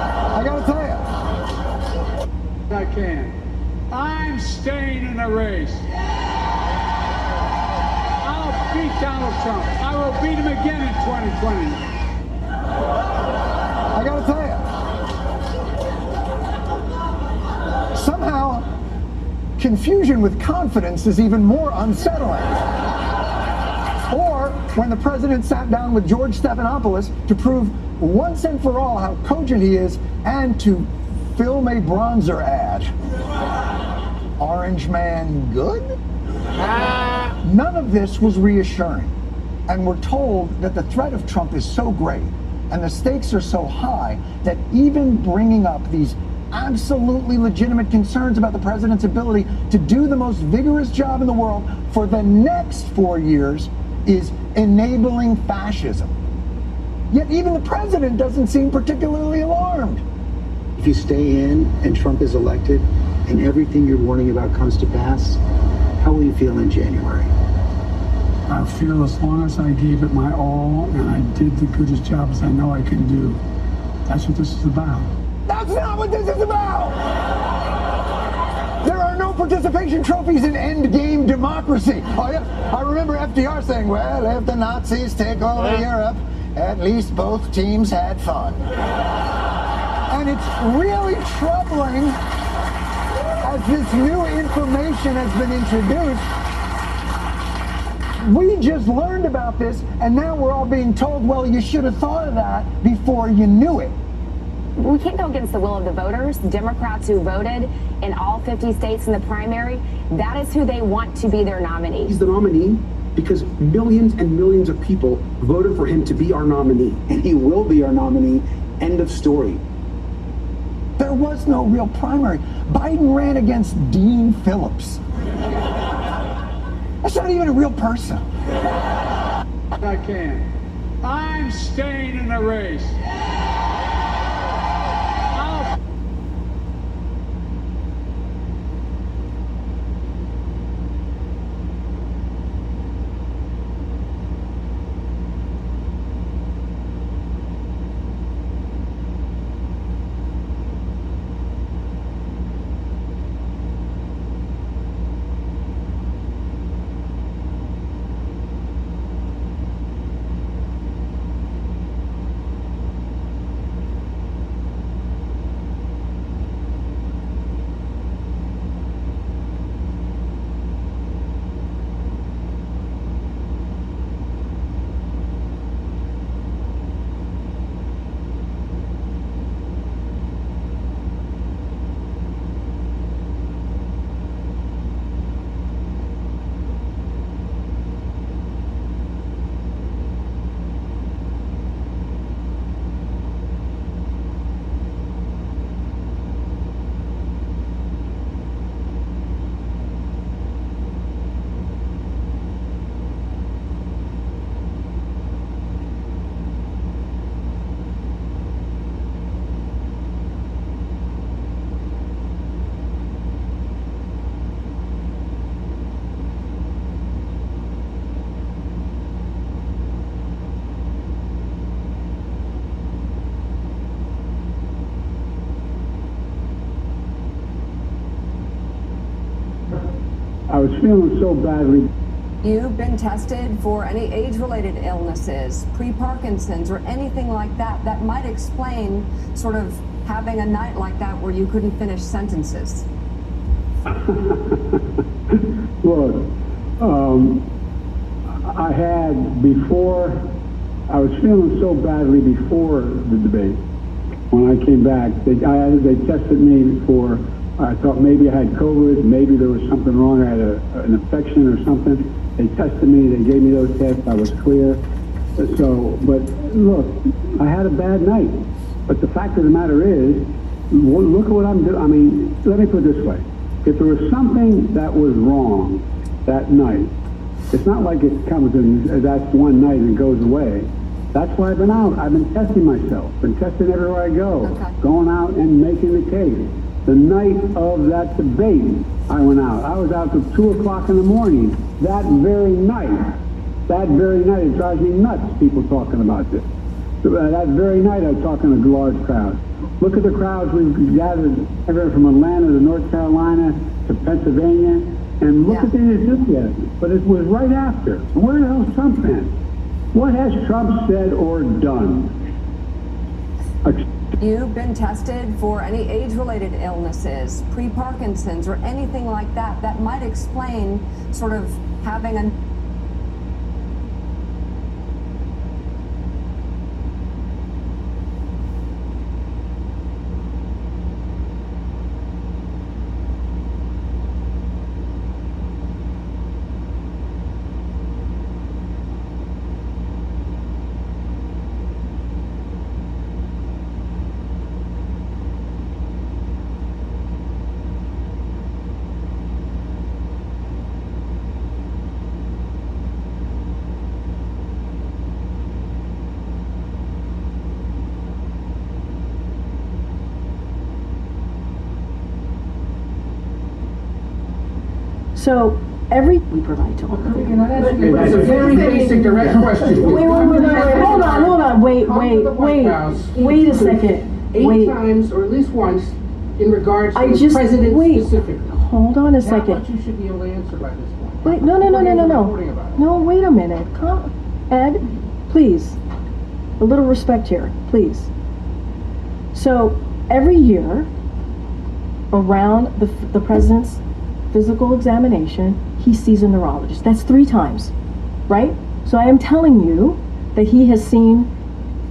Speaker 9: I gotta tell you.
Speaker 17: I can. I'm staying in the race. I'll beat Donald Trump. I will beat him again in 2020.
Speaker 9: I gotta tell you. Somehow, confusion with confidence is even more unsettling. Or when the president sat down with George Stephanopoulos to prove once and for all how cogent he is and to film a bronzer ad. Orange man good? None of this was reassuring. And we're told that the threat of Trump is so great and the stakes are so high that even bringing up these absolutely legitimate concerns about the president's ability to do the most vigorous job in the world for the next 4 years is enabling fascism. Yet even the president doesn't seem particularly alarmed.
Speaker 19: If you stay in and Trump is elected and everything you're warning about comes to pass, how will you feel in January?
Speaker 17: I feel as long as I gave it my all and I did the goodest job as I know I can do. That's what this is about.
Speaker 9: That's not what this is about! There are no participation trophies in endgame democracy. Oh yeah, I remember FDR saying, well, if the Nazis take over Europe, at least both teams had fun. And it's really troubling as this new information has been introduced. We just learned about this, and now we're all being told, well, you should have thought of that before you knew it.
Speaker 6: We can't go against the will of the voters. Democrats who voted in all 50 states in the primary, that is who they want to be their nominee.
Speaker 10: He's the nominee because millions and millions of people voted for him to be our nominee.
Speaker 19: And he will be our nominee. End of story.
Speaker 9: There was no real primary. Biden ran against Dean Phillips. That's not even a real person.
Speaker 23: I can. I'm staying in the race. I was feeling so badly.
Speaker 24: You've been tested for any age-related illnesses, pre-Parkinson's, or anything like that that might explain sort of having a night like that where you couldn't finish sentences?
Speaker 23: Look, I had before, I was feeling so badly before the debate. When I came back, they tested me for, I thought maybe I had COVID, maybe there was something wrong, I had an infection or something. They tested me, they gave me those tests, I was clear. So, but look, I had a bad night. But the fact of the matter is, look at what I'm doing. I mean, let me put it this way. If there was something that was wrong that night, it's not like it comes and that's one night and goes away. That's why I've been out. I've been testing myself, been testing everywhere I go, going out and making the case. The night of that debate, I went out. I was out till 2 o'clock in the morning. That very night, it drives me nuts, people talking about this. That very night, I was talking to large crowds. Look at the crowds we've gathered everywhere from Atlanta to North Carolina to Pennsylvania, and look at the enthusiasm. But it was right after. Where the hell's Trump been? What has Trump said or done?
Speaker 24: You've been tested for any age-related illnesses, pre-Parkinson's, or anything like that that might explain sort of having a...
Speaker 25: So every we provide to all.
Speaker 23: That's a very basic direct question.
Speaker 25: Wait, hold on. Wait a second.
Speaker 23: Eight times, or at least once, in regards to the president specifically.
Speaker 25: hold on a second.
Speaker 8: That much you should be able to answer by this point.
Speaker 25: Wait, no. No, wait a minute. Ed, please. A little respect here, please. So, every year, around the president's physical examination, he sees a neurologist. That's 3 times, right? So I am telling you that he has seen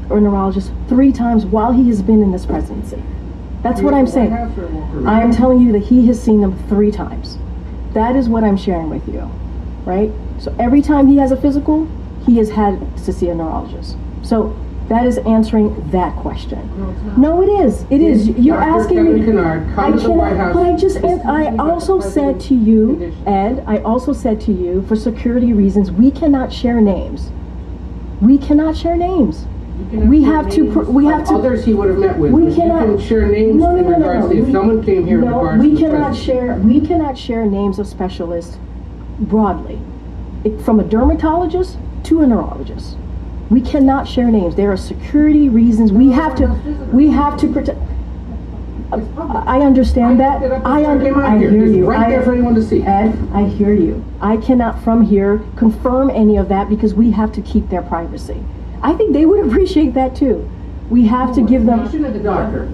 Speaker 25: a neurologist 3 times while he has been in this presidency. That's what I'm saying. I am telling you that he has seen them 3 times. That is what I'm sharing with you, right? So every time he has a physical, he has had to see a neurologist. So that is answering that question. No, it is. It is. You're asking me. I cannot. But I also said to you, Ed. I also said to you, for security reasons, we cannot share names. We cannot share names. We have to. We have to.
Speaker 8: Others he would have met with.
Speaker 25: We cannot.
Speaker 8: You can share names in regards to if someone came here in regards to
Speaker 25: we cannot share. We cannot share names of specialists broadly, from a dermatologist to a neurologist. We cannot share names. There are security reasons. We have to protect. I understand that. I hear you.
Speaker 8: Right there for anyone to see.
Speaker 25: Ed, I hear you. I cannot from here confirm any of that because we have to keep their privacy. I think they would appreciate that too. We have to give them.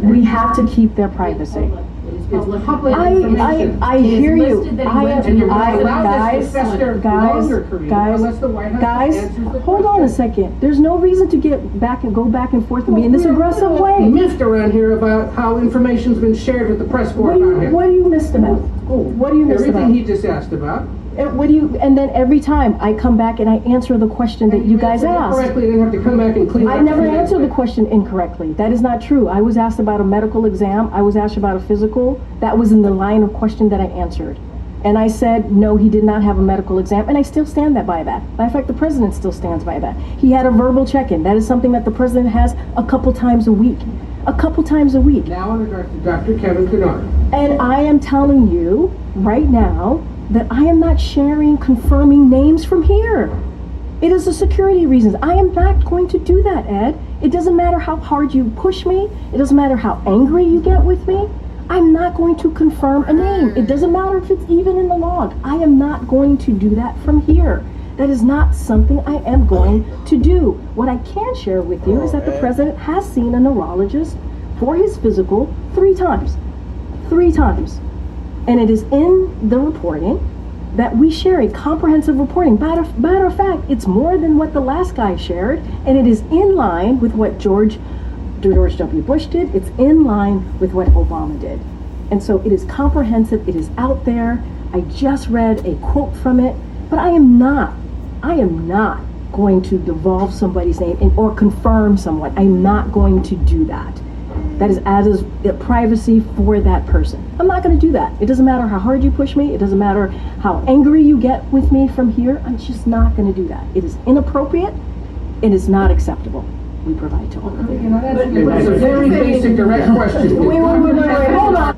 Speaker 25: We have to keep their privacy.
Speaker 8: It's public information.
Speaker 25: I hear you. Guys, hold on a second. There's no reason to go back and forth and be in this aggressive way.
Speaker 8: Miffed around here about how information's been shared with the press corps about him.
Speaker 25: What do you missed about? What do you miss about?
Speaker 8: Everything he just asked about.
Speaker 25: And then every time I come back and I answer the question that you guys asked.
Speaker 8: Correctly, then have to come back and clean up.
Speaker 25: I never answered the question incorrectly. That is not true. I was asked about a medical exam. I was asked about a physical. That was in the line of question that I answered. And I said, no, he did not have a medical exam. And I still stand by that. Matter of fact, the president still stands by that. He had a verbal check-in. That is something that the president has a couple times a week. A couple times a week.
Speaker 8: Now in regards to Dr. Kevin Kennard.
Speaker 25: And I am telling you right now that I am not confirming names from here. It is the security reasons. I am not going to do that, Ed. It doesn't matter how hard you push me. It doesn't matter how angry you get with me. I'm not going to confirm a name. It doesn't matter if it's even in the log. I am not going to do that from here. That is not something I am going to do. What I can share with you is that the president has seen a neurologist for his physical 3 times. 3 times. And it is in the reporting that we share a comprehensive reporting. Matter of fact, it's more than what the last guy shared, and it is in line with what George W. Bush did. It's in line with what Obama did. And so it is comprehensive. It is out there. I just read a quote from it, but I am not going to divulge somebody's name or confirm someone. I'm not going to do that. That is as privacy for that person. I'm not going to do that. It doesn't matter how hard you push me. It doesn't matter how angry you get with me from here. I'm just not going to do that. It is inappropriate. It is not acceptable. We provide to all of you.
Speaker 8: It's a very basic, direct question.
Speaker 25: Wait, hold on.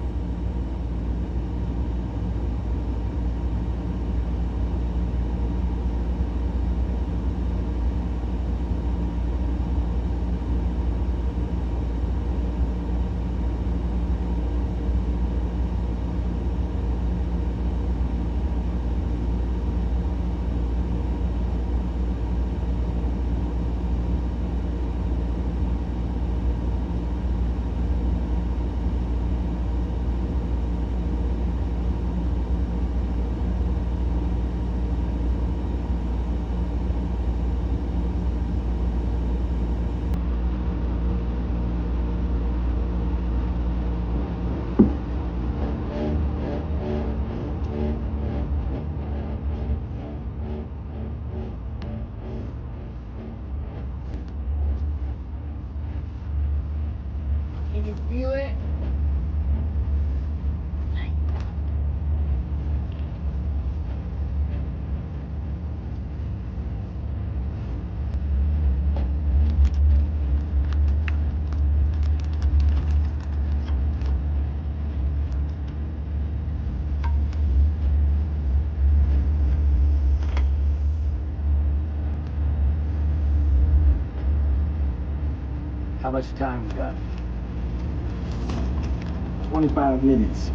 Speaker 8: Can you feel it?
Speaker 13: How much time we got? 25 minutes.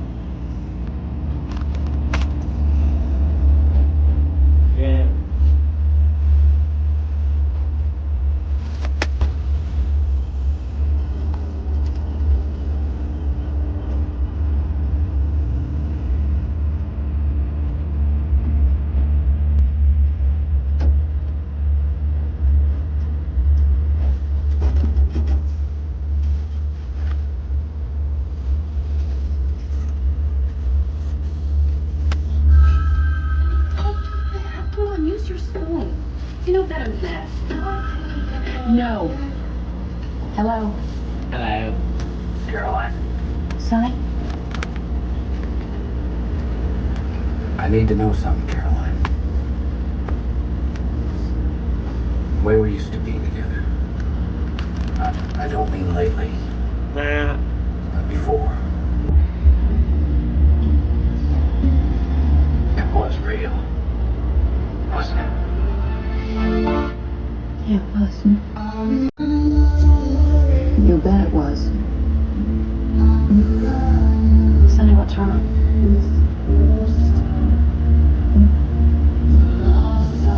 Speaker 5: you know better than that? No. Hello?
Speaker 13: Hello. Caroline.
Speaker 5: Sonny?
Speaker 13: I need to know something, Caroline. The way we used to be together. I don't mean lately. But before. It was real. Wasn't it?
Speaker 21: It wasn't. You bet it was.
Speaker 5: Sonny, what's wrong?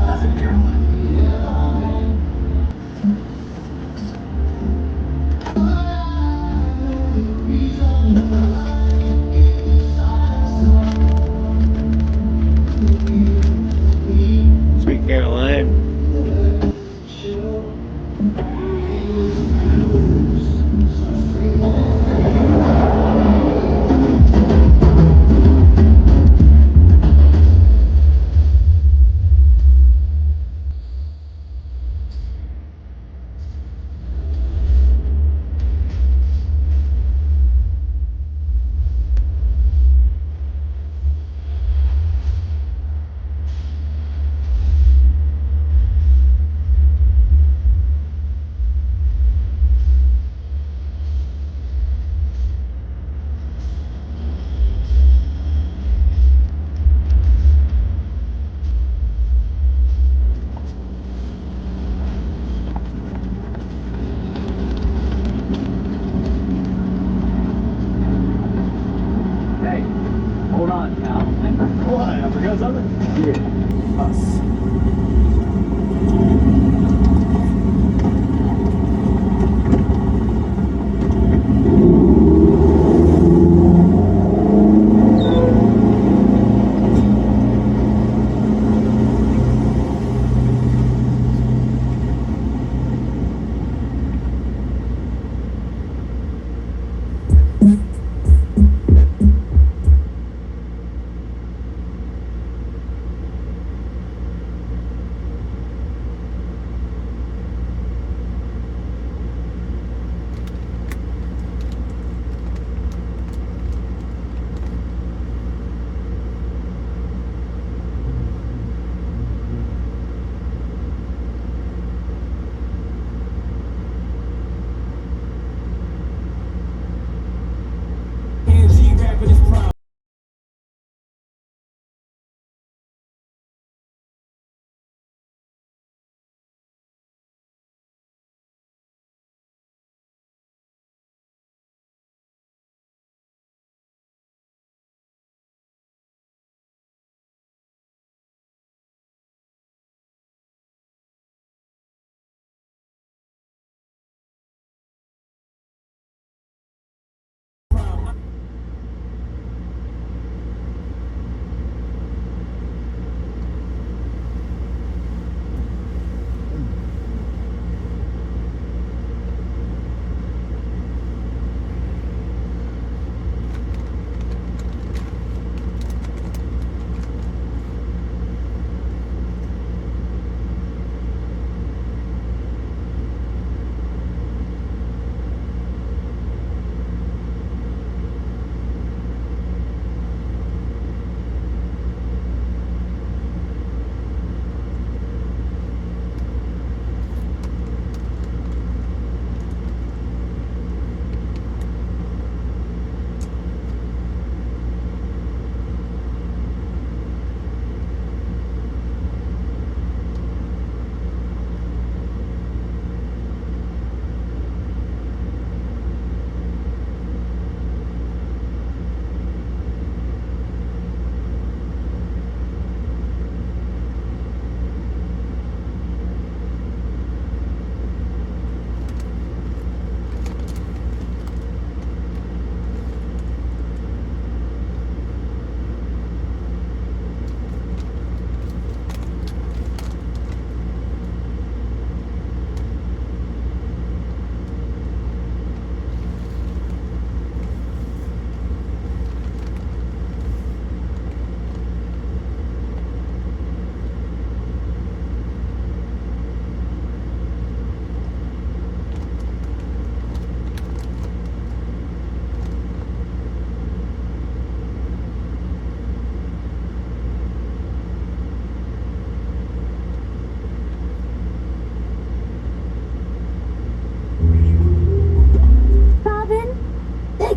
Speaker 13: Nothing, Caroline.
Speaker 1: Sweet Caroline.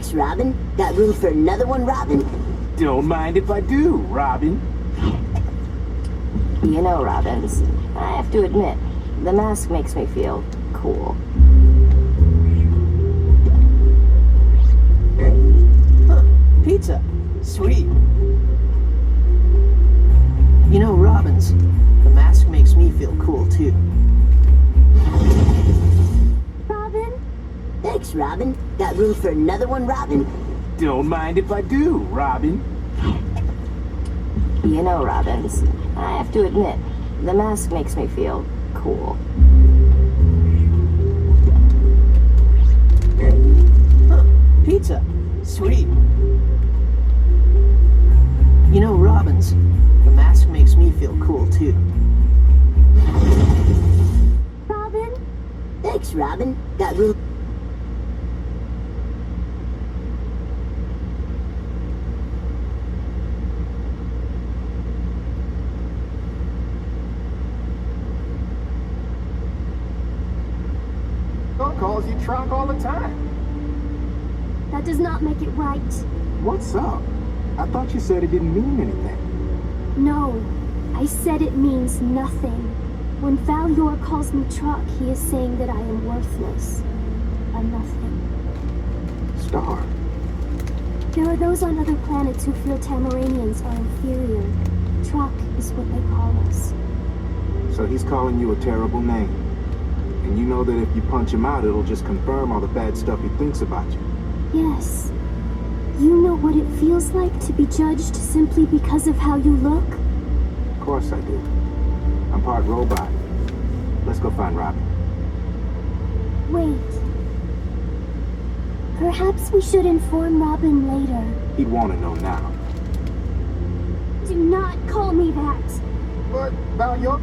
Speaker 1: Thanks, Robin. Got room for another one, Robin?
Speaker 7: Don't mind if I do, Robin.
Speaker 6: You know, Robbins, I have to admit, the mask makes me feel cool.
Speaker 7: Huh, pizza. Sweet. You know, Robbins, the mask makes me feel cool too.
Speaker 1: Robin? Thanks, Robin. Got room for another one, Robin?
Speaker 7: Don't mind if I do, Robin.
Speaker 6: You know, Robbins, I have to admit, the mask makes me feel cool.
Speaker 7: Huh, pizza. Sweet. You know, Robbins, the mask makes me feel cool too.
Speaker 1: Robin? Thanks, Robin. Got room.
Speaker 7: Phone calls you trunk all the time.
Speaker 16: That does not make it right.
Speaker 7: What's up? I thought you said it didn't mean anything.
Speaker 16: No, I said it means nothing. When Valior calls me truck, he is saying that I am worthless. A nothing.
Speaker 7: Star.
Speaker 16: There are those on other planets who feel Tamaranians are inferior. Truck is what they call us.
Speaker 7: So he's calling you a terrible name. And you know that if you punch him out, it'll just confirm all the bad stuff he thinks about you.
Speaker 16: Yes. You know what it feels like to be judged simply because of how you look?
Speaker 7: Of course I do. I'm part robot. Let's go find Robin.
Speaker 16: Wait. Perhaps we should inform Robin later.
Speaker 7: He'd want to know now.
Speaker 16: Do not call me that.
Speaker 7: But, Valior...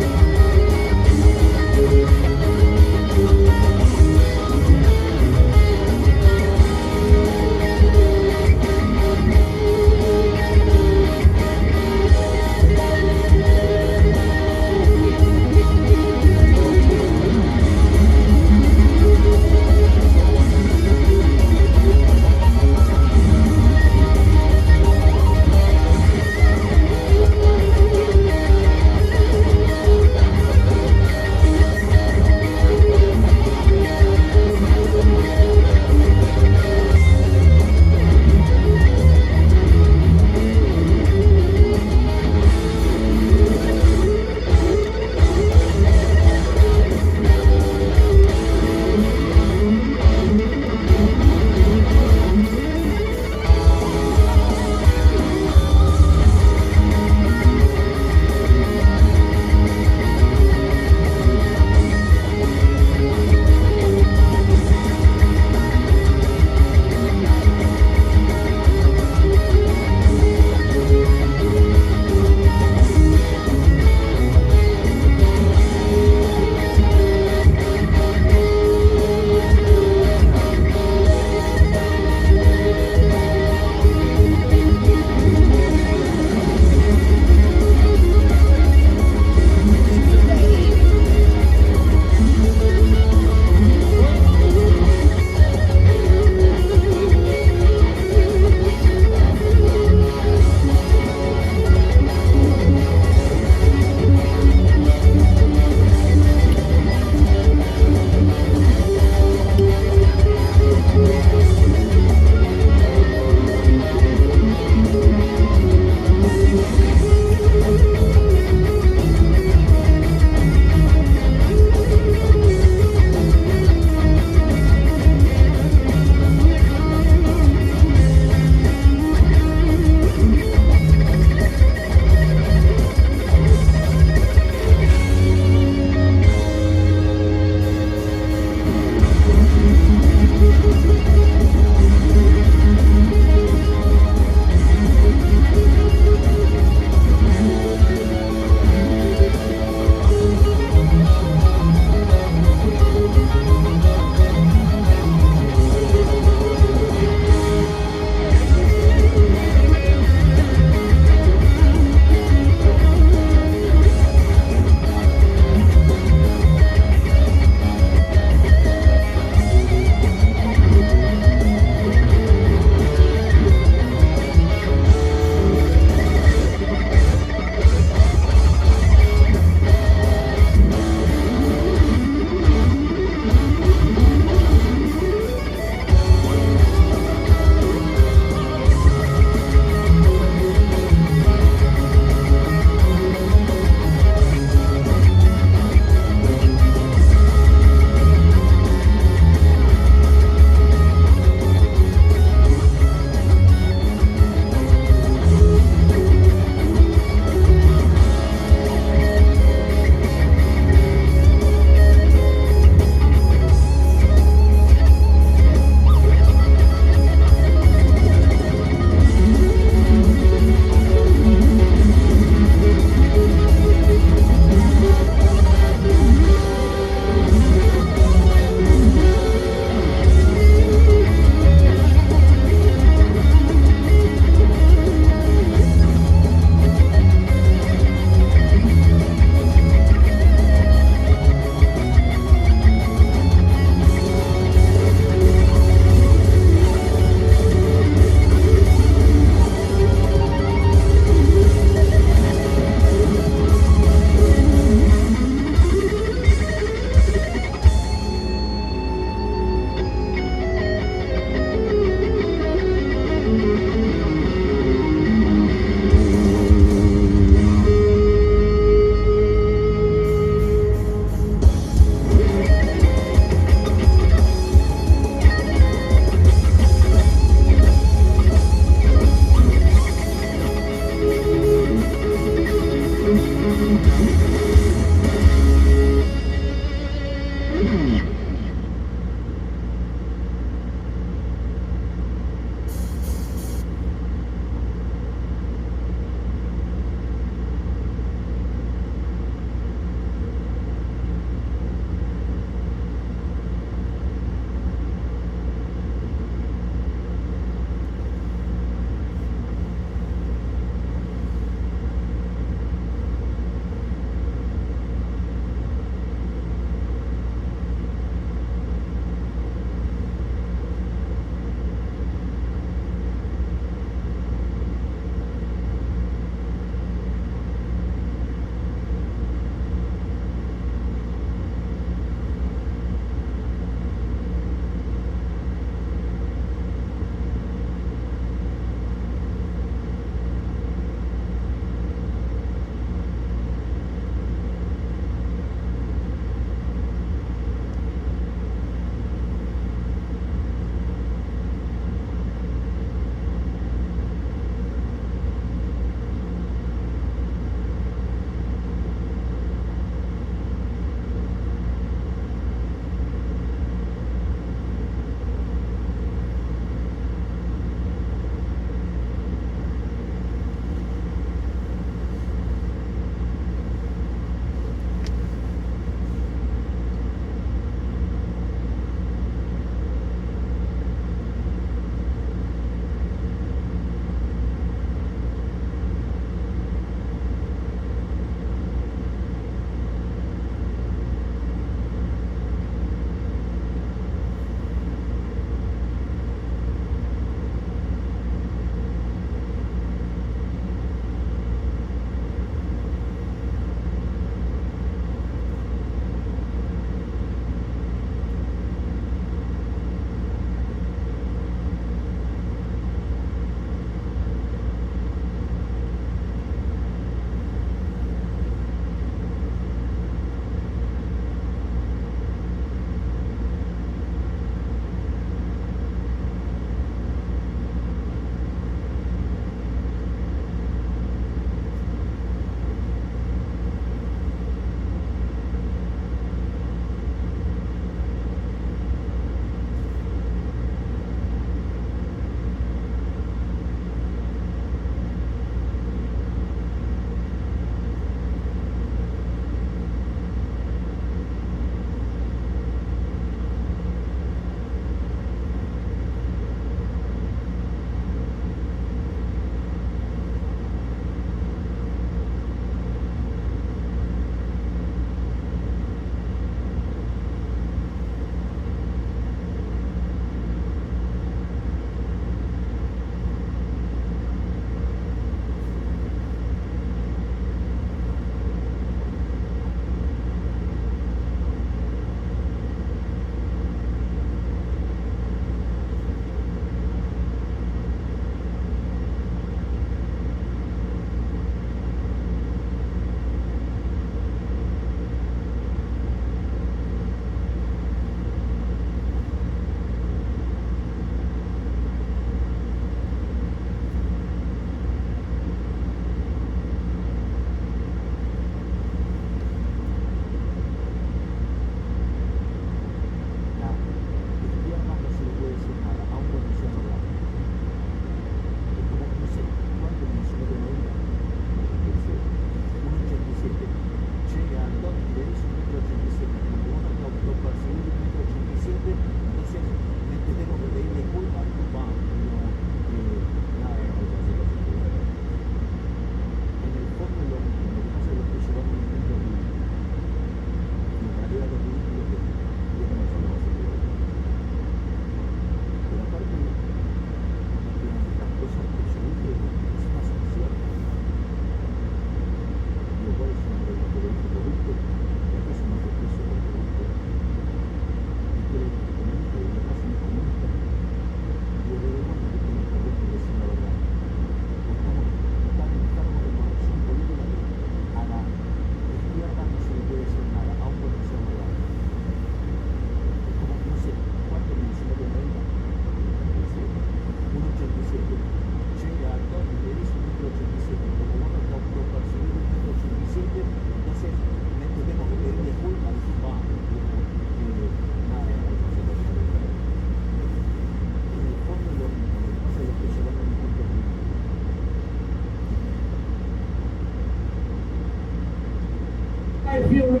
Speaker 9: I feel.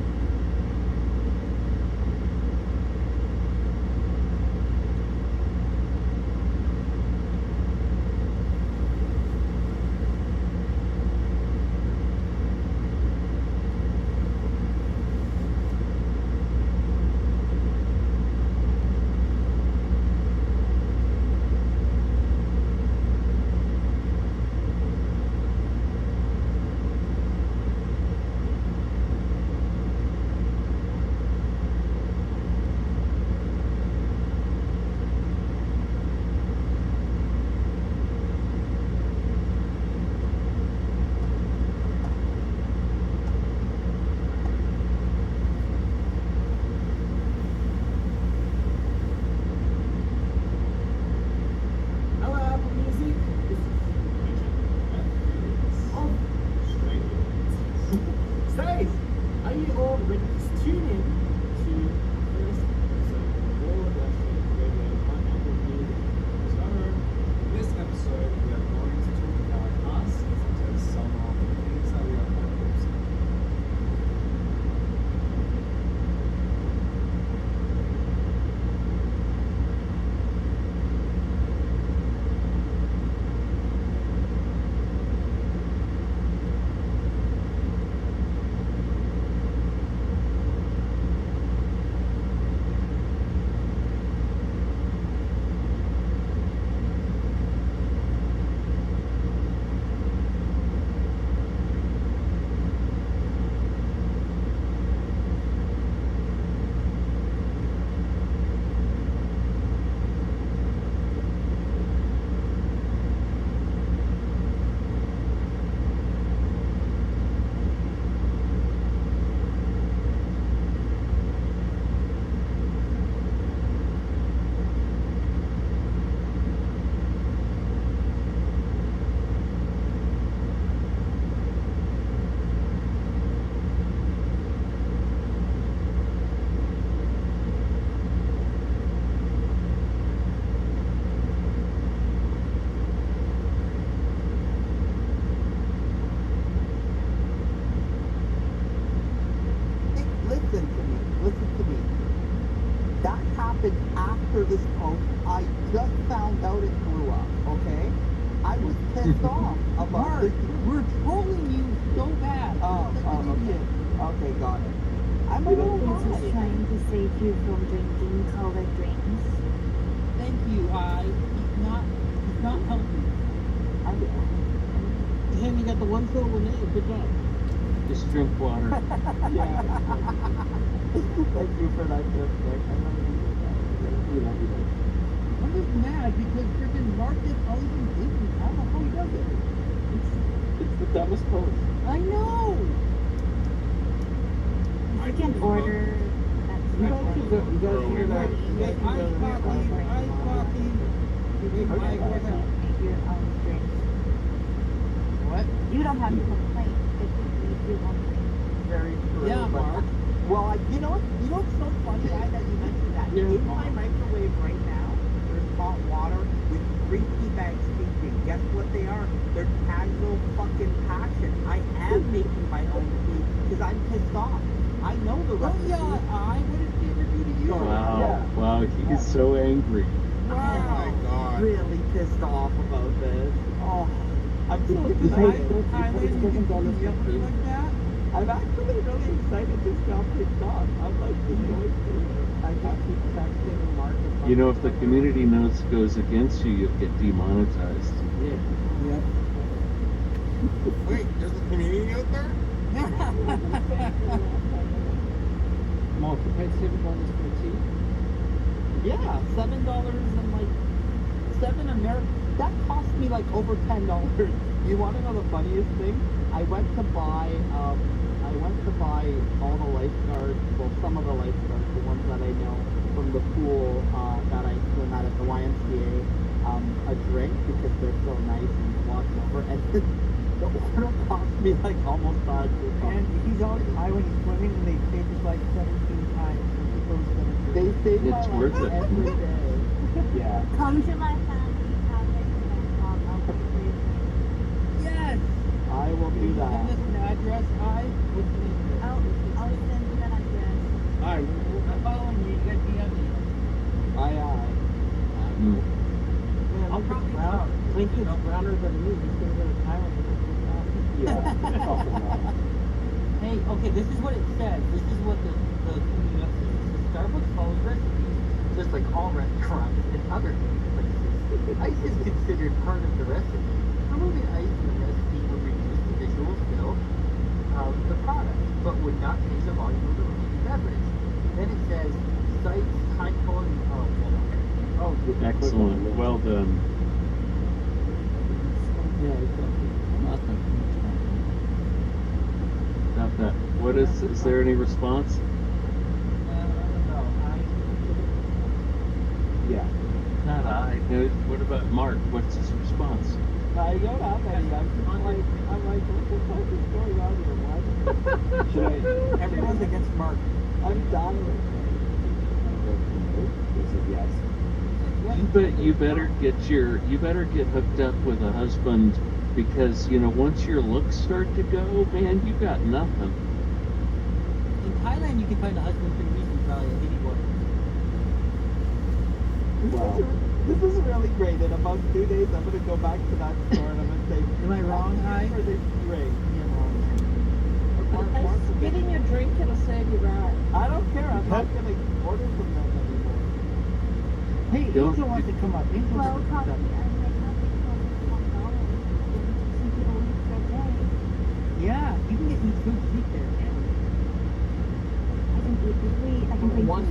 Speaker 14: After this post, I just found out it blew up, okay? I was pissed off about this. We're trolling you so bad. Okay, got it. I'm a little
Speaker 21: He's just trying to save you from drinking colored drinks.
Speaker 14: Thank you. He's not helping. Hey, you got the one silver name. Good job.
Speaker 4: Just drink water.
Speaker 14: Yeah. Thank you for that gift, Nick. I love you. I'm just mad because freaking Marcus always gives me. I don't know how he does it.
Speaker 12: It's the dumbest post.
Speaker 14: I know.
Speaker 21: You can order.
Speaker 14: You guys hear that? Ice coffee.
Speaker 21: Your own drink.
Speaker 14: What?
Speaker 21: You don't have to complain. It just leaves you hungry.
Speaker 14: Very true. Yeah, Mark. Well, you know what's so funny, guys, that you mentioned that.
Speaker 21: Yeah.
Speaker 14: In my microwave right now, there's hot water with 3 tea bags steeping. Guess what they are? They're casual fucking passion. I am making my own tea because I'm pissed off. I know the recipe. Oh yeah, I would have given you to you.
Speaker 4: Wow,
Speaker 14: Yeah.
Speaker 4: wow, he's so angry.
Speaker 14: Wow. Oh my God. Really pissed off about this. Oh, I'm so excited. Like that. I'm actually really excited this got picked up. I'm like, I got to keep texting Marcus.
Speaker 4: You know, if the community notes goes against you, you'll get demonetized.
Speaker 14: Yeah. Yep.
Speaker 7: Wait, there's a community note there?
Speaker 14: $7 for tea? Yeah, $7 and like 7 American. That cost me like over $10. You want to know the funniest thing? I went to buy all the lifeguards, well, some of the lifeguards, the ones that I know from the pool that I swim at the YMCA, a drink because they're so nice and walk over, and the order cost me like almost $5. And he's always high when he's swimming, and they save his life 17 times. They save my life every day. Yeah.
Speaker 21: Come to my family house and I'll pay for your drink.
Speaker 14: Yes! I will do that. Send us an address,
Speaker 21: I'll
Speaker 2: know, browner than me. He's gonna go to Thailand to get Hey, okay, this is what it says. This is what the thing says. Starbucks follows recipes, just like all restaurants and other places. Ice is considered part of the recipe. Removing ice from the recipe would reduce the visual feel of the product, but would not change the volume of the remaining beverage. Then it says, cites high quality. Oh, hold on. Oh,
Speaker 11: Excellent. Well done.
Speaker 2: Yeah, exactly.
Speaker 11: Not that. What is there any response?
Speaker 2: Yeah.
Speaker 11: Not I. No, what about Mark? What's his response?
Speaker 2: I don't have any. I'm like, what the fuck is going on here? Why? Everyone's against Mark. I'm done with it. Yes.
Speaker 11: You better get hooked up with a husband, because once your looks start to go, man, you got nothing.
Speaker 2: In Thailand, you can find a husband pretty easily, probably anywhere. Wow. This is really great. In about 2 days, I'm going to go back to that store and I'm going to say, am I wrong, Hi? For this great.
Speaker 8: Getting your drink, it'll save you that.
Speaker 2: I don't care. I'm not going to order from them anymore. Hey, Angel wants to come up. Angel wants to come up. Yeah, you can get me food cheap there.
Speaker 21: I can bring
Speaker 2: $1
Speaker 21: you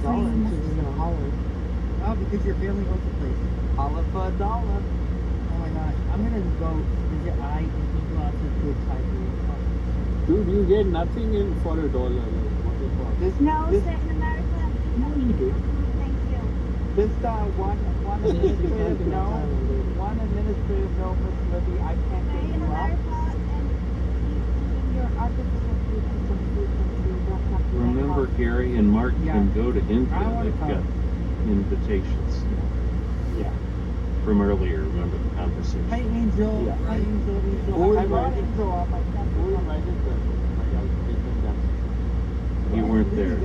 Speaker 2: because you're going to holler. Oh, because you're barely owns the place. Holla for $1. Oh my gosh. I'm going to go visit I and eat lots of good Thai food.
Speaker 23: Dude, you get nothing in for $1. Like, what the fuck?
Speaker 21: No, in America.
Speaker 2: No, you do.
Speaker 21: Thank you.
Speaker 2: Just one administrative note. One administrative note, Miss Libby. I can't get
Speaker 21: In
Speaker 2: you up.
Speaker 21: America, and your artificial food and some food that you don't have to
Speaker 11: Remember, Gary and Mark can go to India.
Speaker 2: I wanna
Speaker 11: They've got
Speaker 2: come.
Speaker 11: invitations.
Speaker 2: Yeah.
Speaker 11: From earlier, remember the conversation?
Speaker 2: Hi, Angel.
Speaker 11: Yeah.
Speaker 2: Hi, Angel.
Speaker 23: Who
Speaker 2: I brought
Speaker 23: invited-
Speaker 2: Angel on my campus.
Speaker 23: Who invited them? Like, I didn't them.
Speaker 11: You weren't there.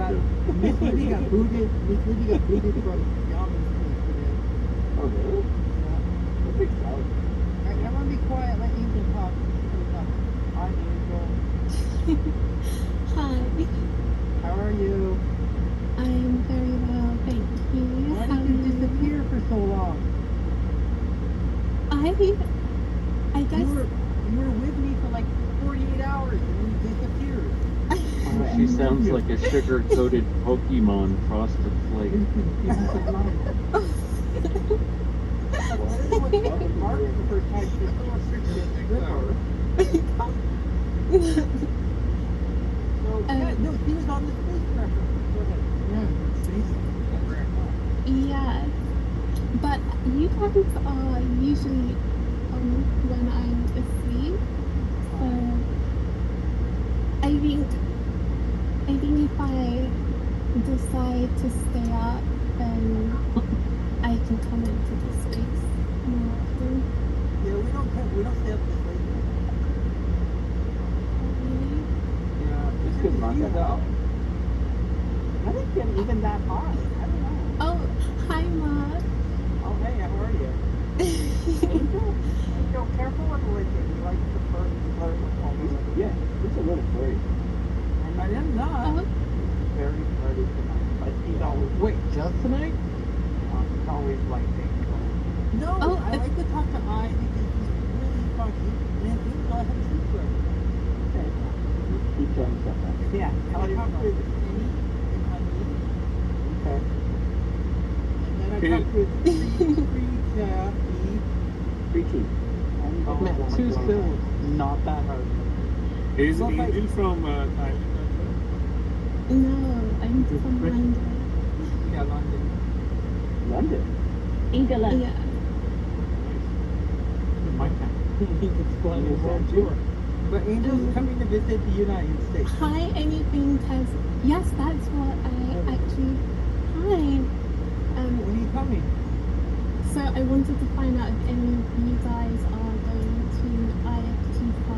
Speaker 2: Miss Libby got booted. Miss Libby got booted from Yama's place today.
Speaker 23: Oh, really?
Speaker 2: Yeah.
Speaker 23: That's exciting.
Speaker 2: Alright, everyone be quiet. Let Angel talk. Hi, Angel.
Speaker 15: Hi,
Speaker 2: How are you?
Speaker 15: I'm very well, thank you.
Speaker 2: Why
Speaker 15: How
Speaker 2: did
Speaker 15: are
Speaker 2: you disappear for so long?
Speaker 15: I guess
Speaker 2: You were with me for like 48 hours and then you disappeared.
Speaker 11: She sounds like a sugar-coated Pokemon Frosted Flake.
Speaker 2: Mark for the first time. She's so yeah, no, he was on the space record. Go ahead. Yeah, space.
Speaker 15: yeah, but you guys are usually when I'm asleep. So I think if I decide to stay up, then I can come into the space more often.
Speaker 2: Yeah, we don't stay up this late. Yeah, it's good, Mark. Though. I didn't get even that high. I don't know.
Speaker 15: Oh, hi, Mark.
Speaker 2: Oh, hey, how are you? Angel, careful with licking. You like the first flirt with all the
Speaker 23: Yeah, it's a little furry.
Speaker 2: I am not. Very flirty tonight. But he's always. Wait, just tonight? He's always like Angel. No,
Speaker 15: Oh,
Speaker 2: I like to talk to I because he's really funny. And Angel, I have a secret. Okay.
Speaker 23: Keep telling stuff out.
Speaker 2: Yeah, I talk with Penny and Honey. Okay. And then I talk with
Speaker 23: Preachy.
Speaker 2: Two syllables. Not that hard.
Speaker 23: Is
Speaker 2: Well,
Speaker 23: Angel
Speaker 2: like-
Speaker 23: from Thailand?
Speaker 15: No, I'm from London.
Speaker 2: Yeah, London.
Speaker 23: London?
Speaker 15: England. Yeah.
Speaker 2: My time. Explain yourself too. But Angel's coming to visit the United States.
Speaker 15: Hi, anything has. Yes, that's what I actually. Hi.
Speaker 2: When are you coming?
Speaker 15: So I wanted to find out if any of you guys are going to IFT5.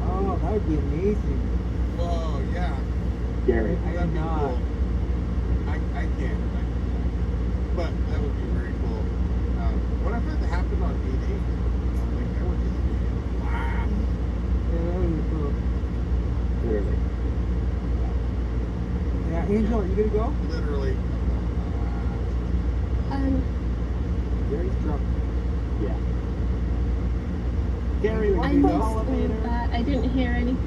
Speaker 2: Oh, that would be amazing.
Speaker 18: Whoa, yeah.
Speaker 23: Gary.
Speaker 2: I am not.
Speaker 18: I can't. But that would be very cool. What I've heard that happened on
Speaker 2: Literally.
Speaker 14: Yeah, Angel, are you gonna go?
Speaker 2: Literally.
Speaker 14: Gary's drunk.
Speaker 2: Yeah.
Speaker 14: Gary,
Speaker 15: I
Speaker 14: are you
Speaker 15: missed
Speaker 14: go?
Speaker 15: all that. I didn't hear anything.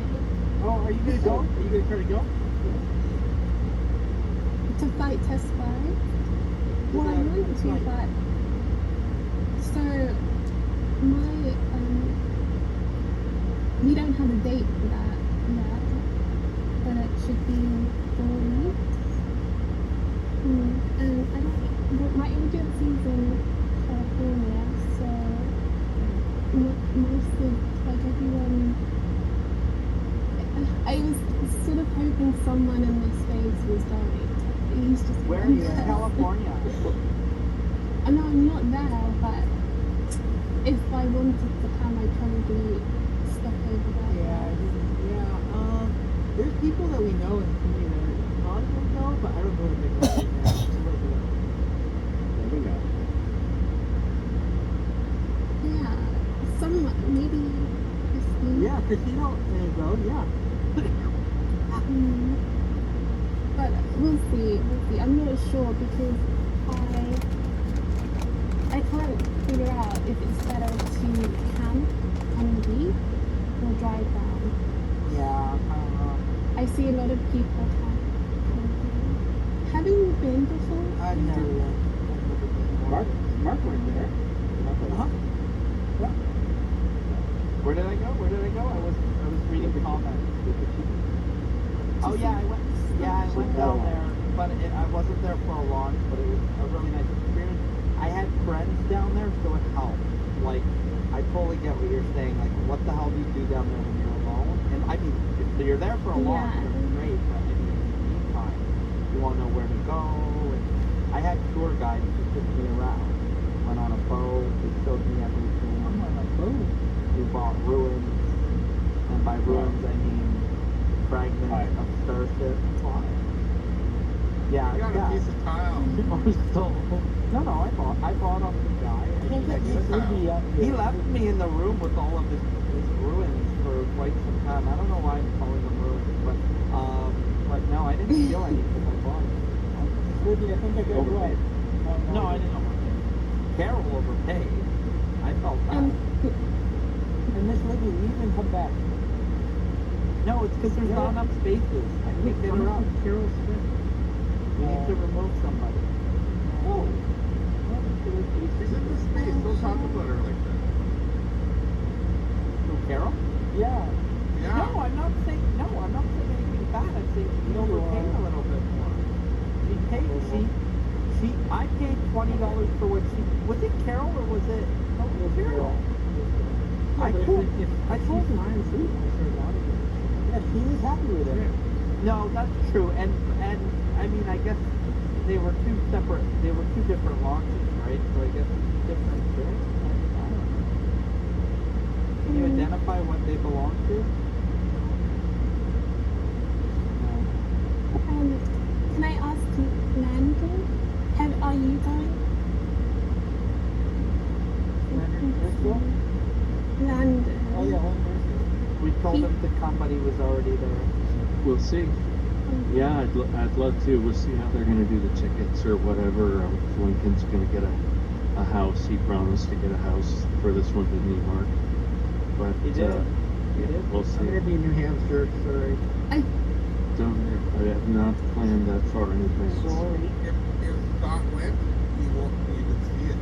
Speaker 14: Oh, are you gonna go? Are you gonna try to go?
Speaker 15: To fight test five? Well, I want to, but so my we don't have a date for that yet, but it should be 4 weeks. And I don't. But my agency's in California, so most of like everyone. I was sort of hoping someone in this space was going. He's just
Speaker 14: Where are you in California?
Speaker 15: No, I'm not there, but if I wanted to come, I'd probably stop over there.
Speaker 14: Yeah. There's people that we know in the community that probably know, but I don't know if they know right now. So let me know.
Speaker 2: There we go.
Speaker 15: Yeah, some maybe Christine.
Speaker 14: Yeah, Christina may go. Yeah.
Speaker 15: But we'll see. I'm not sure because I can't figure out if it's better to camp on the beach or drive down.
Speaker 14: Yeah, I don't know.
Speaker 15: I see a lot of people camping. Haven't you been before?
Speaker 14: I've never been.
Speaker 2: Mark went there.
Speaker 14: Uh-huh. Yeah.
Speaker 2: Where did I go? I was reading the comments.
Speaker 14: Oh yeah, I went down there, but I wasn't there for a launch, but it was a really nice experience. I had friends down there, so it helped. Like, I totally get what you're saying. Like, what the hell do you do down there when you're alone? And I mean, if you're there for a launch, that's great, but I mean, in the meantime, you want to know where to go. And I had tour guides who took me around. Went on a boat, they showed me everything. I'm on a boat. We bought ruins, and by ruins I mean fragments of starship. Yeah,
Speaker 2: You got a piece of tile.
Speaker 14: No, I bought off the guy. He left me in the room with all of his ruins for quite some time. I don't know why I'm calling them ruins, but no, I didn't steal anything. I bought it. Libby, I think I got right. No, I didn't overpay. Carol overpaid. I felt bad. And Miss Libby, leave and come back. No, it's because there's not enough spaces. I can't get her up. Carol Smith. We need to remove somebody. Oh.
Speaker 2: She's in this space. Don't talk about her like that.
Speaker 14: Who, Carol? Yeah.
Speaker 2: Yeah.
Speaker 14: No, I'm not saying anything bad. I'm saying she overpaid a little bit more. I paid $20 for what she, was it Carol or was it Carol? I told her. Yeah, she was happy with it. No, that's true. And I mean, I guess they were two different launches, right? So I guess it's different things. Can you identify what they belong to?
Speaker 15: Can I ask you, Landon? Are you going? Landon.
Speaker 14: Oh yeah, we told him to come, but he was already there.
Speaker 11: We'll see. Yeah, I'd love to. We'll see how they're going to do the tickets or whatever. If Lincoln's going to get a house. He promised to get a house for this one, didn't he, Mark? But
Speaker 14: He did.
Speaker 11: We'll see.
Speaker 14: I'm gonna be in New Hampshire. Sorry.
Speaker 11: I have not planned that far in advance.
Speaker 14: Sorry.
Speaker 2: If Scott went, he won't even see it.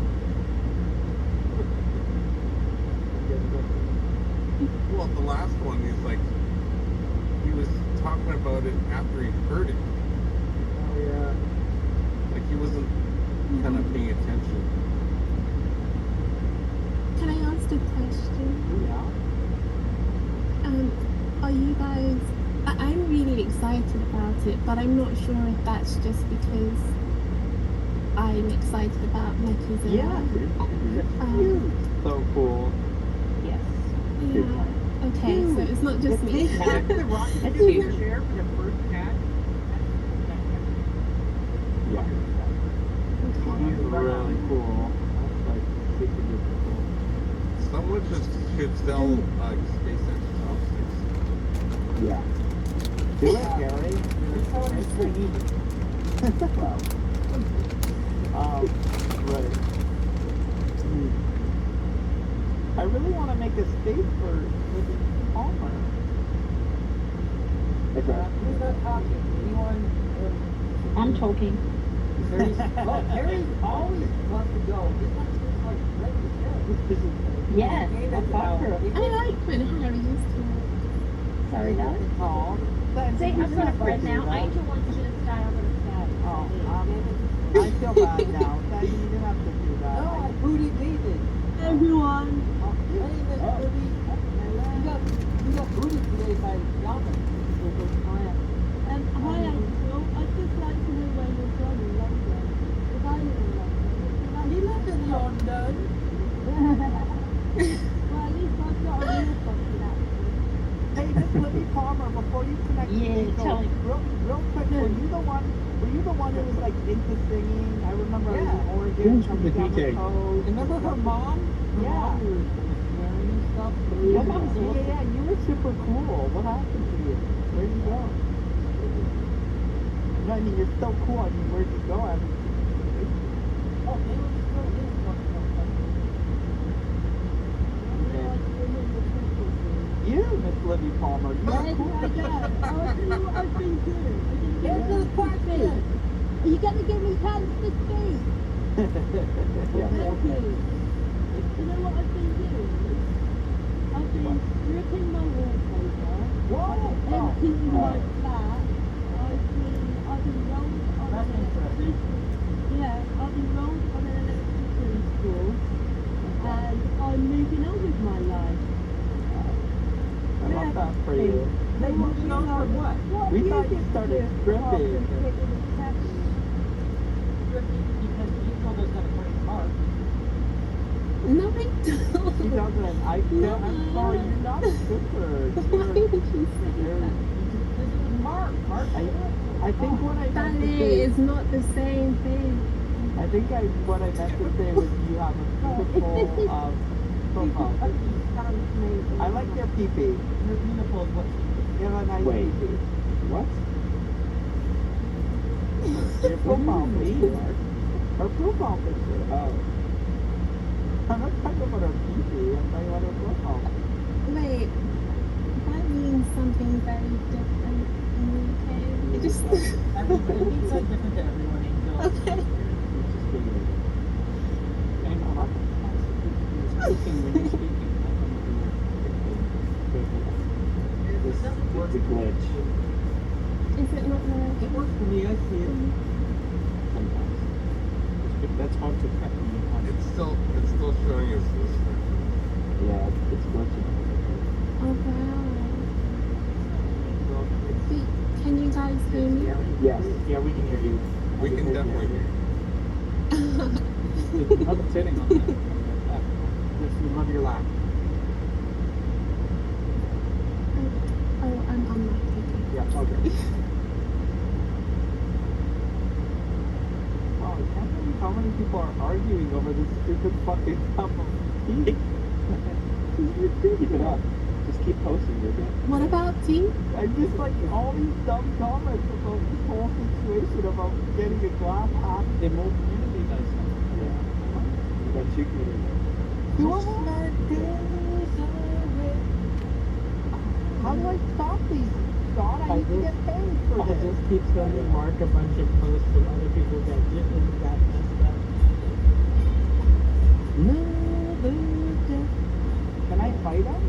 Speaker 2: Well, the last one is like, he was talking about it after he heard it.
Speaker 14: Oh yeah.
Speaker 2: Like he wasn't kind of paying attention.
Speaker 15: Can I ask a question?
Speaker 14: Yeah.
Speaker 15: Are you guys? I'm really excited about it, but I'm not sure if that's just because I'm excited about Mickey's.
Speaker 14: Yeah. So cool. Yes.
Speaker 15: Yeah. Okay, so it's not just me.
Speaker 14: That's the rocket chair for the first catch. Yeah. Really cool. That's like super duper cool.
Speaker 2: Someone should sell SpaceX chopsticks.
Speaker 14: Yeah. Do it, Gary. It's pretty easy. Right. I really want to make a space for Libby Palmer.
Speaker 2: Who's not talking? Anyone?
Speaker 3: I'm talking.
Speaker 2: Harry's, look, Harry always wants to go. This one's just like ready to go.
Speaker 3: Yes, I thought her.
Speaker 15: I like when Harry used to.
Speaker 3: Sorry, darling.
Speaker 14: Oh,
Speaker 3: See, I've got a friend now. Angel wants you to stay. I'm going to stay.
Speaker 14: Oh, I feel bad now. Daddy, you didn't have to do that.
Speaker 2: No, Booty David.
Speaker 3: Everyone.
Speaker 2: Hey, Miss Booty. You got booty today by Yama.
Speaker 3: Hi, Angel. I'd just like to know where you're from in London. If I live in London.
Speaker 2: He lives in London.
Speaker 3: Well, at least I've got a real fucking accent.
Speaker 14: Hey, Miss Libby Palmer, before you connect with Angel,
Speaker 3: tell him.
Speaker 14: real quick, were you the one who was like into singing? I remember I was in Oregon, coming down the coast.
Speaker 2: Remember her mom?
Speaker 14: Yeah.
Speaker 2: Her mom was swearing and stuff.
Speaker 14: Your mom's yeah, you were super cool. What happened to you? Where'd you go? No, I mean, you're still cool. I mean, where'd you go? I haven't seen you.
Speaker 2: Oh, they were just going in one.
Speaker 14: You, Miss Libby Palmer, you were cool.
Speaker 3: I'll tell you what I've been doing.
Speaker 2: Get to the question.
Speaker 3: Are you going to give me chance to speak? Thank you. You know what I've been doing? I've been stripping my wallpaper. Emptying my flat. I've been rolled on an electrician. Yeah, I've been rolled on an electrician school. And I'm moving on with my life.
Speaker 14: I love that for you.
Speaker 2: They moving on for what?
Speaker 14: We thought you started stripping.
Speaker 2: Because you told us that according to Mark.
Speaker 15: No, I don't.
Speaker 14: She doesn't. I'm sorry, you're not a stripper.
Speaker 15: Why would you say that?
Speaker 2: This is Mark. Mark.
Speaker 14: I think what I meant to
Speaker 15: Ballet
Speaker 14: say
Speaker 15: is not the same thing.
Speaker 14: I think what I meant to say was you have a beautiful profile. I like your pee-pee.
Speaker 2: Your beautiful is what
Speaker 14: You have a nice pee-pee.
Speaker 12: What?
Speaker 14: Your profile picture, Mark. Her profile picture.
Speaker 12: Oh.
Speaker 14: I'm not talking about her pee-pee. I'm talking about her profile.
Speaker 15: Wait, that means something very different in the UK. It just.
Speaker 2: it means so different to everyone, Angel.
Speaker 15: Okay.
Speaker 2: And Mark is speaking when you're speaking.
Speaker 12: It's a glitch.
Speaker 15: Is it not working?
Speaker 2: It works for me, I see it.
Speaker 12: Sometimes.
Speaker 11: That's hard to cut.
Speaker 17: It's still showing us this thing.
Speaker 12: Yeah, it's glitching.
Speaker 15: Oh wow. See, can you guys hear me?
Speaker 12: Yes.
Speaker 11: Yeah, we can hear you.
Speaker 17: We can definitely hear you.
Speaker 11: I'm sitting on that. Just rub your lap.
Speaker 15: Oh, I'm on my ticket.
Speaker 11: Yeah, okay.
Speaker 14: Wow, I can't believe how many people are arguing over this stupid fucking cup of tea.
Speaker 12: Keep it up. Just keep posting, you're good.
Speaker 15: What about tea?
Speaker 14: I just like all these dumb comments about this whole situation about getting a glass half.
Speaker 11: The whole community does that.
Speaker 12: Yeah. You got two communities.
Speaker 14: How do I stop these? God, I need to get paid for
Speaker 2: I'll
Speaker 14: this.
Speaker 2: just keep sending Mark a bunch of posts from other people that didn't got messed up.
Speaker 14: Can I fight him?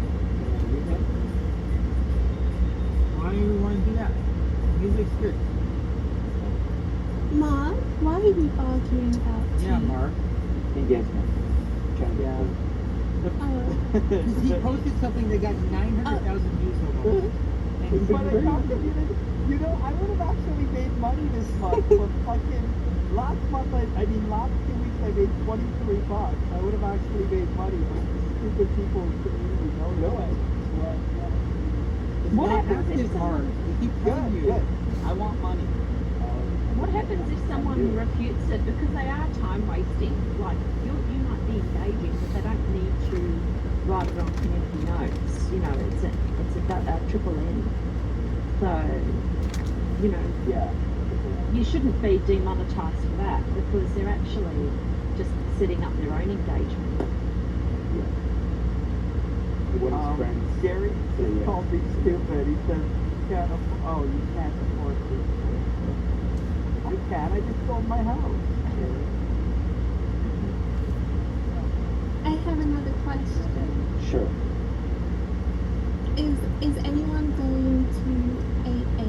Speaker 2: Why do you want to do that? Music's good.
Speaker 15: Mark, why are you arguing about tea?
Speaker 2: Yeah, Mark.
Speaker 12: Engagement.
Speaker 14: Yeah.
Speaker 2: Because he posted something that got 900,000 views over.
Speaker 14: But I calculated, I would have actually made money this month, but fucking last month, last 2 weeks I made $23. I would have actually made money, but stupid people in the community don't know it.
Speaker 3: What happens if
Speaker 2: Mark?
Speaker 3: someone...
Speaker 2: We keep telling you, I want money.
Speaker 3: What happens if someone refutes it because they are time wasting? Like you might be engaging, but they don't need to write it on community notes. It's a triple N. So, you know,
Speaker 12: Yeah.
Speaker 3: you shouldn't be demonetised for that because they're actually just setting up their own engagement.
Speaker 12: What his friends
Speaker 14: Gary
Speaker 12: say,
Speaker 14: just
Speaker 12: yeah.
Speaker 14: called me stupid. He says, you can't afford this. I can, I just sold my house.
Speaker 15: I have another question.
Speaker 12: Sure.
Speaker 15: Is anyone going to AA?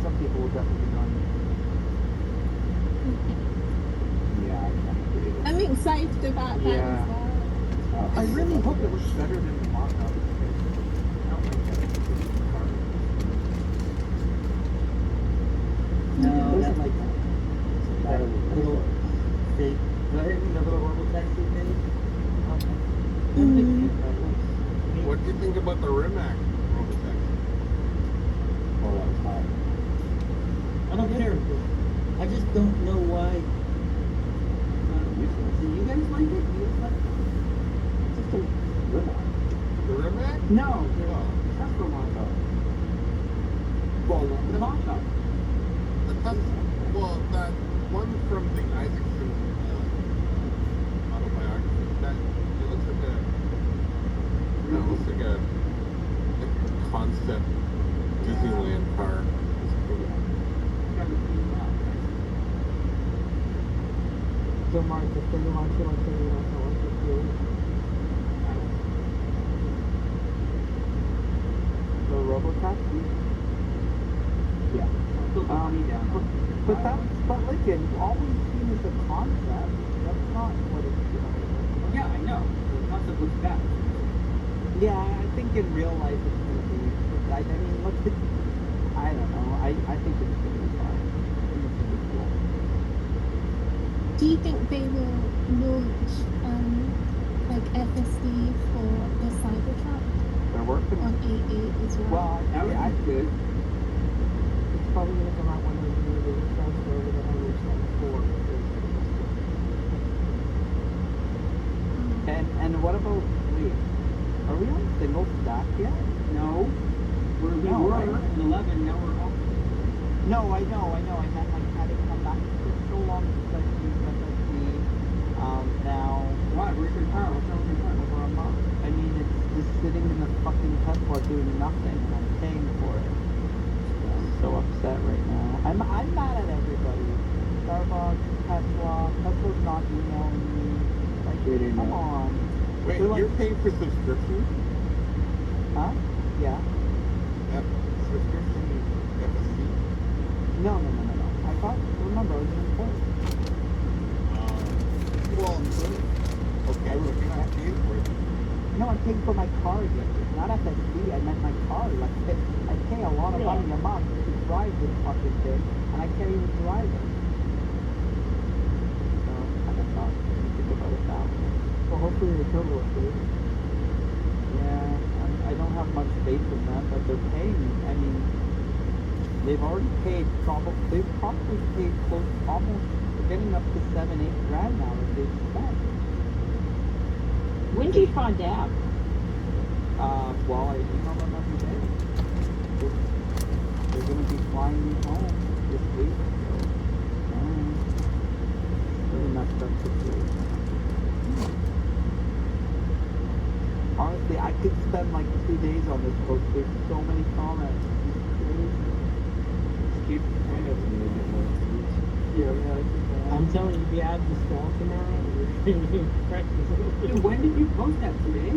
Speaker 14: Some people will definitely join me.
Speaker 12: Yeah, I can't believe it.
Speaker 15: I'm excited about that
Speaker 14: Yeah.
Speaker 15: as well.
Speaker 14: I really hope it looks better than the mock-up. I don't like that.
Speaker 2: No,
Speaker 14: Doesn't like
Speaker 2: that little fake, the little horrible taxi thing.
Speaker 17: What do you think about the Rimac robotaxi?
Speaker 12: Oh, that was hot.
Speaker 2: I don't care. I just don't know why. Do you guys like it? Do you guys like it?
Speaker 12: Just a Rimac.
Speaker 17: The Rimac?
Speaker 14: No, the Tesla mock-up. Well, the mock-up.
Speaker 17: The Tesla. Well, that one from the Isaacson autobiography. That it looks like a concept Disneyland car.
Speaker 14: So Mark, if they launch it like they want to launch it too. The Robotaxi?
Speaker 12: Yeah.
Speaker 14: But Lincoln, all we've seen is the concept. That's not what it's doing.
Speaker 2: Yeah, I know. The concept looks bad.
Speaker 14: Yeah, I think in real life it's going to be. I mean, look, I don't know. I think it's going to be fine. I think it's going to be cool.
Speaker 15: Do you think they will launch like FSD for the Cybertruck
Speaker 14: They're working
Speaker 15: on AA as well?
Speaker 14: Well, that would be good. It's probably going to come out when they do the transfer over the 174. And what about, wait, are we on single stack yet?
Speaker 2: No. We were
Speaker 14: right?
Speaker 2: in 11, now we're off.
Speaker 14: No, I know. I meant like having come back for so long since I've used FSD. Now.
Speaker 2: Why? Where's your car? What's wrong with your car?
Speaker 14: Over a month. I mean, it's just sitting in the fucking Tesla doing nothing, and I'm paying for it. I'm so upset right now. I'm mad at everybody. Starbucks, Tesla's not emailing me. Like, come on.
Speaker 17: Wait,
Speaker 14: They're like-
Speaker 17: you're paying for subscription?
Speaker 14: Huh? Yeah.
Speaker 17: Subscription FSC?
Speaker 14: No. I thought, remember, I was in court.
Speaker 17: Well, okay, so you're not paying for it.
Speaker 14: No, I'm paying for my car again. Not FSD, I meant my car. Like, I pay a lot of money a month to drive this fucking thing, and I can't even drive it. So, I just thought, think about it that way. Well, hopefully they come with it. Yeah, I don't have much faith in them, but they're paying. I mean, they've already paid, they've probably paid close, almost, getting up to 7-8 grand now that they've spent.
Speaker 3: When do you find out?
Speaker 14: Well, I email them every day. They're going to be flying me home this week, so, really messed up situation. Honestly, I could spend like 2 days on this post. There's so many comments. It's crazy.
Speaker 12: Just keep kind of a little bit more.
Speaker 14: Yeah.
Speaker 2: I'm telling you, if you add the stall tomorrow, you're going to practice. Dude, when did you post that today?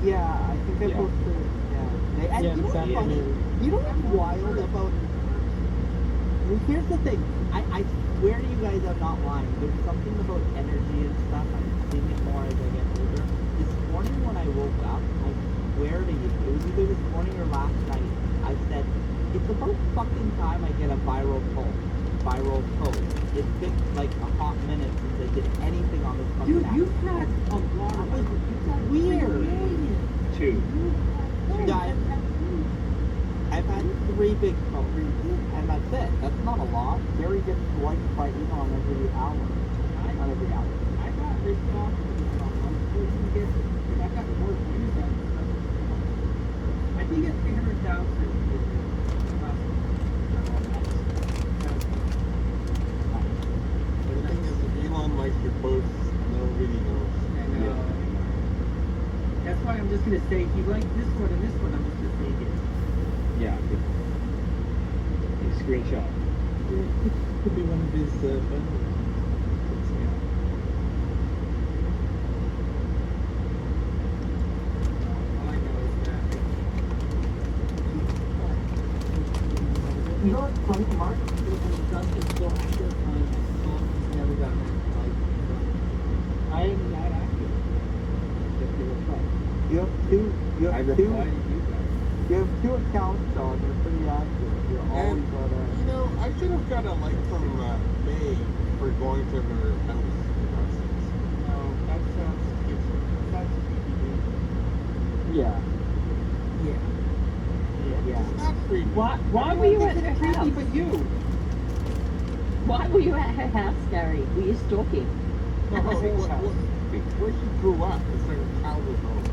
Speaker 14: Yeah, I think I posted. Yeah. And you know what's funny? You know what's wild about? Well, here's the thing. I swear to you guys, I'm not lying. There's something about energy and stuff. I'm seeing it more as I get older. This morning when I woke up, I swear to you, it was either this morning or last night. I said, it's about fucking time I get a viral post. It's been like a hot minute since I did anything on this fucking app.
Speaker 2: You've had a lot of
Speaker 14: Weird.
Speaker 12: Two.
Speaker 14: Guys, I've had 3 big posts, and that's it. That's not a lot. Gary gets liked by Elon every hour. Not every hour.
Speaker 2: I got ripped off. I got more views on just gonna say, if you like this one and this one, I'm just gonna take it.
Speaker 12: Yeah. A screenshot.
Speaker 2: Could be one of his bundles. All I know is that you know what's funny, Mark? Dustin's still active on Facebook. He's never gotten it. I am not active. Just to reply.
Speaker 14: You have two. You
Speaker 2: I
Speaker 14: have
Speaker 2: reply
Speaker 14: two.
Speaker 2: to you guys.
Speaker 14: You have two accounts, John. You're pretty active. You're always on a.
Speaker 17: You know, I should have got a like from May for going to her house.
Speaker 2: No, that sounds creepy.
Speaker 12: Yeah.
Speaker 2: Yeah.
Speaker 17: It's not creepy.
Speaker 3: Why were you at her
Speaker 2: Creepy,
Speaker 3: house?
Speaker 2: but you.
Speaker 3: Why were you at her house, Gary? Were you stalking?
Speaker 17: No, where she grew up. It's her childhood home.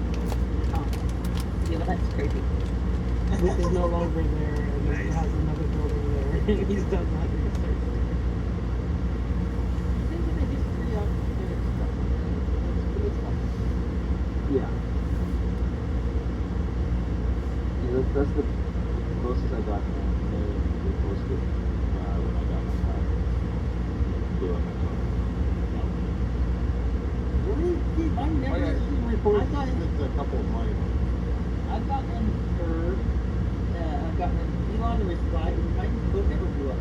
Speaker 3: Oh. Yeah, but that's creepy.
Speaker 2: This is no longer there, and he has another building there, and he's done that research. Things in the history of their stuff. It's fun.
Speaker 12: Yeah. Yeah, that's the closest I got from they posted when I got my car. Blew up my car.
Speaker 2: Really? I've never seen reports.
Speaker 17: It's a couple of mine.
Speaker 2: I've gotten heard. I've gotten an Elon to reply. My book never blew up.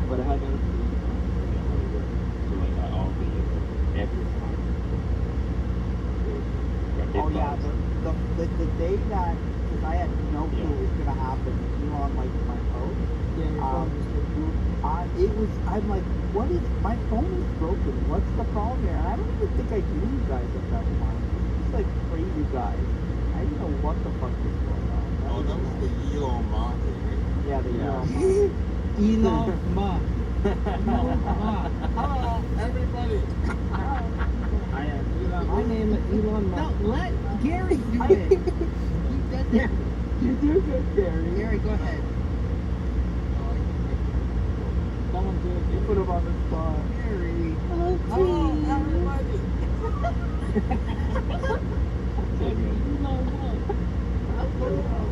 Speaker 12: But I had done it for the so like I'll be every time.
Speaker 14: Oh yeah, the day that, because I had no clue it was gonna happen. Elon liked my post. I'm like, what is, my phone is broken. What's the problem here? And I don't even think I knew you guys at that time. Just like crazy guys. I didn't know what the fuck was going on.
Speaker 17: That was the Elon Musk thing, right?
Speaker 14: Yeah, the Elon Musk.
Speaker 2: Elon Musk. Elon Musk.
Speaker 17: Hello, everybody.
Speaker 2: I am Elon. My name is Elon Musk. No, let Gary do it. You did that.
Speaker 14: You do good, Gary.
Speaker 2: Gary, go ahead. Someone do it.
Speaker 14: You put him on the spot.
Speaker 2: Gary.
Speaker 17: Hello, everybody.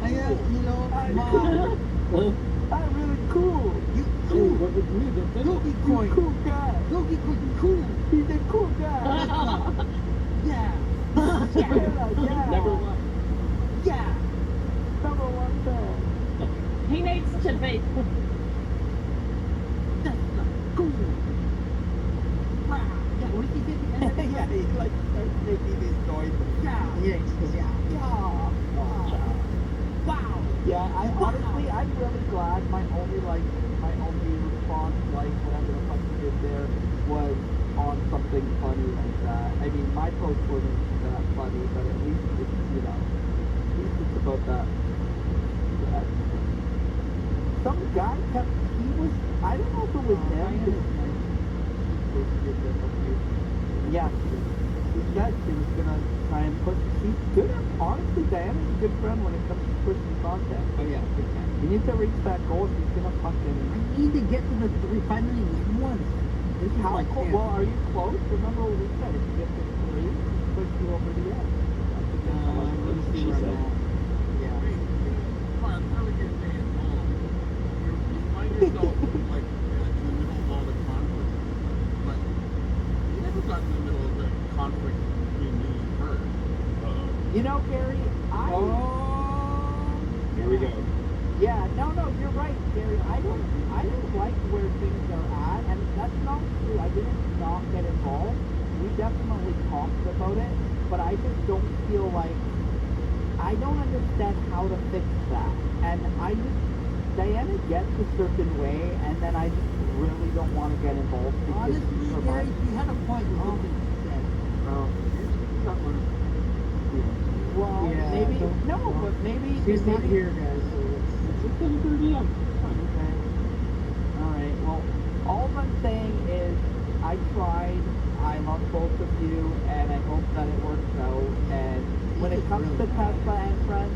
Speaker 2: I am Elon Musk.
Speaker 14: I'm really cool.
Speaker 2: You cool. What would you do? Dogecoin.
Speaker 14: Cool guy.
Speaker 2: Dogecoin cool.
Speaker 14: He's a cool guy.
Speaker 2: Yeah.
Speaker 14: Yeah.
Speaker 12: Never won.
Speaker 14: Yeah. Number one fan.
Speaker 3: He needs to be.
Speaker 2: That's not cool. Wow. Yeah, what did he say at the end?
Speaker 14: Yeah, he like starts making these noises.
Speaker 2: Yeah. Yeah. Wow.
Speaker 14: Yeah, I honestly, I'm really glad my only response, like whatever the fuck you did there, was on something funny like that. I mean, my post wasn't that funny, but at least it's, you know, at least it's about that. Some guy kept, he was, I don't know if it was him. Yeah, he said he was gonna try and push. He's good at, honestly, Diana's a good friend when it comes to pushing content.
Speaker 2: Oh yeah, good time.
Speaker 14: You need to reach that goal. He's gonna fucking.
Speaker 2: I need to get to the 5 million ones. This is
Speaker 14: How
Speaker 2: like
Speaker 14: close? Well, are you close? Remember what we said? If you get to 3, push you over the edge.
Speaker 2: let me see
Speaker 12: She
Speaker 2: where
Speaker 12: said.
Speaker 2: I'm at. Yeah.
Speaker 17: Come on, how are we gonna stay at home? You find yourself like in the middle of all the conflict, but you never got in the middle of the conflict between me and her.
Speaker 14: You know, Gary,
Speaker 12: Here we go.
Speaker 14: Yeah, no, you're right, Gary. I don't like where things are at, and that's not true. I didn't not get involved. We definitely talked about it, but I just don't feel like, I don't understand how to fix that. And Diana gets a certain way, and then I just really don't want to get involved. Because
Speaker 2: Honestly, Gary, you had a point with something you said.
Speaker 14: Well,
Speaker 2: Yeah,
Speaker 14: maybe,
Speaker 2: don't-
Speaker 14: no, but maybe.
Speaker 2: She's not
Speaker 14: maybe-
Speaker 2: here, guys, so it's
Speaker 14: Okay. Alright, well, all I'm saying is, I tried, I love both of you, and I hope that it works out, and when it comes to Tesla and friends,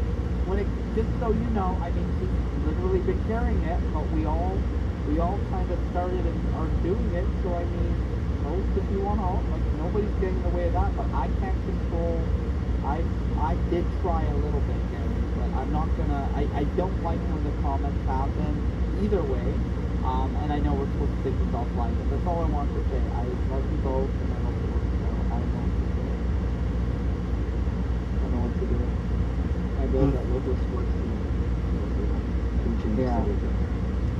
Speaker 14: just so you know, I mean, she's literally been carrying it, but we all kind of started and are doing it, so I mean, post if you want to, like, nobody's getting in the way of that, but I can't control. I did try a little bit, Gary, but I'm not gonna. I don't like when the comments happen either way. And I know we're supposed to take this offline, but that's all I want to say. I love you both, and I hope it works out. I don't know what to do. I don't know what to do.
Speaker 11: I know that local sports team.
Speaker 14: Yeah.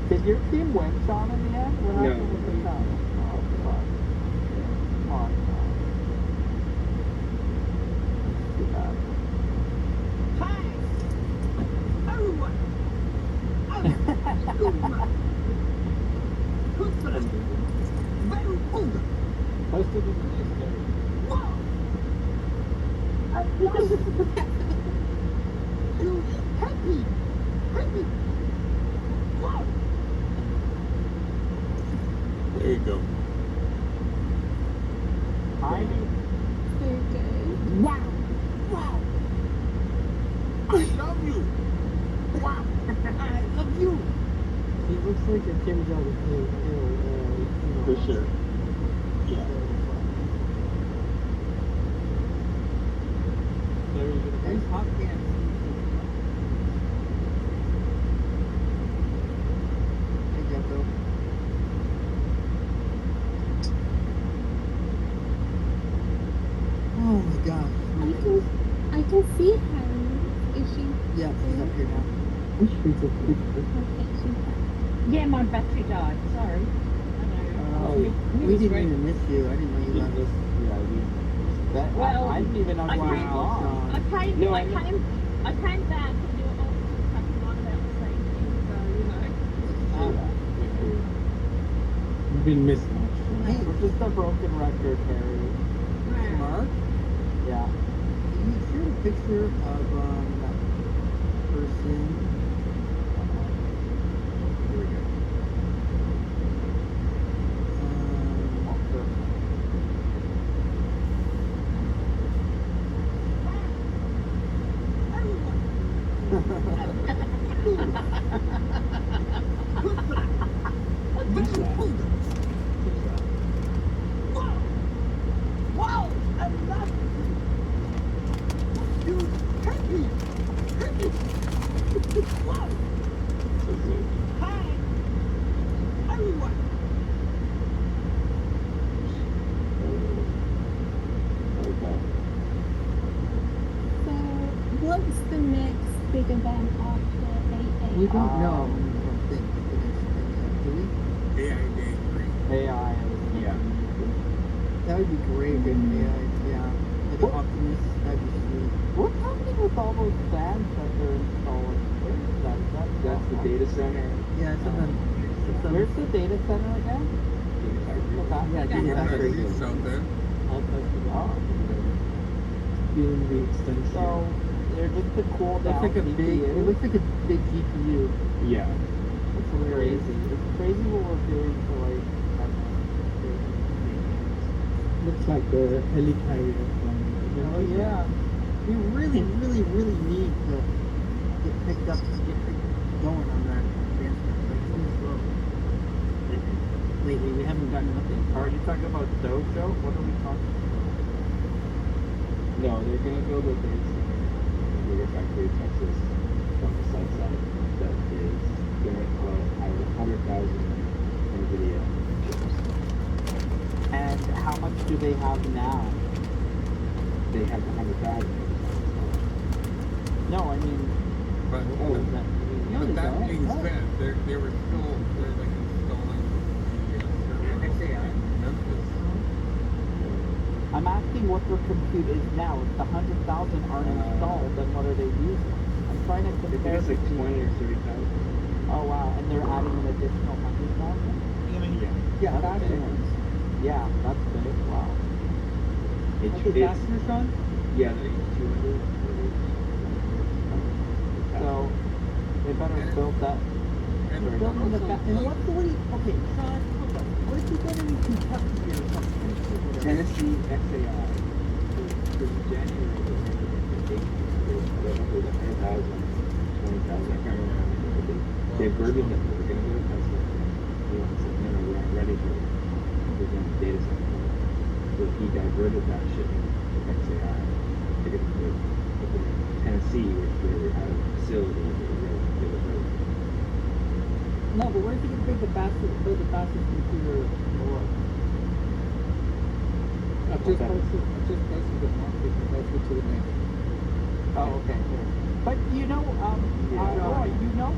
Speaker 14: Did your team win, Sean, in the end? What happened with the town? Oh, fuck. Come on, Sean. That's too bad.
Speaker 17: Hi! Everyone! Very old!
Speaker 2: Most of them are nice, Gary.
Speaker 17: Wow! You happy? Happy? Wow!
Speaker 10: There you go.
Speaker 14: I
Speaker 17: Wow! Wow! I love you! Wow! I love you!
Speaker 2: He looks like a Kim Jong-il.
Speaker 11: For sure. Yeah.
Speaker 2: There's hot pants.
Speaker 14: Hey, Jethro. Oh my gosh.
Speaker 15: I can see her. Is she?
Speaker 14: Yeah, she's up here now.
Speaker 15: Okay, she's back.
Speaker 3: Yeah, my battery died. Sorry.
Speaker 14: We didn't even miss you. I didn't know you left us.
Speaker 2: That,
Speaker 3: Well,
Speaker 2: I didn't even know you were gone.
Speaker 3: I came back and you were all cracking on about the same thing, so you know.
Speaker 2: You've been missed much. We're just a broken record, Harry.
Speaker 14: Mark?
Speaker 2: Yeah.
Speaker 14: Can you share a picture of that person? Here we go.
Speaker 17: Wow! I love you! Happy! Happy! Wow! Hi! Everyone!
Speaker 15: So, what's the next big event after 8/8?
Speaker 14: We don't know. I don't think the next thing yet, do we?
Speaker 10: AI Day 3.
Speaker 2: AI.
Speaker 11: Yeah.
Speaker 14: That would be great, good AI, yeah. Like an Optimus, that'd be sweet.
Speaker 2: What's happening with all those fans that they're installing? Where is that?
Speaker 11: That's the data center.
Speaker 14: Yeah, it's something.
Speaker 2: Where's the data center again?
Speaker 14: Yeah,
Speaker 10: Data
Speaker 14: Factory.
Speaker 10: Factory, South End.
Speaker 2: Oh.
Speaker 11: Doing the extension.
Speaker 2: So they're just a cool
Speaker 14: Looks
Speaker 2: down
Speaker 14: like a big,
Speaker 2: GPU.
Speaker 14: it looks like a big GPU.
Speaker 11: Yeah.
Speaker 2: It's crazy. It's crazy what we're doing to like.
Speaker 11: Looks like the helicarrier from.
Speaker 2: Oh yeah.
Speaker 14: We really, really, really need to get picked up and get going on that advancement. Like, it's too slow. Lately, we haven't gotten nothing.
Speaker 2: Are you talking about Dojo? What are we talking about?
Speaker 11: No, they're gonna build a data center in Gigafactory, Texas, from the south side that is gonna have 100,000 NVIDIA chips.
Speaker 2: And how much do they have now?
Speaker 11: They have 100,000.
Speaker 2: No, I mean,
Speaker 10: But,
Speaker 2: what was that?
Speaker 10: but that being said, they were still, they're like installing the server in Memphis.
Speaker 2: I'm asking what their compute is now. If the 100,000 aren't installed, then what are they using? I'm trying to
Speaker 11: I think
Speaker 2: compare.
Speaker 11: it's like 20 or 30,000.
Speaker 2: Oh wow, and they're adding an additional 100,000?
Speaker 14: Yeah,
Speaker 2: That's
Speaker 14: faster
Speaker 2: big.
Speaker 14: ones.
Speaker 2: Yeah, that's big. Wow.
Speaker 11: It's,
Speaker 14: Okay, faster, Sean?
Speaker 11: yeah, they're 200.
Speaker 2: So they better build that.
Speaker 10: And
Speaker 14: Building the and what's the way? Okay, Sean, hold on. What if you go to Kentucky or something?
Speaker 11: Tennessee XAI. Because in January, they were 100,000, 20,000, I can't remember how many, but they burdened them. They were going to go to Tesla. They said, no, we're not ready for it. We're going to data center. So he diverted that shipment to XAI. They didn't put it in Tennessee, which they had a facility that they were really.
Speaker 2: No, but where's he gonna build the fastest computer in the world?
Speaker 17: I've just posted the mark. You can post it to the next.
Speaker 2: Oh, okay. But you know, Roy, you know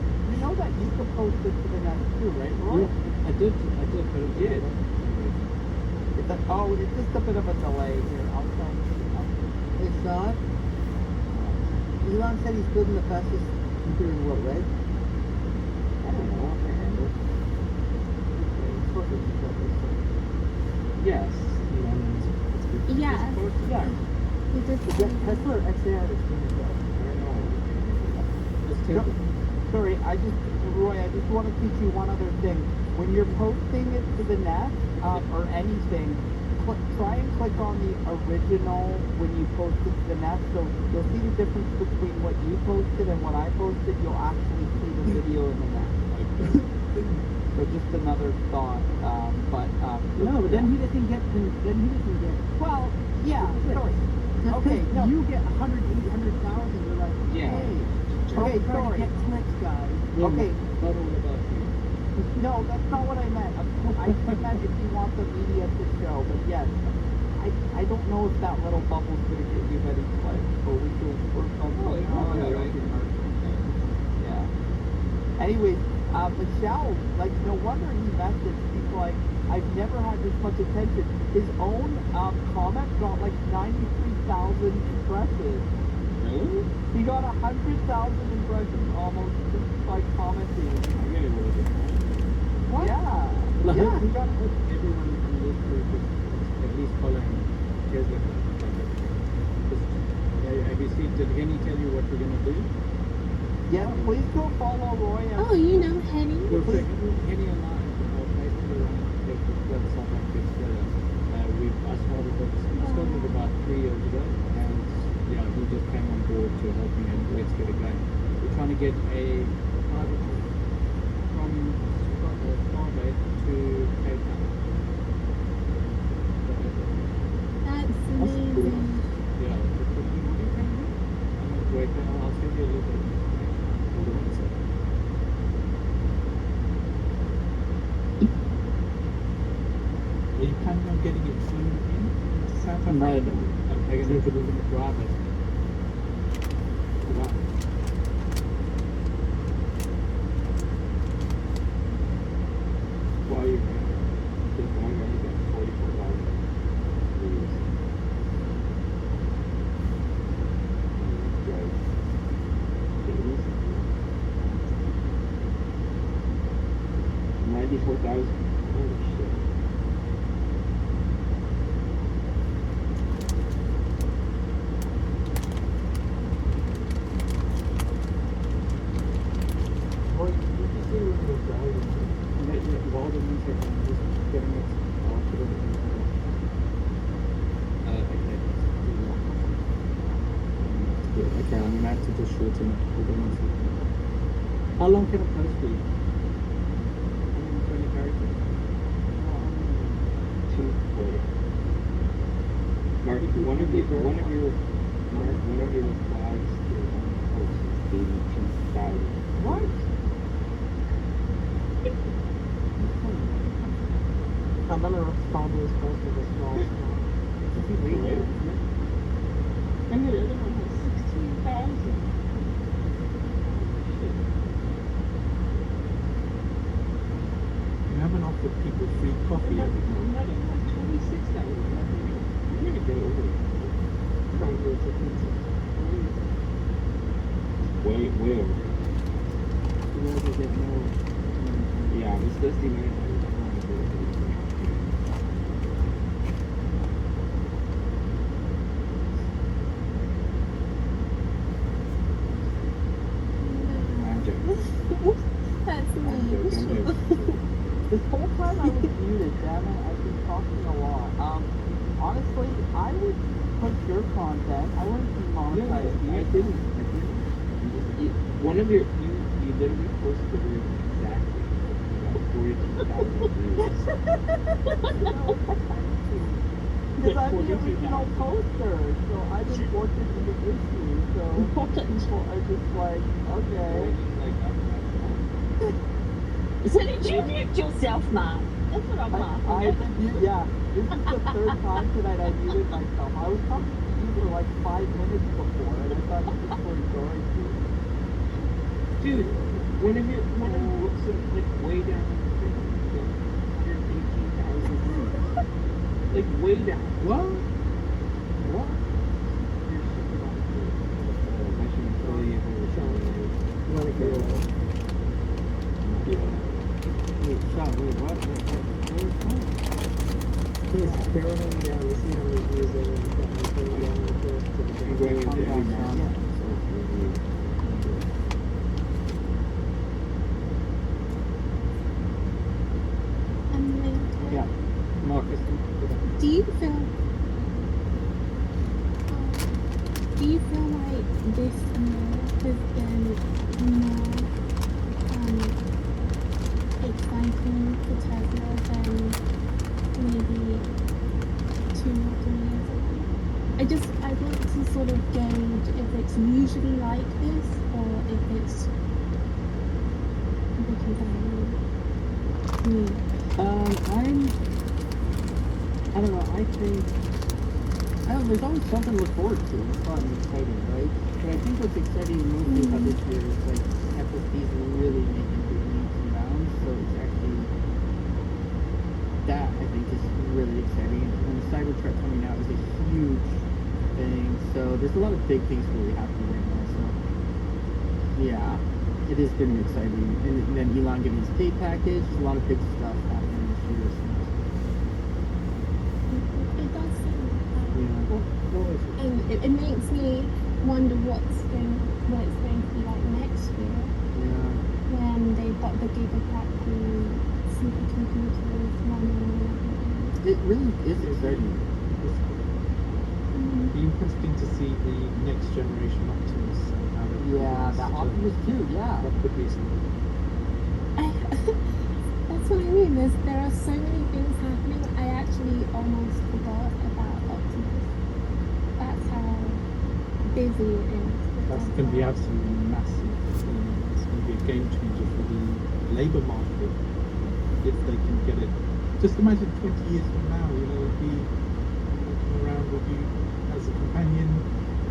Speaker 2: that you could post it to the next too, right, Roy?
Speaker 17: Yeah, I did, but it did.
Speaker 2: It's just a bit of a delay here. I'll tell you.
Speaker 18: It's not. Elon said he's building the fastest computer in the world, right?
Speaker 11: I don't know. I can't remember. Yes.
Speaker 15: Yeah.
Speaker 2: Yeah.
Speaker 15: He just
Speaker 2: Tesla or XAI is doing it. Sorry, Roy, I just want to teach you one other thing. When you're posting it to the net, or anything, try and click on the original when you post it to the net, so you'll see the difference between what you posted and what I posted. You'll actually see the video in the net. So just another thought,
Speaker 18: No, but then he doesn't get.
Speaker 2: Well, yeah, sorry. Okay, no.
Speaker 18: You get 100,000. You're like,
Speaker 11: Yeah.
Speaker 18: hey,
Speaker 2: Okay,
Speaker 18: trying
Speaker 2: sorry.
Speaker 18: to get clicks, guys.
Speaker 2: Okay.
Speaker 17: Not all about you.
Speaker 2: No, that's not what I meant. I meant if you want the media to show, but yes, I don't know if that little bubble's gonna get you many clicks, but we can work on Yeah. Anyways, Michelle, like, no wonder he messaged. He's like, I've never had this much attention. His own comment got like 93,000 impressions.
Speaker 11: Really?
Speaker 2: He got 100,000 impressions almost just by commenting.
Speaker 11: I'm getting a little bit more.
Speaker 2: What? Yeah.
Speaker 17: Well,
Speaker 2: Yeah, he got.
Speaker 17: everyone in this group is at least following Tesla. Have you seen? Did Henny tell you what we're gonna do?
Speaker 2: Yeah, please go follow Roy.
Speaker 15: Oh, you know Henny.
Speaker 17: Henny and I are basically running the South African together. I started about 3 years ago, and yeah, he just came on board to help me and let's get it going. We're trying to get a private jet from Starbase to Cape Town.
Speaker 15: That's amazing.
Speaker 17: Yeah, what do you think of it? I'm going to wait there. I'll send you a little bit of information. Hold on a second. Are you planning on getting it flown in South Africa? No. Okay, you're going to drive it. Right.
Speaker 11: While you're there, just going there, you get 44,000 views. Drive dailies. 94,000. Holy shit.
Speaker 17: Okay, I'm gonna have to just shorten it. Hold on one second. How long can a post be? 120 characters?
Speaker 11: Mark, one of your replies to post is 82,000.
Speaker 2: What?
Speaker 18: I'm gonna respond to his post with a small smile.
Speaker 17: And the other one has 16,000. You haven't offered people free coffee every time.
Speaker 11: I'm not like 26,000. You're gonna get over it. Way over.
Speaker 17: You always get more.
Speaker 11: Yeah, this does demand.
Speaker 15: That's me.
Speaker 2: This whole time I was muted, damn it, I've been talking a lot. Honestly, I would push your content. I wouldn't demonetize you.
Speaker 11: I didn't. One of your, you literally posted the word exactly. You got 42,000 views.
Speaker 14: Because I'm the original poster, so I'm important in the issue, so people are just like, okay.
Speaker 3: So did you mute yourself, Mark? That's what I'm laughing.
Speaker 14: Yeah, this is the third time tonight I muted myself. I was talking to you for like 5 minutes before, and I thought you just were ignoring me.
Speaker 11: Dude, one of it looks like way down the thing, like 118,000. Like way down. What? What?
Speaker 18: He's barreling down to see how many views there are. I'm going into every month.
Speaker 14: Yeah, Marcus.
Speaker 15: Do you feel like this year has been more exciting for Tesla than maybe 2 or 3 years ago? I want to sort of gauge if it's usually like this or if it's because I'm new.
Speaker 14: I don't know, I think, there's always something to look forward to. It's fun and exciting, right? But I think what's exciting mostly about this year is like FSD's really making big leaps and bounds, so it's actually, that I think is really exciting. And the Cybertruck coming out is a huge thing, so there's a lot of big things really happening right now, so yeah, it is going to be exciting. And then Elon getting his pay package, there's a lot of big stuff happening this year, so.
Speaker 15: It does seem like that. And it makes me wonder what it's going to be like next year.
Speaker 14: Yeah.
Speaker 15: When they've got the Gigafactory supercomputers running.
Speaker 14: It really is exciting.
Speaker 10: It'd be interesting to see the next generation Optimus and how they
Speaker 14: That Optimus too, yeah.
Speaker 10: That could be something.
Speaker 15: That's what I mean. There are so many things happening. I actually almost forgot about Optimus. That's how busy it is.
Speaker 10: That's going to be absolutely massive. It's going to be a game changer for the labour market if they can get it. Just imagine 20 years from now, it'll be walking around with you as a companion,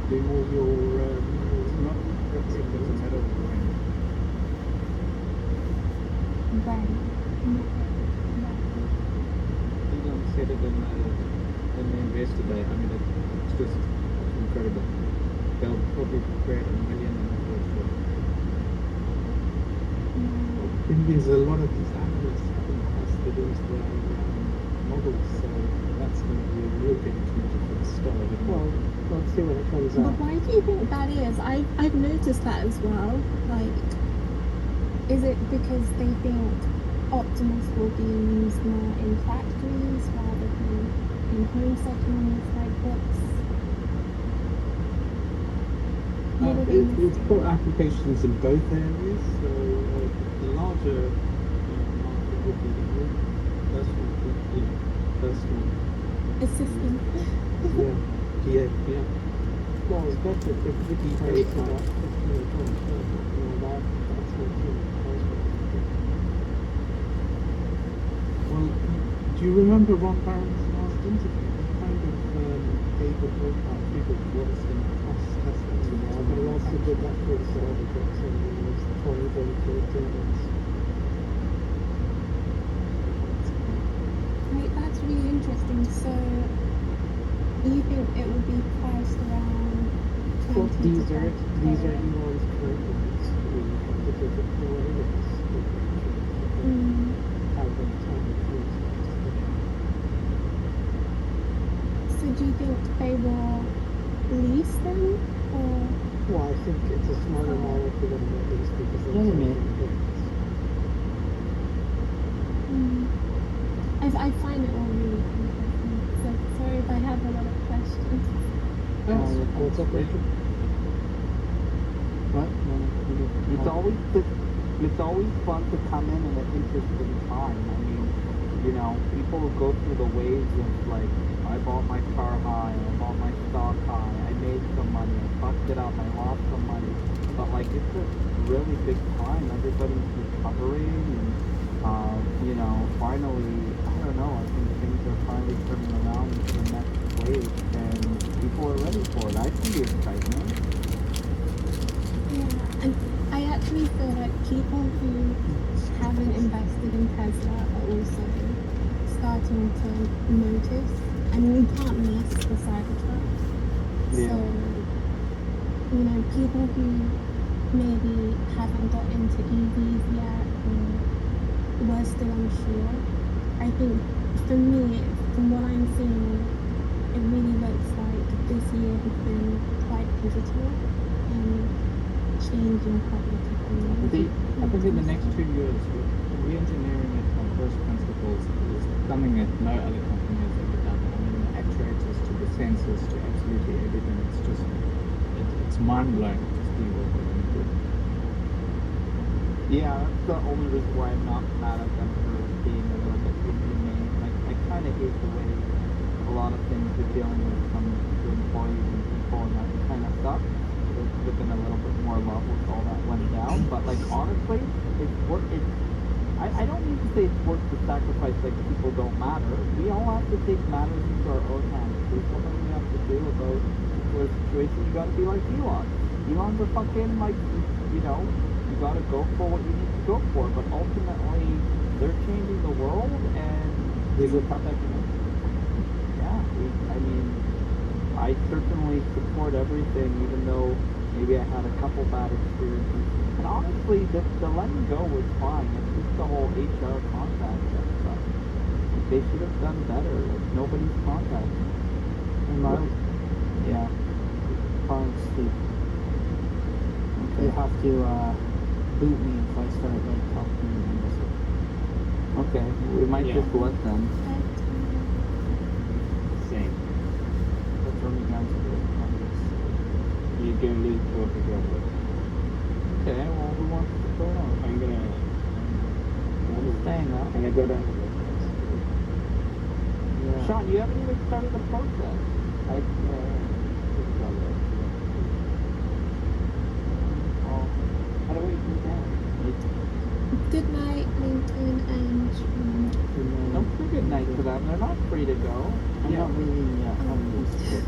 Speaker 10: doing all your
Speaker 2: Elon said it in the Investor Day. I mean, it's just incredible. They'll probably create 1 million in the first year.
Speaker 10: There's a lot of these analysts having tested into their models, so that's going to be a real game changer for the stock.
Speaker 18: Well, let's see when it comes
Speaker 15: But
Speaker 18: out.
Speaker 15: why do you think that is? I've noticed that as well. Like, is it because they think Optimus will be used more in factories rather than in home settings? Like,
Speaker 10: It's got applications in both areas, so the larger market would be the personal
Speaker 15: assistant?
Speaker 10: Yeah.
Speaker 18: Well, it's better if it's
Speaker 10: PA
Speaker 18: that's what
Speaker 10: Well, do you remember Ron Barron's last interview? He kind of gave a ballpark figure of what it's going to cost Tesla to
Speaker 18: but he also did that for the Cybertruck, so it was 20, 30, 30 minutes.
Speaker 15: Right, that's really interesting. So, do you think it would be priced around 20
Speaker 18: Well, these
Speaker 15: to
Speaker 18: are
Speaker 15: 30K?
Speaker 18: Elon's current ones. We have to take it for what it is. How many times it is.
Speaker 15: So do you think they will lease them, or?
Speaker 18: Well, I think it's a smarter model for them at least because they're
Speaker 15: I find it all really interesting. So sorry if I have a lot of questions.
Speaker 18: What's up, Rachel?
Speaker 14: What? It's always fun to come in at an interesting time. I mean, people go through the waves of like
Speaker 2: I bought my car high, I bought my stock high, I made some money, I fucked it up, I lost some money. But like it's a really big time. Everybody's recovering and you know, finally, I don't know, I think things are finally turning around into the next wave and people are ready for it. I see the excitement.
Speaker 15: Yeah, and I actually feel like people who haven't invested in Tesla are also starting to notice. I mean, you can't miss the Cybertruck. So, you know, people who maybe haven't got into EVs yet or were still unsure, I think for me, from what I'm seeing, it really looks like this year has been quite pivotal in changing public opinion.
Speaker 2: I think in the next 2 years, re-engineering it from first principles is something that no other company has ever done. I mean, the actuators to the sensors to absolutely everything. It's just, it's mind-blowing to see what they're going to do. Yeah, that's the only reason why I'm not mad at them for being a little bit inhumane. Like, I kind of hate the way a lot of things are dealing with from the employees and people, and that kind of stuff. There could have been a little bit more love with all that went down, but like honestly, I don't mean to say it's worth the sacrifice, like people don't matter. We all have to take matters into our own hands. There's something we have to do about the situation. You gotta be like Elon. Elon's a fucking like, you know, you gotta go for what you need to go for, but ultimately they're changing the world and they're protecting us. Yeah, I mean, I certainly support everything, even though maybe I had a couple bad experiences. And honestly, the letting go was fine. It's just the whole HR contact and stuff. Like, they should have done better. Like, nobody's contacting. Yeah.
Speaker 14: Falling asleep. Okay. You have to boot me if I start like talking and music.
Speaker 2: Okay, we might just let them.
Speaker 11: Same.
Speaker 14: They'll throw me down to the audience.
Speaker 11: You can lose both of them.
Speaker 2: Okay, well, who wants to go on?
Speaker 11: I'm
Speaker 2: staying up.
Speaker 11: I'm gonna go down to the
Speaker 2: Yeah. Sean, you haven't even started the process.
Speaker 11: How do we do that?
Speaker 15: Good night, Lincoln and
Speaker 2: Don't say good night to them. They're not free to go.
Speaker 14: I'm not really used to it.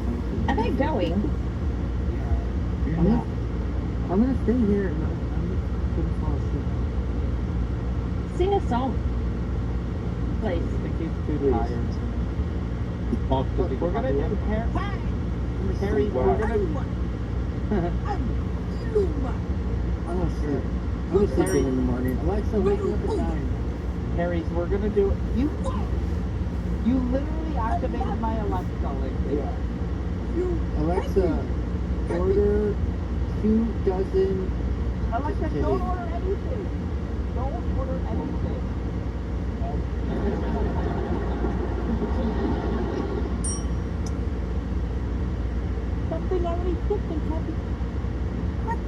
Speaker 6: Are they going?
Speaker 14: I'm gonna stay here. I'm gonna fall asleep.
Speaker 6: Sing a song. Please.
Speaker 2: I think he's too tired. Look, we're gonna do Harry, we're gonna...
Speaker 14: Oh shit. I'm gonna sleep in the morning. Alexa, wake me up at 9.
Speaker 2: Harry's, we're gonna do it. You literally activated my Alexa link.
Speaker 14: Yeah. Alexa, order 2 dozen.
Speaker 2: Alexa, don't order anything. Don't order anything. Something already shipped and can't be... What?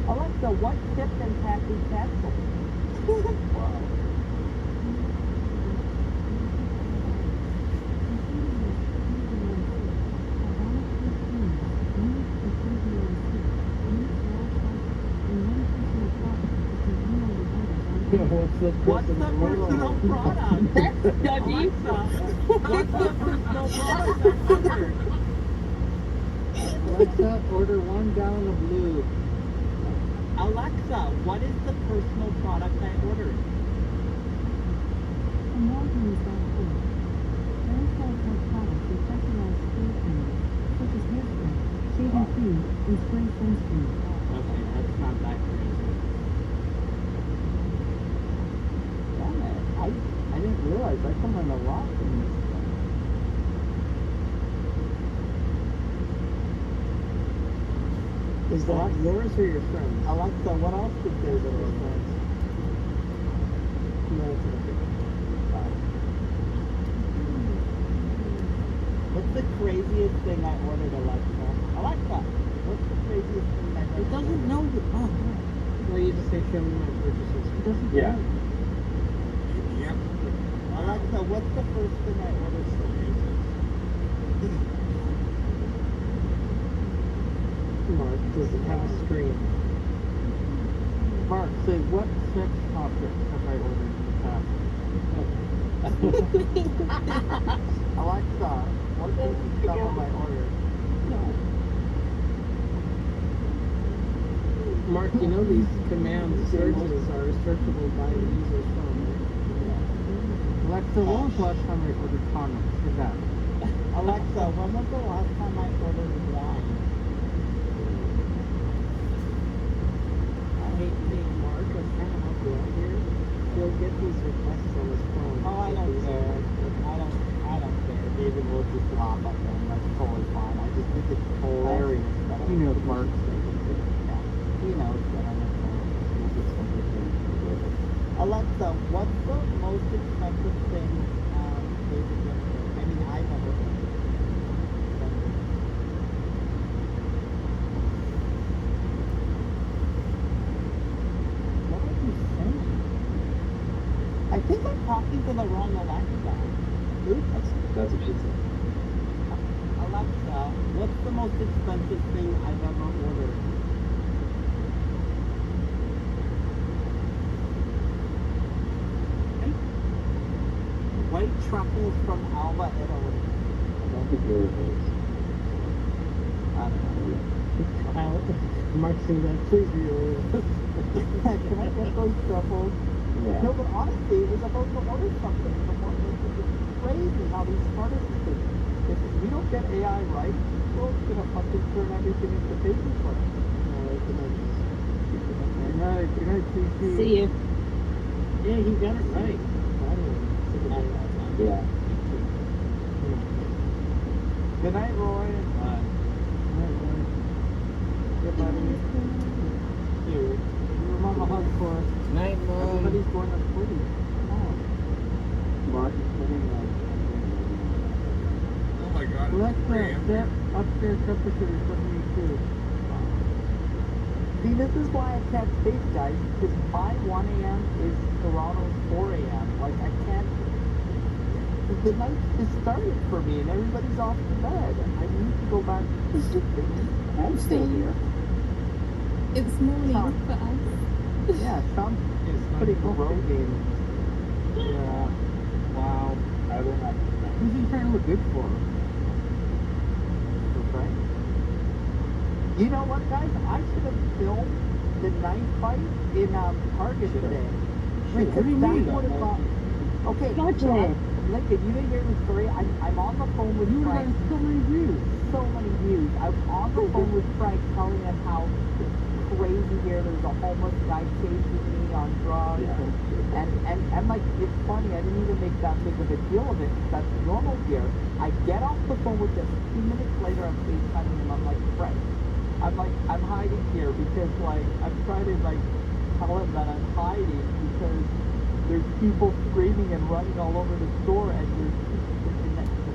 Speaker 2: Alexa, what shipped and can't be canceled? Wow. What's the personal product?
Speaker 6: That's Dougie.
Speaker 2: What's the personal product I ordered?
Speaker 14: Alexa, order 1 gallon of lube.
Speaker 2: Alexa, what is the personal product I ordered?
Speaker 3: Americans.com. Aerosol type products with specialized spray cleaners, such as hairspray, shaving cream, and spray sunscreen.
Speaker 2: Okay, that's not that crazy. Damn it. I didn't realize I can learn a lot from this stuff.
Speaker 18: Is that yours or your friend's?
Speaker 2: Alexa, what else did they do with friends?
Speaker 18: No, it's not.
Speaker 2: What's the craziest thing I ordered, Alexa? Alexa, what's the craziest thing I ordered? It doesn't know you. Oh,
Speaker 18: Well, you just say show me my purchases.
Speaker 2: it doesn't
Speaker 11: Yeah.
Speaker 2: know. Alexa, what's the first thing I ordered?
Speaker 18: Mark doesn't have a screen.
Speaker 2: Mark, say what sex objects have I ordered in the past? Alexa, what basic stuff have I ordered?
Speaker 18: Mark, you know these command searches are searchable by the user's phone, right?
Speaker 2: Alexa, when was the last time I ordered condoms? Who's that?
Speaker 14: Alexa, when was the last time I ordered wine?
Speaker 18: Hey, Mark, I was trying to help you out here. He'll get these requests on his phone.
Speaker 14: Oh, I don't care. I don't care. David will just laugh at them. That's totally fine. I just think it's hilarious.
Speaker 2: He knows, Mark.
Speaker 14: He knows that I'm a phone. Alexa, what's the most expensive thing David gets? I mean, I've ever heard. What are you saying? I think I'm talking to the wrong Alexa. Oops.
Speaker 12: That's what she said.
Speaker 14: Alexa, what's the most expensive thing I've ever ordered? White truffles from Alba, Italy.
Speaker 12: I don't think you're those.
Speaker 14: I don't know.
Speaker 18: Mark says that, please reorder.
Speaker 14: Can I get those truffles?
Speaker 12: Yeah.
Speaker 14: No, but honestly, it was about to order something from one of those. It's crazy how these started things. If we don't get AI right, well, it's gonna fucking turn everything into paperclip.
Speaker 2: Good night, TC.
Speaker 18: See you. Yeah, he got it right. Finally.
Speaker 12: Yeah.
Speaker 14: Good night, Roy.
Speaker 2: Bye.
Speaker 14: Good buddy. Dude, your mama hug for us.
Speaker 4: Night, Mom.
Speaker 14: Everybody's going to sleep. Come on.
Speaker 12: Mark is putting
Speaker 17: Oh my god.
Speaker 2: Alexa, set upstairs temperature is 72.
Speaker 14: See, this is why I can't sleep, guys, because my 1 a.m. is Toronto's 4 a.m. Like, I can't... The night is started for me, and everybody's off to bed. I need to go back to sleeping. I'm still here.
Speaker 15: It's morning
Speaker 14: Sean.
Speaker 15: for us.
Speaker 14: Yeah, Sean's pretty broken.
Speaker 2: Yeah. Wow.
Speaker 12: I will not.
Speaker 2: Who's he trying to look good for?
Speaker 14: Okay. You know what, guys? I should have filmed the knife fight in Target today.
Speaker 2: Wait, what do you
Speaker 14: That
Speaker 2: mean?
Speaker 14: would have got... Okay,
Speaker 6: Gotcha.
Speaker 14: Lincoln, you didn't hear the story. I'm on the phone with
Speaker 2: You would
Speaker 14: Frank.
Speaker 2: have so many views.
Speaker 14: So many views. I'm on the phone with Frank telling him how it's crazy here. There's a homeless guy chasing me on drugs.
Speaker 12: Yeah.
Speaker 14: And like, it's funny. I didn't even make that big of a deal of it. That's normal here. I get off the phone with him. 2 minutes later, I'm FaceTiming him. I'm like, Frank, I'm hiding here because, like, I'm trying to, like, tell him that I'm hiding because there's people screaming and running all over the store, and there's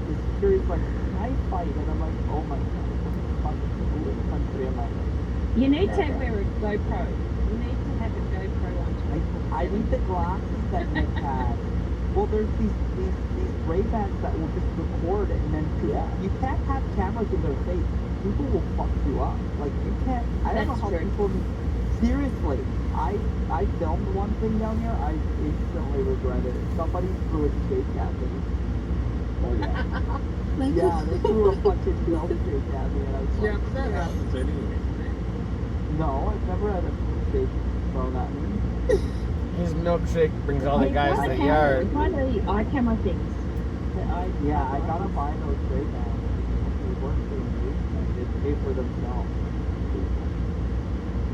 Speaker 14: this serious, like, knife fight, and I'm like, oh my god, what the fuck is this country am I in?
Speaker 3: You need to wear a GoPro. You need to have a GoPro on 24/7.
Speaker 14: I need the glasses that Nick has. Well, there's these Ray-Bans that will just record, and then you can't have cameras in their face. People will fuck you up. Like, you can't. I don't know
Speaker 3: That's
Speaker 14: how
Speaker 3: true.
Speaker 14: people. Seriously, I filmed one thing down here. I instantly regret it. Somebody threw a shake at me.
Speaker 12: Oh, yeah.
Speaker 14: Yeah, they threw a fucking milkshake at me, and I was
Speaker 17: Yeah,
Speaker 14: like,
Speaker 17: but that happens anyway.
Speaker 14: no, I've never had a shake thrown at me.
Speaker 4: His milkshake brings all the
Speaker 3: Hey,
Speaker 4: guys
Speaker 3: buy
Speaker 4: to the
Speaker 3: camera-
Speaker 4: yard.
Speaker 3: Buy the iCamera things.
Speaker 14: I gotta buy those Ray-Bans. They work for me. They pay for themselves.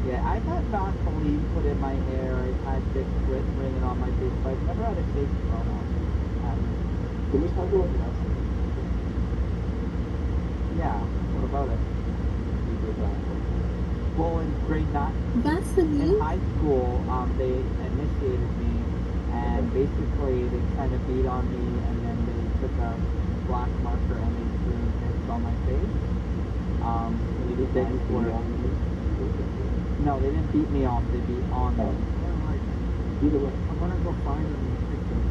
Speaker 14: Yeah, I've had Vaseline put in my hair. I've had Dick written on my face, but I've never had a shake thrown on me.
Speaker 12: Can we talk about that?
Speaker 14: Yeah, what about it? Well, in grade 9, in
Speaker 15: Vaseline?
Speaker 14: high school, they initiated me, and basically they kind of beat on me, and then they took a black marker and they drew this on my face. No, they didn't beat me off, they beat on me.
Speaker 12: Either way.
Speaker 2: I'm gonna go find them and pick them.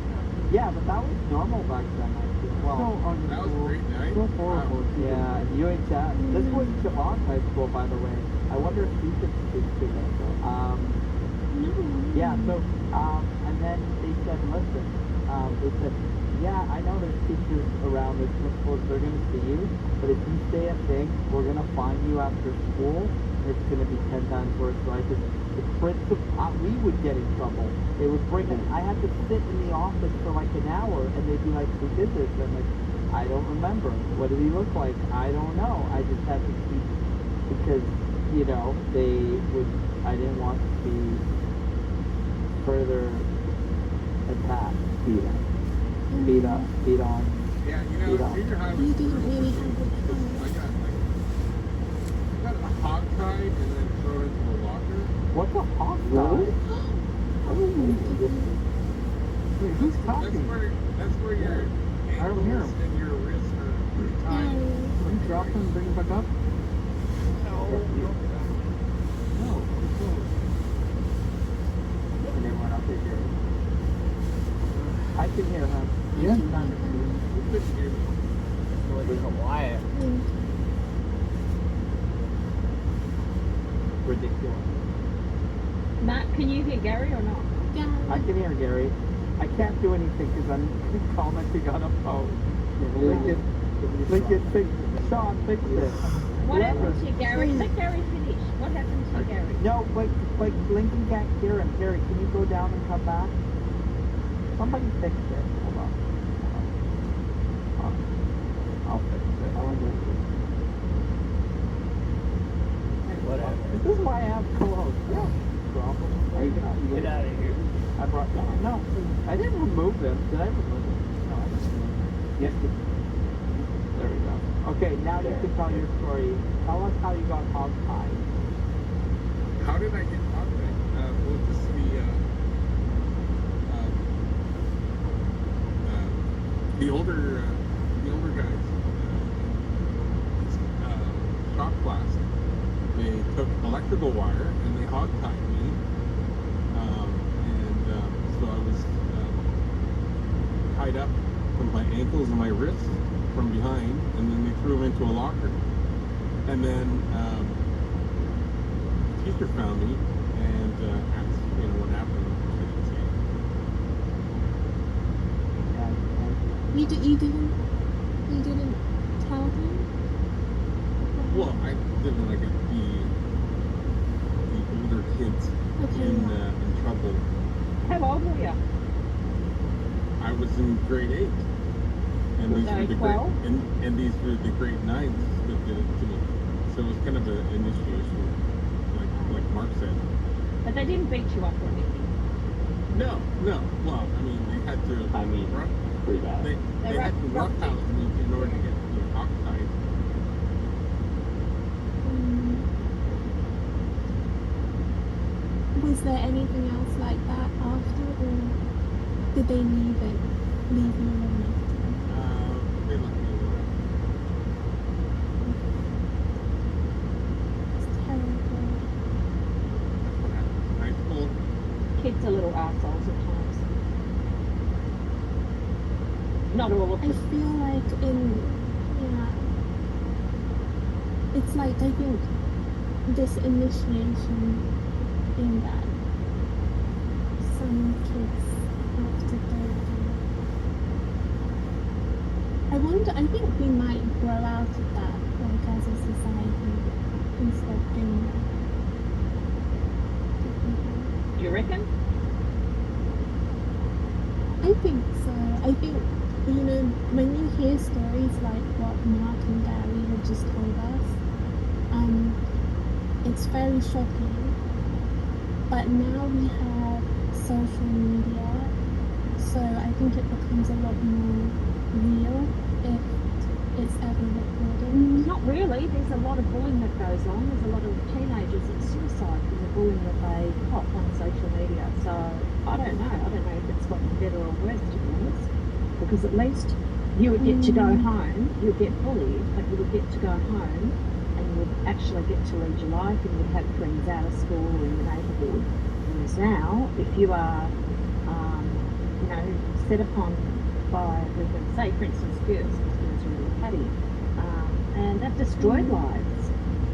Speaker 14: Yeah, but that was normal back then, I feel. well,
Speaker 2: so uncool. So horrible.
Speaker 14: Yeah, UHS. This was Chavon High School, by the way. I wonder if he could speak to it. Yeah, so, and then they said, listen, they said, yeah, I know there's teachers around, there's principals, they're going to see you, but if you stay at things, we're going to find you after school, and it's going to be 10 times worse. So I just, the principal, we would get in trouble. They would bring in, I had to sit in the office for like an hour, and they'd be like, who did this? And I'm like, I don't remember. What did he look like? I don't know. I just had to keep, because, you know, they would, I didn't want to be further attacked, beat on.
Speaker 17: Yeah, you know, junior high was really I got a hog tied and then thrown into a locker.
Speaker 14: What's a hog tie? Wait, who's talking?
Speaker 17: That's where your ankles and your wrists are tied.
Speaker 2: Can you drop them and bring them back up?
Speaker 14: No. And they went up there. I can hear him.
Speaker 2: Yeah.
Speaker 17: You couldn't hear me.
Speaker 4: It's quiet.
Speaker 14: Ridiculous.
Speaker 3: Matt, can you hear Gary or not?
Speaker 14: I can hear Gary. I can't do anything because I'm commenting on a phone. Lincoln, fix it. Sean, fix it.
Speaker 3: What happened to Gary? Let Gary finish. What happened to Gary?
Speaker 14: No, like Lincoln can't hear him. Gary, can you go down and come back? Somebody fix it. Hold on. I'll fix it.
Speaker 4: Whatever.
Speaker 14: This is why I have clothes. Yeah.
Speaker 4: Get out of here.
Speaker 14: I brought them. No, I didn't remove them. Did I remove them? No, I just removed them. Yes. There we go. Okay, now you can tell your story. Tell us how you got hog tied.
Speaker 17: How did I get hog tied? Well, just the older guys, shop class, they took electrical wire and they hog tied me, so I was tied up from my ankles and my wrists from behind, and then they threw him into a locker, and then the teacher found me and asked, what happened.
Speaker 15: You didn't tell him?
Speaker 17: Well, I didn't want to get the older kids in trouble.
Speaker 3: How old were you?
Speaker 17: I was in grade 8. And these were the
Speaker 3: 12?
Speaker 17: and these were the grade 9s that did it to me. So it was kind of an initiation, like Mark said.
Speaker 3: But they didn't beat you up or anything?
Speaker 17: No. Well, I mean, they had to
Speaker 12: pretty bad.
Speaker 17: They had to roughhouse me in order to get hog tied.
Speaker 15: Was there anything else like that after, or did they leave you alone after?
Speaker 17: They left me alone.
Speaker 15: It's terrible.
Speaker 17: That's what happened in high school.
Speaker 3: Kids are little assholes at times. Not all of
Speaker 15: I
Speaker 3: them.
Speaker 15: feel like it's like, I think this initiation in that some kids have to go through. I think we might grow out of that, like as a society, and stop doing that.
Speaker 3: Do you reckon?
Speaker 15: I think so. I think, when you hear stories like what Mark and Gary have just told us, it's very shocking. But now we have social media, so I think it becomes a lot more real if it's ever recorded.
Speaker 3: Not really. There's a lot of bullying that goes on. There's a lot of teenagers that suicide from the bullying that they cop on social media. So I don't know. I don't know if it's gotten better or worse, to be honest. Because at least you would get to go home, you would get bullied, but you would get to go home and you would actually get to lead your life and you would have friends out of school in the neighbourhood. Whereas now, if you are, set upon by, we can say, for instance, girls, because girls are really catty, and they've destroyed lives.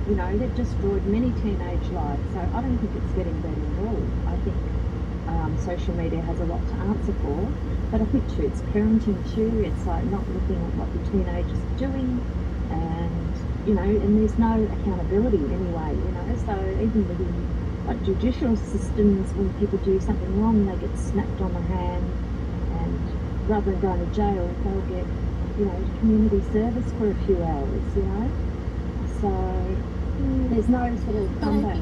Speaker 3: You know, they've destroyed many teenage lives. So I don't think it's getting better at all. I think social media has a lot to answer for, but I think too, it's parenting too. It's like not looking at what the teenagers are doing, and you know, and there's no accountability anyway. You know, so even within like judicial systems, when people do something wrong, they get snapped on the hand, and rather than going to jail, they'll get, you know, community service for a few hours. You know, so there's no sort of comeback.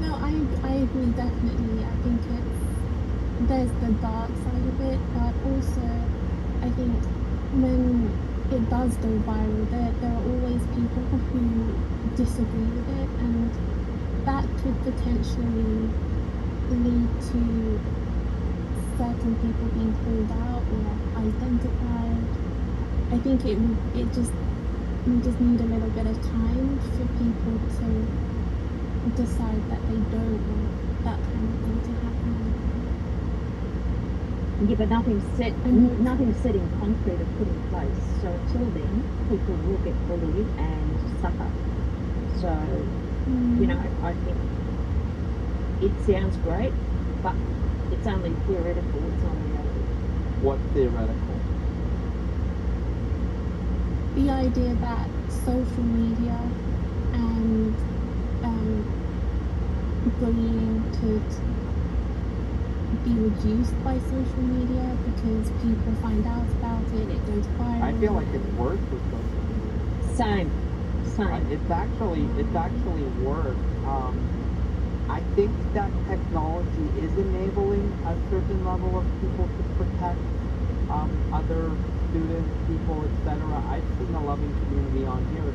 Speaker 15: No, I agree definitely. I think there's the dark side of it, but also I think when it does go viral, there are always people who disagree with it, and that could potentially lead to certain people being called out or identified. I think we just need a little bit of time for people to decide that they don't want that kind of thing to happen.
Speaker 3: Yeah, but nothing's set in concrete or put in place. So until then, people will get bullied and suffer. So, you know, I think it sounds great, but it's only theoretical, it's not reality.
Speaker 14: What theoretical?
Speaker 15: The idea that social media and bullying could be reduced by social media because people find out about it, it goes viral.
Speaker 14: I feel like it's worse with social media.
Speaker 3: Same.
Speaker 14: It's actually worse. I think that technology is enabling a certain level of people to protect other students, people, etc. I've seen a loving community on here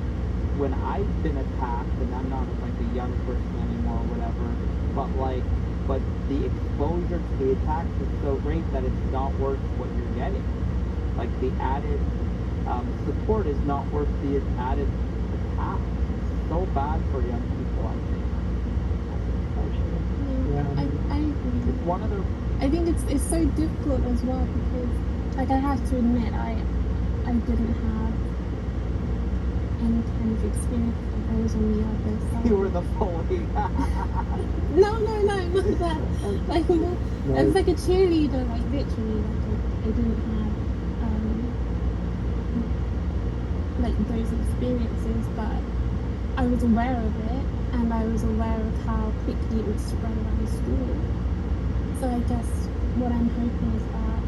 Speaker 14: when I've been attacked, and I'm not like a young person anymore or whatever, but the exposure to the attacks is so great that it's not worth what you're getting. Like the added support is not worth the added attack. It's so bad for young people, I think.
Speaker 15: I agree.
Speaker 14: It's one of the.
Speaker 15: I think it's so difficult as well because, like, I have to admit, I didn't have any kind of experience. I was on the other side.
Speaker 14: You were the bully.
Speaker 15: No, not that. Like, I was like a cheerleader, like literally. Like, I didn't have like those experiences, but I was aware of it, and I was aware of how quickly it would spread around school. So I guess what I'm hoping is that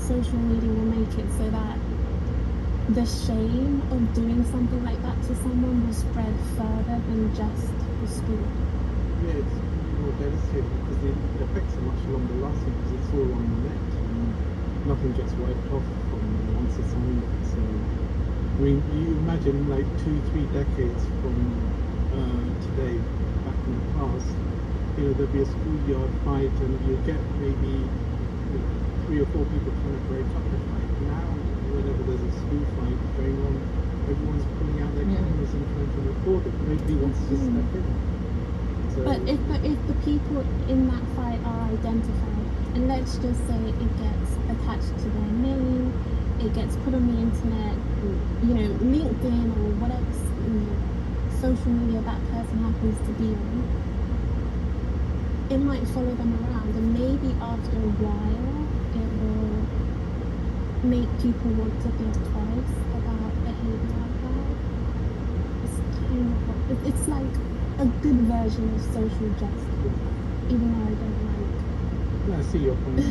Speaker 15: social media will make it so that the shame of doing something like that to someone will spread further than just the school.
Speaker 10: Yeah, it's more devastating because the effects are much longer lasting because it's all on the net and nothing gets wiped off from once it's on there. So, I mean, you imagine like 2-3 decades from today, back in the past, you know, there'd be a schoolyard fight and you'd get maybe 3 or 4 people trying to break up the fight. Now, whenever there's a school fight going on, everyone's pulling out their cameras and trying to record it. Nobody wants to step in. So,
Speaker 15: but if the people in that fight are identified, and let's just say it gets attached to their name, it gets put on the internet, you know, LinkedIn or whatever social media that person happens to be on, it might follow them around, and maybe after a while it will make people want to think twice about behavior like that. It's kind of it's like a good version of social justice, even though I don't like.
Speaker 10: Yeah, I see your point.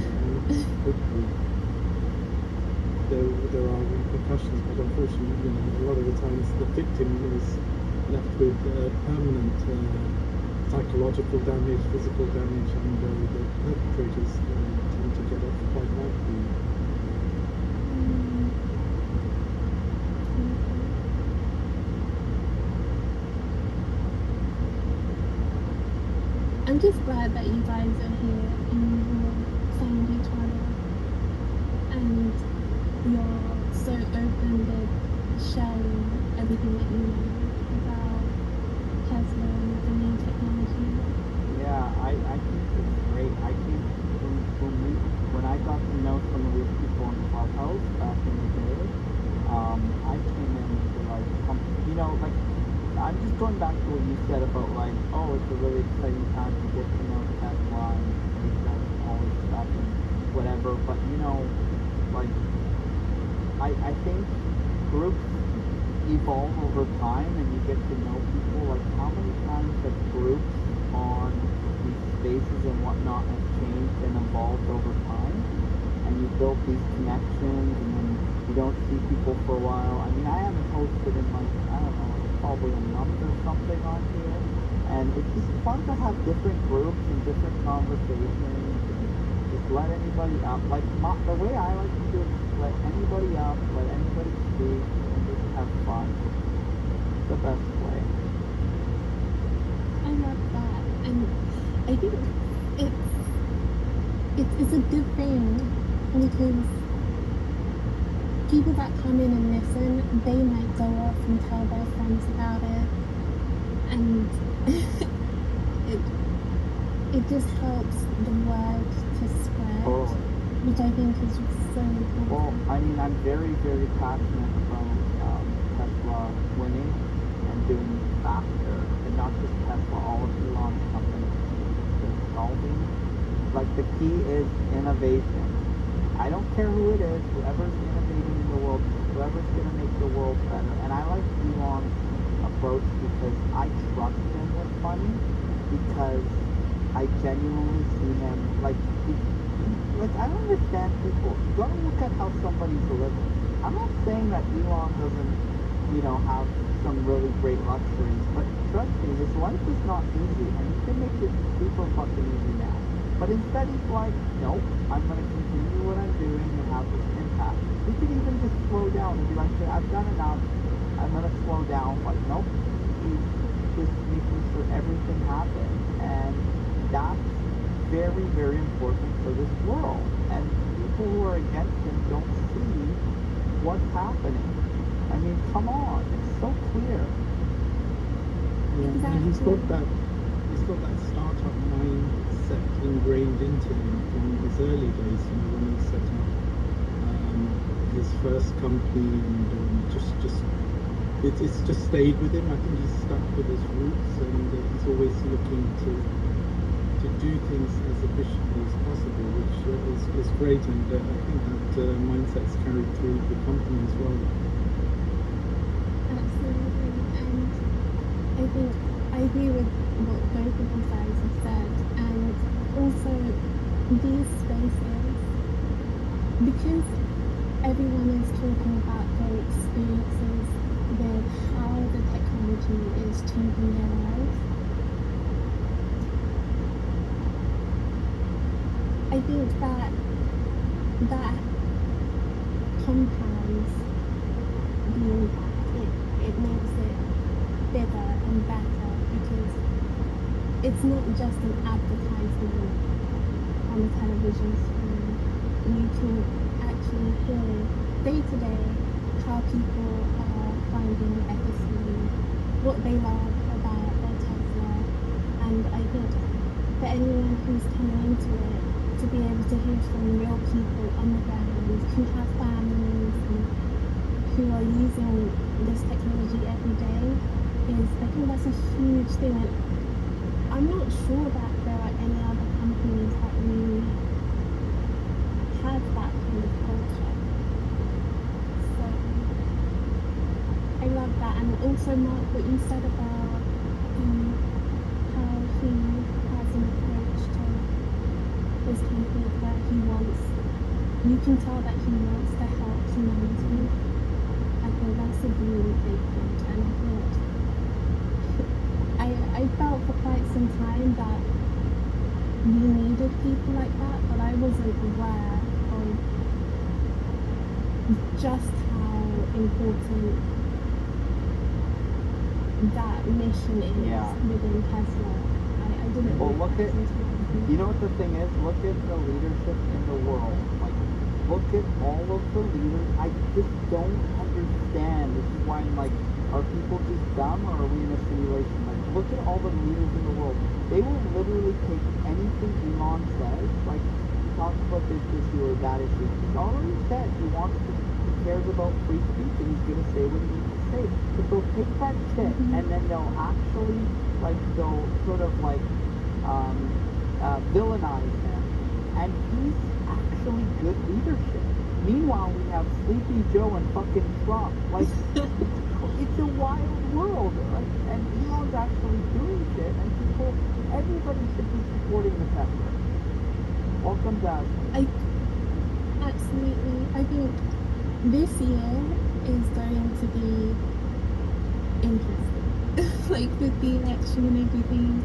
Speaker 10: Hopefully there are repercussions, but unfortunately, you know, a lot of the times the victim is left with permanent psychological damage, physical damage, and the perpetrators tend to get off quite lightly.
Speaker 15: I'm just glad that you guys are here and you're found each other and you're so open with sharing everything that you know about Tesla and the new technology.
Speaker 14: Yeah, I think it's great. I think
Speaker 2: I'm just going back to what you said about like, oh, it's a really exciting time to get to know Tesla and SpaceX and all this stuff and whatever. But you know, like, I think groups evolve over time and you get to know people. Like, how many times have groups on these spaces and whatnot have changed and evolved over time? And you build these connections and then you don't see people for a while. I mean, I haven't hosted in like, I don't know, probably a month or something on here. And it's just fun to have different groups and different conversations and just let anybody up. Like, the way I like to do it is let anybody up, let anybody speak, and just have fun. It's the best way.
Speaker 15: I love that, and I think it's a good thing because people that come in and listen, they might go off and tell their friends about it, and it just helps the word to spread, which I think is so important.
Speaker 2: Well, I mean, I'm very, very passionate about Tesla winning and doing faster, and not just Tesla, all of Elon's companies. They're solving, like, the key is innovation. I don't care who it is, whoever's innovating in the world, whoever's going to make the world better. And I like Elon's approach because I trust him with money, because I genuinely see him, like I don't understand people. You gotta look at how somebody's living. I'm not saying that Elon doesn't, you know, have some really great luxuries, but trust me, his life is not easy, and he can make it super fucking easy now. But instead he's like, nope, I'm gonna continue what I'm doing and have this impact. He could even just slow down and be like, okay, I've done enough, I'm gonna slow down, but nope, he's just making sure everything happens, and that's very, very important for this world. And people who are against him don't see what's happening. I mean, come on, it's so clear.
Speaker 10: Yeah, and he's got that startup mindset ingrained into him from his early days, you know, when he set up his first company, and it's just stayed with him. I think he's stuck with his roots, and he's always looking to do things as efficiently as possible, which is great, and I think that mindset's carried through the company as well.
Speaker 15: Absolutely, and I think I agree with what both of you guys have said, and also these spaces, because everyone is talking about their experiences with how the technology is changing their lives. I think that compounds the impact. It makes it bigger and better, because it's not just an advertisement on a television screen. You can actually hear day to day how people are finding efficacy, what they love about their Tesla, and I think for anyone who's coming into it, to be able to hear from real people on the ground who have families and who are using this technology every day, I think that's a huge thing. And I'm not sure that there are any other companies that really have that kind of culture. So I love that. And also, Mark, what you said about how he has an approach to his company where you can tell that he wants to help humanity. I think that's a really big thing, and I felt for quite some time that we needed people like that, but I wasn't aware of just how important that mission is within Tesla. I didn't.
Speaker 2: Well, look at, you know what the thing is? Look at the leadership in the world. Like, look at all of the leaders. I just don't understand. This is why I'm like, are people just dumb, or are we in a simulation? Like, look at all the leaders in the world. They will literally take anything Elon says, like, he talks about this issue or that issue. He's already said he cares about free speech, and he's going to say what he needs to
Speaker 14: say, but they'll take that shit and then they'll actually, like, they'll sort of like villainize him, and he's actually good leadership. Meanwhile, we have Sleepy Joe and fucking Trump. Like, it's a wild world. Like, and Elon's actually doing shit, and people, everybody should be supporting this effort. Welcome, Jasmine.
Speaker 15: Absolutely. I think this year is going to be interesting. Like with the election and everything.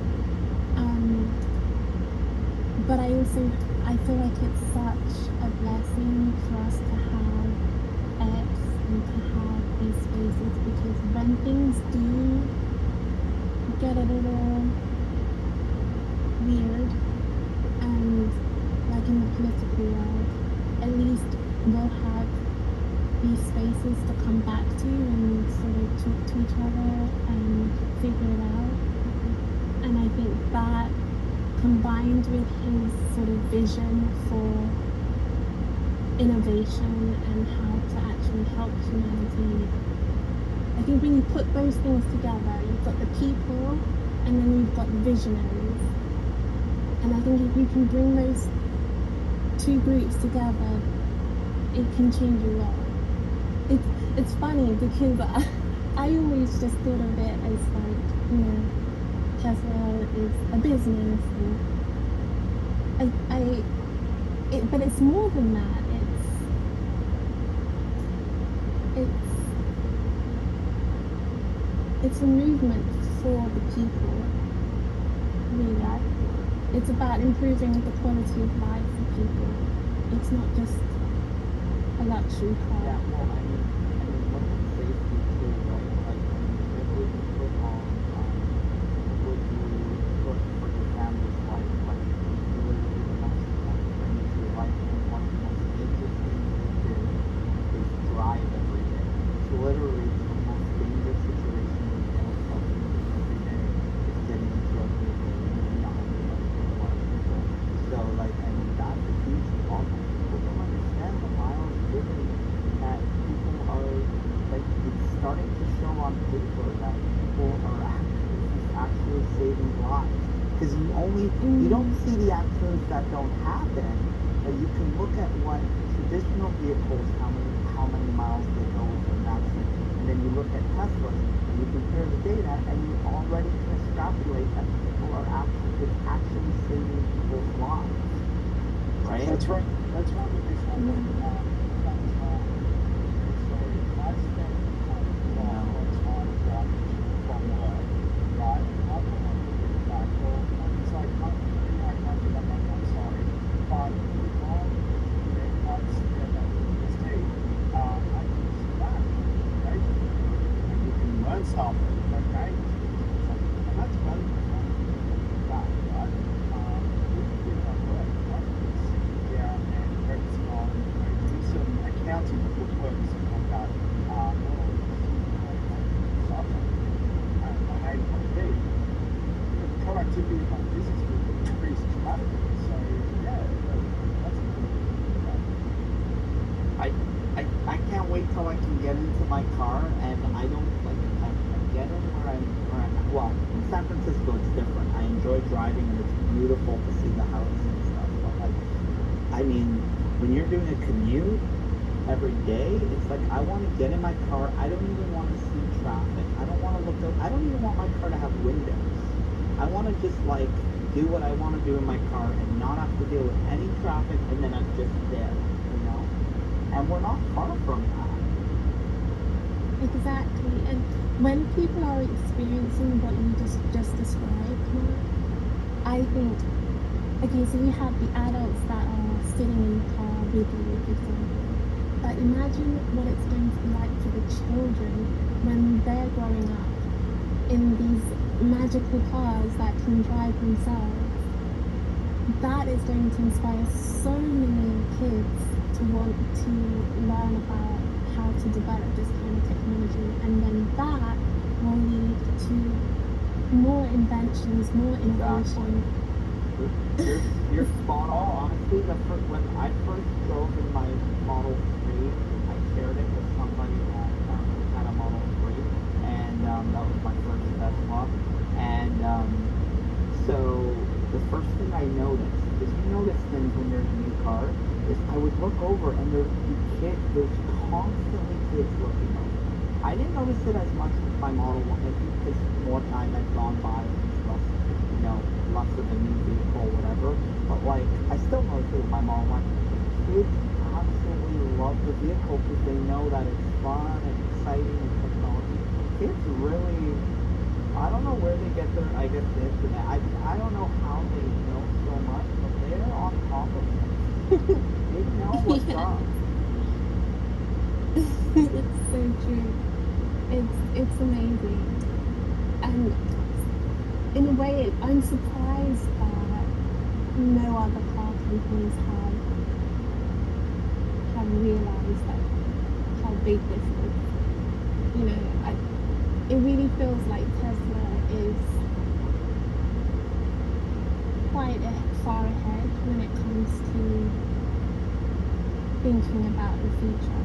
Speaker 15: But I feel like it's such a blessing for us to have X and to have these spaces, because when things do get a little weird, and like in the political world, at least we'll have these spaces to come back to and sort of talk to each other and figure it out. And I think that, combined with his sort of vision for innovation and how to actually help humanity, I think when you put those things together, you've got the people and then you've got visionaries. And I think if you can bring those two groups together, it can change a lot. It's funny because I always just thought of it as like, you know, Tesla is a business, and but it's more than that. It's a movement for the people, really. It's about improving the quality of life for people. It's not just a luxury car.
Speaker 14: Yeah, well, I mean, look at safety too, right? Like, what would you put on, would you put for your family's life? Like, literally the most important thing is your life, and one of the most interesting things to do is drive every day. So literally, the most dangerous situation you can yourself in every day is getting into a vehicle and not having people. So, like, I mean, that's a huge problem. People don't understand the miles driven that people are, like, it's starting to show on paper that people are actually saving lives. Because you don't see the accidents that don't happen, but you can look at what traditional vehicles, how many miles they go with an accident, and then you look at Teslas, and you compare the data, and you already can extrapolate that people are actually saving people's lives. Right?
Speaker 18: That's right. That's right. So I spent a lot of time driving from work, right? I put on the back door, and it's like, I'm sorry, but the car once that is deep, I can see that, okay? And you can learn stuff, okay? And that's value for that, right? With my work, right? Sitting down and focusing on, do some accounting footwork, something like that. Not only stuff, I hate what I do. The productivity of my business will increase dramatically. So yeah, that's a good thing.
Speaker 14: I can't wait till I can get into my car, and I don't like I get in where I'm well, in San Francisco it's different. I enjoy driving and it's beautiful to see the houses and stuff. But like, I mean, when you're doing a commute every day, it's like I want to get in my car. I don't even want to see traffic. I don't want to look out. I don't even want my car to have windows. I want to just like do what I want to do in my car and not have to deal with any traffic, and then I'm just there, you know? And we're not far from that.
Speaker 15: Exactly. And when people are experiencing what you just described, Mark, I think, okay, so you have the adults that are sitting in the car with you, for example. But imagine what it's going to be like for the children when they're growing up in these magical cars that can drive themselves. That is going to inspire so many kids to want to learn about how to develop this kind of technology, and then that will lead to more inventions, more innovation.
Speaker 14: You're spot on. Honestly, when I first drove in my Model 3, I shared it with somebody that had a Model 3, That was my first Tesla. And so the first thing I noticed, because you notice things when you're in a new car, is I would look over and there's constantly kids looking over. I didn't notice it as much with my Model 1, I think because more time had gone by and less, less of a new vehicle or whatever. But like, I still noticed it with my Model 1. Kids absolutely love the vehicle because they know that it's fun and exciting and technology. Kids really, I don't know where they get their, the internet. I don't know how they know so much, but they're on top of it. They know what's up.
Speaker 15: It's so true. It's amazing. And in a way, I'm surprised that no other car companies have realized that how big this is. It really feels like Tesla is quite far ahead when it comes to thinking about the future.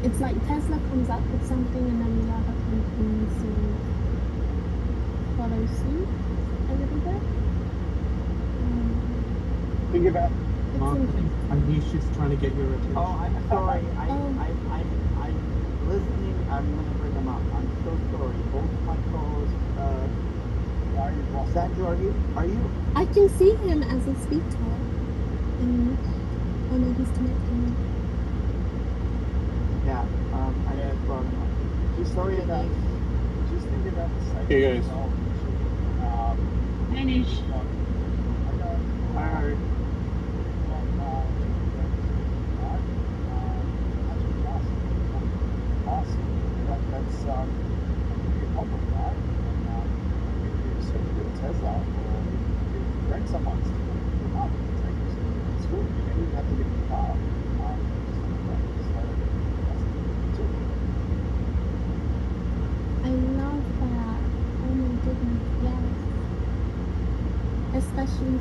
Speaker 15: It's like Tesla comes up with something and then the other companies will follow suit a little bit.
Speaker 10: Think about
Speaker 15: It's
Speaker 10: marketing and niches trying to get your attention.
Speaker 14: Oh, I'm sorry. I'm listening. I'm going to bring them up. I'm so sorry. Both my calls. Sandra, are you?
Speaker 15: I can see him as a speaker. Oh no, he's connecting.
Speaker 14: Yeah. I just brought him up. Just sorry about.
Speaker 18: Just think about the safety.
Speaker 11: Hey guys.
Speaker 3: Finish.
Speaker 14: I heard.
Speaker 18: That's a problem, right? And if you get a Tesla or you rent someone's to pick them up and take them to school, you don't even have to get in the car.
Speaker 15: I love that. Oh my goodness, yes. Especially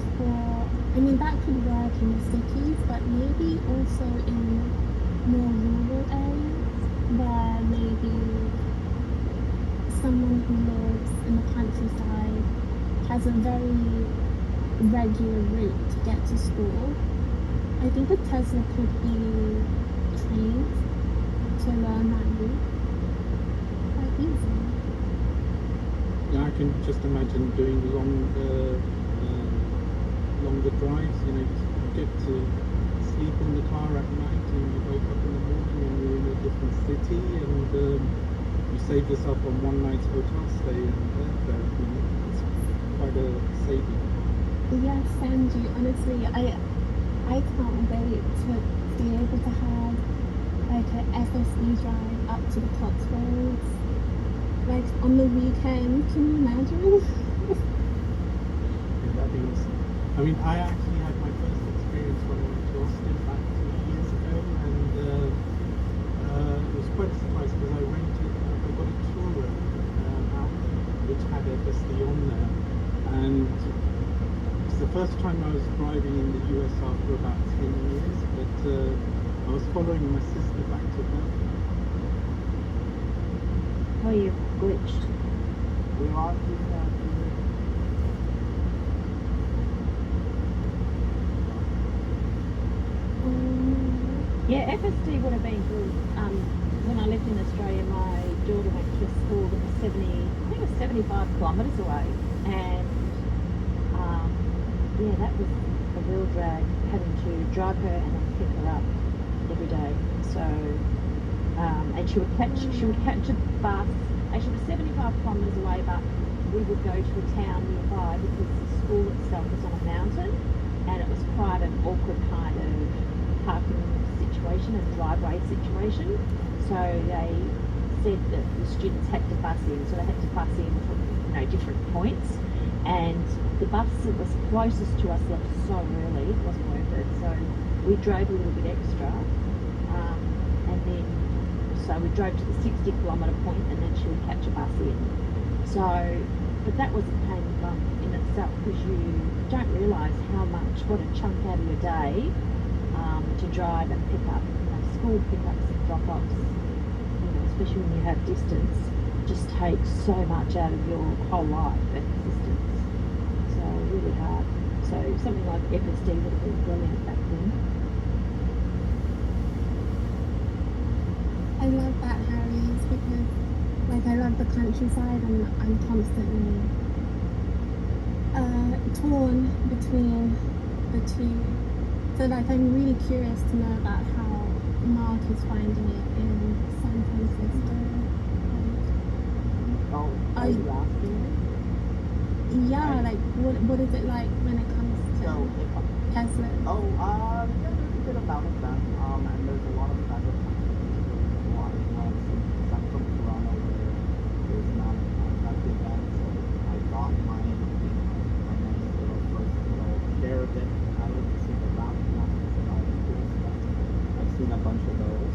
Speaker 15: that could work in the cities, but maybe also in more rural areas where maybe someone who lives in the countryside has a very regular route to get to school. I think a Tesla could be trained to learn that route quite easily.
Speaker 10: Yeah, I can just imagine doing longer drives. You get to sleep in the car at night and you wake up in the morning and you're in a different city and you save yourself on one night's hotel stay and airfare. It's quite a saving.
Speaker 15: Yes, Sanji, honestly, I can't wait to be able to have like an FSE drive up to the Cotswolds, like on the weekend. Can you imagine?
Speaker 10: Yeah, that'd be awesome. I mean, I actually had my first experience when I went to Austin back 2 years ago, and it was quite a surprise because I got a Tourer out there which had FSD on there, and it's the first time I was driving in the US after about 10 years, but I was following my sister back to Belgium.
Speaker 3: Oh, you glitched.
Speaker 14: We lost you, Sanji.
Speaker 3: Yeah, FSD would have been good. When I lived in Australia, my daughter went to a school that was 75 kilometres away, and that was a real drag, having to drive her and then pick her up every day. So, and she would catch a bus. Actually, it was 75 kilometres away, but we would go to a town nearby because the school itself was on a mountain, and it was quite an awkward kind of parking situation and driveway situation. So they said that the students had to bus in, so they had to bus in from different points, and the bus that was closest to us left so early, it wasn't worth it, so we drove a little bit extra, and then so we drove to the 60-kilometre point and then she would catch a bus in. So, but that was a pain in itself because you don't realise what a chunk out of your day to drive and pick up school pickups and drop-offs, especially when you have distance. just takes so much out of your whole life and existence. So really hard. So something like FSD would have been brilliant back then.
Speaker 15: I love that, Harry's, because like I love the countryside and I'm constantly torn between the two. So like I'm really curious to know about how Mark is finding it in San Francisco.
Speaker 2: Oh, are you asking?
Speaker 15: Yeah, like what is it like when it comes to Tesla?
Speaker 2: Oh, yeah, there's a good amount of them. And there's a lot of other a lot of ones. I'm from Toronto where there's not that big event, so I got my nice little first little share of it. I like to see the round ones and all the cool stuff. I've seen a bunch of those.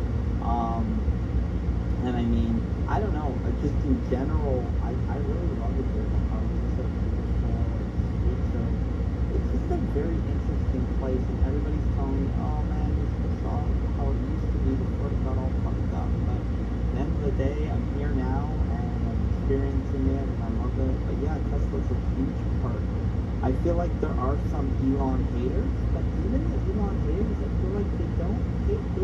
Speaker 2: And I mean, I don't know, just in general, I really love it here. The houses are beautiful, it's just a very interesting place, and everybody's telling me, oh man, you should have saw how it used to be before it got all fucked up. But at the end of the day, I'm here now, and I'm experiencing it, and I love it. But yeah, Tesla's a huge part. I feel like there are some Elon haters, but even the Elon haters, I feel like they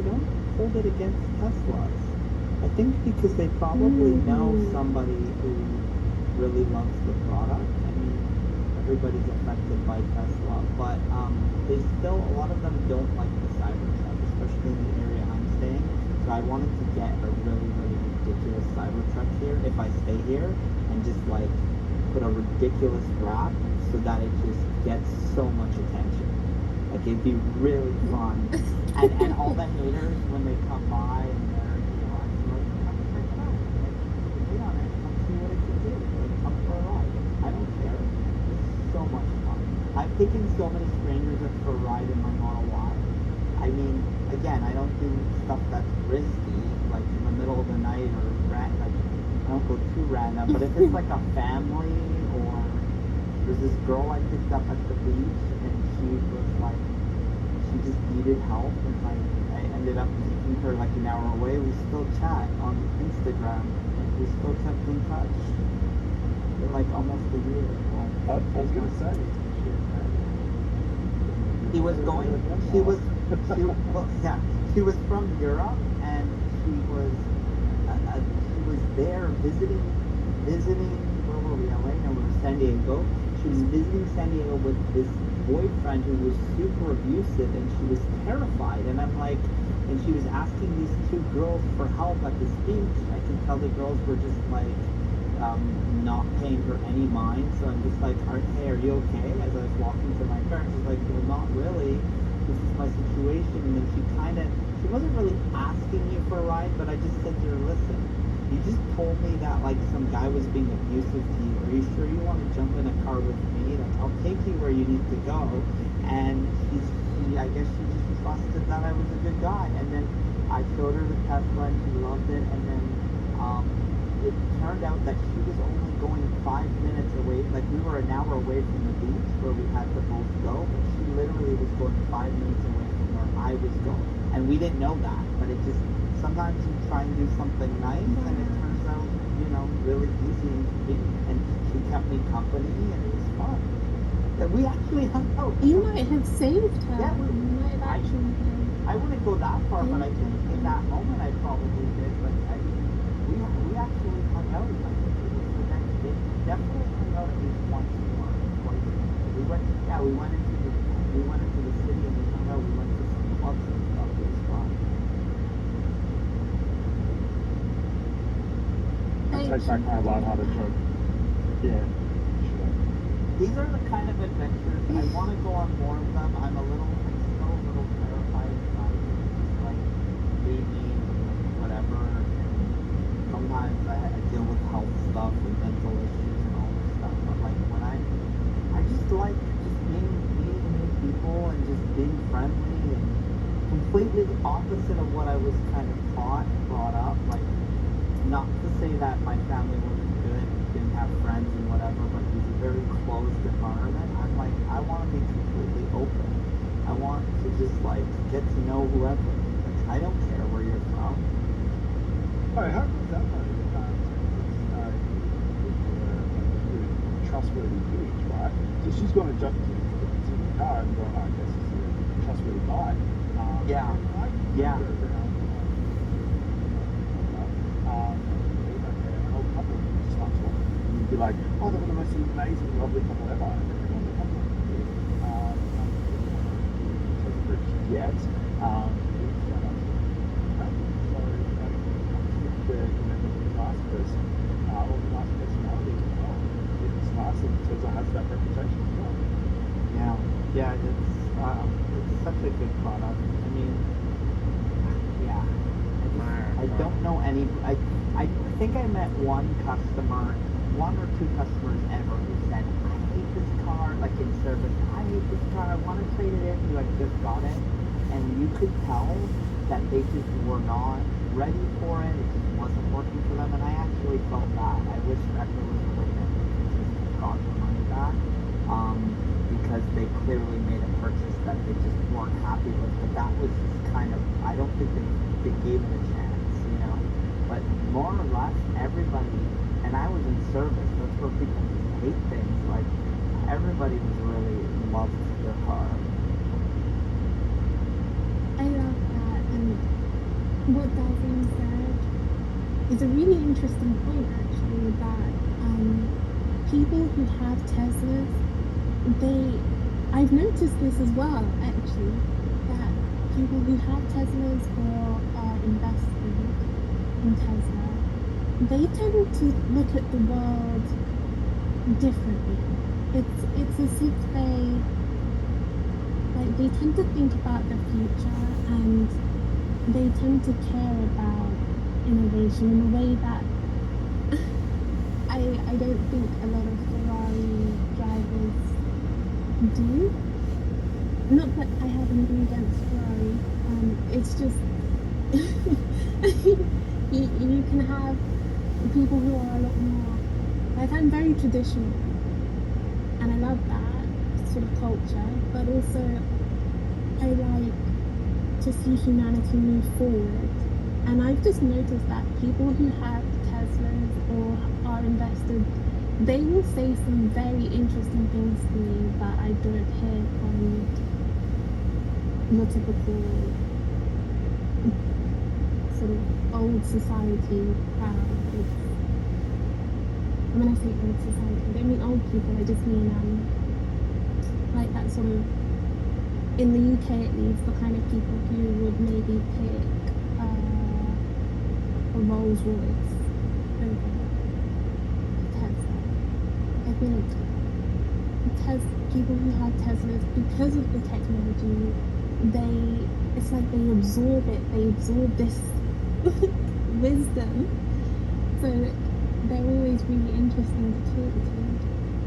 Speaker 2: don't hold it against Teslas. I think because they probably know somebody who really loves the product. I mean, everybody's affected by Tesla, but they still, a lot of them don't like the Cybertruck, especially in the area I'm staying. So I wanted to get a really, really ridiculous Cybertruck here if I stay here, and just like put a ridiculous wrap so that it just gets so much attention. Like it'd be really fun. And all the haters when they come by and they're, I've taken so many strangers for a ride in my Model Y. I mean, again, I don't do stuff that's risky, like in the middle of the night or like I don't go too random. But if it's like a family, or there's this girl I picked up at the beach, and she was like, she just needed help, and like I ended up taking her like an hour away. We still chat on Instagram, and we still kept in touch for like almost a year. Well, I was gonna say. She was from Europe, and she was there visiting, where were we, LA? No, we were San Diego. She was visiting San Diego with this boyfriend who was super abusive, and she was terrified, and I'm like, and she was asking these two girls for help at this beach. I can tell the girls were just like, not paying her any mind, so I'm just like, hey, are you okay? As I was walking to my parents, I was like, well, not really. This is my situation. And then she wasn't really asking me for a ride, but I just said to her, listen, you just told me that like some guy was being abusive to you. Are you sure you want to jump in a car with me? Like, I'll take you where you need to go. And I guess she just trusted that I was a good guy. And then I showed her the Tesla, and she loved it. And then it turned out that she was only going 5 minutes away. Like, we were an hour away from the beach where we had to both go, but she literally was going 5 minutes away from where I was going. And we didn't know that, but it just, sometimes you try and do something nice, and it turns out, you know, really easy and convenient. And she kept me company, and it was fun. And we actually hung out.
Speaker 15: You might have saved her.
Speaker 2: Yeah,
Speaker 15: you might have actually.
Speaker 2: I wouldn't go that far, but I think in that moment I probably did. But we actually hung out. I think it was the next day. We definitely hung out at least once more, twice. We went into the city, and we hung out. We went to some clubs and stuff. It was fun.
Speaker 10: I take back my lighthearted joke. Yeah.
Speaker 2: These are the kind of adventures I want to go on more of them. I'm still a little terrified inside, just like dating, whatever. And sometimes I deal with health stuff and mental issues and all this stuff. But like when I just like just meeting new people and just being friendly, and completely opposite of what I was kind of taught and brought up. Like, not to say that my family wasn't good, didn't have friends and whatever, but it was a very closed environment. I'm like, I want to be completely open. I want to just like get to know whoever. Like, I don't care where you're from.
Speaker 18: Oh, how comes that part of your time? trustworthy image, right? So she's going to judge the car and go, oh, I guess this is a trustworthy guy.
Speaker 2: Yeah. Yeah.
Speaker 18: You'd be like, oh, they're the most amazing, lovely couple ever. And then everyone becomes like, yet. The nice person, or the nice personality as well. It's nice that Tesla has that reputation as well.
Speaker 14: Yeah, it's such a good product. I mean, yeah. I don't know any. I think I met one or two customers ever who said, I hate this car, like in service, I hate this car, I want to trade it in, who had just got it. And you could tell that they just were not ready for it, it just wasn't working for them, and I actually felt bad. I wish that there was a way that they could just got the money back, because they clearly made a purchase that they just weren't happy with, but that was just kind of, I don't think they gave it a chance, you know? But more or less, everybody, and I was in service, that's where people just hate things, like, everybody was really loved their car.
Speaker 15: I love that, and what Dalvin said is a really interesting point, actually, that people who have Teslas, I've noticed this as well, actually, that people who have Teslas or are invested in Tesla, they tend to look at the world differently. It's as if they tend to think about the future, and they tend to care about innovation in a way that I don't think a lot of Ferrari drivers do. Not that I have anything against Ferrari, it's just you can have people who are a lot more, like, I'm very traditional, and I love that sort of culture, but also I like to see humanity move forward. And I've just noticed that people who have Teslas or are invested, they will say some very interesting things to me that I don't hear from the typical sort of old society crowd. When I say old society, I don't mean old people, I just mean like that sort of, in the UK at least, the kind of people who would maybe pick a Rolls Royce over Tesla. I think people who have Teslas, because of the technology, it's like they absorb it, they absorb this wisdom. So they're always really interesting to talk to.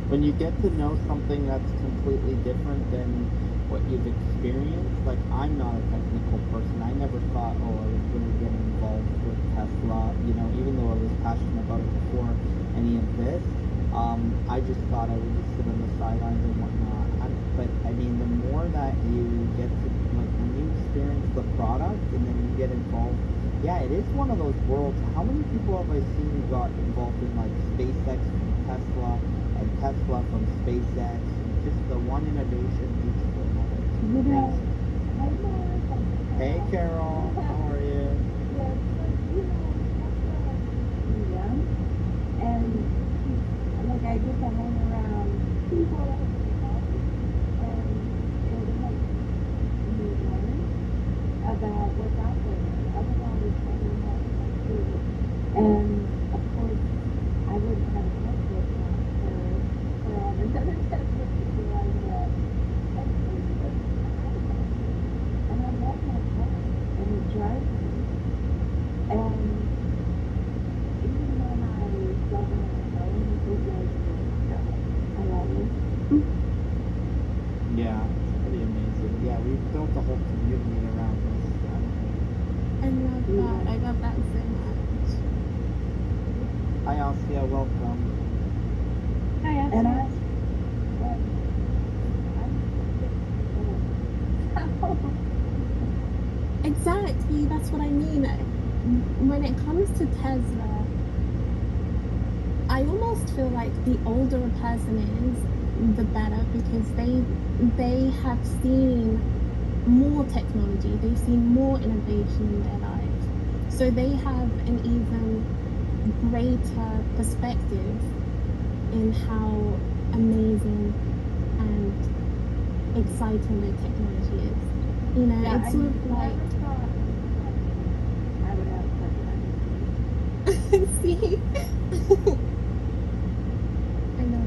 Speaker 14: When you get to know something that's completely different than what you've experienced, like, I'm not a technical person. I never thought, I was going to get involved with Tesla, you know, even though I was passionate about it before any of this. I just thought I would just sit on the sidelines and whatnot. But I mean, the more that you get to, like, when you experience the product and then you get involved, yeah, it is one of those worlds. How many people have I seen who got involved in, like, SpaceX from Tesla and Tesla from SpaceX? Just the one innovation leads to another. Hey, Carol, how are you?
Speaker 21: And like, I get to hang around people and it makes me learn about what's out there. Otherwise, I don't have to do it. And of course, I wouldn't have a Tesla for all the other Tesla people I met. And I love my car, and it drives me. And even when I don't I love it.
Speaker 14: Yeah, it's pretty amazing. Yeah, we've built a whole community around this.
Speaker 15: I love that. I love that so much.
Speaker 14: Hi, Asya, welcome.
Speaker 15: Hi, Asya.
Speaker 21: And I
Speaker 15: Exactly, that's what I mean. When it comes to Tesla, I I almost feel like the older a person is, the better, because they have seen more technology, they've seen more innovation in their lives, so they have an even greater perspective in how amazing and exciting their technology is. You know,
Speaker 21: Yeah,
Speaker 15: it's
Speaker 21: I
Speaker 15: sort of like
Speaker 21: never thought I would have such an
Speaker 15: see. I know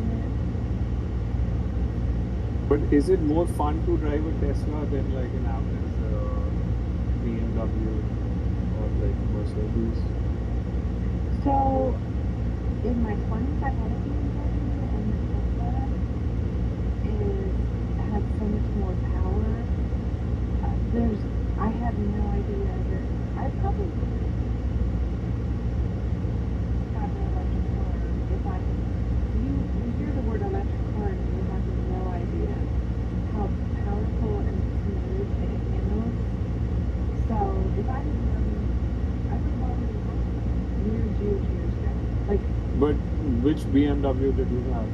Speaker 10: But is it more fun to drive a Tesla than like an average BMW or like Mercedes?
Speaker 21: So, in my 20s, I had a BMW, and the Tesla has so much more power. I have no idea that I probably got an electric car if you hear the word electric car and you have no idea how powerful and smooth it handles. So, if I had known, I would probably years ago. Like,
Speaker 10: But which BMW did you have?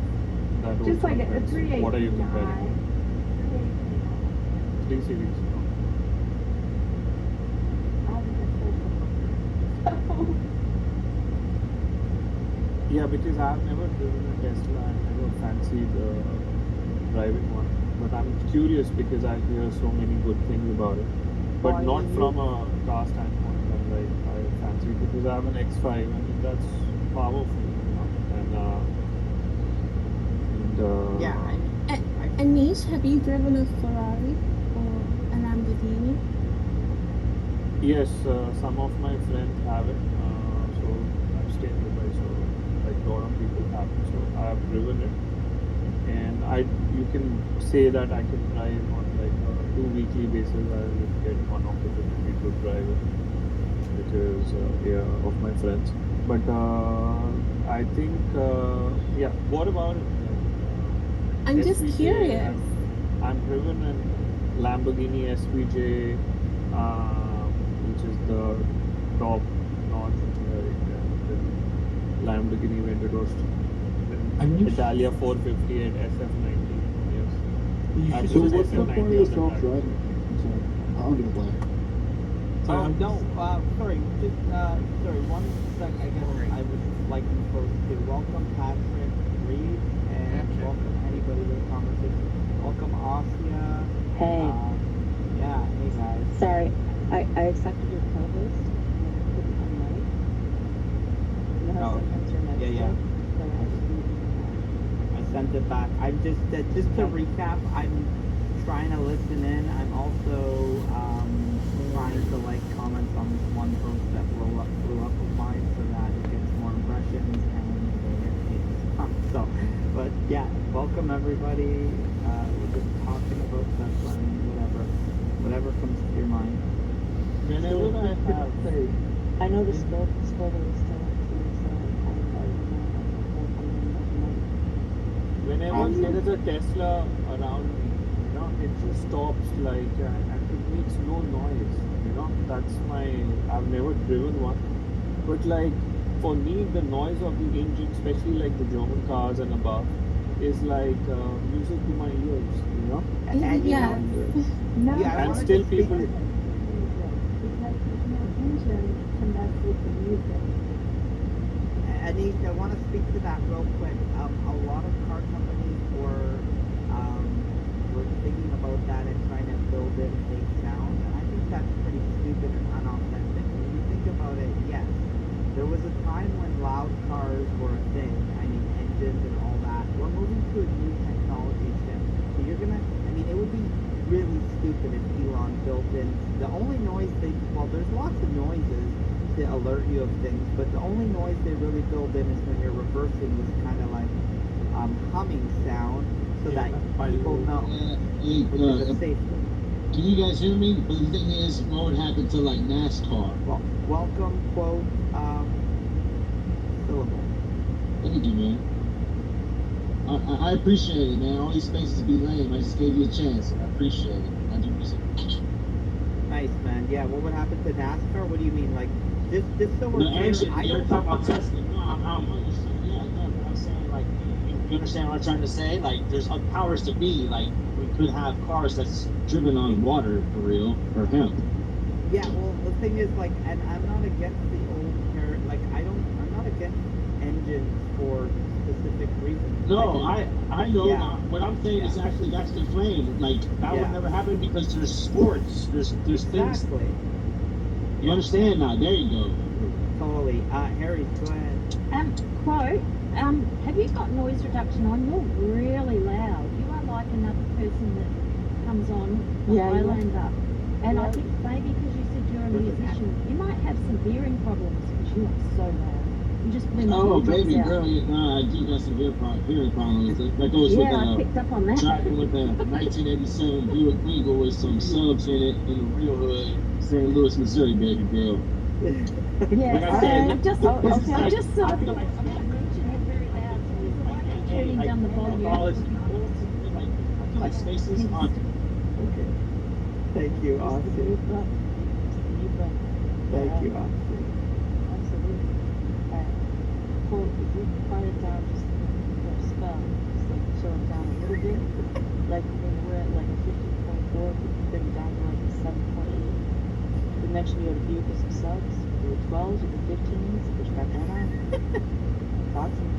Speaker 10: That
Speaker 21: just
Speaker 10: also
Speaker 21: like a
Speaker 10: depends.
Speaker 21: 318i.
Speaker 10: What are you comparing? 3 Series. Yeah, because I've never driven a Tesla and never fancied driving one. But I'm curious because I hear so many good things about it. But not from a car standpoint. I fancy it because I have an X5 and that's powerful, you know. And
Speaker 15: yeah. Anish, have you driven a Ferrari or a Lamborghini?
Speaker 10: yes, some of my friends have it. So I've stayed in Dubai, so like a lot of people have it. So I have driven it, and you can say that I can drive on like a 2 weekly basis. I will get one opportunity to drive it because of my friends. But I think yeah. What about it?
Speaker 15: I'm just
Speaker 10: SVJ,
Speaker 15: curious.
Speaker 10: I'm driven a Lamborghini SVJ, which is the top notch Lamborghini Aventador. Italia 458 SF90. Yes.
Speaker 18: So what's the point of the self-driving? I'll get a black.
Speaker 2: Oh no, sorry, just sorry, one sec. I guess I would like to post to welcome Patrick Reed and welcome anybody to the conversation. Welcome Asia.
Speaker 19: Hey.
Speaker 2: Yeah, hey guys.
Speaker 19: Sorry, I accepted your co-host. And I couldn't unmic. You know how sometimes your mic's
Speaker 2: Yeah.
Speaker 19: dead? So I just needed to
Speaker 2: I sent it back. I'm just to recap. I'm trying to listen in. I'm also trying to like comment on this one post that blew up of mine so that it gets more impressions and it's fun. So, but yeah, welcome everybody. We're just talking about Tesla and whatever comes to your mind.
Speaker 10: Whenever I have
Speaker 19: I know the spoiler is still up too, so I already know
Speaker 10: whenever there is a Tesla around me, you know, it just stops like and it makes no noise. You know, I've never driven one, but like for me, the noise of the engine, especially like the German cars and above, is like music to my ears. You know,
Speaker 2: And you
Speaker 15: Yeah.
Speaker 2: know,
Speaker 10: and still people.
Speaker 21: because there's no engine to mess with the music.
Speaker 2: Anish, I want to speak to that real quick. A lot of car companies were thinking about that and trying to build in fake sound, and I think that's pretty stupid and unauthentic. When you think about it, yes, there was a time when loud cars were a thing. I mean, engines and all that. We're moving to a new technology shift. So it would be really stupid if Elon built in the only noise there's lots of noises to alert you of things, but the only noise they really build in is when you're reversing this kind of like humming sound so that people know which is a safety.
Speaker 13: Can you guys hear me? But the thing is, what would happen to like NASCAR?
Speaker 2: Well, welcome, quote, syllable.
Speaker 13: Thank you, man. I appreciate it, man. All these spaces be lame. I just gave you a chance. I appreciate it. I do appreciate it.
Speaker 2: Nice, man. Yeah, what would happen to NASCAR? What do you mean? Like, just so we're
Speaker 13: No,
Speaker 2: clear,
Speaker 13: actually,
Speaker 2: I
Speaker 13: you're
Speaker 2: don't
Speaker 13: talking about Tesla. No, I'm on your show. Yeah, no, You understand what I'm trying to say? Like, there's powers to be. Like, we could have cars that's driven on water for real, or hemp.
Speaker 14: Yeah, well, the thing is, like, and I'm not against the old like, I'm not against engines for specific reasons.
Speaker 13: No, I know.
Speaker 14: Yeah.
Speaker 13: What I'm saying is actually that's the flame. Like, that would
Speaker 14: Yeah.
Speaker 13: never happen because there's sports. There's things.
Speaker 14: Exactly.
Speaker 13: You understand now? There you go.
Speaker 14: Totally. Harry, go ahead.
Speaker 3: Quote, have you got noise reduction on? You're really loud. You are like another person that comes on the
Speaker 19: Yeah, you are.
Speaker 3: Highlander. And I think maybe because you said you're a musician, you might have some hearing problems because you are so loud. You just blew my
Speaker 13: Oh,
Speaker 3: eardrums
Speaker 13: baby
Speaker 3: out.
Speaker 13: girl, I do got some hearing problems. That goes
Speaker 3: Yeah, I
Speaker 13: with
Speaker 3: picked up on that.
Speaker 13: driving with a 1987 Buick Regal with some subs in it in the real hood, St. Louis, Missouri, baby girl.
Speaker 3: Yeah,
Speaker 13: Like I said,
Speaker 3: I'm just,
Speaker 13: this is
Speaker 3: okay, I'm
Speaker 13: like-
Speaker 3: just sort
Speaker 13: I
Speaker 3: of
Speaker 13: feel like
Speaker 3: mentioning it very loud, so it's like turning down the volume.
Speaker 13: I feel like spaces on.
Speaker 14: Okay. Thank you, Austin. Thank you, Austin.
Speaker 19: Absolutely. Alright. Well, if we quiet it down just for a spell, just like chill it down a little bit, like when we're at like a 15.4, we can bring it down to like a 7.8. We mentioned you had a few with some subs, you were 12s, you were 15s, what you got going on? Talk to me.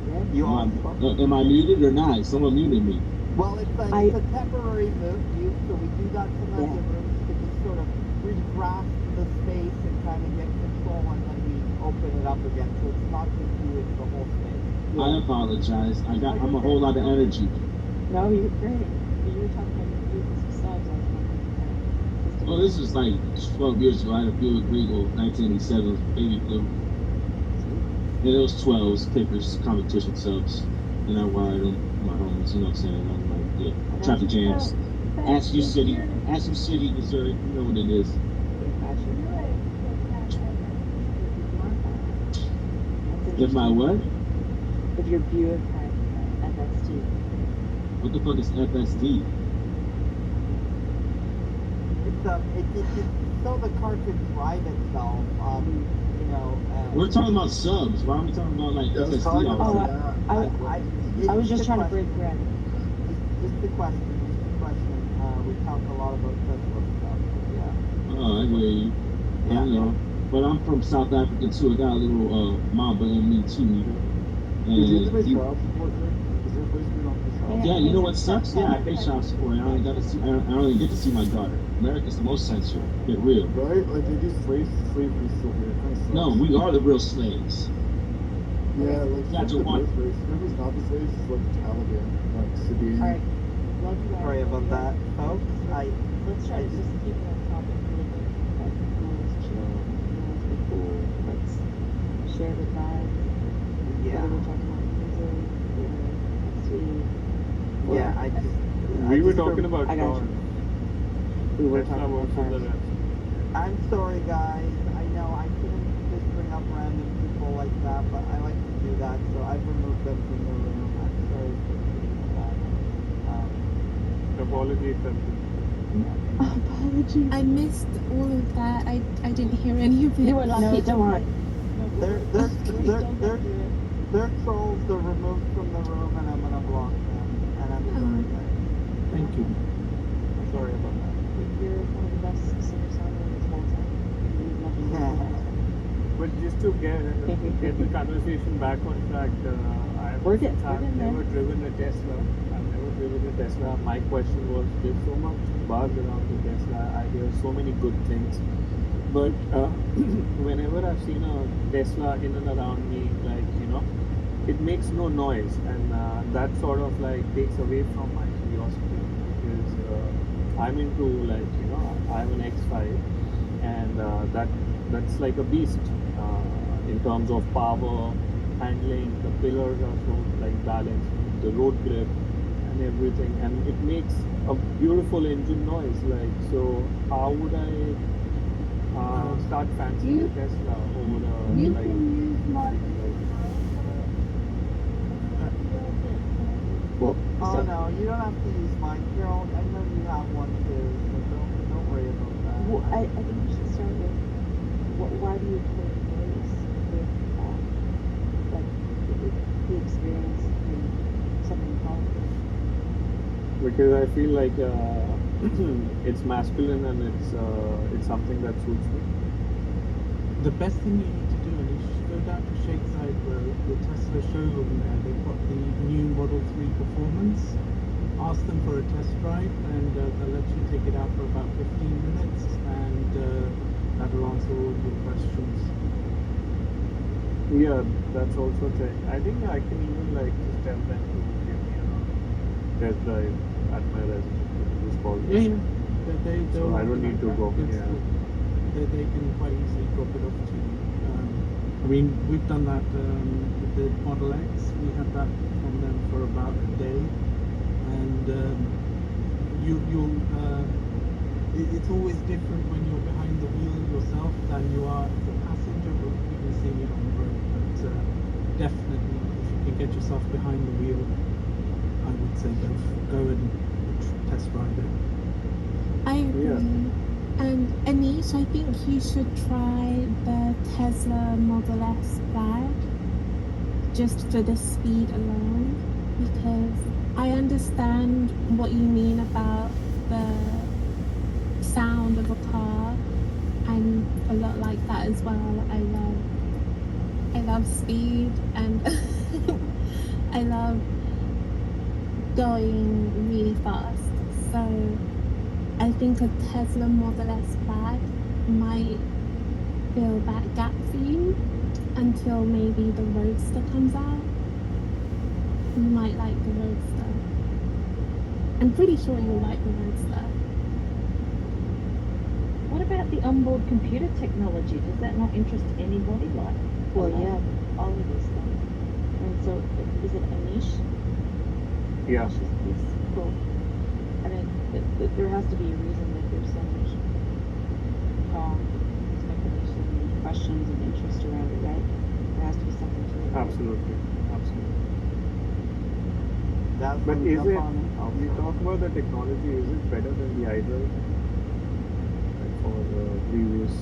Speaker 19: Yeah?
Speaker 14: You on?
Speaker 13: Am I muted or not? Someone muted me.
Speaker 14: Well, it's a temporary mute, so we do got some other rooms to just sort of regrasp the space and kind of get control, and then we open it up again. So it's not just you, it's the whole space.
Speaker 13: I apologize. I'm a whole lot of energy.
Speaker 19: No, you're great. You were talking about your views and some subs. I was wondering.
Speaker 13: Well, this is like 12 years ago. I had a Buick Regal, 1987, baby blue. And it was 12s, pickers, competition subs. And I wired them, my homies, you know what I'm saying? I'm like, yeah, traffic jams. Ask you City, Missouri, you know what it is. If my what?
Speaker 19: If your Buick had FSD.
Speaker 13: What the fuck is FSD?
Speaker 14: It's so the car can drive itself. You know.
Speaker 13: We're talking about subs. Why are we talking about like FSD?
Speaker 19: I was just trying to break bread.
Speaker 14: Just a question. We talk a lot about Tesla stuff. Yeah.
Speaker 13: Oh, I hear you. I know. But I'm from South Africa too. I got a little Mamba in me too. Yeah, you know what sucks? Yeah, I pay child support. I don't even get to see my daughter. America's the most censored. Get real.
Speaker 10: Right? Like they do slavery still here. It kind of sucks.
Speaker 13: No, we are the real slaves.
Speaker 10: Yeah, like
Speaker 13: That's
Speaker 10: the
Speaker 13: what
Speaker 10: birth race. Remember who's not the slaves? It's like the Taliban, like Sidious.
Speaker 19: Alright. Love you guys.
Speaker 14: Sorry about that, folks.
Speaker 19: Let's try to just keep it on topic a little bit. Like, let's chill. Let's be cool. Let's share the vibe.
Speaker 14: Yeah.
Speaker 19: Whether we're talking about music or sweet.
Speaker 14: Yeah,
Speaker 4: We were talking about
Speaker 19: I got
Speaker 4: cars.
Speaker 19: you. We were
Speaker 4: Tesla
Speaker 19: talking about
Speaker 4: versus the
Speaker 19: cars.
Speaker 4: rest.
Speaker 14: I'm sorry, guys. I know I shouldn't just bring up random people like that, but I like to do that, so I've removed them from the room. I'm sorry for doing that.
Speaker 4: Apologies.
Speaker 19: Apologies.
Speaker 15: I missed all of that. I didn't hear any of it.
Speaker 19: You were lucky, don't worry.
Speaker 14: They're trolls. They're removed from the room, and I'm gonna block them. And I'm sorry, guys.
Speaker 10: Thank you.
Speaker 14: Sorry about that.
Speaker 19: You're one of the best singer-songwriters of all time. You've nothing to do with
Speaker 4: But just to get the conversation back on track, I've never driven a Tesla. I've never driven a Tesla. My question was, there's so much buzz around the Tesla. I hear so many good things. But whenever I've seen a Tesla in and around me, like, you know, it makes no noise. And that sort of like takes away from my curiosity. Because I'm into, like, you know, I have an X5. And that's like a beast in terms of power, handling. The pillars are so like balanced, the road grip and everything, and it makes a beautiful engine noise. Like, so how would I start fancying a Tesla over a
Speaker 3: You
Speaker 4: like?
Speaker 3: can use my
Speaker 14: Oh no, you don't have to use mine, Carol. I know you have one too, so don't worry about that.
Speaker 19: Well, I think we should start with why do you equate noise with experience in something powerful.
Speaker 4: Because I feel like it's masculine and it's something that suits me.
Speaker 10: The best thing you need to do, and you should go down to Shakeside, where the Tesla showroom there, they've got the new Model 3 Performance. Ask them for a test drive, and they'll let you take it out for about 15 minutes, and that'll answer all your questions.
Speaker 4: Yeah, that's also check. I think I can even like just tell them to give me a test drive at my residence. Just call me.
Speaker 10: Yeah,
Speaker 4: So I don't need to go. Yeah.
Speaker 10: They can quite easily drop it off to you. I mean, we've done that with the Model X. We had that from them for about a day, and it's always different when you're behind the wheel yourself than you are as a passenger. But you can see it on the road. But definitely, if you can get yourself behind the wheel, I would say go and test drive it.
Speaker 15: I agree. And Anish, I think you should try the Tesla Model S Plaid just for the speed alone, because I understand what you mean about the sound of a car. I'm a lot like that as well. I love speed, and I love going really fast. So I think a Tesla Model S Plaid might fill that gap for you until maybe the Roadster comes out. You might like the Roadster. I'm pretty sure you'll like the Roadster.
Speaker 3: What about the onboard computer technology? Does that not interest anybody? Like,
Speaker 19: Well, yeah, all of these things. And so, is it Anish?
Speaker 4: Yeah.
Speaker 19: It's cool. I mean, there has to be a reason that there's so much speculation and questions and interest around it, right? There has to be something to it.
Speaker 4: Absolutely.
Speaker 14: That's
Speaker 4: But
Speaker 14: when
Speaker 4: is
Speaker 14: jump
Speaker 4: it,
Speaker 14: on
Speaker 4: you talk about the technology, is it better than the iDrive? Like for the previous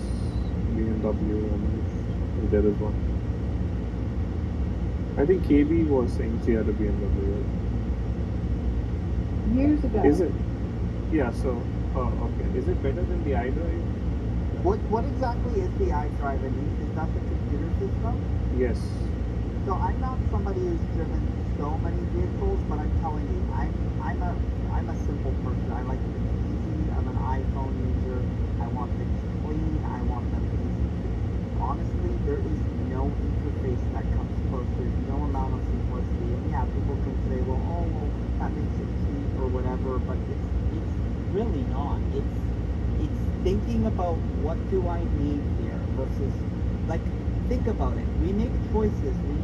Speaker 4: BMW, and there is one. I think KB was saying she had a BMW, right?
Speaker 3: Years ago.
Speaker 4: Is it? Yeah, so, okay. Is it better than the iDrive?
Speaker 14: What exactly is the iDrive, Anish? Is that the computer system?
Speaker 4: Yes.
Speaker 14: So I'm not somebody who's driven so many vehicles, but I'm telling you, I'm a simple person. I like things easy. I'm an iPhone user. I want things clean. I want them easy. Honestly, there is no interface that comes close. There's no amount of simplicity. And yeah, people can say, well, that makes it cheap or whatever, but it's really not. It's thinking about what do I need here versus, like, think about it. We make choices. We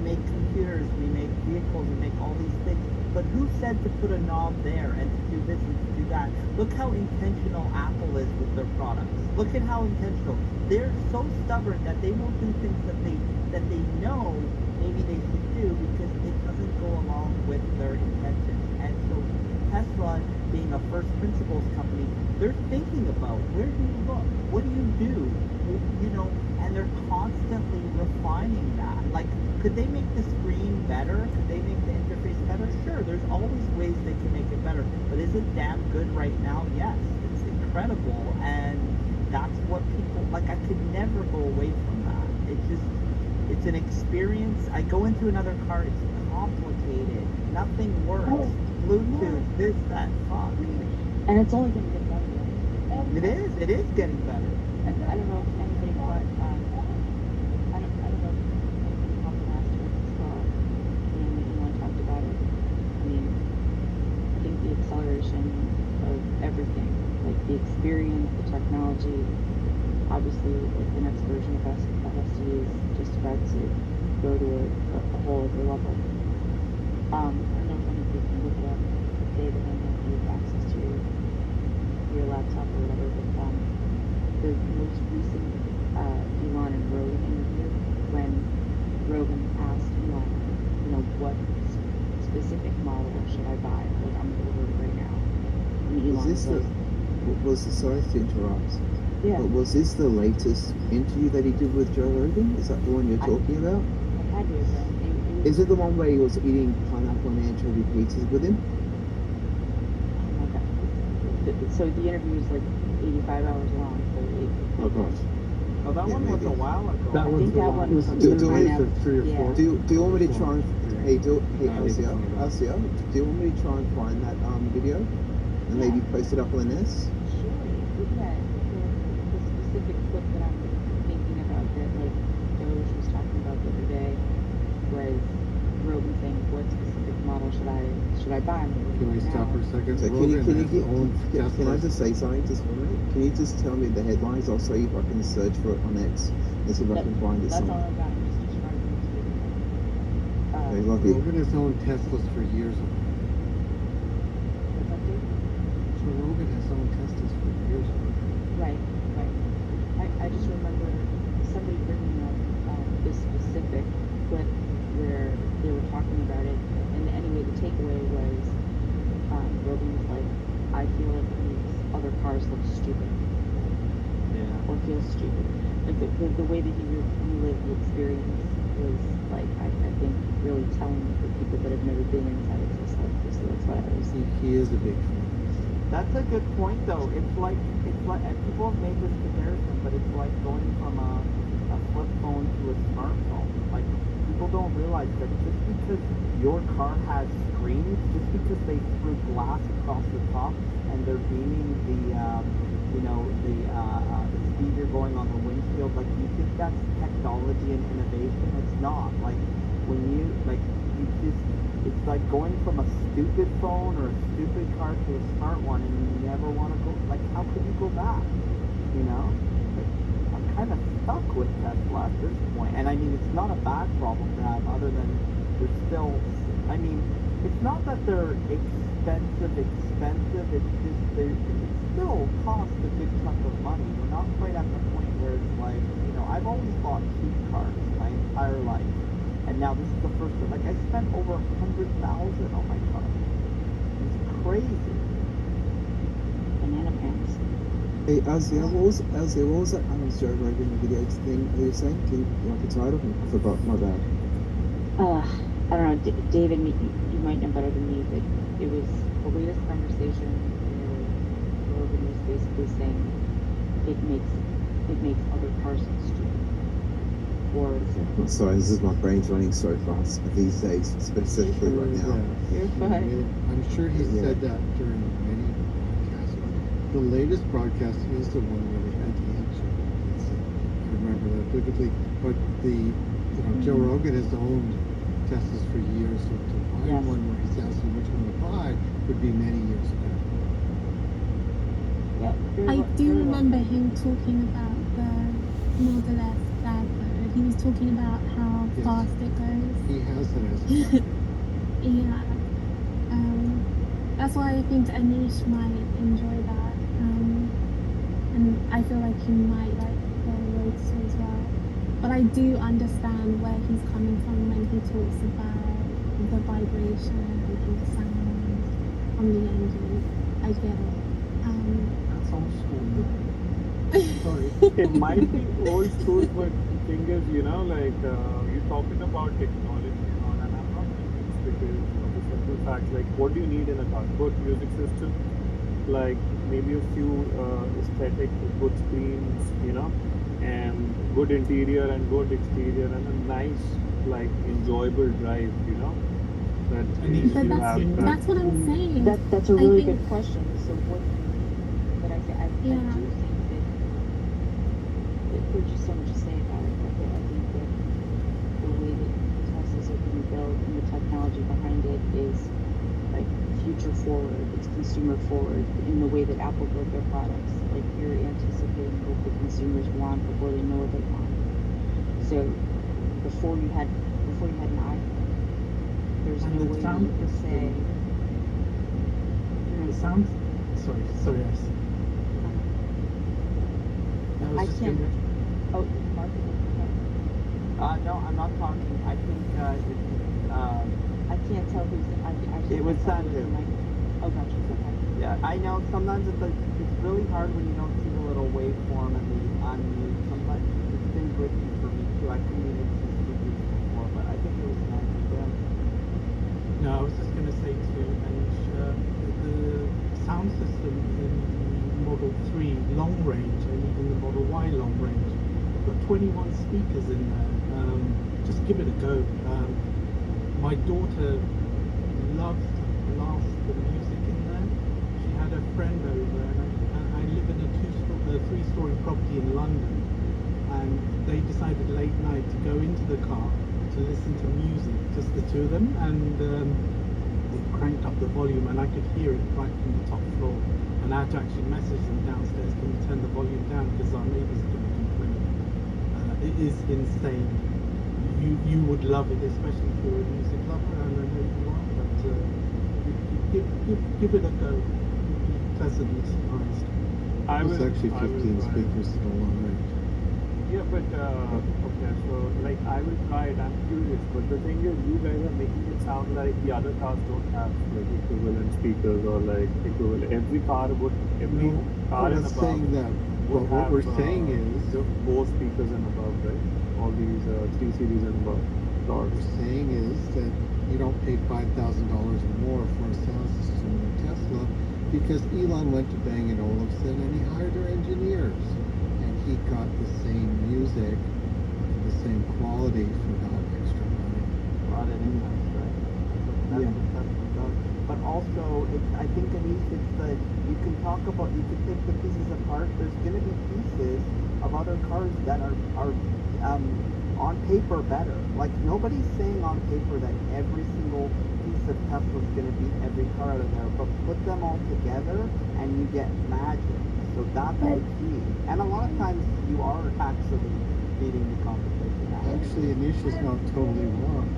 Speaker 14: make computers. We make vehicles. We make all these things. But who said to put a knob there and to do this and to do that? Look how intentional Apple is with their products. Look at how intentional. They're so stubborn that they won't do things that they know maybe they should do because it doesn't go along with their intentions. And so Tesla, being a first principles company, they're thinking about where do you look? What do you do? You know, and they're constantly refining that. Like, could they make the screen better? Could they make the interface better? Sure, there's always ways they can make it better. But is it damn good right now? Yes, it's incredible. And that's what people, like, I could never go away from that. It's an experience. I go into another car, it's complicated. Nothing works. Bluetooth, this, that, fuck.
Speaker 19: And it's only going to get better.
Speaker 14: It is getting better.
Speaker 19: And I don't know if anybody caught, I don't know if anybody caught the last week's call, and Elon talked about it. I mean, I think the acceleration of everything, like the experience, the technology, obviously, like the next version of FSD is just about to go to a whole other level. I don't know if anybody can look it up, David, I don't know if you have access to your laptop or whatever, but the most recent Elon and Rogan interview, when Rogan asked Elon, you know, what specific model should I buy? Like, I'm going to order it right now. And Elon
Speaker 5: sorry to interrupt,
Speaker 19: Yeah.
Speaker 5: but was this the latest interview that he did with Joe Rogan? Is that the one you're talking about?
Speaker 19: I had to have been. It
Speaker 5: Is it the one where he was eating pineapple and anchovy pizzas with him?
Speaker 19: So the interview is like 85 hours long. So
Speaker 5: Oh gosh.
Speaker 2: Oh, that one was a while ago.
Speaker 19: I think that one was
Speaker 5: Do you want me to try and hey LCL, do you want me to try and find that video and maybe post it up on the nest?
Speaker 19: Sure. Yeah. The specific clip that I'm thinking about that like Doge was talking about the other day was Rogan saying, "What specific model should I buy?"
Speaker 20: Can we stop for a second?
Speaker 5: So can I just say something just for a minute? Can you just tell me the headlines? I'll see if I can search for it on X and see if I can find it
Speaker 19: That's all
Speaker 5: somewhere.
Speaker 19: I've got. I'm just describing this video.
Speaker 5: I love you.
Speaker 20: Rogan has owned Teslas for years. So Rogan has owned Teslas for years.
Speaker 19: Right. I just remember somebody bringing up this specific clip where they were talking about it, and anyway, the takeaway was Rogan was like, "I feel like it makes other cars look stupid, or feel stupid." Like the way that he relived the experience was like, I think really telling for people that have never been inside a Tesla. So that's why I was.
Speaker 20: He is a big fan.
Speaker 2: That's a good point, though. It's like, and people have made this comparison, but it's like going from a flip phone to a smartphone. Like, people don't realize that just because your car has screens, just because they threw glass across the top and they're beaming the speed you're going on the windshield, like, you think that's technology and innovation. It's not. Like, when you just, it's like going from a stupid phone or a stupid car to a smart one, and you never want to go, like, how could you go back? You know? Like, I'm kind of stuck with Tesla at this point. And I mean, it's not a bad problem to have, other than they're still, I mean, it's not that they're expensive, it's just, it still costs a good chunk of money. We're not quite at the point where it's like, you know, I've always bought cheap cars my entire life. And now this is the first time, like, I spent over $100,000 on my car. It's crazy.
Speaker 19: Banana pants.
Speaker 5: Hey, Azia, what was that Joe Rogan video thing you were saying? Can you like the title? I forgot, my bad.
Speaker 19: I don't know, David, you might know better than me, but it was the latest conversation where Rogan was basically saying it makes other cars look stupid.
Speaker 5: I'm sorry, this is my brain's running so fast these days, specifically right now.
Speaker 19: You're fine.
Speaker 20: I'm sure he said that during many broadcasts. The latest broadcast is the one where they had the answer. I remember that vividly. But Joe Rogan has owned Teslas for years, so to find one where he's asking which one to buy would be many years ago.
Speaker 15: I do remember him talking about the Model S Dagger. He was talking about how fast it goes.
Speaker 20: He has it as
Speaker 15: Yeah. That's why I think Anish might enjoy that. And I feel like he might like the Roadster as well. But I do understand where he's coming from when he talks about the vibration and the sound from the engine. I get it.
Speaker 4: That's old school. Sorry. It might be old school, but the thing is, you know, like, you're talking about technology and all, and I'm not convinced because of the simple fact, like, what do you need in a car? Good music system, like, maybe a few aesthetic, good screens, you know, and good interior and good exterior, and a nice, like, enjoyable drive, you know.
Speaker 15: That's what I'm saying.
Speaker 19: That's a really good question. So what? But I do think that there's just so much to say about it. I think that the way that Teslas are being built and the technology behind it is like future forward. It's consumer forward in the way that Apple built their products. Like you're anticipating what the consumers want before they know what they want. So before you had an iPhone, there's no way you could say.
Speaker 10: The sound. Sorry.
Speaker 19: I can't. Oh, marketing.
Speaker 2: No, I'm not talking. I think
Speaker 19: I can't tell who's.
Speaker 2: It was Sanju.
Speaker 19: Oh, gotcha. Okay.
Speaker 2: Yeah, I know. Sometimes it's really hard when you don't see the little waveform and the unmute. Sometimes it's been glitchy for me too. I couldn't even see speakers before, but I think it was Sanju. Yeah.
Speaker 10: 21 speakers in there. Just give it a go. My daughter loves the music in there. She had a friend over, and I live in a three-story property in London, and they decided late night to go into the car to listen to music, just the two of them, and they cranked up the volume, and I could hear it right from the top floor. And I had to actually message them downstairs, can you turn the volume down, because our neighbours are going to complain. It is insane. You would love it, especially if you're a music lover, and I know you are, but give it a go. You'll be pleasantly surprised.
Speaker 20: It's actually 15 speakers at a long range.
Speaker 4: Yeah, but okay, so like I will try it. I'm curious, but the thing is, you guys are making it sound like the other cars don't have like equivalent speakers or like equivalent. Every car in
Speaker 20: We're not
Speaker 4: above
Speaker 20: saying that. But
Speaker 4: would
Speaker 20: what
Speaker 4: have,
Speaker 20: we're saying is,
Speaker 4: more speakers and above, right? All these 3 Series and above cars.
Speaker 20: what we're saying is that you don't pay $5,000 more for a sound system in a Tesla because Elon went to Bang & Olufsen and he hired their engineers, and he got the same music and the same quality for not extra money.
Speaker 14: Brought it in-house, right? That's
Speaker 20: Yeah.
Speaker 14: what Tesla does. But also, I think, Anish, it's that you can take the pieces apart. There's going to be pieces of other cars that are on paper better. Like, nobody's saying on paper that every single piece of Tesla is going to beat every car out of there, but put them all together and you get magic. So that's the key. And a lot of times you are actually beating the competition.
Speaker 20: Actually, Anish is not totally wrong.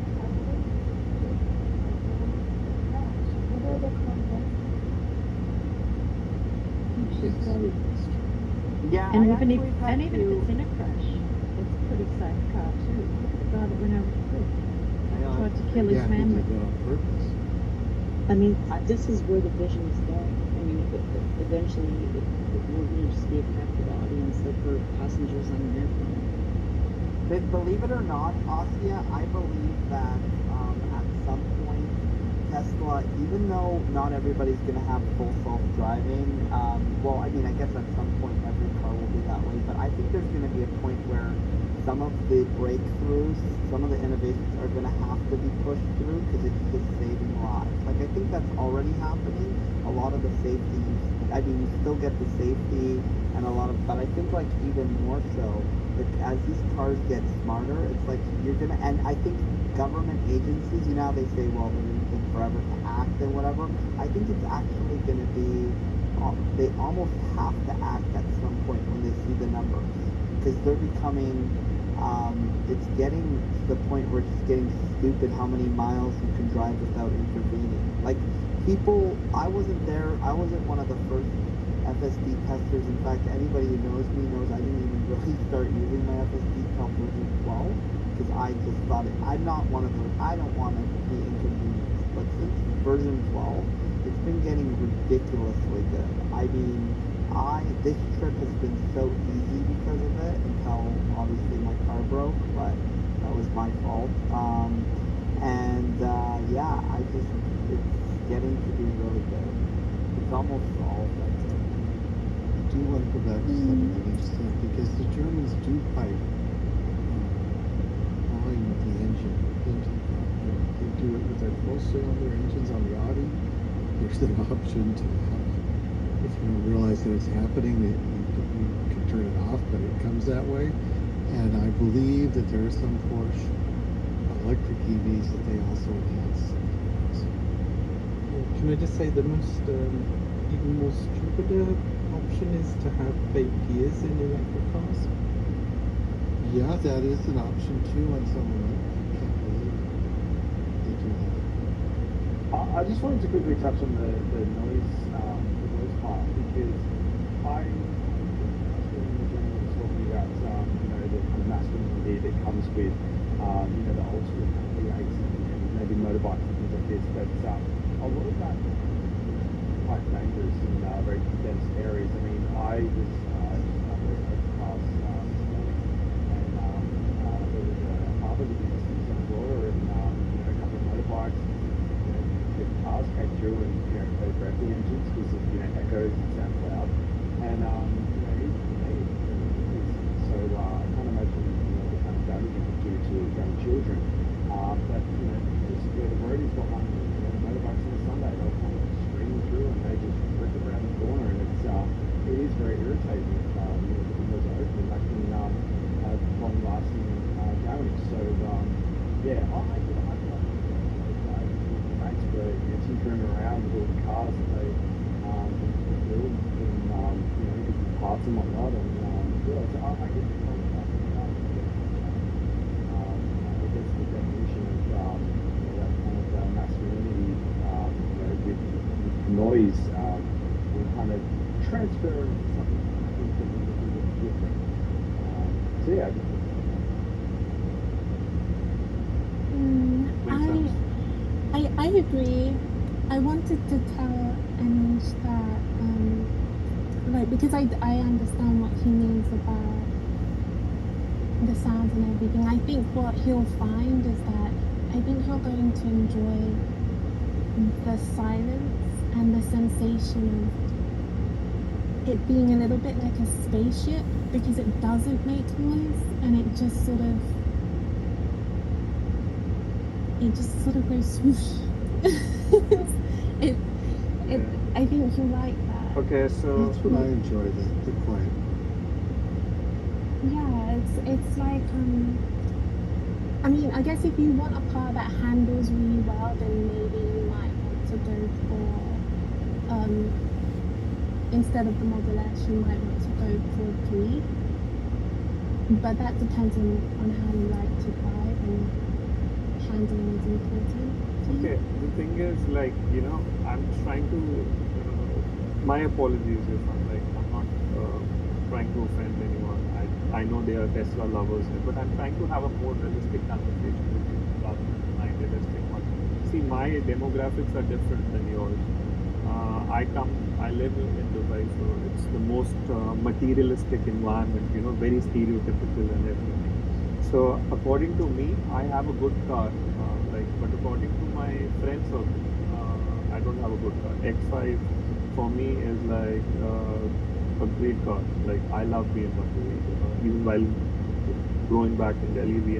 Speaker 14: Yeah,
Speaker 19: And
Speaker 14: I
Speaker 19: even if
Speaker 14: actually had
Speaker 19: if
Speaker 14: to-
Speaker 19: it's in a crash, it's a pretty safe car too. Look at the guy that went over the cliff. Tried to kill his
Speaker 20: Yeah, he
Speaker 19: family.
Speaker 20: did that on purpose.
Speaker 19: I mean, this is where the vision is going. I mean, eventually it will just be a captive audience that for passengers on an airplane.
Speaker 14: But believe it or not, Asya, I believe that at some point Tesla, even though not everybody's going to have full self-driving, well, I mean, I guess at some point every car will be that way, but I think there's going to be a point where some of the breakthroughs, some of the innovations are going to have to be pushed through because it's just saving lives. Like, I think that's already happening. A lot of the safety, I mean, you still get the safety and a lot of, but I think like even more so, like as these cars get smarter, it's like you're going to, and I think government agencies, you know how they say, well, they're going to take forever to act and whatever. I think it's actually going to be, they almost have to act at some point when they see the numbers because they're becoming, it's getting to the point where it's just getting stupid how many miles you can drive without intervening. Like people, I wasn't one of the first FSD testers. In fact, anybody who knows me knows I didn't even really start using my FSD till version 12 because I just thought I'm not one of those, I don't want to be inconvenienced. But since version 12, it's been getting ridiculously good. I mean, this trip has been so easy because of it until obviously my car broke, but that was my fault. Yeah, it's getting to be really good. It's almost solved, I think.
Speaker 20: I do want to go back to something that you said because the Germans do fight volume of the engine. They do it with their four-cylinder engines on the Audi. There's an option to have, if you don't realize that it's happening, you can turn it off, but it comes that way. And I believe that there are some Porsche electric EVs that they also enhance.
Speaker 10: Can I just say the most, even more stupider option is to have fake gears in electric cars?
Speaker 20: Yeah, that is an option too on some of them. I can't believe they do that.
Speaker 18: I just wanted to quickly touch on the noise part because I when the gentleman was talking about the masculinity that comes with the ultra V8s and maybe motorbikes and things like this, but a lot of that is quite dangerous in very dense areas. I mean, I was just under a class this morning, and there was a harbour that used to use on water, and a couple of motorbikes. The cars came through and they broke the engines because of echoes and sound loud, and even for me, so I can't imagine
Speaker 11: Yeah, nice, but if you turn around, those cars, like, build and, you get the parts and whatnot, and, yeah, so I get the point of I guess the definition of, that kind of masculinity, with noise, will kind of transfer into something completely different. So yeah,
Speaker 15: I agree. I wanted to tell Anish that, like, because I understand what he means about the sounds and everything. I think what he'll find is that I think you're going to enjoy the silence and the sensation of it being a little bit like a spaceship, because it doesn't make noise and it just sort of goes swoosh. I think you like that.
Speaker 11: okay, so
Speaker 20: That's what I enjoy, the quiet.
Speaker 15: Yeah, it's like I mean, I guess if you want a car that handles really well, then maybe you might want to go for instead of the Model S, you might want to go for a 3. But that depends on how you like to drive, and handling is important.
Speaker 4: Okay, the thing is, like, I'm trying to, my apologies if I'm not trying to offend anyone. I know they are Tesla lovers, but I'm trying to have a more realistic conversation with you rather than an idealistic one. See, my demographics are different than yours. I live in Dubai, so it's the most materialistic environment, very stereotypical and everything. So according to me, I have a good car, but according to my friends circle, I don't have a good car. X5 for me is like a great car. Like, I love BMW. Even while growing back in Delhi, we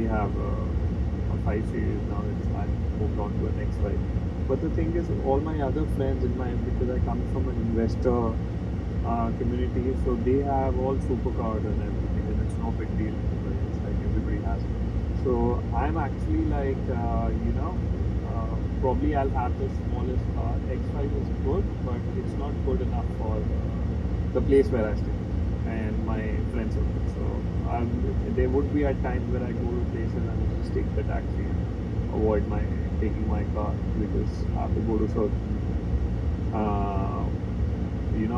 Speaker 4: have a 5 Series now. I moved on to an X5. But the thing is, all my other friends because I come from an investor community, so they have all supercars and everything, and it's no big deal. It's like everybody has it. So I'm actually like, probably I'll have the smallest car. X5 is good, but it's not good enough for the place where I stay and my friends circle. So there would be at times where I go to places and I just take the taxi and avoid taking my car, because I have to go to certain,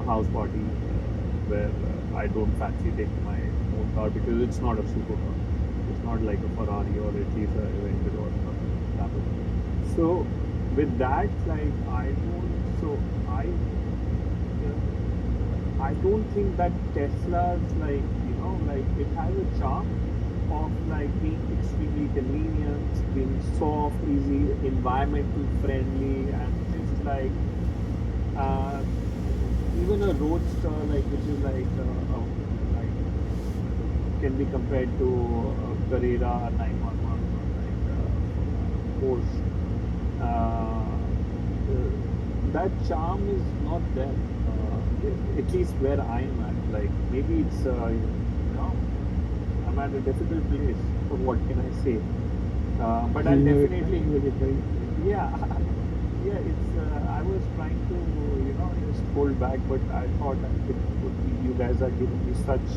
Speaker 4: house party where I don't fancy taking my own car because it's not a supercar. It's not like a Ferrari or at least a Aventador or something. So with that, like, I don't think that Tesla's it has a charm of being extremely convenient, being soft, easy, environmental friendly, and just even a roadster, which is can be compared to a Carrera 911 or Porsche. That charm is not there, at least where I am at. Maybe it's I'm at a difficult place. What can I say? But I definitely, yeah. It's I was trying to just hold back, but I thought you guys are giving me such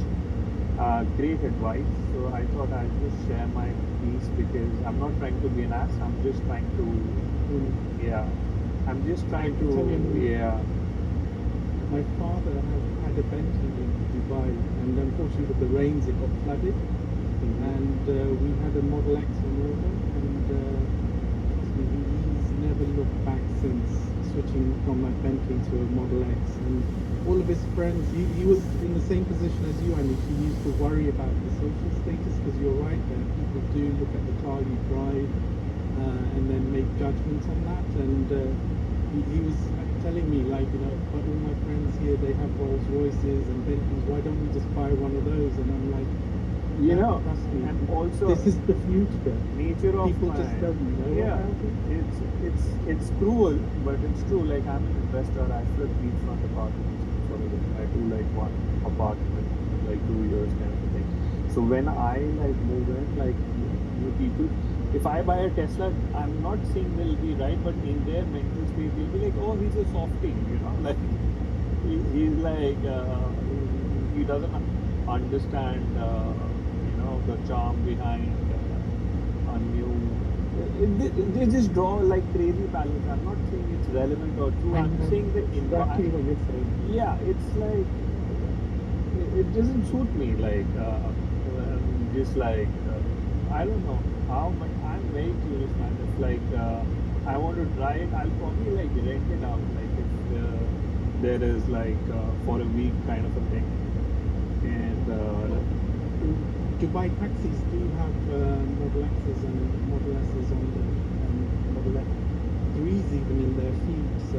Speaker 4: great advice, so I thought I'd just share my piece, because I'm not trying to be an ass. I'm just trying to, I'm just trying to,
Speaker 10: My father had a Bentley in Dubai, and unfortunately with the rains it got flooded, and we had a Model X on order, and he's never looked back since switching from that Bentley to a Model X. And all of his friends, he was in the same position as you, and he used to worry about the social status, because you're right there, people do look at the car you drive and then make judgments on that. And he was telling me, but all my friends here, they have Rolls Royces and Bentleys, why don't we just buy one of those? And I'm like, trust me,
Speaker 4: and also
Speaker 10: this is the future.
Speaker 4: Nature of
Speaker 10: people just don't know about it.
Speaker 4: It's cruel, but it's true. Like, I'm an investor, I flip beachfront apartments for a living. I do one apartment 2 years kind of thing. So when I move in, if I buy a Tesla, I'm not saying they'll be right, but in their mental space, they'll be like, oh, he's a softie, you know, like he's like he doesn't understand, you know, the charm behind a new. They just draw like crazy parallels. I'm not saying it's relevant or true. I'm saying that
Speaker 10: exactly what you're saying.
Speaker 4: yeah, it's like it doesn't suit me. Like just like I don't know how much. I'm very curious, man. If like I want to try it, I'll probably like rent it out. Like if there is like for a week kind of a thing. And
Speaker 10: Dubai taxis do have Model X's and Model S's on the Model 3s even in their fleet. So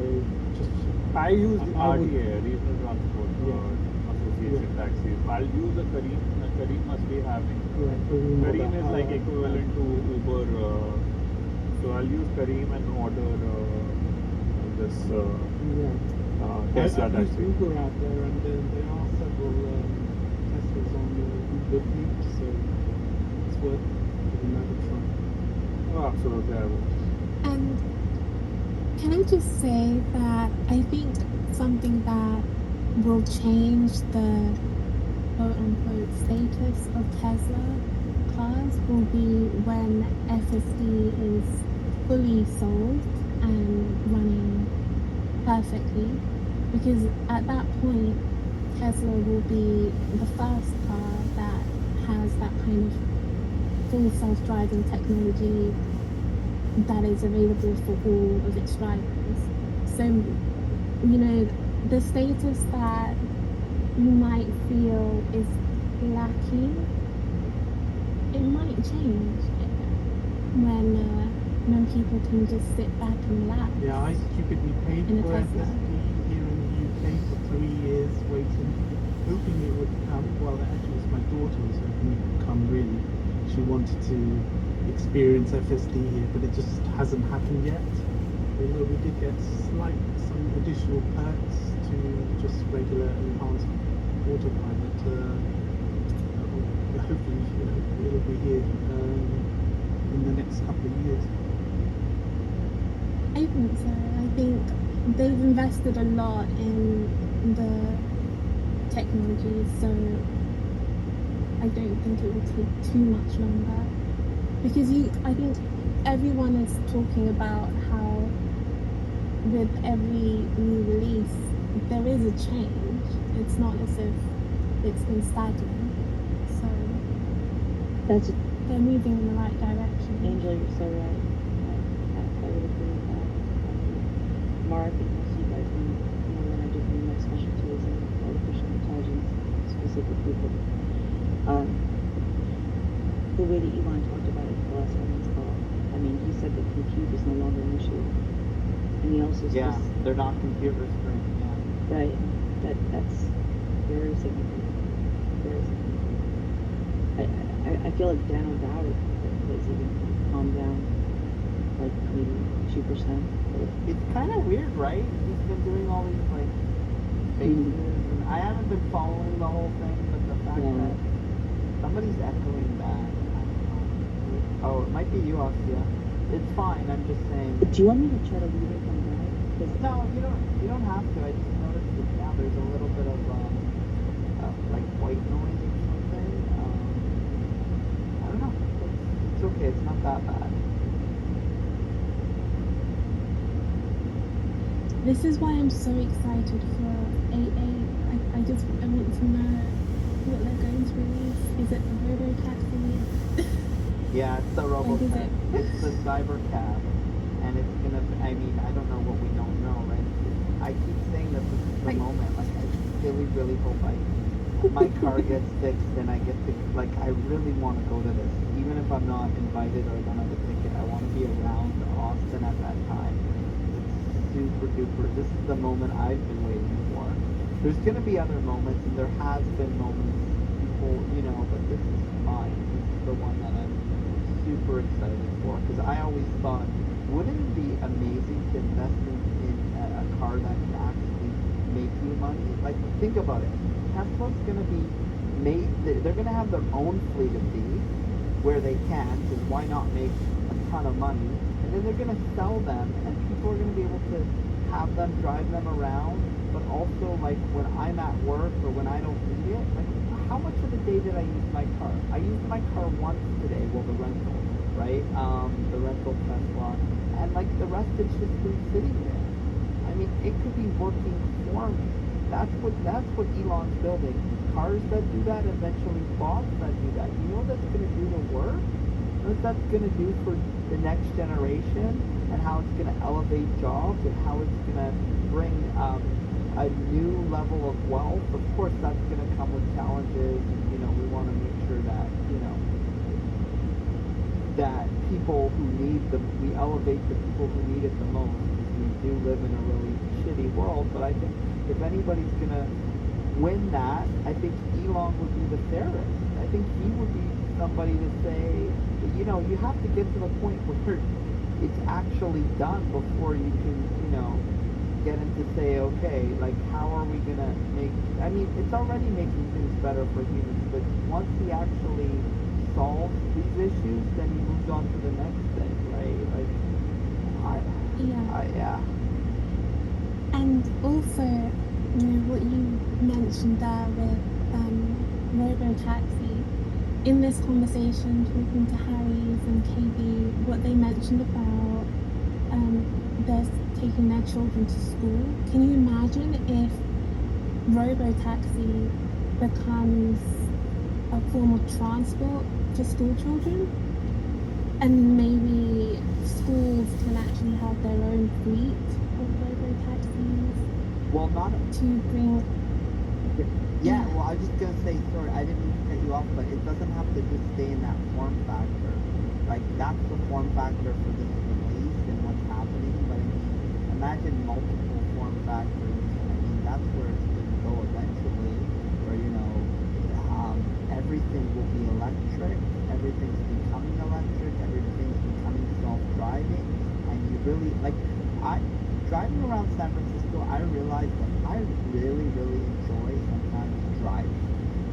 Speaker 10: just
Speaker 4: I use the RTA, Regional Transport Association taxis. I'll use a Careem. Careem must be having. Careem is like equivalent to Uber. So I'll use Careem and order this Tesla
Speaker 10: I've used
Speaker 4: taxi.
Speaker 10: Uber out there, and there are several Teslas on the Uber fleet, so it's worth giving that a try.
Speaker 4: Oh, absolutely, I will.
Speaker 15: And can I just say that I think something that will change the quote-unquote status of Tesla cars will be when FSD is fully sold and running perfectly, because at that point Tesla will be the first car that has that kind of full self-driving technology that is available for all of its drivers. So, you know, the status that you might feel is lacking, it might change when people can just sit back and relax.
Speaker 10: Yeah, I stupidly paid
Speaker 15: in a
Speaker 10: for
Speaker 15: Tesla.
Speaker 10: FSD here in the UK for 3 years, waiting, hoping it would come. Well, actually, it's my daughter was hoping it would come. Really, she wanted to experience FSD here, but it just hasn't happened yet. Although we did get some additional perks to just regular enhanced autopilot. Hopefully, you know, it'll be here in the next couple of years.
Speaker 15: I think so. I think they've invested a lot in the technology, so I don't think it will take too much longer. Because I think everyone is talking about how with every new release there is a change. It's not as if it's been stagnant. So they're moving in the right direction.
Speaker 19: Angela, you're so right. I would agree with that. Mark and most of you guys know that I do my specialty is in artificial intelligence, specifically. But the way that Elon talked about it the last earnings call, I mean, he said that compute is no longer an issue. And he also
Speaker 2: Yeah, they're not computer screens. Yeah.
Speaker 19: right, that's very significant. Very significant. I feel like Dan O'Dowd has even calmed down, like maybe 2%.
Speaker 2: It's kind of weird, right? He's been doing all these like faces, and I haven't been following the whole thing, but the fact that somebody's echoing that. Oh, it might be you, Ostia. It's fine. I'm just saying.
Speaker 19: Do you want me to try to leave it from there?
Speaker 2: No, you don't have to. I just noticed that now there's a little bit of like white noise or something. I don't know. It's okay. It's not that bad.
Speaker 15: This is why I'm so excited for 8.8. I want to know what they're going to release. Is it the Robo Taxi?
Speaker 2: Yeah, it's the Robotaxi. It's the Cybercab, and it's gonna. I mean, I don't know what we don't know, right? I keep saying that this is the moment. Like, I really hope my car gets fixed and I get to. Like, I really want to go to this, even if I'm not invited or don't have a ticket. I want to be around Austin at that time. It's super duper. This is the moment I've been waiting for. There's gonna be other moments, and there has been moments before, you know, but this is mine. This is the one that I'm super excited for, because I always thought, wouldn't it be amazing to invest in a car that can actually make you money? Like, think about it. Tesla's gonna be made. They're gonna have their own fleet of these, where they can. Because why not make
Speaker 14: ton of money, and then they're gonna sell them, and people are gonna be able to have them drive them around. But also, like when I'm at work or when I don't need it, like how much of the day did I use my car? I used my car once today, well the rental, right? The rental Tesla, and like the rest it's just been sitting there. I mean, it could be working for me. That's what Elon's building. Cars that do that, eventually bots that do that. You know what that's gonna do to work? You know what that's gonna do for the next generation, and how it's gonna elevate jobs, and how it's gonna bring a new level of wealth. Of course, that's going to come with challenges, and we want to make sure that that people who need we elevate the people who need it the most, because we do live in a really shitty world. But I think if anybody's going to win that, I think Elon would be the fairest. I think he would be somebody to say, you have to get to the point where it's actually done before you can, get into say, okay, like how are we gonna make, I mean, it's already making things better for humans, but once he actually solves these issues, then he moves on to the next thing, right? Like, yeah.
Speaker 15: And also, what you mentioned there with Robotaxi, in this conversation, talking to Harry's and KB, what they mentioned about there's taking their children to school. Can you imagine if Robotaxi becomes a form of transport for school children? And maybe schools can actually have their own fleet of Robotaxis.
Speaker 14: Well, not
Speaker 15: to bring.
Speaker 14: Yeah, well, I was just gonna say, sorry, I didn't mean to cut you off, but it doesn't have to just stay in that form factor. Like, that's the form factor for this release and what's happening. But I mean, imagine multiple form factors. I mean, that's where it's gonna go eventually, where everything will be electric, everything's becoming electric, everything's becoming self-driving, and you really driving around San Francisco, I realize that I really, really enjoy sometimes driving.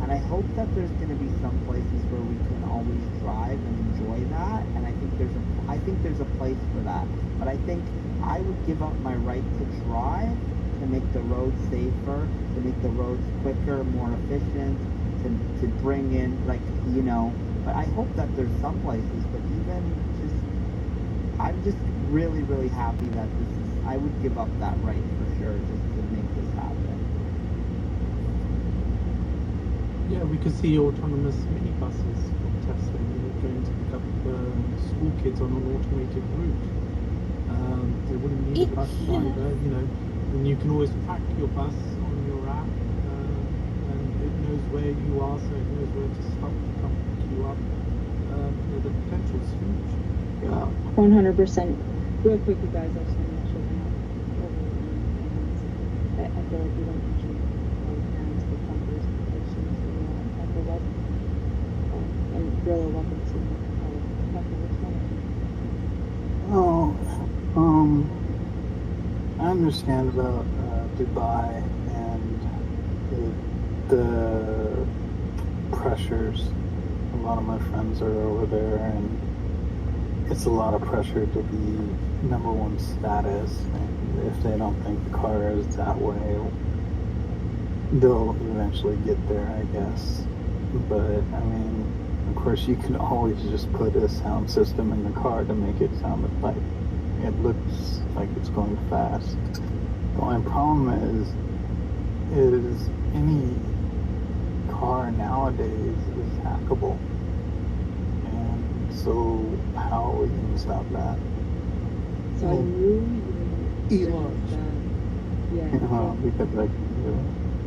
Speaker 14: And I hope that there's going to be some places where we can always drive and enjoy that. And I think there's a place for that. But I think I would give up my right to drive to make the roads safer, to make the roads quicker, more efficient, to bring in, but I hope that there's some places, but I'm just really, really happy that I would give up that right for sure, just to make this happen.
Speaker 10: Yeah, we could see autonomous minibuses from Tesla going to pick up school kids on an automated route. They wouldn't need a bus driver, and you can always track your bus on your app, and it knows where you are, so it knows where to stop to come pick you up. The potential's huge.
Speaker 19: Yeah. 100%. Real quick, you guys, I just want to make sure we're not over. I feel like we don't usually parents with numbers and predictions at the web. And Brillo, welcome to this one.
Speaker 1: I understand about Dubai and the pressures. A lot of my friends are over there, and it's a lot of pressure to be number one status. And if they don't think the car is that way, they'll eventually get there, I guess. But I mean, of course, you can always just put a sound system in the car to make it sound like it looks like it's going fast. The only problem is any car nowadays is hackable. And so how are we going to stop that?
Speaker 19: So I knew
Speaker 10: Elon.
Speaker 1: Because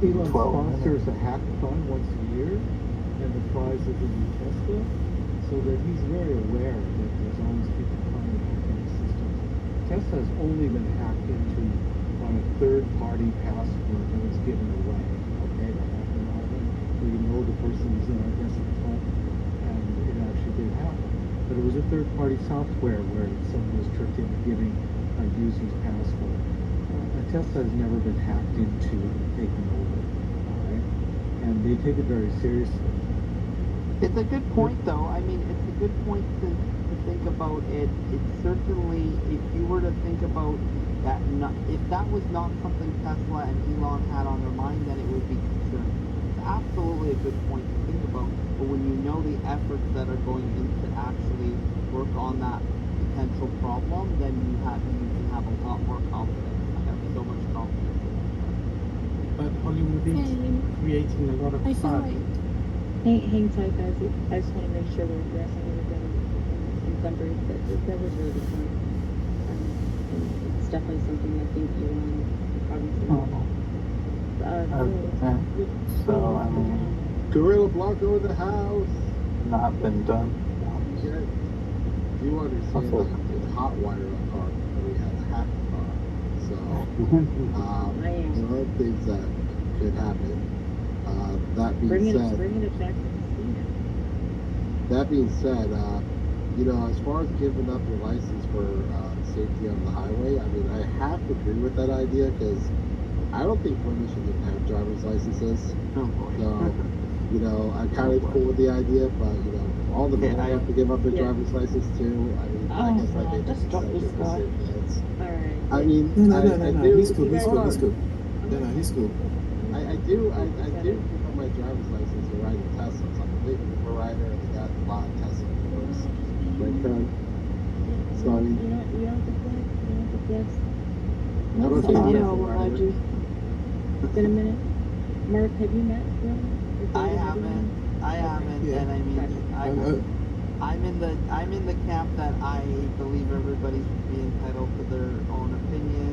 Speaker 10: Elon sponsors a hackathon once a year, and the prize is a new Tesla, so that he's very aware that there's always people trying to hack into systems. Tesla has only been hacked into on a third-party password that was given away. Okay, that happened already. So you know the person is in our desktop, and it actually did happen. But it was a third-party software where someone was tricked into giving a user's password. Tesla has never been hacked into and taken over, all right? And they take it very seriously.
Speaker 14: It's a good point, though. I mean, it's a good point to think about it, it's certainly, if you were to think about that, if that was not something Tesla and Elon had on their mind, then it would be concerning. It's absolutely a good point to think about, but when you know the efforts that are going into actually work on that potential problem, then you can have a lot more confidence. I have so much confidence in that.
Speaker 10: But Hollywood is creating a lot of
Speaker 15: I feel
Speaker 10: fun.
Speaker 15: like
Speaker 19: Hang tight, guys. I just want to make sure we're addressing everybody in Sunbury. That was really good point. And it's definitely something I think Elon is cognizant of.
Speaker 1: So, I mean,
Speaker 13: Gorilla Blanco in the house.
Speaker 1: not been done.
Speaker 13: You understand that it's hot wire a car, and we have a half a car. So, there are things that could happen. That being said,
Speaker 19: Bringing it back to casino.
Speaker 13: that being said, you know, as far as giving up your license for safety on the highway, I mean, I have to agree with that idea because I don't think women should even have driver's licenses. So, you know, I'm kind of cool with the idea, but you know, all the men have to give up their driver's license too. I mean, I guess I made
Speaker 19: just drop this guy. Alright.
Speaker 13: I mean,
Speaker 5: No,
Speaker 13: I do.
Speaker 5: he's cool. No, he's cool.
Speaker 13: I do give up my driver's license to ride a Tesla. So I'm a big Uber rider, and I got a lot of Tesla Ubers. So I mean,
Speaker 19: You don't think that's
Speaker 13: I don't think
Speaker 19: you
Speaker 13: I'm
Speaker 19: know,
Speaker 13: a
Speaker 19: what I
Speaker 13: rider.
Speaker 19: do. It's been a minute. Mark, have you met Will?
Speaker 14: I haven't, and I mean, I'm in the camp that I believe everybody should be entitled to their own opinion.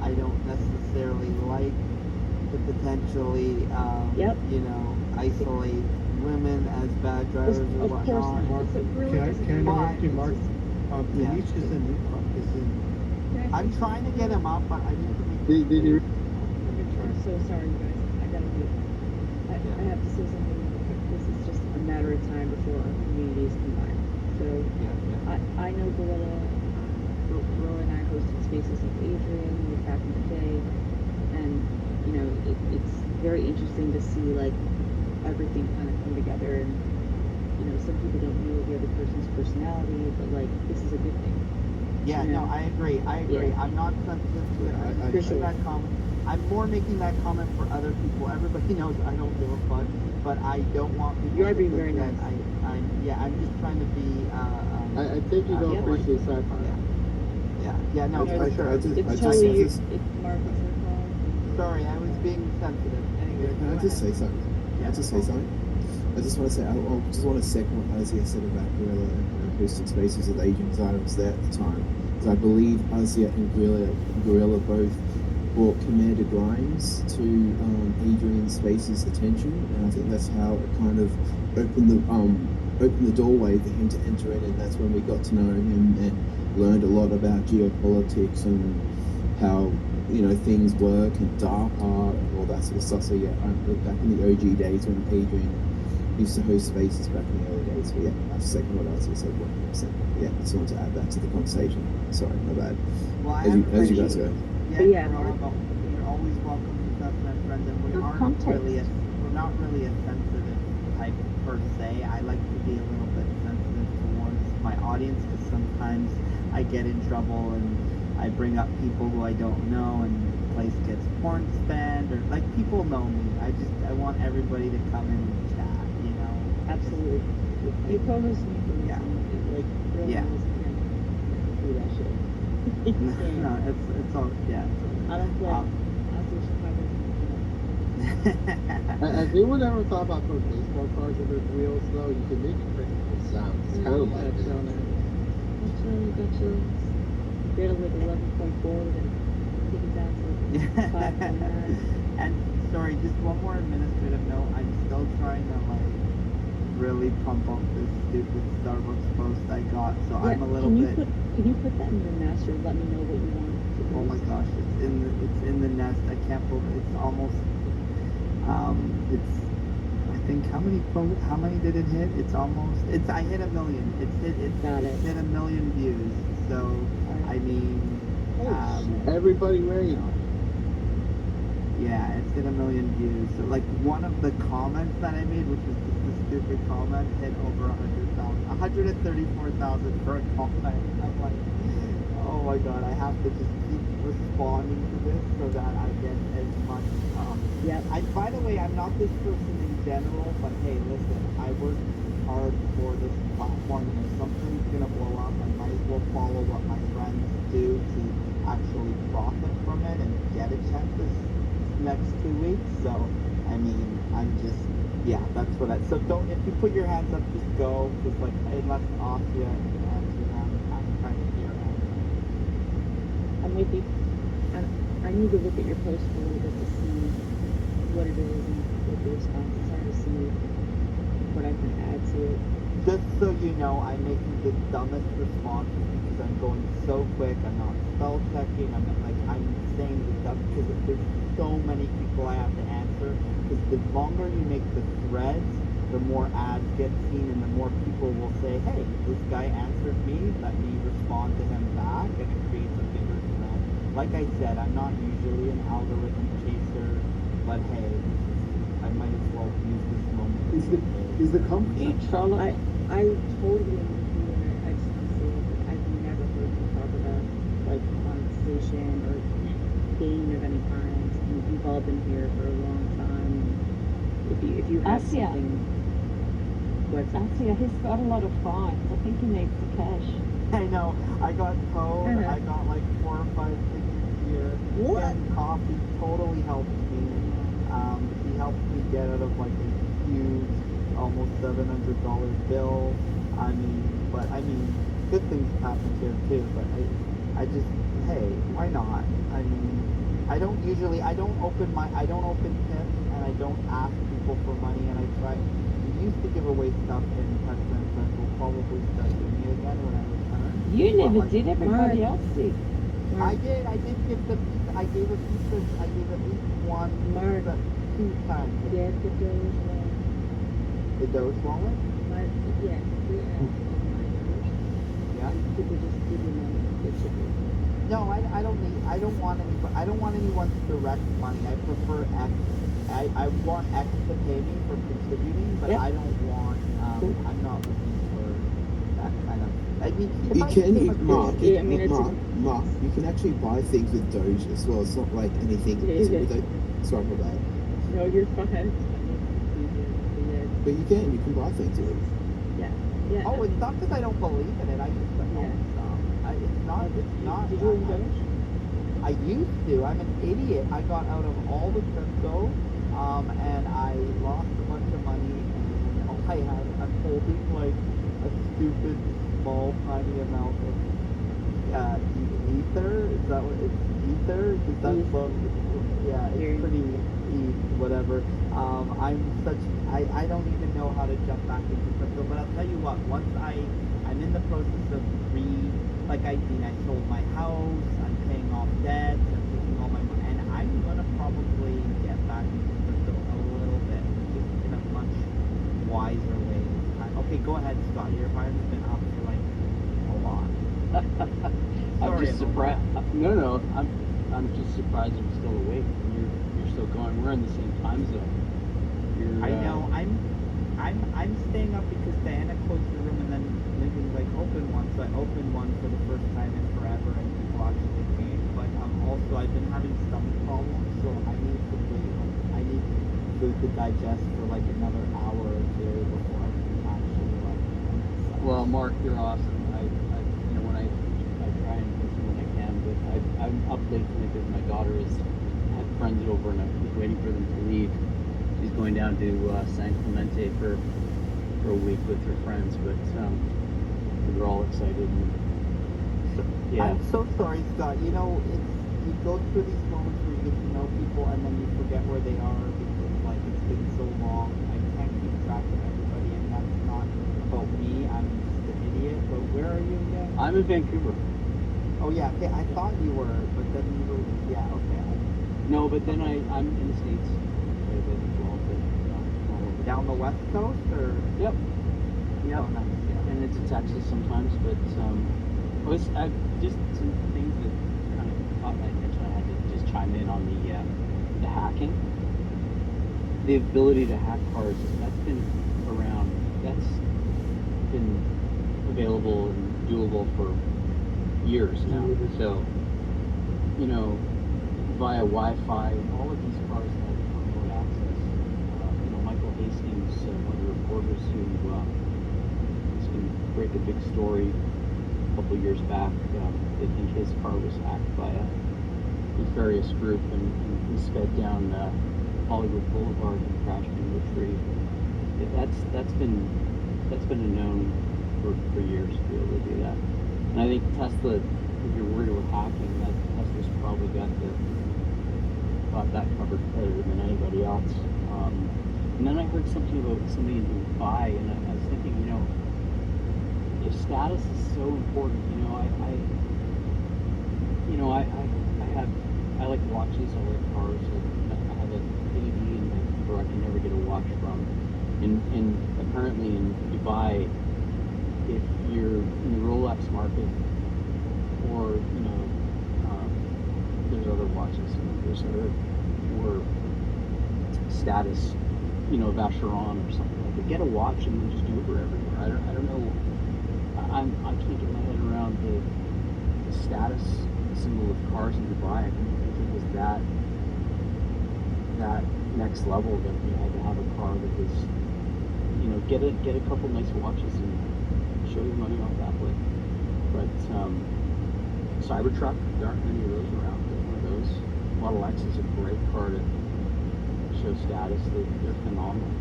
Speaker 14: I don't necessarily like to potentially, you know, isolate women as bad drivers or whatnot.
Speaker 10: Mark, can I interrupt you, Mark? Denise is in.
Speaker 14: I'm trying to get him up, but I need to make.
Speaker 13: Did you?
Speaker 19: I'm so sorry, you guys. I gotta leave. I have to say something real quick. This is just a matter of time before our communities combine. So I know Gorilla and I hosted spaces with Adrian back in the day, and you know it's very interesting to see like everything kind of come together. And you know some people don't know the other person's personality, but like this is a good thing.
Speaker 14: Yeah,
Speaker 19: You know?
Speaker 14: no, I agree.
Speaker 19: Yeah.
Speaker 14: I'm not sensitive to it. I'm making that comment. I'm more making that comment for other people. Everybody knows I don't give a fuck, but I don't want people.
Speaker 19: You are
Speaker 14: to
Speaker 19: being
Speaker 14: think
Speaker 19: very
Speaker 14: that
Speaker 19: nice.
Speaker 14: I'm just trying to be.
Speaker 13: I think you don't appreciate sci-fi.
Speaker 14: Yeah, no, for sure.
Speaker 19: It's totally it's Mark, it's your call.
Speaker 14: Sorry, I was being sensitive. Anyway,
Speaker 5: Can I just say something?
Speaker 14: Yeah.
Speaker 5: I just want to say, I just want to second what Azia said about Gorilla and hosting spaces with Adrian because I was there at the time. Because I believe Azia and Gorilla both brought Commander Grimes to Adrian Space's attention, and I think that's how it kind of opened the doorway for him to enter in, and that's when we got to know him and learned a lot about geopolitics and how things work and DARPA and all that sort of stuff. So yeah, back in the OG days when Adrian used to host spaces back in the early days. So yeah, that's the second what Azia said. 100%. Yeah, just wanted to add that to the conversation. Sorry, my bad.
Speaker 14: Well,
Speaker 5: As you guys go.
Speaker 14: Yeah, you're always welcome to stuff, my friend, and we're not really a sensitive type per se. I like to be a little bit sensitive towards my audience because sometimes I get in trouble and I bring up people who I don't know and the place gets porn spanned or like people know me. I want everybody to come in and chat, you know.
Speaker 19: Absolutely. You co-host me for this, like really do that shit.
Speaker 14: No, it's all
Speaker 19: I don't play.
Speaker 13: Has anyone ever thought about putting baseball cards in their wheels though? You can make it pretty cool sound. It's kind of like
Speaker 19: Gotcha. We had like 11.4 and take it down to 5.9.
Speaker 14: And sorry, just one more administrative note. I'm still trying to like really pump up this stupid Starbucks post I got, so I'm a little bit.
Speaker 19: Can you put that in the master? Let me know what you want.
Speaker 14: Oh my gosh, it's in the nest. I can't believe it's almost. It's. I think how many did it hit? It's almost. I hit 1 million. It's hit 1 million views. So I mean.
Speaker 13: Everybody ready?
Speaker 14: Yeah, it's hit 1 million views. So like one of the comments that I made, which was just a stupid comment, hit over 100,000. 134,000 for a comment. I'm like, oh my god, I have to just keep responding to this so that I get as much.
Speaker 19: Yep.
Speaker 14: By the way, I'm not this person in general, but hey, listen, I work hard for this platform, and if something's gonna blow up, I might as well follow what my friends do to actually profit from it and get a check this next 2 weeks. So, I mean, I'm just, yeah, that's what I. So don't, if you put your hands up, just go. Just like, unless Asia answers them, I'm trying to hear them.
Speaker 19: I'm with you. I need to look at your post a little bit to see what it is and what the responses are to see what I can add to it.
Speaker 14: Just so you know, I'm making the dumbest responses because I'm going so quick. I'm not spell checking. I'm saying the stuff because there's so many people I have to answer. Because the longer you make the threads, the more ads get seen, and the more people will say, "Hey, this guy answered me. Let me respond to him back," and it creates a bigger thread. Like I said, I'm not usually an algorithm chaser, but hey, I might as well use this moment.
Speaker 5: Is the company?
Speaker 19: I totally am with you, and I just want to say that I've never heard you talk about like monetization or gain of any kind. You've all been here for a long time. If you have
Speaker 3: Asia.
Speaker 19: something, what's
Speaker 3: Asia, he's got a lot of fines. I think he needs the cash.
Speaker 14: I know. I got towed. I got like 4 or 5 tickets here.
Speaker 19: What?
Speaker 14: And Coffee totally helped me. He helped me get out of like a huge, almost $700 bill. I mean, good things happened here too. But I just, hey, why not? I mean, I don't open tips, and I don't ask people for money, and I try. We used to give away stuff in President's Fest. We'll probably start doing it again when I return.
Speaker 3: You
Speaker 14: But,
Speaker 3: never
Speaker 14: like,
Speaker 3: did, everybody else did.
Speaker 14: I did give the pizza. I gave a pizza. I gave at least one pizza 2 times.
Speaker 19: Get the Doge wallet.
Speaker 14: The Doge wallet?
Speaker 19: Yes, we have
Speaker 14: Yeah.
Speaker 19: people just give you money. It's okay.
Speaker 14: No, I don't want anyone's direct money. I prefer X. I want X to pay me for contributing, but I don't want. I'm not looking for that kind of. I mean, if I became a Christian-
Speaker 5: Mark, you can actually buy things with Doge as well. It's not like anything. Sorry for that.
Speaker 19: No, you're fine.
Speaker 5: But you can buy things with it.
Speaker 19: Yeah.
Speaker 14: Oh, it's not because I don't believe in it. I used to own some. It's not.
Speaker 19: Did you own Doge?
Speaker 14: I used to. I'm an idiot. I got out of all the crypto, and I lost a bunch of money, and all I have, I'm holding like a stupid, small, tiny amount of ether. Is that what it's ether? Because that's it's pretty whatever. I don't even know how to jump back into crypto, but I'll tell you what, once I'm in the process of I sold my house, I'm paying off debts, I'm taking all my money, and I'm gonna probably get back into crypto a little bit, just in a much wiser way this time. Okay, go ahead, Scott, your fire's been up for like a lot.
Speaker 9: I'm just surprised. No, I'm just surprised I'm still awake. You're still going. We're in the same time zone.
Speaker 14: I know. I'm staying up because Diana closed the room and then Lincoln's like open one, so I opened one for the first time in forever, and people actually came. But also I've been having stomach problems, so I need to wait. I need food to digest for like another hour or 2 before I can actually
Speaker 9: Well, Mark, you're awesome. When I try and listen when I can, but I'm up late tonight because my daughter had friends over and I was waiting for them to leave. She's going down to San Clemente for a week with her friends, but we're all excited. And, yeah.
Speaker 14: I'm so sorry, Scott. You know, you go through these moments where you get to know people and then you forget where they are because it's been so long. I can't keep track of everybody, and that's not about me. I'm just an idiot. But where are you again?
Speaker 9: I'm in Vancouver.
Speaker 14: Oh yeah, okay. I thought you were, but then you were. Yeah, okay.
Speaker 9: No, but then I'm in the States.
Speaker 14: Down the West Coast, or?
Speaker 9: Yep.
Speaker 14: Oh, nice. Yeah.
Speaker 9: And into Texas sometimes, but I've just some things that kind of caught my attention. I had to just chime in on the hacking. The ability to hack cars, that's been around. That's been available and doable for years now. So, you know, via Wi-Fi, all of these cars have remote access. You know, Michael Hastings, one of the reporters who was going to break a big story a couple of years back, I think his car was hacked by a nefarious group, and he sped down Hollywood Boulevard and crashed into a tree. That's been a known for years to be able to do that. And I think Tesla, if you're worried about hacking, that Tesla's probably got that covered better than anybody else. And then I heard something about somebody in Dubai, and I was thinking, you know, if status is so important, you know, I like watches, I like cars, I have a AD in Vancouver I can never get a watch from. And apparently in Dubai, if you're in the Rolex market, or, you know, there's other watches, there's other, or status, you know, Vacheron or something like that. Get a watch and then just Uber everywhere. I don't know. I can't get my head around the status symbol of cars in Dubai. I didn't think it was that next level that you had to have a car that was, you know, get a couple nice watches and show your money off that way. But Cybertruck, there aren't many of those around. One of those. Model X is a great car to show status. They're phenomenal.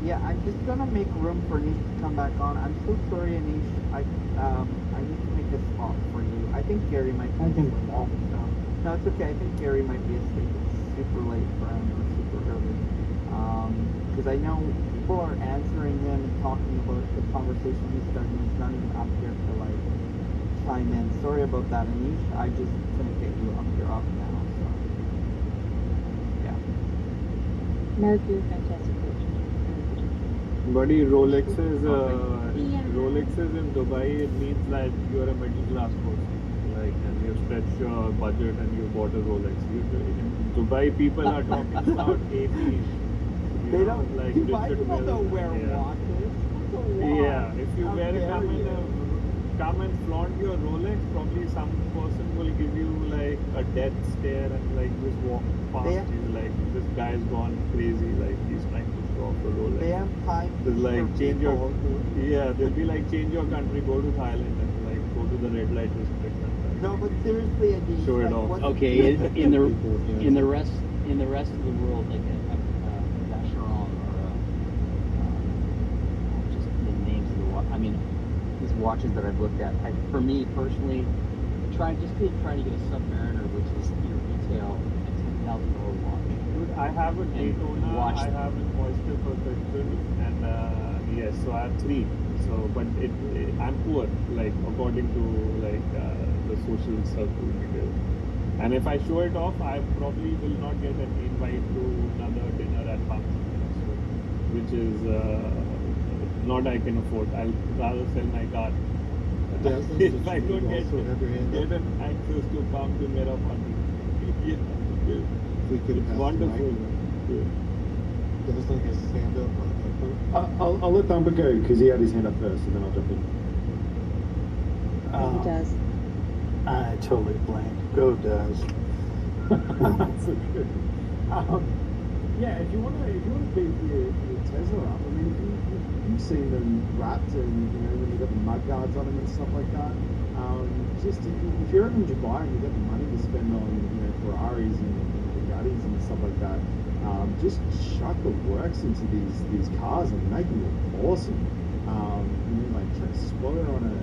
Speaker 14: Yeah, I'm just gonna make room for Anish to come back on. I'm so sorry, Anish. I need to make a spot for you. I think Gary might be asleep. No, it's okay. I think Gary might be asleep. It's super late for him, or super early. Because I know people are answering him and talking about the conversation he's starting. He's not even up here to like chime in. Sorry about that, Anish. I just couldn't get you up here up now. So yeah.
Speaker 19: Mark, you're a fantastic coach.
Speaker 4: Buddy, Rolexes in Dubai, it means that you're a middle class person, like, and you've stretched your budget and you bought a Rolex. In Dubai, people are talking about 18.
Speaker 14: They don't.
Speaker 4: Like
Speaker 14: Dubai
Speaker 4: Richard
Speaker 14: people
Speaker 4: Mille.
Speaker 14: don't wear watches.
Speaker 4: Yeah, if you come and flaunt your Rolex, probably some person will give you like a death stare and like just walk past you, like this guy's gone crazy, like he's trying to show off a Rolex.
Speaker 14: They have time.
Speaker 4: There's like change your they'll be like change your country, go to Thailand and like go to the red light district and
Speaker 14: No, but seriously, Anish,
Speaker 4: show it
Speaker 14: like,
Speaker 4: off.
Speaker 9: Okay, in the rest of the world, like a Vacheron or just the names of the watch. I mean, these watches that I've looked at. For me personally, trying to get a Submariner, which is, you know, retail at $10,000 watch.
Speaker 4: Dude, I have a Daytona, I have an Oyster Perpetual, and yes, so I have 3. So, but I'm poor, like according to like the social circle details. And if I show it off, I probably will not get an invite to another dinner at function, so, which is not I can afford. I'll rather sell my car. If I don't get an access to come to Mera Party. It's wonderful.
Speaker 20: Desmond has his hand up.
Speaker 7: I'll let Thumper go because he had his hand up first, and then I'll jump in.
Speaker 19: He does.
Speaker 1: I totally blamed. Go, Daz.
Speaker 7: So good. Yeah, if you want to beat your Tesla up, I mean, you've seen them wrapped, and you know when you got the mud guards on them and stuff like that. Just if you're in Dubai and you've got the money to spend on, you know, Ferraris and Bugattis and stuff like that, just chuck the works into these cars and make them look awesome. You know, like try to spot it on an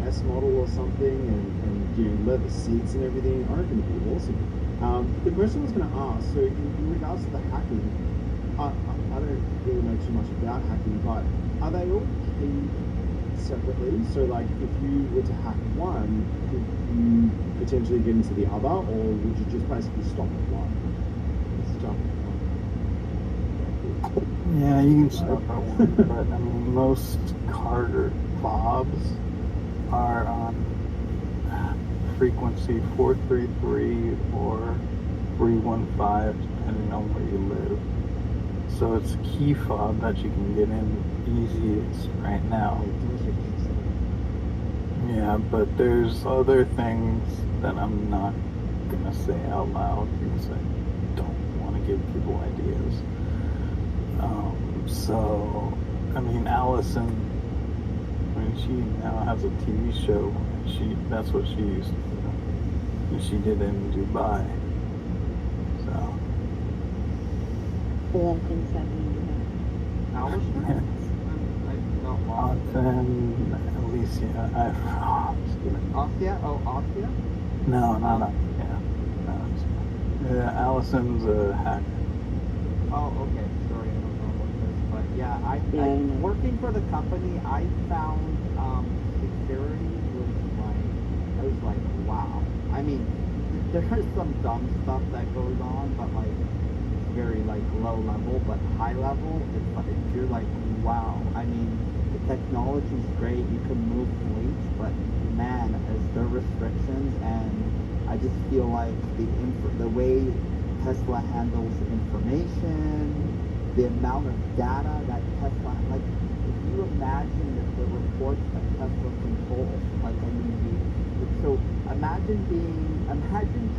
Speaker 7: S model or something, and you know, leather seats and everything. I reckon it'd be awesome. The question I was going to ask, so in regards to the hacking, I don't really know too much about hacking, but are they all keyed separately? So like if you were to hack one, could you potentially get into the other, or would you just basically stop at one? Let's jump at one.
Speaker 1: Yeah, you can stop at one, but I mean most Carter fobs are on frequency 433 or 315, depending on where you live. So it's a key fob that you can get in easy right now. Yeah, but there's other things that I'm not gonna say out loud because I don't want to give people ideas. So, I mean, Allison, I mean, she now has a TV show, and that's what she used to do. And she did it in Dubai. So.
Speaker 19: All things that we do.
Speaker 2: Allison?
Speaker 1: Allison, Alicia,
Speaker 2: Austria? Oh, Austria?
Speaker 1: No, not Austria. No, yeah, Allison's a hacker.
Speaker 2: Oh, okay. Sorry, I don't know what this, but yeah, I working for the company, I found security I was like, wow. I mean, there's some dumb stuff that goes on, but like it's very like low level, but high level, it's like you're like, wow. I mean, the technology's great, you can move fleets, but man, as there are restrictions, and I just feel like the way Tesla handles information, the amount of data that Tesla, like, if you imagine the reports that Tesla controls, like, I mean, so imagine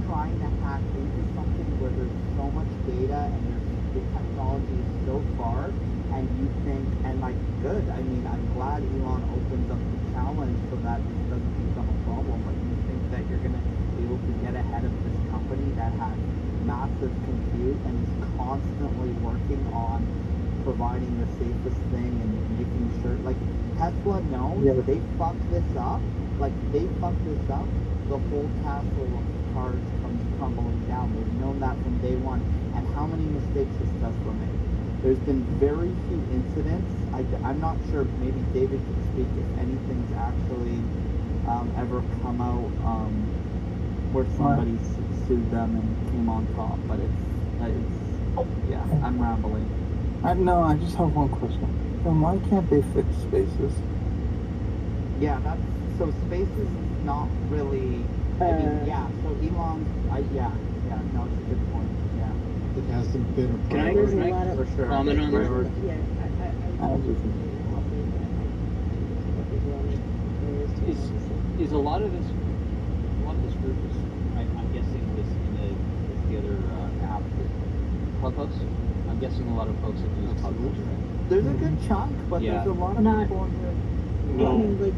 Speaker 2: trying to hack into something where there's so much data and the technology is so far, and you think, and like, good, I mean, I'm glad Elon opens up the challenge so that this doesn't become a problem, but you think that you're going to be able to get ahead of this company that has massive compute and is constantly working on providing the safest thing and making sure, like, Tesla knows they fucked this up, the whole castle of cars comes crumbling down. They've known that from day one. And how many mistakes has Tesla made? There's been very few incidents. I'm not sure, maybe David can speak if anything's actually ever come out where somebody sued them and came on top, but yeah, I'm rambling.
Speaker 1: No, I just have one question. Then why can't they fix Spaces?
Speaker 2: Yeah, so Spaces is not really, I mean, yeah, so Elon, no, it's a good point, yeah.
Speaker 20: It hasn't been a
Speaker 9: Can I
Speaker 20: priority.
Speaker 2: For sure.
Speaker 9: comment on that? Is a lot of this group is, I'm guessing this in the other app, Clubhouse. I'm guessing a lot of folks have used Clubhouse, right?
Speaker 2: There's a good chunk, but there's a lot of people on here.
Speaker 19: I mean, like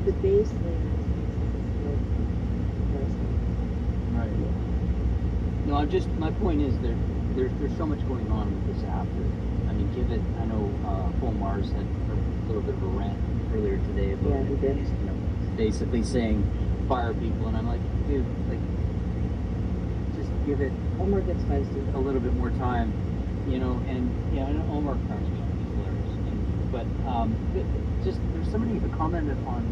Speaker 19: the base layer.
Speaker 2: Right.
Speaker 9: No, my point is there's so much going on with this app. I mean, I know Full Mars had a little bit of a rant earlier today about basically saying fire people, and I'm like, dude, like, just give it
Speaker 19: Omar gets feisty.
Speaker 9: a little bit more time, and I know Omar cracks me up, he's hilarious, but just there's somebody who commented on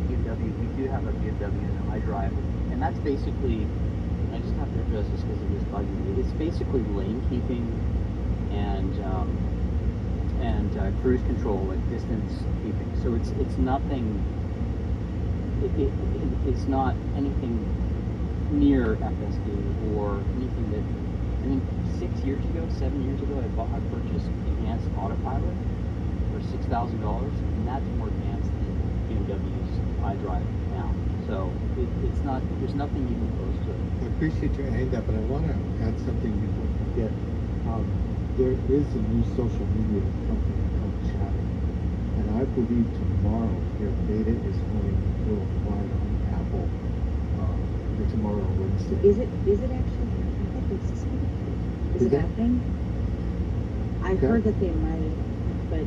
Speaker 9: BMW. We do have a BMW in iDrive, and that's basically, I just have to address this because it was bugging me. It's basically lane keeping and cruise control, like distance keeping. So it's nothing. It's not anything near FSD or anything that. I mean, 7 years ago, I purchased Enhanced Autopilot for $6,000, and that's more advanced than BMW's iDrive now. So it's not. There's nothing even close to it.
Speaker 20: I appreciate you adding that, but I want to add something before I forget. There is a new social media company called Chatter, and I believe tomorrow their beta is going to go live on Apple. Tomorrow, Wednesday.
Speaker 19: Is it actually? Is it happening? I've heard that they might, but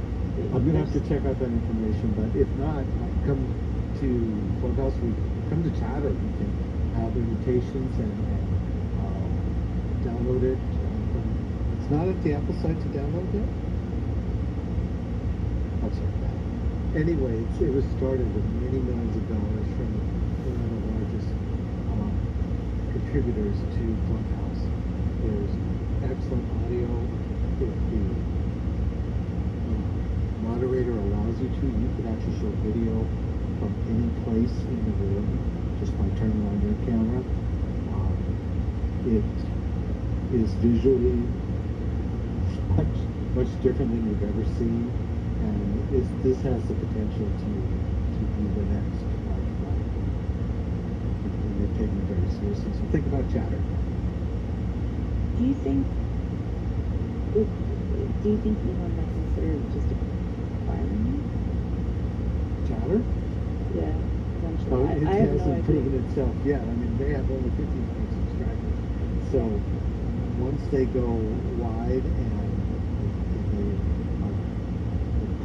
Speaker 20: I'm gonna have to check out that information. But if not, come to Clubhouse. We come to Chatter. You can have invitations and download it. It's not at the Apple site to download yet. I'll check that. Anyway, it was started with many millions of dollars from one of the largest contributors to Clubhouse. There's excellent audio. If the moderator allows you to, you can actually show video from any place in the room just by turning on your camera. It is visually
Speaker 7: much different than you've ever seen, and this has the potential to be the next lifeline. And they're taking it very seriously. So think about Chatter.
Speaker 19: Do you think Elon might consider just acquiring it?
Speaker 7: Chatter?
Speaker 19: Yeah, eventually.
Speaker 7: Oh, it
Speaker 19: I have no
Speaker 7: hasn't
Speaker 19: idea.
Speaker 7: proven itself yet. I mean, they have only 15 million subscribers. So once they go wide and the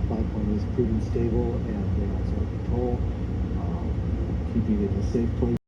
Speaker 7: platform is proven stable and they also have control, keeping it in a safe place.